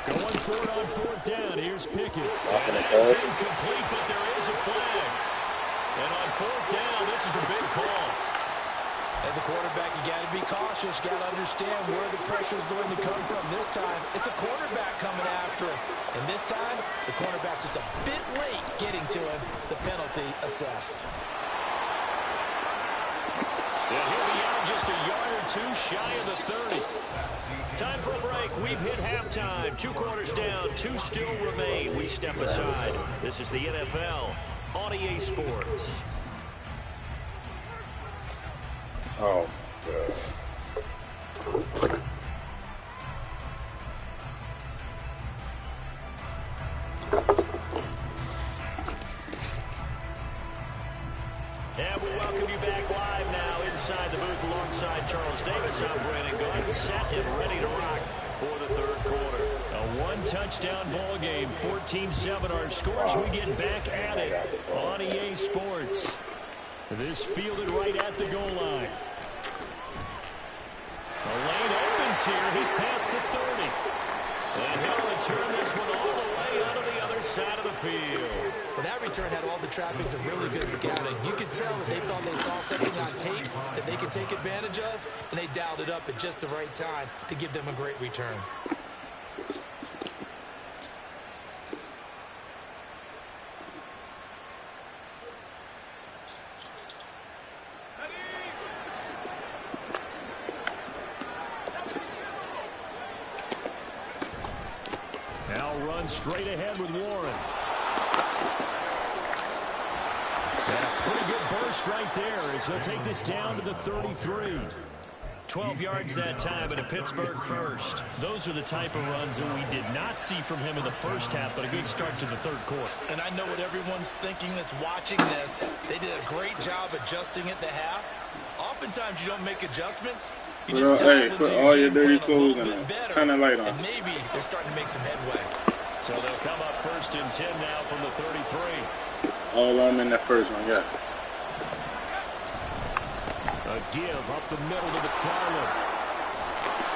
Going for it on 4th down. Here's Pickett. And it's incomplete, but there is a flag. And on 4th down, this is a big call. As a quarterback, you got to be cautious. Got to understand where the pressure is going to come from. This time, it's a quarterback coming after him. And this time, the quarterback just a bit late getting to him. The penalty assessed. Yeah, he'll be out just a yard or 2 shy of the 30. Time for a break. We've hit halftime. 2 quarters down. 2 still remain. We step aside. This is the NFL on EA Sports. Oh, God. And we welcome you back live now inside the booth alongside Charles Davis. I'm Brandon Gordon, set and ready to rock for the 3rd quarter. A 1-touchdown ball game, 14-7 our scores. We get back at it on EA Sports. This fielded right at the goal line. The lane opens here. He's past the 30. And he'll return this one all the way out of the other side of the field. Well, that return had all the trappings of really good scouting. You could tell that they thought they saw something on tape that they could take advantage of, and they dialed it up at just the right time to give them a great return. Straight ahead with Warren. And a pretty good burst right there as he'll take this down to the 33. 12 yards that time and a Pittsburgh first. Those are the type of runs that we did not see from him in the first half, but a good start to the 3rd quarter. And I know what everyone's thinking that's watching this. They did a great job adjusting at the half. Oftentimes you don't make adjustments. You just hey, put all your dirty clothes in there. Turn the light on. And maybe they're starting to make some headway. So they'll come up 1st and 10 now from the 33. All of them in that first one, yeah. A give up the middle to McFarland.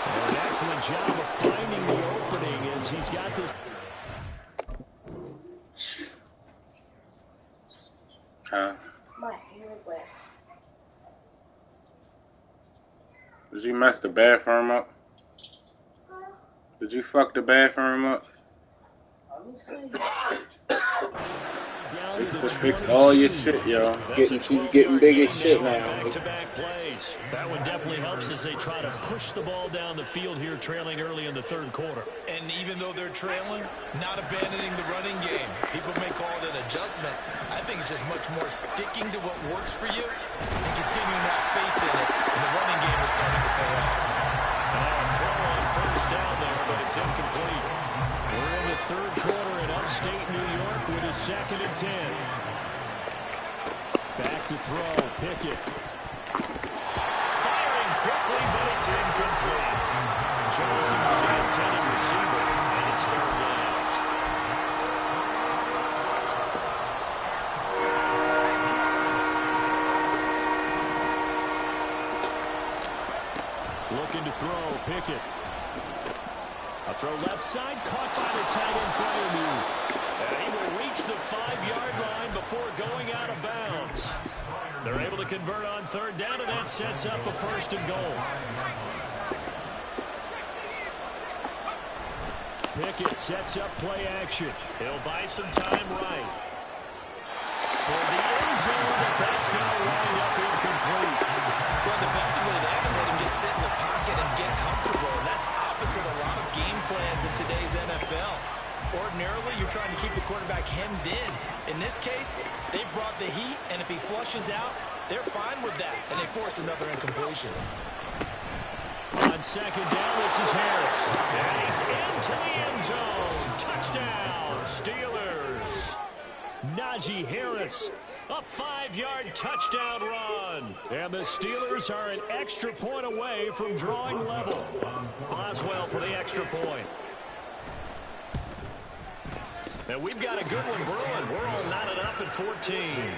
An excellent job of finding the opening as he's got this. Huh? My hair wet. Did you mess the bathroom up? Did you fuck the bathroom up? Just fix all your shit, yo. Getting big as shit now. Back-to-back plays. That one definitely helps as they try to push the ball down the field here, trailing early in the 3rd quarter. And even though they're trailing, not abandoning the running game. People may call it an adjustment. I think it's just much more sticking to what works for you and continuing to have faith in it. And the running game is starting to pay off. Throw on 1st down there, but it's incomplete. We're in the 3rd quarter in upstate New York with a 2nd and 10. Back to throw, Pickett. Firing quickly, but it's incomplete. Johnson was the intended receiver, and it's 3rd down. Looking to throw, Pickett. A throw left side, caught by the tight end Freiermuth. And he will reach the 5-yard line before going out of bounds. They're able to convert on 3rd down, and that sets up a 1st and goal. Pickett sets up play action. He'll buy some time right. For the end zone, but that's going to wind up incomplete. Well, defensively, they haven't let him just sit in the pocket and get comfortable. And that's opposite a lot of game plans in today's NFL. Ordinarily, you're trying to keep the quarterback hemmed in. In this case, they brought the heat, and if he flushes out, they're fine with that, and they force another incompletion. On second down, this is Harris. And he's into the end zone. Touchdown, Steelers. Najee Harris, a 5-yard touchdown run. And the Steelers are an extra point away from drawing level. Boswell for the extra point. And we've got a good one brewing. We're all knotted up at 14.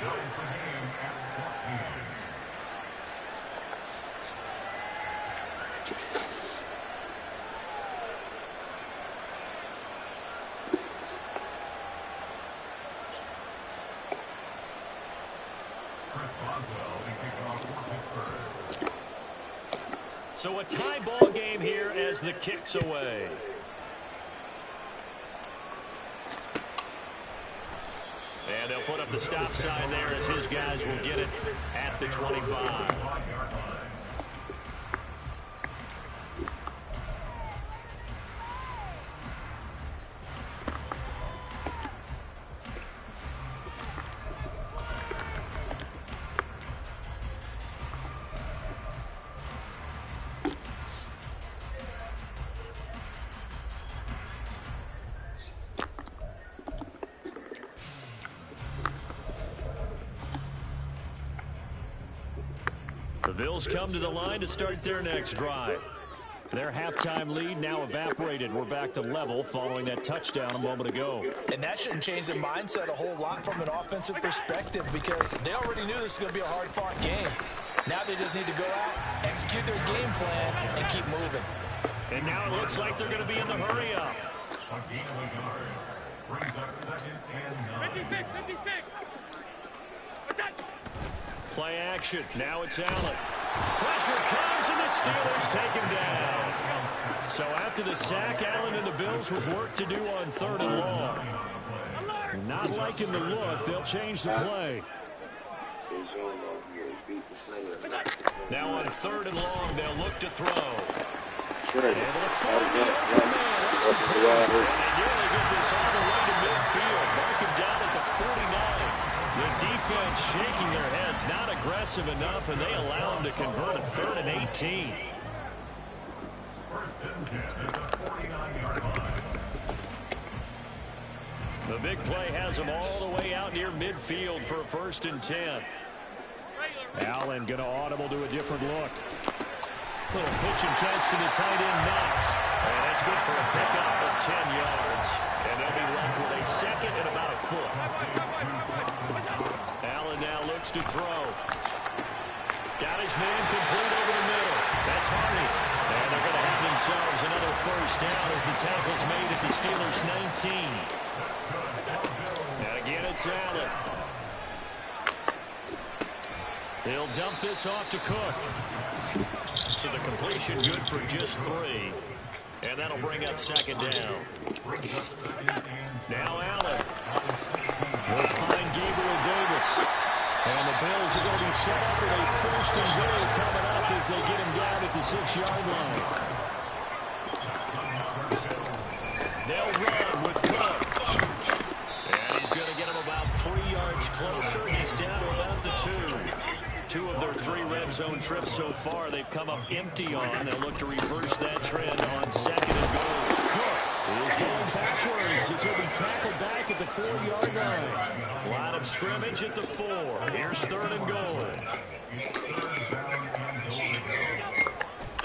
So a tie ball game here as the kick's away. And they'll put up the stop sign there as his guys will get it at the 25. The Bills come to the line to start their next drive. Their halftime lead now evaporated. We're back to level following that touchdown a moment ago. And that shouldn't change their mindset a whole lot from an offensive perspective because they already knew this was going to be a hard-fought game. Now they just need to go out, execute their game plan, and keep moving. And now it looks like they're going to be in the hurry-up. A gain of a yard. Brings up 2nd and 9. 56. What's that? Play action. Now it's Allen. Pressure comes, and the Steelers take him down. So after the sack, Allen and the Bills with work to do on 3rd and long. Not liking the look. They'll change the play. Now on 3rd and long, they'll look to throw. Sure. And they'll find the open man. That's complete. And they nearly get this all the way to midfield. Mark him down at the 49. The defense shaking their heads, not aggressive enough, and they allow them to convert a 3rd and 18. First and 10 at the 49-yard line. The big play has them all the way out near midfield for a 1st and 10. Allen going to audible to a different look. Little pitch and catch to the tight end Knox. And that's good for a pickup of 10 yards. And they'll be left with a 2nd and about a foot. Allen now looks to throw. Got his man complete over the middle. That's Hardy. And they're going to have themselves another 1st down as the tackle's made at the Steelers' 19. And again, it's Allen. He'll dump this off to Cook. So the completion good for just 3. And that'll bring up 2nd down. Now Allen will find Gabriel Davis. And the Bills are going to be set up with a 1st and goal coming up as they get him down at the 6-yard line. They'll run with Cook. And he's going to get him about 3 yards closer. He's down to about the 2. 2 of their 3 red zone trips so far they've come up empty on. They'll look to reverse that trend on 2nd and goal. Cook is going backwards as he'll be tackled back at the 4-yard line. Line of scrimmage at the 4. Here's 3rd and goal.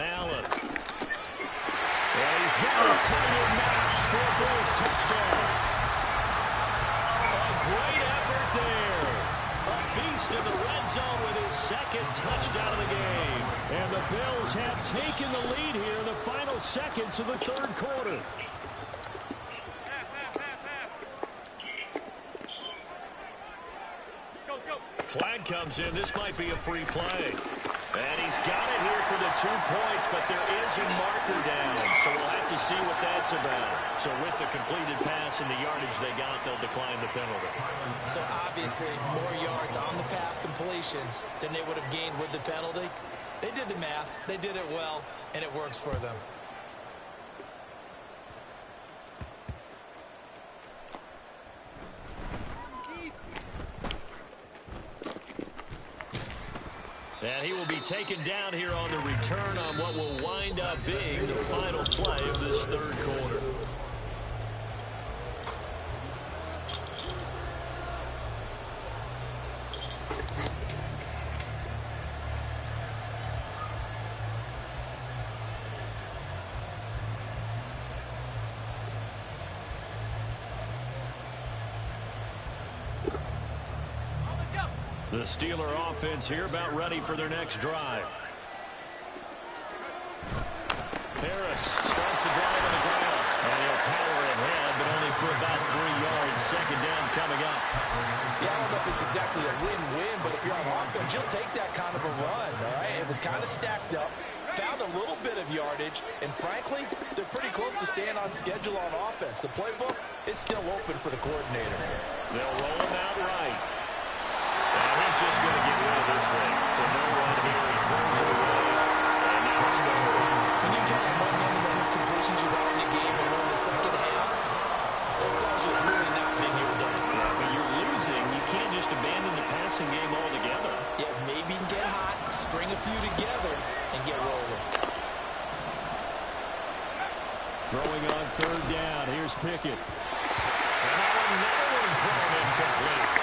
Allen. And he's got his tight end Knox for a Bills touchdown. A great effort there. A beast in the red zone with his 2nd touchdown of the game. And the Bills have taken the lead here in the final seconds of the 3rd quarter. Flag comes in. This might be a free play. And he's got it here for the 2 points, but there is a marker down. So we'll have to see what that's about. So with the completed pass and the yardage they got, they'll decline the penalty. So obviously more yards on the pass completion than they would have gained with the penalty. They did the math. They did it well, and it works for them. And he will be taken down here on the return on what will wind up being the final play of this third quarter. The Steeler offense here about ready for their next drive. Harris starts the drive on the ground. And he'll power ahead, but only for about 3 yards. Second down coming up. Yeah, I don't know if it's exactly a win-win, but if you're on offense, you'll take that kind of a run, all right? It was kind of stacked up, found a little bit of yardage, and frankly, they're pretty close to staying on schedule on offense. The playbook is still open for the coordinator. They'll roll him out right. And he's just going to get rid of this thing. To no one here. He throws it away. And now it's third. When you count one number of completions you've had in the game and won the second half, that tells you it's really not been your day. Yeah, but you're losing. You can't just abandon the passing game altogether. Yeah, maybe get hot, string a few together, and get rolling. Throwing on third down. Here's Pickett. And another one thrown incomplete.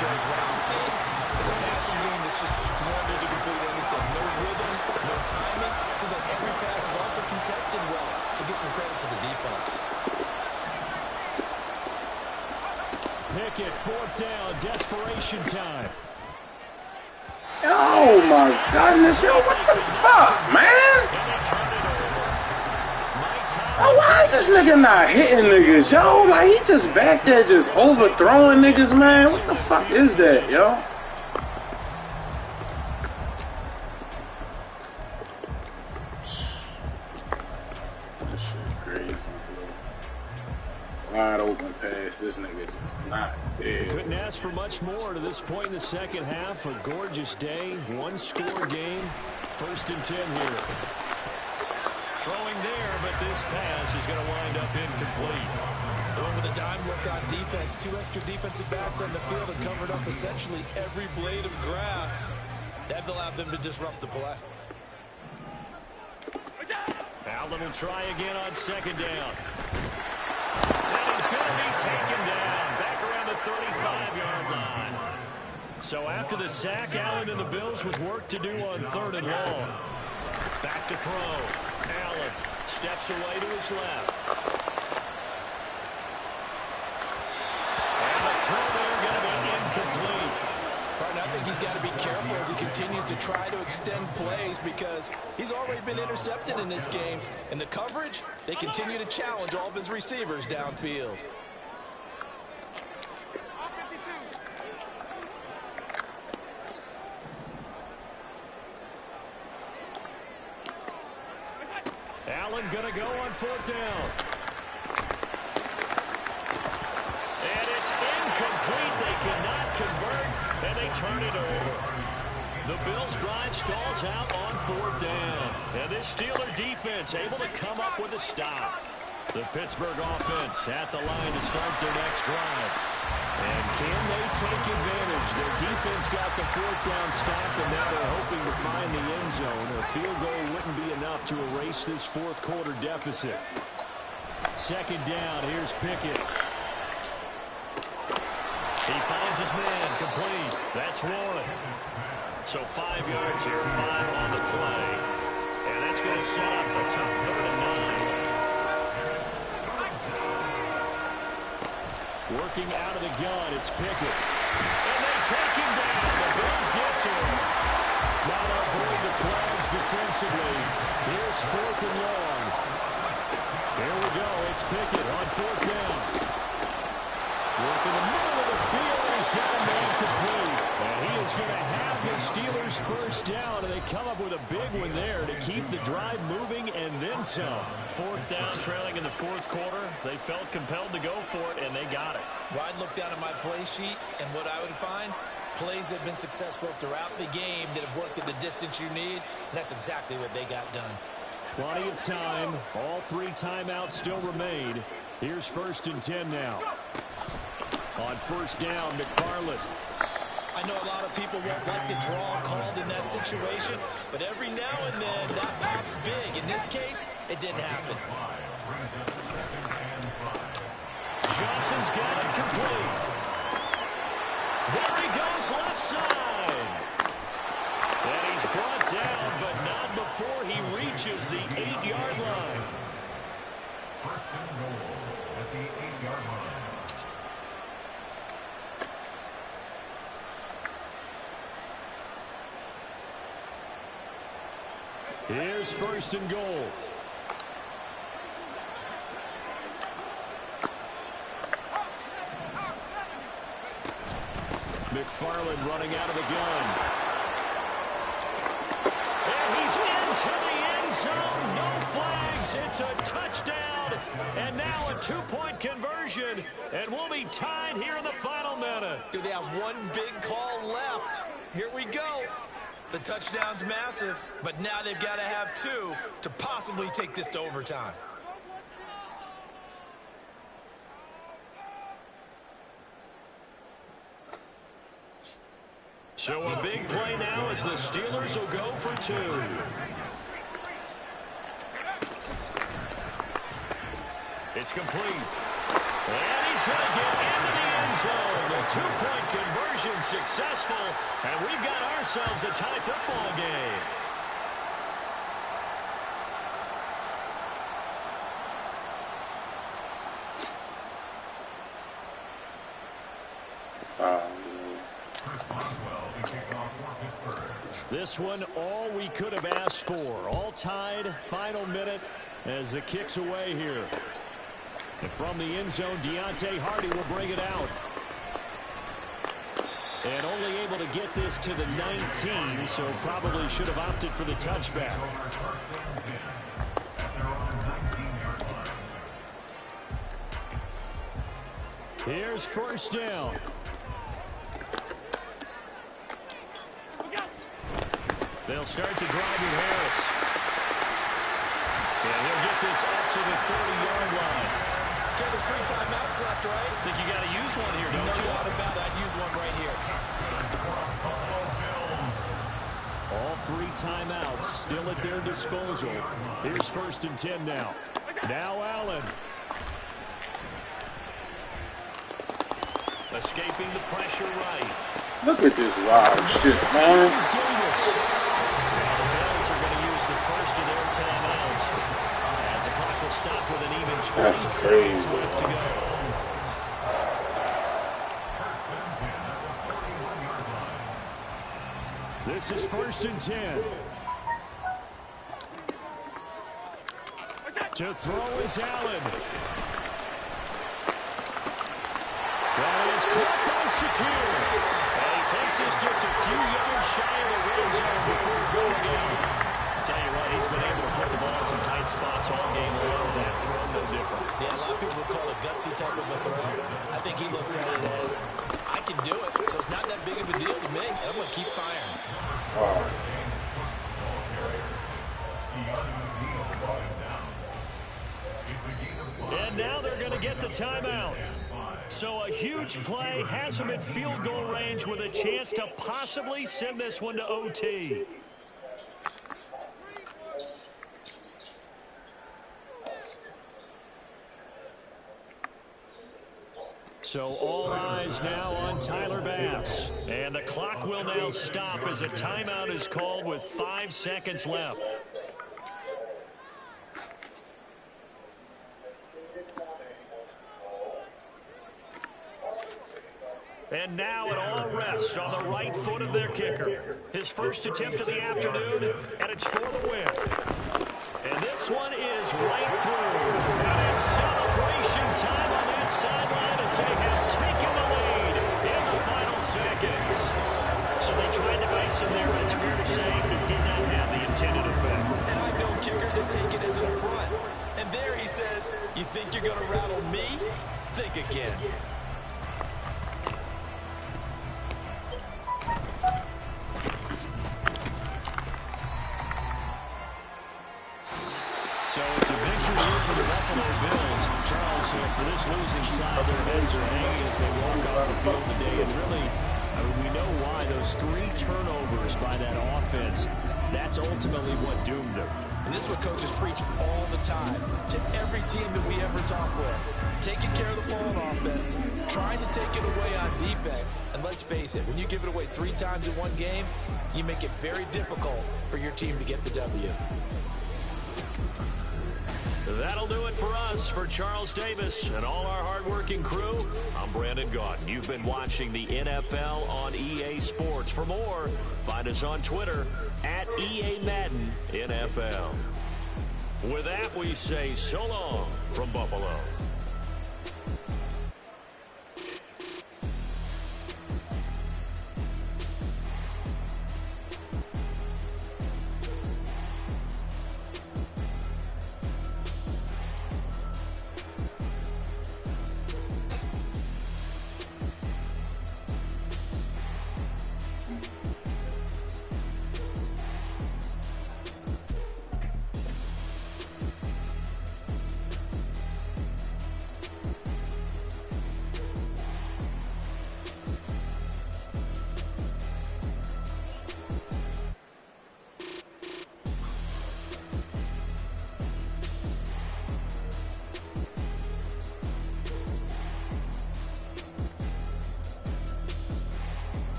Because what I'm seeing is a passing game that's just struggled to complete anything. No rhythm, no timing. Seems like every pass is also contested well. So give some credit to the defense. Pickett, fourth down, desperation time. Oh my goodness, yo, what the fuck, man? Oh, why is this nigga not hitting niggas, yo? Like, he just back there just overthrowing niggas, man. What the fuck is that, yo? This shit crazy, bro. Wide open pass, this nigga just not dead. Couldn't ask for much more to this point in the second half. A gorgeous day, one-score game. 1st and 10 here. Throwing there, but this pass is going to wind up incomplete. Going with a dime look on defense. 2 extra defensive backs on the field and covered up essentially every blade of grass. That allowed them to disrupt the play. Allen will try again on second down. And he's going to be taken down back around the 35-yard line. So after the sack, Allen and the Bills with work to do on 3rd and long. Back to throw. Allen steps away to his left. And the throw there going to be incomplete. I think he's got to be careful as he continues to try to extend plays because he's already been intercepted in this game. And the coverage, they continue to challenge all of his receivers downfield. Allen going to go on 4th down. And it's incomplete. They cannot convert, and they turn it over. The Bills' drive stalls out on 4th down. And this Steeler defense able to come up with a stop. The Pittsburgh offense at the line to start their next drive. And can they take advantage? Their defense got the 4th down stop, and now they're hoping to find the end zone. A field goal wouldn't be enough to erase this 4th quarter deficit. Second down, here's Pickett. He finds his man, complete. That's 1. So 5 yards here, 5 on the play. And that's going to set up a tough 3rd and 9. Working out of the gun, it's Pickett. And they take him down. The Bills get to him. Got to avoid the flags defensively. Here's 4th and long. Here we go. It's Pickett on 4th down. Working the middle of the field, and he's got a man complete. And he is going to have the Steelers' 1st down, and they come up with a big one there to keep the drive moving and then some. 4th down, trailing in the 4th quarter. They felt compelled to go for it, and they got it. Well, I'd look down at my play sheet, and what I would find, Plays have been successful throughout the game that have worked at the distance you need, and that's exactly what they got done. Plenty of time. All 3 timeouts still remain. Here's 1st and 10 now. On 1st down, McFarland. I know a lot of people won't like the draw called in that situation, but every now and then that pops big. In this case, it didn't happen. Johnson's got it complete. There he goes left side. And he's brought down, but not before he reaches the 8-yard line. 1st and goal at the 8-yard line. Here's 1st and goal. McFarland running out of the gun. And he's into the end zone. No flags. It's a touchdown. And now a 2-point conversion. And we'll be tied here in the final minute. Do they have one big call left? Here we go. The touchdown's massive, but now they've got to have 2 to possibly take this to overtime. So a big play now as the Steelers will go for 2. It's complete. And he's going to get into the end zone. The 2-point conversion successful. And we've got ourselves a tie football game. This one, all we could have asked for. All tied, final minute as the kick's away here. And from the end zone, Deontay Hardy will bring it out. And only able to get this to the 19, so probably should have opted for the touchback. Here's 1st down. They'll start the drive with Harris. And he'll get this up to the 30-yard line. There's 3 timeouts left, right? Think you got to use one here, don't you? No doubt about it. I'd use one right here. All 3 timeouts still at their disposal. Here's 1st and 10 now. Now Allen. Escaping the pressure right. Look at this wild shit, man. The Bills are going to use the first of their timeouts as the clock will stop with an even 20 seconds left to go. This is 1st and 10. To throw is Allen. That is caught by Shakir. And he takes us just a few yards shy of the red zone before going in. I tell you what, he's been able to put the ball in some tight spots all game long. That throw, no different. Yeah, a lot of people would call it gutsy type of a throw. I think he looks at it as, I can do it, so it's not that big of a deal to me, and I'm going to keep firing. And now they're going to get the timeout. So a huge play has them in field goal range with a chance to possibly send this one to OT. So all eyes now on Tyler Bass. And the clock will now stop as a timeout is called with 5 seconds left. And now it all rests on the right foot of their kicker. His first attempt of the afternoon, and it's for the win. And this one is right through. And it's celebration time on that sideline as they have taken the lead in the final seconds. So they tried to ice him there, but it's fair to say it did not have the intended effect. And I've known kickers that take it as an affront. And there he says, you think you're going to rattle me? Think again. So it's a victory here for the Buffalo Bills. Charles, for this losing side, their heads are hanging as they walk off the field today. And really, we know why. Those 3 turnovers by that offense, that's ultimately what doomed them. And this is what coaches preach all the time to every team that we ever talk with. Taking care of the ball on offense, trying to take it away on defense. And let's face it, when you give it away 3 times in one game, you make it very difficult for your team to get the W. That'll do it for us. For Charles Davis and all our hardworking crew, I'm Brandon Gaudin. You've been watching the NFL on EA Sports. For more, find us on Twitter at EA Madden NFL. With that, we say so long from Buffalo.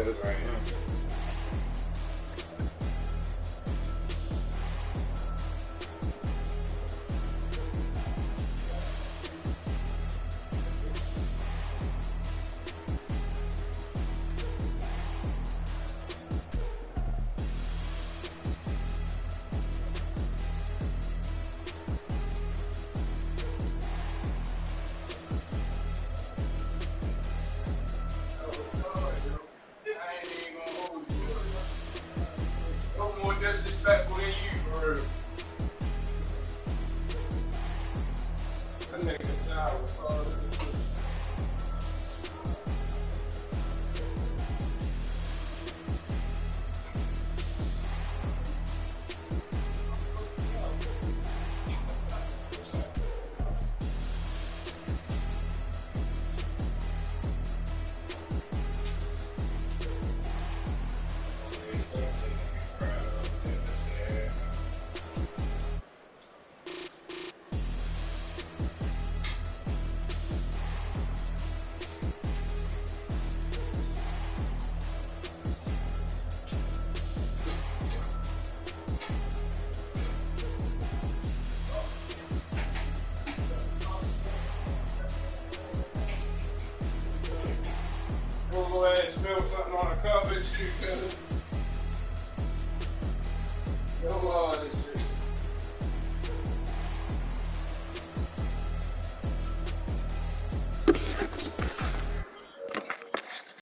Yeah, this ain't him. Disrespectful than you, for real. That nigga sour with all this. Go ahead and spill something on the carpet, you cuz. Your